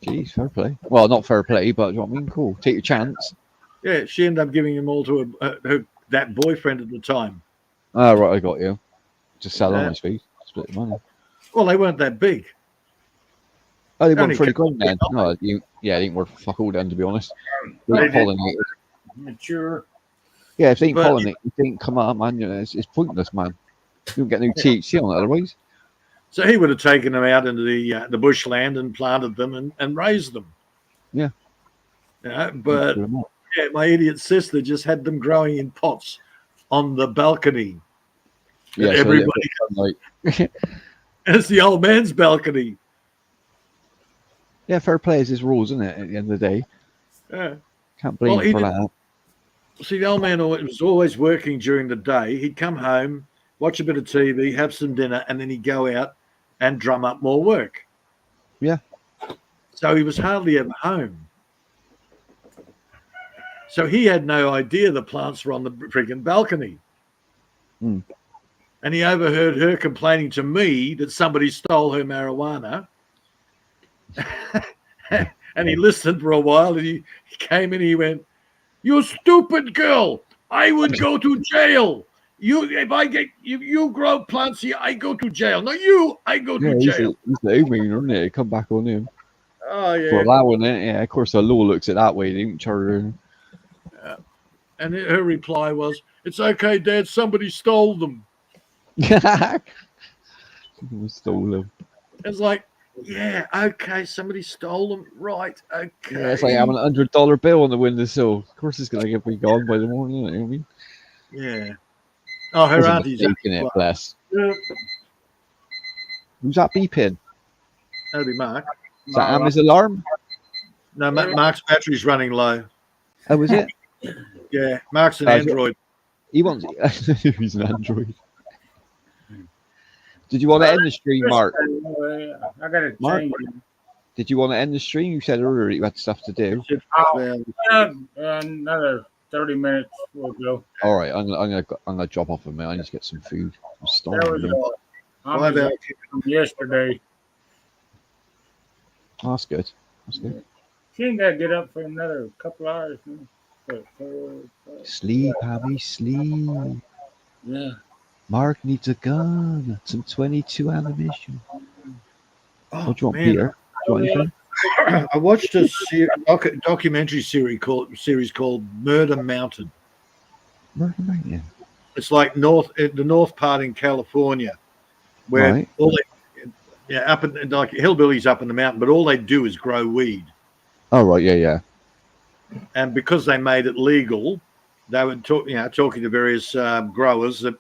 Jeez, fair play. Well, not fair play, but you know what I mean? Cool. Take your chance. Yeah, she ended up giving them all to that boyfriend at the time. Ah, right, I got you. Just sell on, I suppose. Split the money. Well, they weren't that big. Oh, they weren't pretty good then. No, they ain't worth fuck all then, to be honest. They ain't pollinated. Mature. Yeah, if they ain't pollinated, if they ain't come up, man, you know, it's pointless, man. You don't get no THC on it otherwise. So he would have taken them out into the bushland and planted them and raised them. Yeah. But yeah, my idiot sister just had them growing in pots on the balcony. Yeah, and everybody like it's the old man's balcony. Yeah, fair play is his rules, isn't it? At the end of the day, Yeah. Can't blame him for that. See, the old man was always working during the day. He'd come home, watch a bit of TV, have some dinner, and then he'd go out and drum up more work. Yeah. So he was hardly ever home. So he had no idea the plants were on the friggin' balcony. Mm. And he overheard her complaining to me that somebody stole her marijuana. And he listened for a while, and he came in and he went, "You stupid girl, I would go to jail. If I get you grow plants here, I go to jail. No, I go to jail." He's the owner, isn't it? Come back on him. Oh, yeah. For allowing it, yeah. Of course, the law looks at that way. They didn't charge her. And her reply was, "It's okay, Dad. Somebody stole them." Stole them. It's like, yeah, okay, somebody stole them. Right, okay. Yeah, it's like having $100 bill on the windowsill. Of course, it's going to be gone by the morning. You know what I mean? Yeah. Oh, her auntie's taking it, bless. Yeah. Who's that beeping? That'd be Mark. Is that Amy's alarm? No, Mark's battery's running low. Oh, was it? Yeah, Mark's an Android. He wants. He's an Android. Did you want to end the stream, Mark? I got to change. Did you want to end the stream? You said earlier you had stuff to do. Another 30 minutes will go. All right, I'm gonna drop off a minute. I need to get some food. I'm starving. Yesterday. Oh, that's good. That's good. She ain't got to get up for another couple hours. Sleep, Abby, sleep. Yeah. Mark needs a gun. Some 22 ammunition. Oh, what do you want, man. Peter? Do you want anything? I watched a documentary series called Murder Mountain. Murder Mountain. It's like the north part in California, where all they, up in like hillbillies up in the mountain, but all they do is grow weed. Oh right, yeah. and because they made it legal, they were talking to various growers that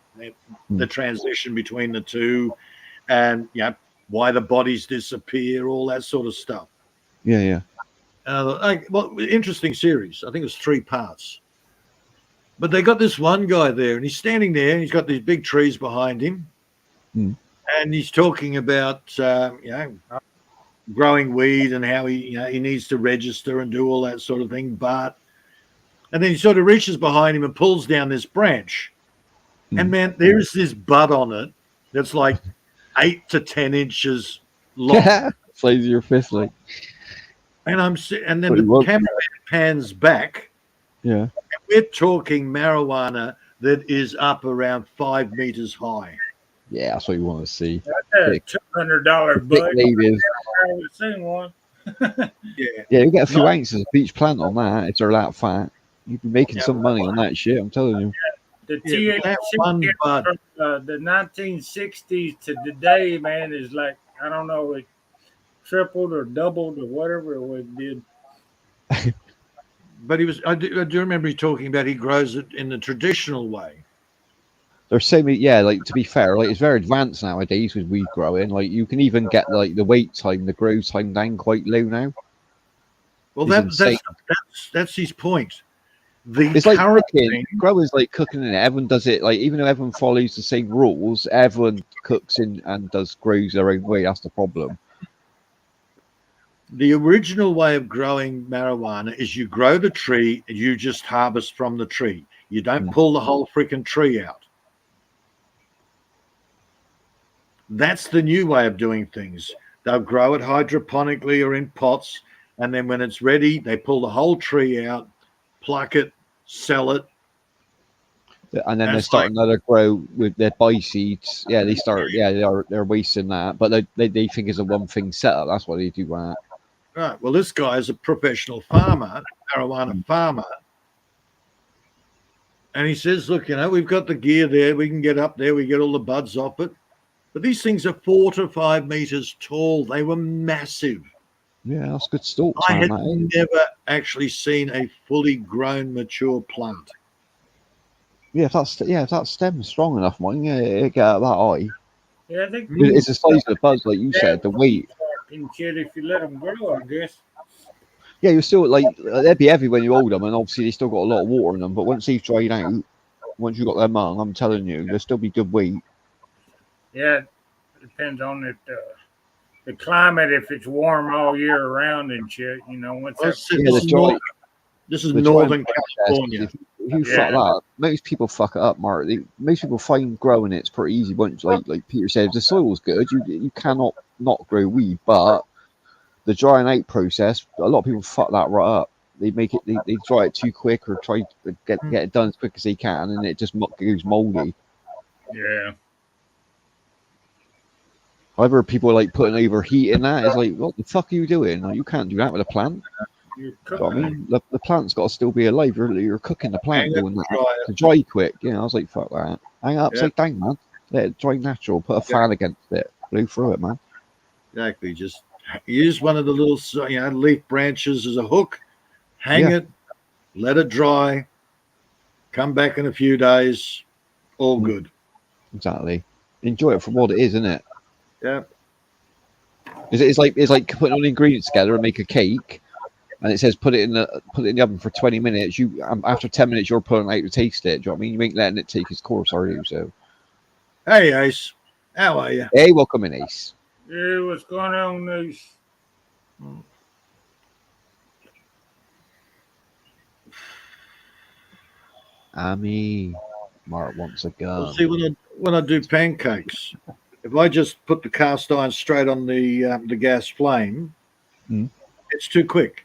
the transition between the two, and why the bodies disappear, all that sort of stuff. Yeah. Interesting series. I think it was 3 parts. But they got this one guy there, and he's standing there, and he's got these big trees behind him, and he's talking about growing weed and how he needs to register and do all that sort of thing. And then he sort of reaches behind him and pulls down this branch, and man, there's this bud on it that's like 8 to 10 inches long. Size of your fist, like. And then the camera pans back. Yeah. And we're talking marijuana that is up around 5 meters high. Yeah, that's what you want to see. That's a $200 bud. I would have seen one. Yeah, you get a few ounces of each plant on that if they're that fat. You'd be making some money on that shit, I'm telling you. The THC from the 1960s to today, man, is like, I don't know, it tripled or doubled or whatever it did. But I do remember he talking about he grows it in the traditional way. There's so many, like, to be fair, like, it's very advanced nowadays with weed growing. Like, you can even get like the wait time, the grow time down quite low now. Well, that's his point. It's like cooking. Growers like cooking in it. Everyone does it, like, even though everyone follows the same rules, everyone cooks in and grows their own way. That's the problem. The original way of growing marijuana is you grow the tree and you just harvest from the tree. You don't pull the whole freaking tree out. That's the new way of doing things. They'll grow it hydroponically or in pots, and then when it's ready, they pull the whole tree out, pluck it, sell it. And then they start another grow with their buy seeds. Yeah, they start. Yeah, they're wasting that, but they think it's a one thing setup. That's why they do that. Right. Well, this guy is a professional farmer, marijuana farmer, and he says, "Look, we've got the gear there. We can get up there. We get all the buds off it, but these things are 4 to 5 meters tall. They were massive. Yeah, that's good stalks. I had never actually seen a fully grown, mature plant. Yeah, if that stem's strong enough, mine, it get out that high. Yeah, I think it's the size of the buds, like you said, the weight. If you let them grow, I guess. Yeah, you're still like they'd be heavy when you hold them, and obviously they still got a lot of water in them. But once they've dried out, once you've got them on, I'm telling you, they'll still be good weight. Yeah, it depends on the climate. If it's warm all year around and shit, once this is Northern California. If you fuck that, most people fuck it up, Mark. Most people find growing it's pretty easy. Once, like Peter said, if the soil's good, you cannot not grow weed. But the drying out process, a lot of people fuck that right up. They make it, they dry it too quick or try to get it done as quick as they can, and it just goes moldy. Yeah. However, people like putting overheat in that. It's like, what the fuck are you doing? Like, you can't do that with a plant. You know what I mean, the plant's got to still be alive. You're cooking the plant doing that to dry quick. I was like, fuck that. Hang up, upside down, man. Let it dry natural. Put a fan against it. Blew through it, man. Exactly. Just use one of the little leaf branches as a hook. Hang it. Let it dry. Come back in a few days. All good. Exactly. Enjoy it for what it is, isn't it? Yeah. It's like putting all the ingredients together and make a cake. And it says put it in the oven for 20 minutes. You after 10 minutes you're pulling it out to taste it. Do you know what I mean? You ain't letting it take its course, are you? So, hey Ace, how are you? Hey, welcome in, Ace. Yeah, what's going on, Ace? Mark wants a gun. Well, see, when I do pancakes, if I just put the cast iron straight on the gas flame, it's too quick.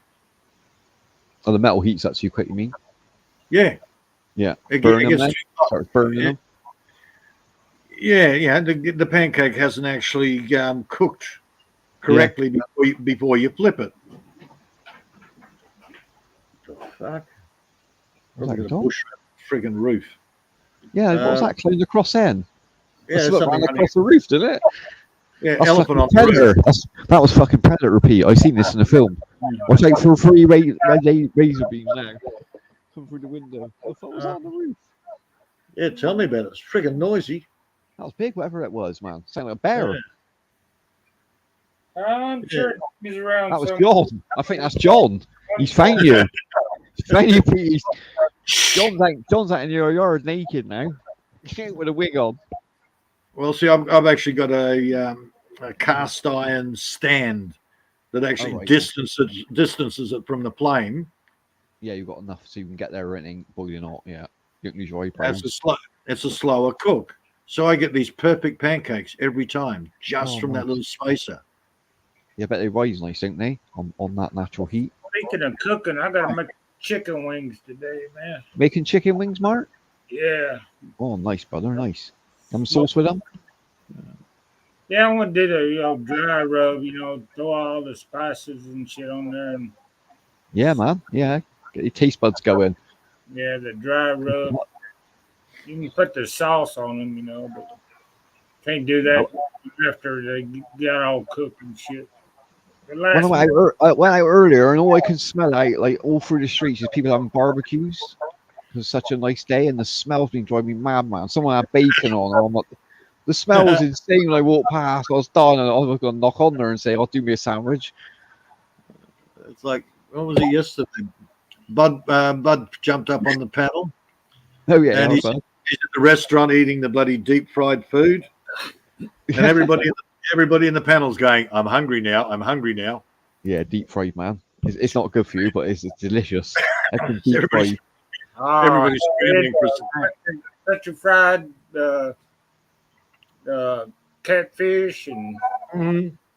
Oh, the metal heats up too quick, you mean? Yeah. Yeah. Burning them. them. Yeah. The pancake hasn't actually cooked correctly before you flip it. What the fuck? Look at the bush friggin' roof. Yeah, what's that climbing across then? Yeah, it's something across the roof, didn't it? Yeah, that's elephant on Predator. That was fucking Predator, Pete. I seen this in the film. Watch out for three razor beams now. Come through the window. I thought it was on the roof. Yeah, tell me about it. It's friggin' noisy. That was big, whatever it was, man. Sounded like a bear. Yeah. I'm sure he's around. That was somewhere. John. I think that's John. He's found you. He's found you, Pete. John's out in your yard naked now. With a wig on. Well, see, I've actually got a cast iron stand that actually distances it from the plane. Yeah, you've got enough so you can get there and it ain't boiling hot. Yeah, you can use your iPad. It's a slower cook, so I get these perfect pancakes every time, just from that little spacer. Yeah, I bet they rise nice, don't they? On that natural heat. Speaking of cooking, I gotta make chicken wings today, man. Making chicken wings, Mark? Yeah. Oh, nice, brother, nice. Some sauce with them? Yeah, I want to do the dry rub, throw all the spices and shit on there, and Yeah, man. Yeah, get your taste buds going. yeah, the dry rub. You can put the sauce on them, but can't do that after they got all cooked and shit. When I went out earlier, and all I can smell out, like all through the streets, is people having barbecues. It was such a nice day, and the smell's been driving me mad, man. Someone had bacon on, and I'm like, the smell was insane when I walked past. I was done, and I was going to knock on there and say, "I'll do me a sandwich." It's like, what was it yesterday? Bud jumped up on the panel. Oh yeah, and he's at the restaurant eating the bloody deep fried food, and everybody in the panel's going, "I'm hungry now. I'm hungry now." Yeah, deep fried, man. It's not good for you, but it's delicious. Deep fried. Everybody's scrambling for some. Such a fried catfish and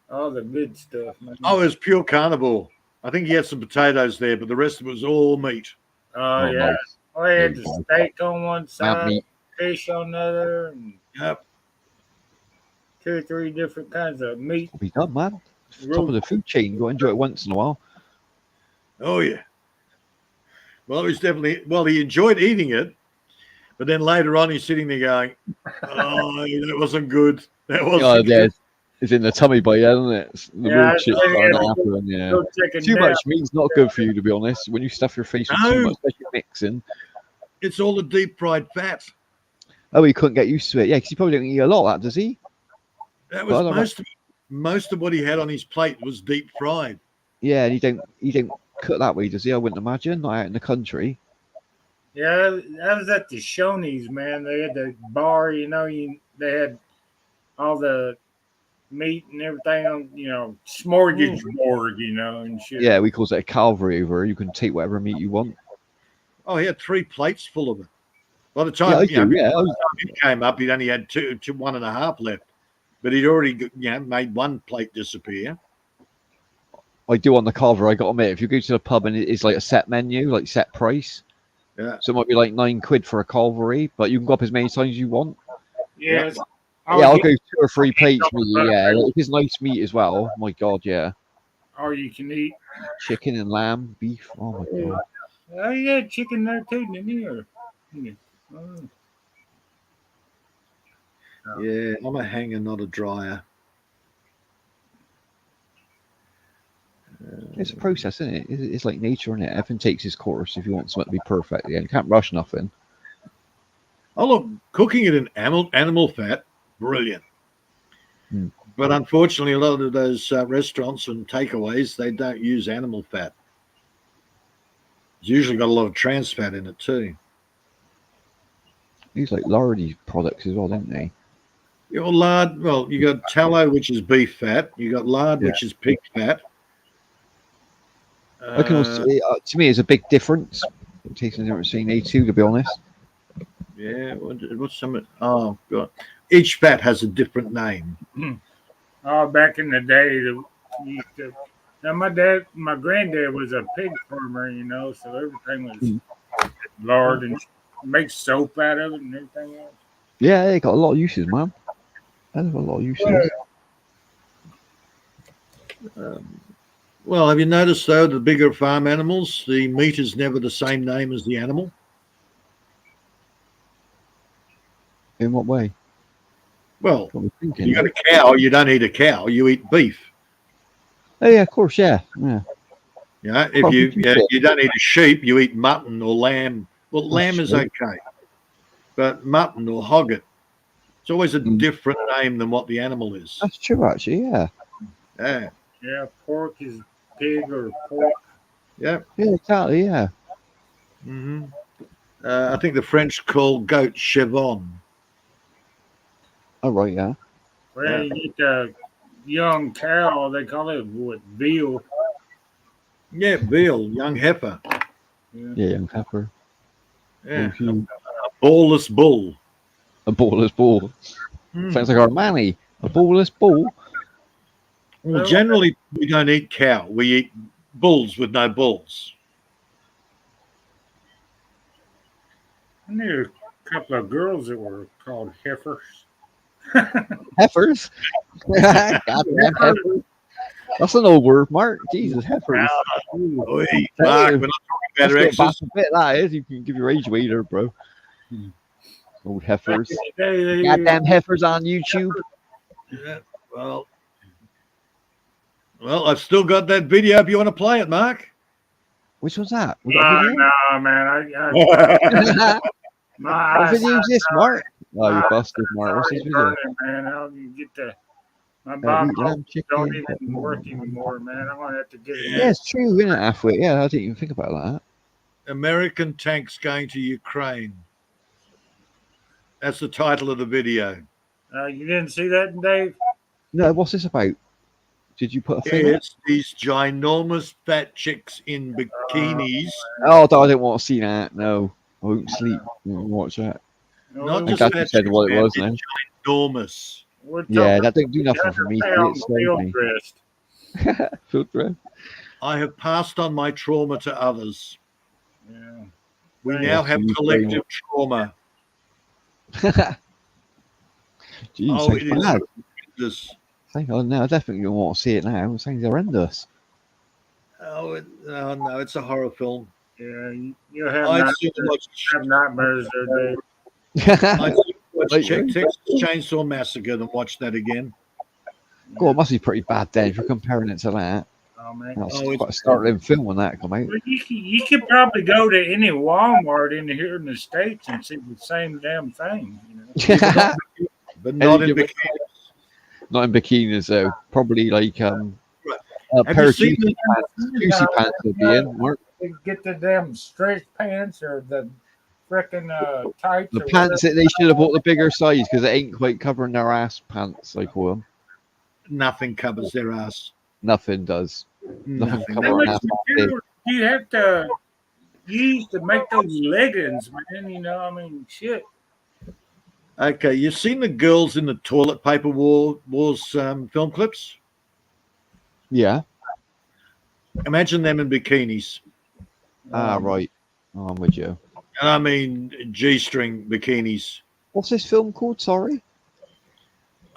all the good stuff, man. Oh, it was pure carnivore. I think he had some potatoes there, but the rest of it was all meat. Oh, yeah. Nice. I had the steak on one side, meat. fish on the other, and Yep. 2 or 3 different kinds of meat. Be done, man. Top of the food chain. You got to enjoy it once in a while. Oh, yeah. Well, it was definitely, he enjoyed eating it, but then later on he's sitting there going, "Oh, that wasn't good. That wasn't good." It's in the tummy bite, isn't it? It's the real shit starting to happen, yeah. Too much meat's not good for you, to be honest. When you stuff your face with too much, especially mixing. It's all the deep fried fat. Oh, he couldn't get used to it. Yeah, because he probably don't eat a lot of that, does he? That was most of what he had on his plate was deep fried. Yeah, and he don't cook that way, does he? I wouldn't imagine. Not out in the country. Yeah, I was at the Shoney's, man. They had the bar, they had all the meat and everything on, smorgasbord, and shit. Yeah, we calls it a Calvary over. You can take whatever meat you want. Oh, he had 3 plates full of it. By the time he came up, he'd only had 1.5 left, but he'd already made 1 plate disappear. I do on the Calvary. I got to admit, if you go to the pub and it's like a set menu, like set price, so it might be like £9 for a Calvary, but you can go up as many times as you want. Yeah. I'll go 2 or 3 plates. Yeah, if it's nice meat as well. My God, yeah. All you can eat. Chicken and lamb, beef. Oh my God. Oh, yeah, chicken there too, didn't you? Yeah, I'm a hanger, not a dryer. It's a process, isn't it? It's like nature, isn't it? Everything takes its course if you want something to be perfect. Yeah, you can't rush nothing. Oh, look, cooking it in animal fat, brilliant. But unfortunately, a lot of those restaurants and takeaways, they don't use animal fat. It's usually got a lot of trans fat in it too. Use like lardy products as well, don't they? Your lard, well, you got tallow, which is beef fat. You got lard, which is pig fat. I can also, to me, it's a big difference. It takes a difference between A2, to be honest. Yeah, what's some? Oh God, each fat has a different name. Oh, back in the day, now my granddad was a pig farmer, so everything was lard and make soap out of it and everything else. Yeah, they got a lot of uses, man. There's a lot of uses. Well, have you noticed though, the bigger farm animals, the meat is never the same name as the animal? In what way? Well, you got a cow, you don't eat a cow, you eat beef. Oh yeah, of course, yeah. You know, if What you would you pick? you don't eat a sheep, you eat mutton or lamb. Well, lamb is true. okay, but mutton or hogget, it's always a Mm. different name than what the animal is. That's true, actually. Yeah. Yeah, Yeah, pork is pig or pork. yeah. Yeah, exactly. Yeah. hmm I think the French call goat chevon. All right. Yeah. Well, you get the young cow, they call it what, veal. Yeah, veal, young heifer. Yeah. Yeah. Young pepper. Yeah, Oh, a ballless bull. a ballless ball. Mm. Sounds like Armani. A ballless ball. Well, generally we don't eat cow. We eat bulls with no balls. I knew a couple of girls that were called heifers. Heifers. Goddamn heifers. That's an old word, Mark. Jesus, heifers. Oi, Mark, we're not talking about That's a X's. bit bit, that is. You can give your age away there, bro. Old heifers. They- Goddamn heifers on YouTube. Yeah, well, I've still got that video if you want to play it, Mark. Which one's that? We got a video? no, man. My What video is this, Mark? Oh, you my busted, Mark. What's this video? burning, man. How do you get the my body Eat lamb chicken. don't even work anymore, man. I'm gonna have to get it. Yeah, it's true, isn't it, halfway? Yeah, I didn't even think about that. American tanks going to Ukraine. That's the title of the video. You didn't see that, Dave? No, what's this about? Did you put a thing? It's these ginormous fat chicks in bikinis. Oh, I didn't want to see that. No, I won't sleep. I won't watch that. Not I just guess fat you said chicks, what it man, was it's then. ginormous. We're Yeah, talking- that didn't do nothing for me. Down It scared field me. dressed. Field dress. I have passed on my trauma to others. Yeah. We Right. now have Yes, you collective trauma. Jeez, Oh, sounds it is bad. horrendous. Oh, no, I definitely don't want to see it now. It sounds horrendous. Oh, no, it's a horror film. Yeah, you have, I'd night- sooner watch, have nightmares there, Dave. I'd sooner watch Wait, Texas Chainsaw Massacre than watch that again. God, it must be pretty bad then if you're comparing it to that. Oh, man. That's Oh, it's- quite a startling film when that come out. Well, you could probably go to any Walmart in here in the States and see the same damn thing. You know? But not in give it- bikinis. Not in bikinis though. Probably like a Have pair you of seen juicy pants. Juicy pants would be in. Mark. They get the damn stretch pants or the frickin' tights. The or pants that they should have bought the bigger size because it ain't quite covering their ass pants. I call them. Nothing covers their ass. Nothing does. Nothing Nothing. covers How our much ass. material do you have to use to make those leggings, man? You know, I mean, shit. Okay, you've seen the girls in the toilet paper wars film clips? Yeah. Imagine them in bikinis. Right. Oh, I'm with you. And I mean G-string bikinis. What's this film called? Sorry.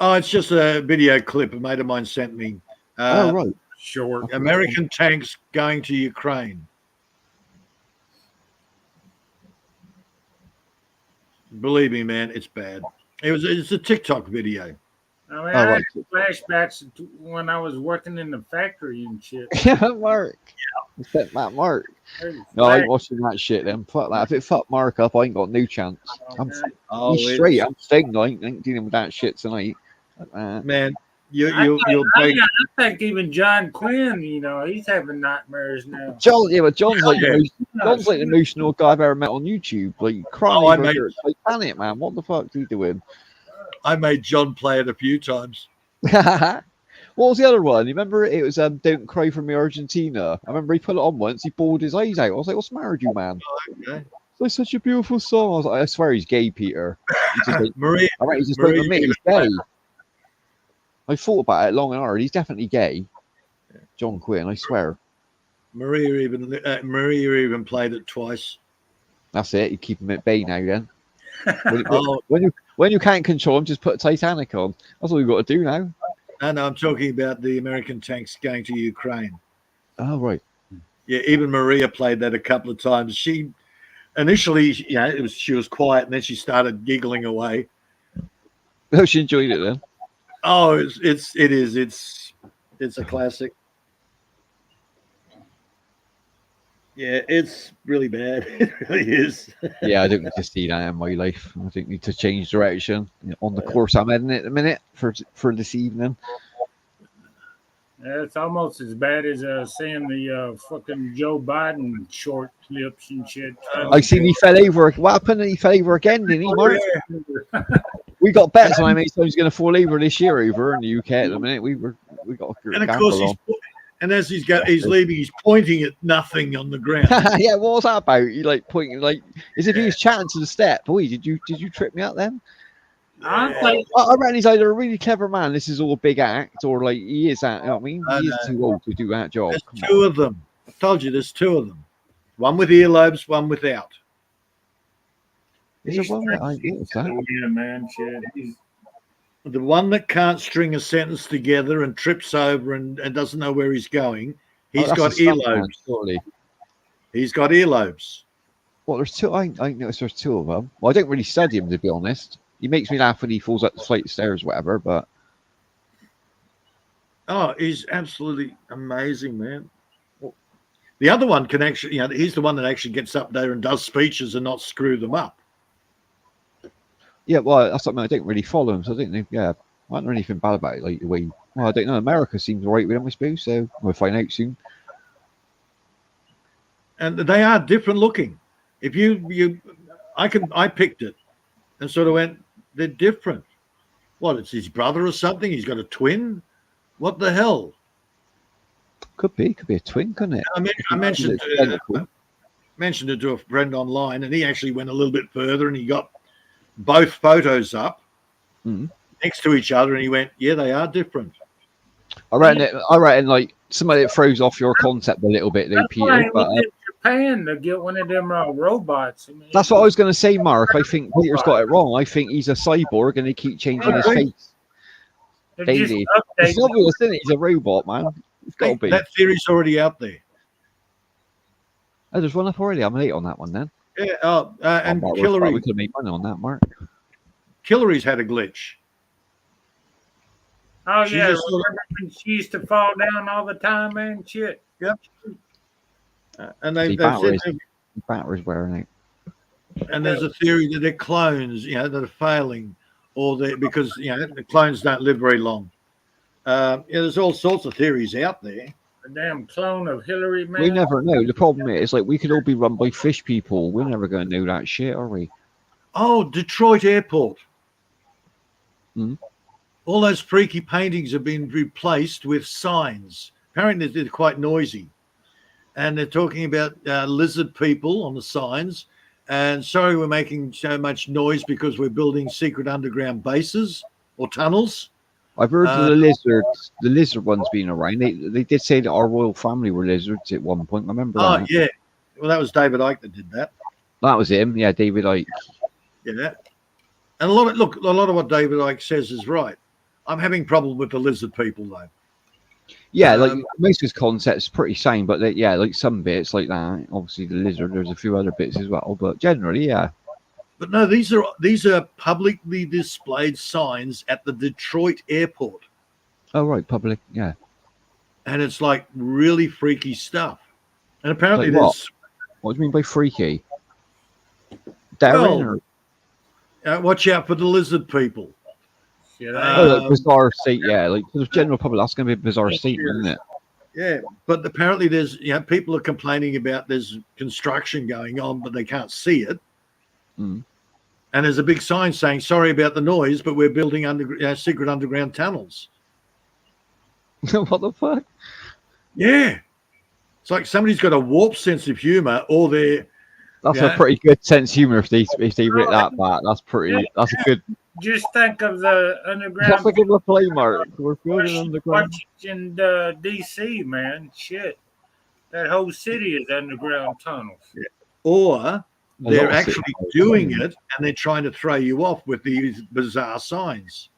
Oh, it's just a video clip a mate of mine sent me. Oh, right. Short. American tanks going to Ukraine. Believe me, man, it's bad. It's a TikTok video. I mean, Oh, I right. had flashbacks to when I was working in the factory and shit. Mark. Yeah. Set that Mark. There's No, I flash- ain't watching that shit then. Fuck that. If it fucked Mark up, I ain't got no chance. I'm Oh, he's straight. I'm staying. I ain't dealing with that shit tonight. man, you'll I break. think even John Quinn, you know, he's having nightmares now. John, yeah, but John's like Yeah. the most, John's like the emotional guy I've ever met on YouTube. Like crying I over made- Titanic, man. What the fuck's he doing? I made John play it a few times. What was the other one? You remember it was "Don't Cry for Me, Argentina." I remember he put it on once. He bawled his eyes out. I was like, "What's the matter with you, man?" Okay. It's like such a beautiful song. I was like, "I swear he's gay, Peter." He's just like, Maria, all right, he's just Maria like me. He's gay. I thought about it long and hard. He's definitely gay. John Quinn, I swear. Maria even played it twice. That's it. You keep him at bay now, then. Oh, When you can't control him, just put Titanic on. That's all you got to do now. no, I'm talking about the American tanks going to Ukraine. Oh right. Yeah, even Maria played that a couple of times. She initially, she was quiet, and then she started giggling away. Oh, she enjoyed it then. Oh, it's a classic. Yeah, it's really bad. It really is. Yeah, I don't need to see that in my life. I don't need to change direction on the course I'm heading at the minute for this evening. Yeah, it's almost as bad as seeing the fucking Joe Biden short clips and shit. I seen he fell over. What happened? He fell over again, didn't he, Mark? Yeah. We got bets on how many times he's going to fall over this year over in the UK at the minute. We got a And of course, as he's leaving, he's pointing at nothing on the ground. Yeah, what was that about? He like pointing like as if he was chatting to the step. Boy, did you trip me up then? I reckon he's either a really clever man. This is all a big act, or like he is that. You know what I mean, he is too old to do that job. There's two of them. I told you, there's two of them. One with earlobes, one without. Is there one that I noticed that? Yeah, man, shit. The one that can't string a sentence together and trips over and doesn't know where he's going, he's got earlobes. Surely. He's got earlobes. Well, there's two. I noticed there's two of them. Well, I don't really study him, to be honest. He makes me laugh when he falls up the flight of stairs, whatever. But he's absolutely amazing, man. The other one can actually, he's the one that actually gets up there and does speeches and not screw them up. Yeah, well, that's something I don't really follow him, so I don't know. Yeah, I don't know anything bad about it. Like the way, well, I don't know. America seems all right with him, I suppose. So we'll find out soon. And they are different looking. If I picked it and sort of went, they're different. What? It's his brother or something? He's got a twin? What the hell? Could be a twin, couldn't it? I mentioned it to a friend online, and he actually went a little bit further, and he got both photos up next to each other, and he went, "Yeah, they are different." I reckon, like somebody that throws off your concept a little bit, though, Peter. But Japan to get one of them robots. I mean, that's what I was going to say, Mark. I think Peter's got it wrong. I think he's a cyborg, and they keep changing his face daily. It's obvious, isn't it? He's a robot, man. It's got to be. That theory's already out there. Oh, there's one up already. I'm late on that one then. Yeah. And Hillary. We could make money on that, Mark. Hillary's had a glitch. Oh, yeah. Remember when she used to fall down all the time, man? Shit. Yep. And they've said batteries wearing out. And there's a theory that they're clones, that are failing, or because the clones don't live very long. There's all sorts of theories out there. A damn clone of Hillary, man. We never know. The problem is, like, we could all be run by fish people. We're never going to know that shit, are we? Oh, Detroit Airport. Hmm? All those freaky paintings have been replaced with signs. Apparently, they're quite noisy. And they're talking about lizard people on the signs. And sorry, we're making so much noise because we're building secret underground bases or tunnels. I've heard of the lizards. The lizard one's been around. They did say that our royal family were lizards at one point. Remember? Oh, yeah. Well, that was David Icke that did that. That was him. Yeah, David Icke. Yeah. And a lot of what David Icke says is right. I'm having trouble with the lizard people, though. Yeah, like most of his concepts pretty same, but like some bits like that. Obviously, the lizard. There's a few other bits as well, but generally, yeah. But no, these are publicly displayed signs at the Detroit airport. Oh right, public, yeah. And it's like really freaky stuff. And apparently, like what do you mean by freaky? Darren, watch out for the lizard people. Like bizarre state, yeah. Like for the general public, that's going to be a bizarre statement, isn't it? Yeah, but apparently there's people are complaining about there's construction going on, but they can't see it. Mm. And there's a big sign saying, "Sorry about the noise, but we're building secret underground tunnels." What the fuck? Yeah, it's like somebody's got a warped sense of humor, or they're. That's a pretty good sense of humor if they rip that back. That's a good. Just think of the underground. That's a good play, Mark. We're building underground. In DC, man, shit, that whole city is underground tunnels. Yeah. Or they're actually doing it, and they're trying to throw you off with these bizarre signs.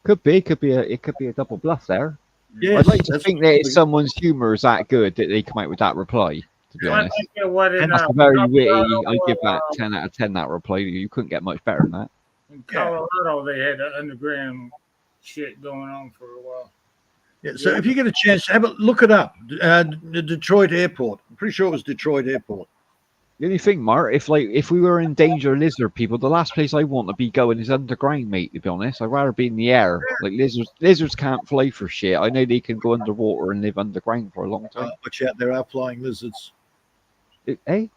Could be. It could be a double bluff there. Yeah, I'd like to think that someone's humor is that good that they come out with that reply. To be honest, that's very witty. I give that 10 out of 10. That reply, you couldn't get much better than that. In Colorado, they had underground shit going on for a while. Yeah, so if you get a chance, have a look it up. The Detroit Airport. I'm pretty sure it was Detroit Airport. The only thing, Mark, if we were in danger of lizard people, the last place I want to be going is underground, mate. To be honest, I'd rather be in the air. Like lizards can't fly for shit. I know they can go underwater and live underground for a long time. Watch out, there are flying lizards. Hey,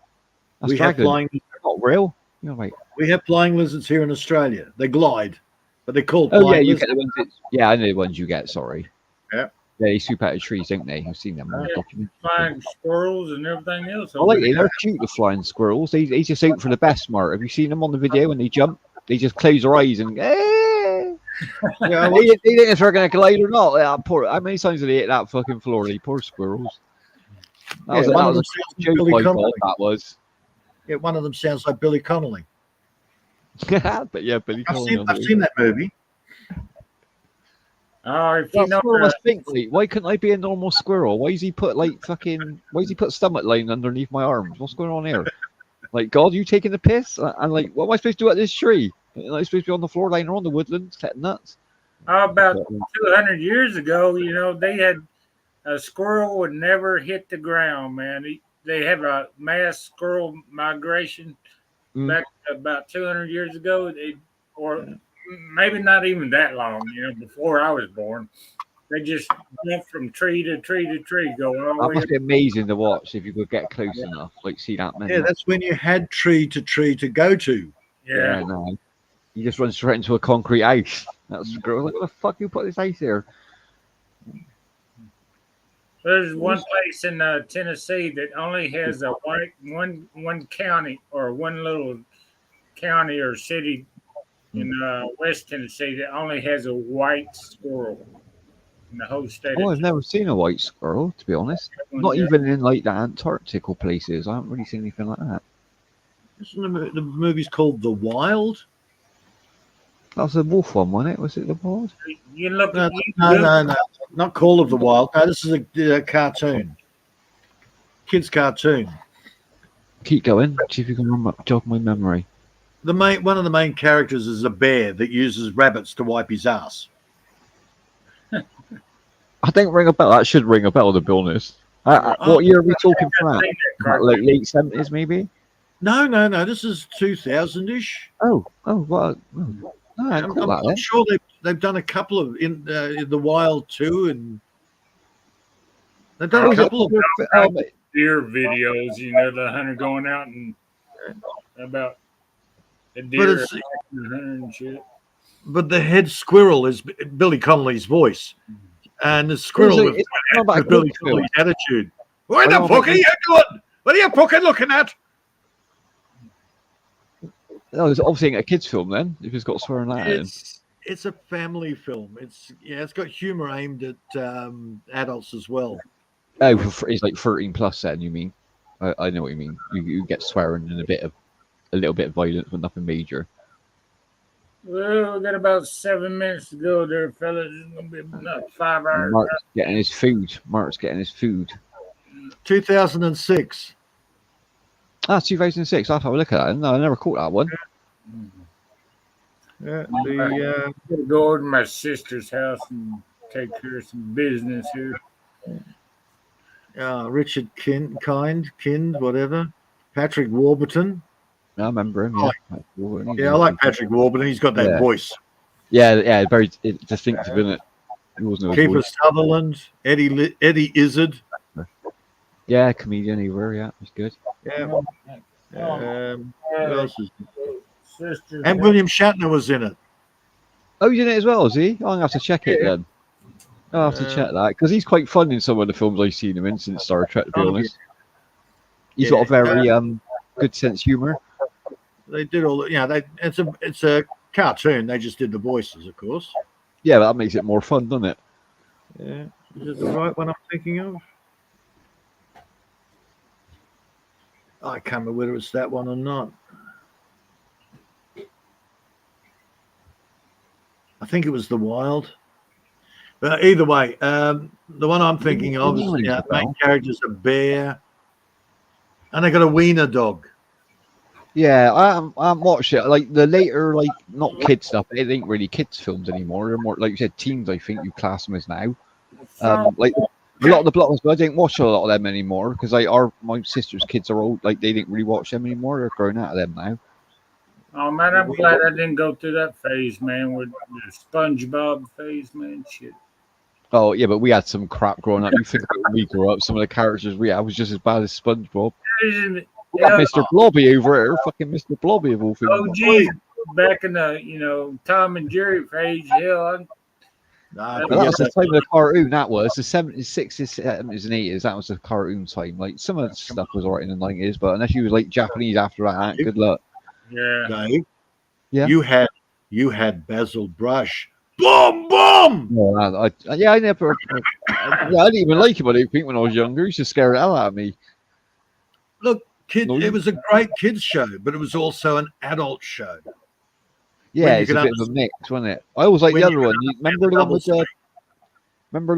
that's We have dragon. flying. They're not real. You're right. We have flying lizards here in Australia. They glide, but they're called. Oh yeah, flying you lizards. get the ones. Yeah, I know the ones you get. Sorry. Yeah. Yeah, they swoop out of trees, don't they? I've seen them on the document. Flying squirrels and everything else. I like it. They're cute, the flying squirrels. They just out for the best, Mark. Have you seen them on the video when they jump? They just close their eyes and Yeah, they think if they're going to glide or not. How many times did they hit that fucking floor? They poor squirrels. That one of was them a sounds joke, Billy my God, Connolly. that was. Yeah, one of them sounds like Billy Connolly. But yeah, Billy I've Connolly. seen that movie. Oh, if you That know squirrel must think, like, why couldn't I be a normal squirrel? Why is he put why is he put stomach line underneath my arms? What's going on here? Like, God, you taking the piss? And like, what am I supposed to do at this tree? Am I supposed to be on the floor lying around the woodlands, cutting nuts? about 200 years ago, they had a squirrel would never hit the ground, man. They have a mass squirrel migration back about 200 years ago, or maybe not even that long, before I was born. They just went from tree to tree to tree, going all the That way. must be amazing to watch if you could get close enough, like see that many. Yeah, that's when you had tree to go to. Yeah. No. You just run straight into a concrete house. That's girl. Like, what the fuck you put this house here? There's one place in Tennessee that only has a one county or one little county or city in West Tennessee that only has a white squirrel in the whole state. Oh, I've never seen a white squirrel, to be honest. Not even in like the Antarctical places. I haven't really seen anything like that. Isn't the movie's called The Wild? That was the wolf one, wasn't it? Was it the wild? You look No, at no, not Call of the Wild. No, this is a cartoon, kids' cartoon. Keep going. See if you can jog my memory. One of the main characters is a bear that uses rabbits to wipe his ass. I think ring a bell. That should ring a bell, to be honest. What year are we talking for that? Like late 70s, maybe? No. This is 2000-ish. Oh, what? Oh. No, I hadn't caught that, I'm sure they've done a couple of in The Wild too, and they've done a couple of deer videos. The hunter going out and about the but deer it's, and shit. but the head squirrel is Billy Connolly's voice, and the squirrel It's not about with Billy good film. Connolly's attitude. What the know fuck about are you doing? What are you fucking looking at? No, it's obviously a kids' film then. If it's got swearing like that in. It's a family film. It's got humor aimed at adults as well. Oh, it's like 13 plus. Then you mean? I know what you mean. You get swearing and a little bit of violence, but nothing major. Well, we got about 7 minutes to go there, fellas. It's gonna be about 5 hours. Mark's getting his food. 2006. 2006. I'll have a look at that. No, I never caught that one. Yeah, I'm gonna go over to my sister's house and take care of some business here. Richard Kind, whatever. Patrick Warburton. I remember him. Yeah, I like Patrick Warburton. He's got that voice. Yeah, very distinctive, isn't it? He wasn't a Kiefer voice. Sutherland, Eddie Izzard. Yeah, comedian. He were. Yeah, he's good. Yeah. Who else is Sisters. And William Shatner was in it. Oh, he's in it as well, is he? I'm gonna have to check it then. I'll have to check that because he's quite fun in some of the films I've seen him in since Star Trek. To be honest, he's got a very good sense of humor. They did all. It's a cartoon. They just did the voices, of course. Yeah, but that makes it more fun, doesn't it? Yeah. Is it the right one I'm thinking of? I can't remember whether it's that one or not. I think it was The Wild. But either way, the one I'm thinking of is the main character's a bear, and they got a wiener dog. Yeah, I watched it. Like the later, like not kid stuff. It ain't really kids films anymore. They're more like you said, teens. I think you class them as now. Like a lot of the blockbusters, I didn't watch a lot of them anymore because my sister's kids are old. Like they didn't really watch them anymore. They're grown out of them now. Oh man, I'm glad I didn't go through that phase, man. With the SpongeBob phase, man. Shit. Oh yeah, but we had some crap growing up. You think when we grew up, some of the characters we had was just as bad as SpongeBob. We got Mr. Blobby over here, fucking Mr. Blobby of all things. Oh geez, back in the Tom and Jerry phase, hell. That was the time of the cartoon. That was the 70s, 60s, 70s, and 80s. That was the cartoon time. Like some of the stuff was alright in the 90s, but unless you was like Japanese after that, good luck. Yeah. Dave, yeah. You had Basil Brush. Boom, boom. No, I never. I didn't even like him. I didn't think when I was younger. He used to scare the hell out of me. Look, it was a great kids show, but it was also an adult show. Yeah, it's a bit of a mix, wasn't it? I always like the other one. Remember the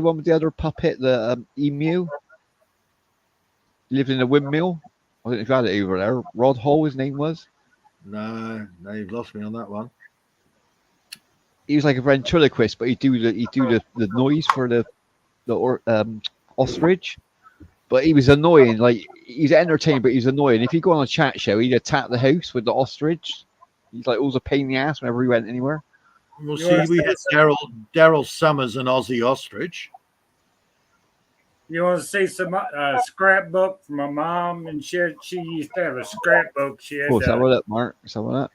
one with the other puppet, the emu? He lived in a windmill. I don't know if you had it over there. Rod Hall, his name was. No, you've lost me on that one. He was like a ventriloquist, but he'd do the noise for the ostrich. But he was annoying. Like he's entertaining, but he's annoying. If you go on a chat show, he'd attack the house with the ostrich. He's like always a pain in the ass whenever he went anywhere. Well, see, we had Daryl Summers and Ozzy Ostrich. You want to see some scrapbook from my mom? And she used to have a scrapbook. She had. Let's have a look, Mark. Let's have a look.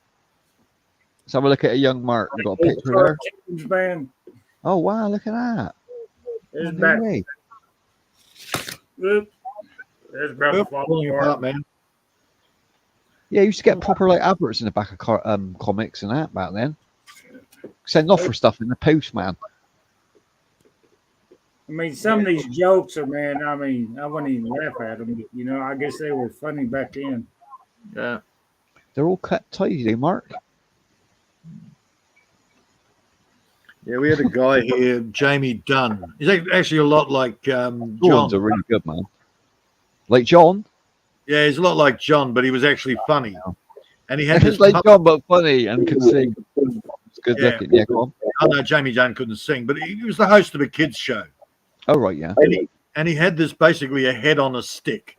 Let's have a look at a young Mark. You got a picture there? Man. Oh wow! Look at that. It's back. Oop. There's about falling apart, man. Yeah, you used to get proper like adverts in the back of comics and that back then. Send off for stuff in the post, man. I mean, some of these jokes are, man. I mean, I wouldn't even laugh at them. But, I guess they were funny back then. Yeah, they're all cut tidy, Mark. Yeah, we had a guy here, Jamie Dunn. He's actually a lot like John. John's a really good man. Like John. Yeah, he's a lot like John, but he was actually funny. And he had this like John, but funny and could sing. It's good looking. Yeah, go on. I know Jamie Dunn couldn't sing, but he was the host of a kids show. Oh right, yeah. And he had this basically a head on a stick,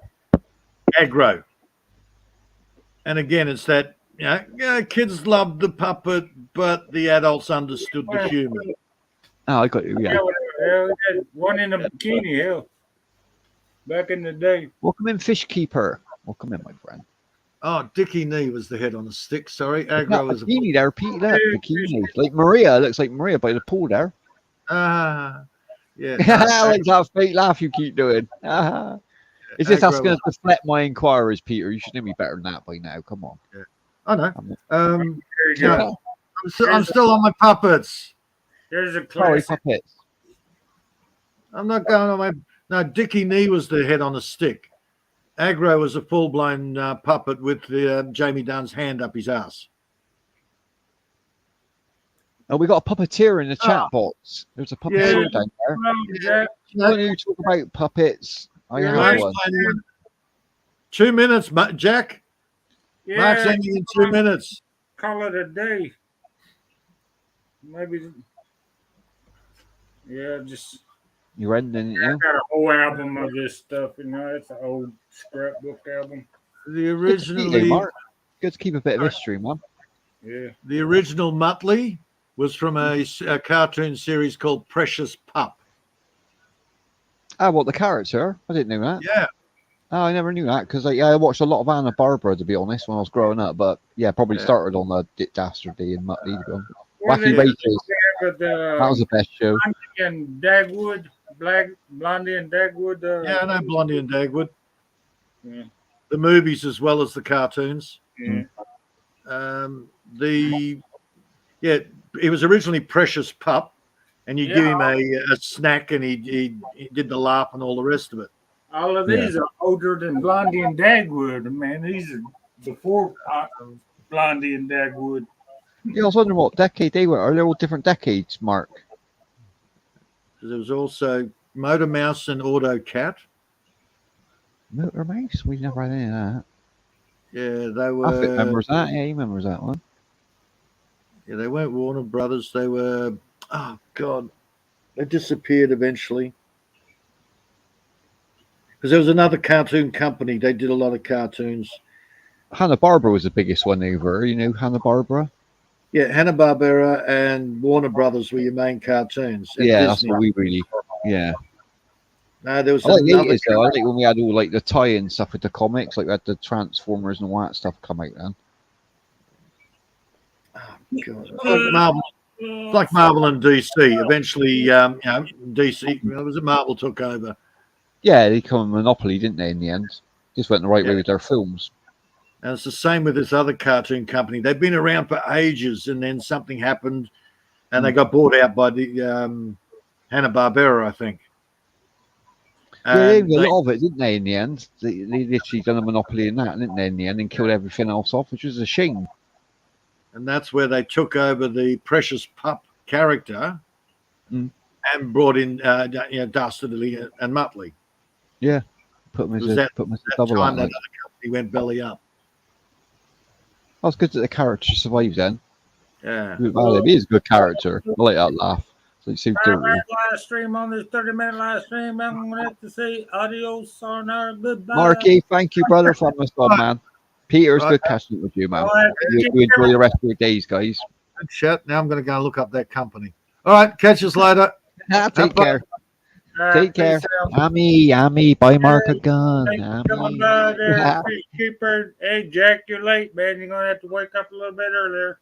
aggro. And again, it's that kids loved the puppet, but the adults understood the humor. Oh, I got you. Yeah. Hell, we had one in a bikini. Hell. Back in the day. Welcome in, Fish Keeper. Welcome in, my friend. Oh, Dickie Knee was the head on the stick. Sorry, Aggro was a bikini there. Pete, that bikini. Like Maria. Looks like Maria by the pool there. Yeah. I like that fake laugh you keep doing. Is this us going to deflect my inquiries, Peter? You should know me better than that by now. Come on. Yeah. I know. I'm still on my puppets. There's a classic. Puppets. I'm not going on my. No, Dickie Knee was the head on a stick. Aggro was a full-blown puppet with Jamie Dunn's hand up his ass. Oh, we got a puppeteer in the chat box. There's a puppeteer down there. When you talk about puppets, I have one. 2 minutes, Jack. Yeah, Mark's ending in 2 minutes. Call it a day. Maybe. Yeah, just. You're ending it. I got a whole album of this stuff. It's an old scrapbook album. The originally, good to keep a bit of history, man. Yeah. The original Muttley was from a cartoon series called Precious Pup. Oh, what, the character? I didn't know that. Yeah. Oh, I never knew that because I watched a lot of Hanna-Barbera, to be honest, when I was growing up. But yeah, probably started on the Dick Dastardly and Muttley. Wacky Races. That was the best show. Blondie and Dagwood. Blondie and Dagwood. Yeah, I know Blondie and Dagwood. Yeah. The movies as well as the cartoons. Yeah. It was originally Precious Pup, and you give him a snack, and he did the laugh and all the rest of it. All of these are older than Blondie and Dagwood, man. These are before Blondie and Dagwood. Yeah, I was wondering what decade they were. Are they all different decades, Mark? There was also Motor Mouse and Auto Cat. Motor Mouse? We never had any of that. Yeah, they were. Buffett remembers that. Yeah, he remembers that one. Yeah, they weren't Warner Brothers. They were. Oh God, they disappeared eventually. Because there was another cartoon company. They did a lot of cartoons. Hanna-Barbera was the biggest one over. You know Hanna-Barbera? Yeah, Hanna-Barbera and Warner Brothers were your main cartoons. And Yeah, Disney. that's what we really. Yeah. No, there was I like the another. 80s though. I like when we had all like the tie-in stuff with the comics, like we had the Transformers and all that stuff come out then. God. Like Marvel and DC. Eventually, DC. It was a Marvel took over. Yeah, they become a monopoly, didn't they? In the end, just went the right way with their films. And it's the same with this other cartoon company. They've been around for ages, and then something happened, and they got bought out by the Hanna-Barbera, I think. Yeah, they did a lot of it, didn't they? In the end, they literally done a monopoly in that, didn't they? In the end, and killed everything else off, which was a shame. And that's where they took over the Precious Pup character and brought in Dastardly and Muttley. Yeah, put them as a double time that other company went belly up. That's good that the character survives then. Yeah. Well, it is a good character. I like that laugh. It's like so dirty. Live stream on this 30-minute live stream. I'm going to have to say adios, sayonara, goodbye. Marky, thank you, brother, from us on, man. Peter, it's good catching up with you, man. You enjoy the rest of your days, guys. Good shit. Now I'm going to go look up that company. All right, catch us later. Take care. Take care. Ami, buy Mark a gun. Coming by there, keeper. Hey, Jack, you're late, man. You're going to have to wake up a little bit earlier.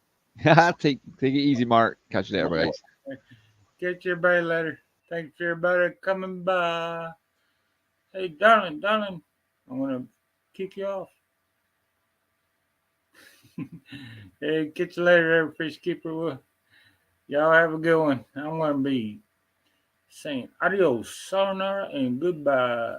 Take it easy, Mark. Catch you later, guys. Get your bay later. Thanks for everybody coming by. Hey, darling, I'm going to kick you off. Hey, catch you later, fish keeper. Y'all have a good one. I'm going to be saying adios, sayonara, and goodbye.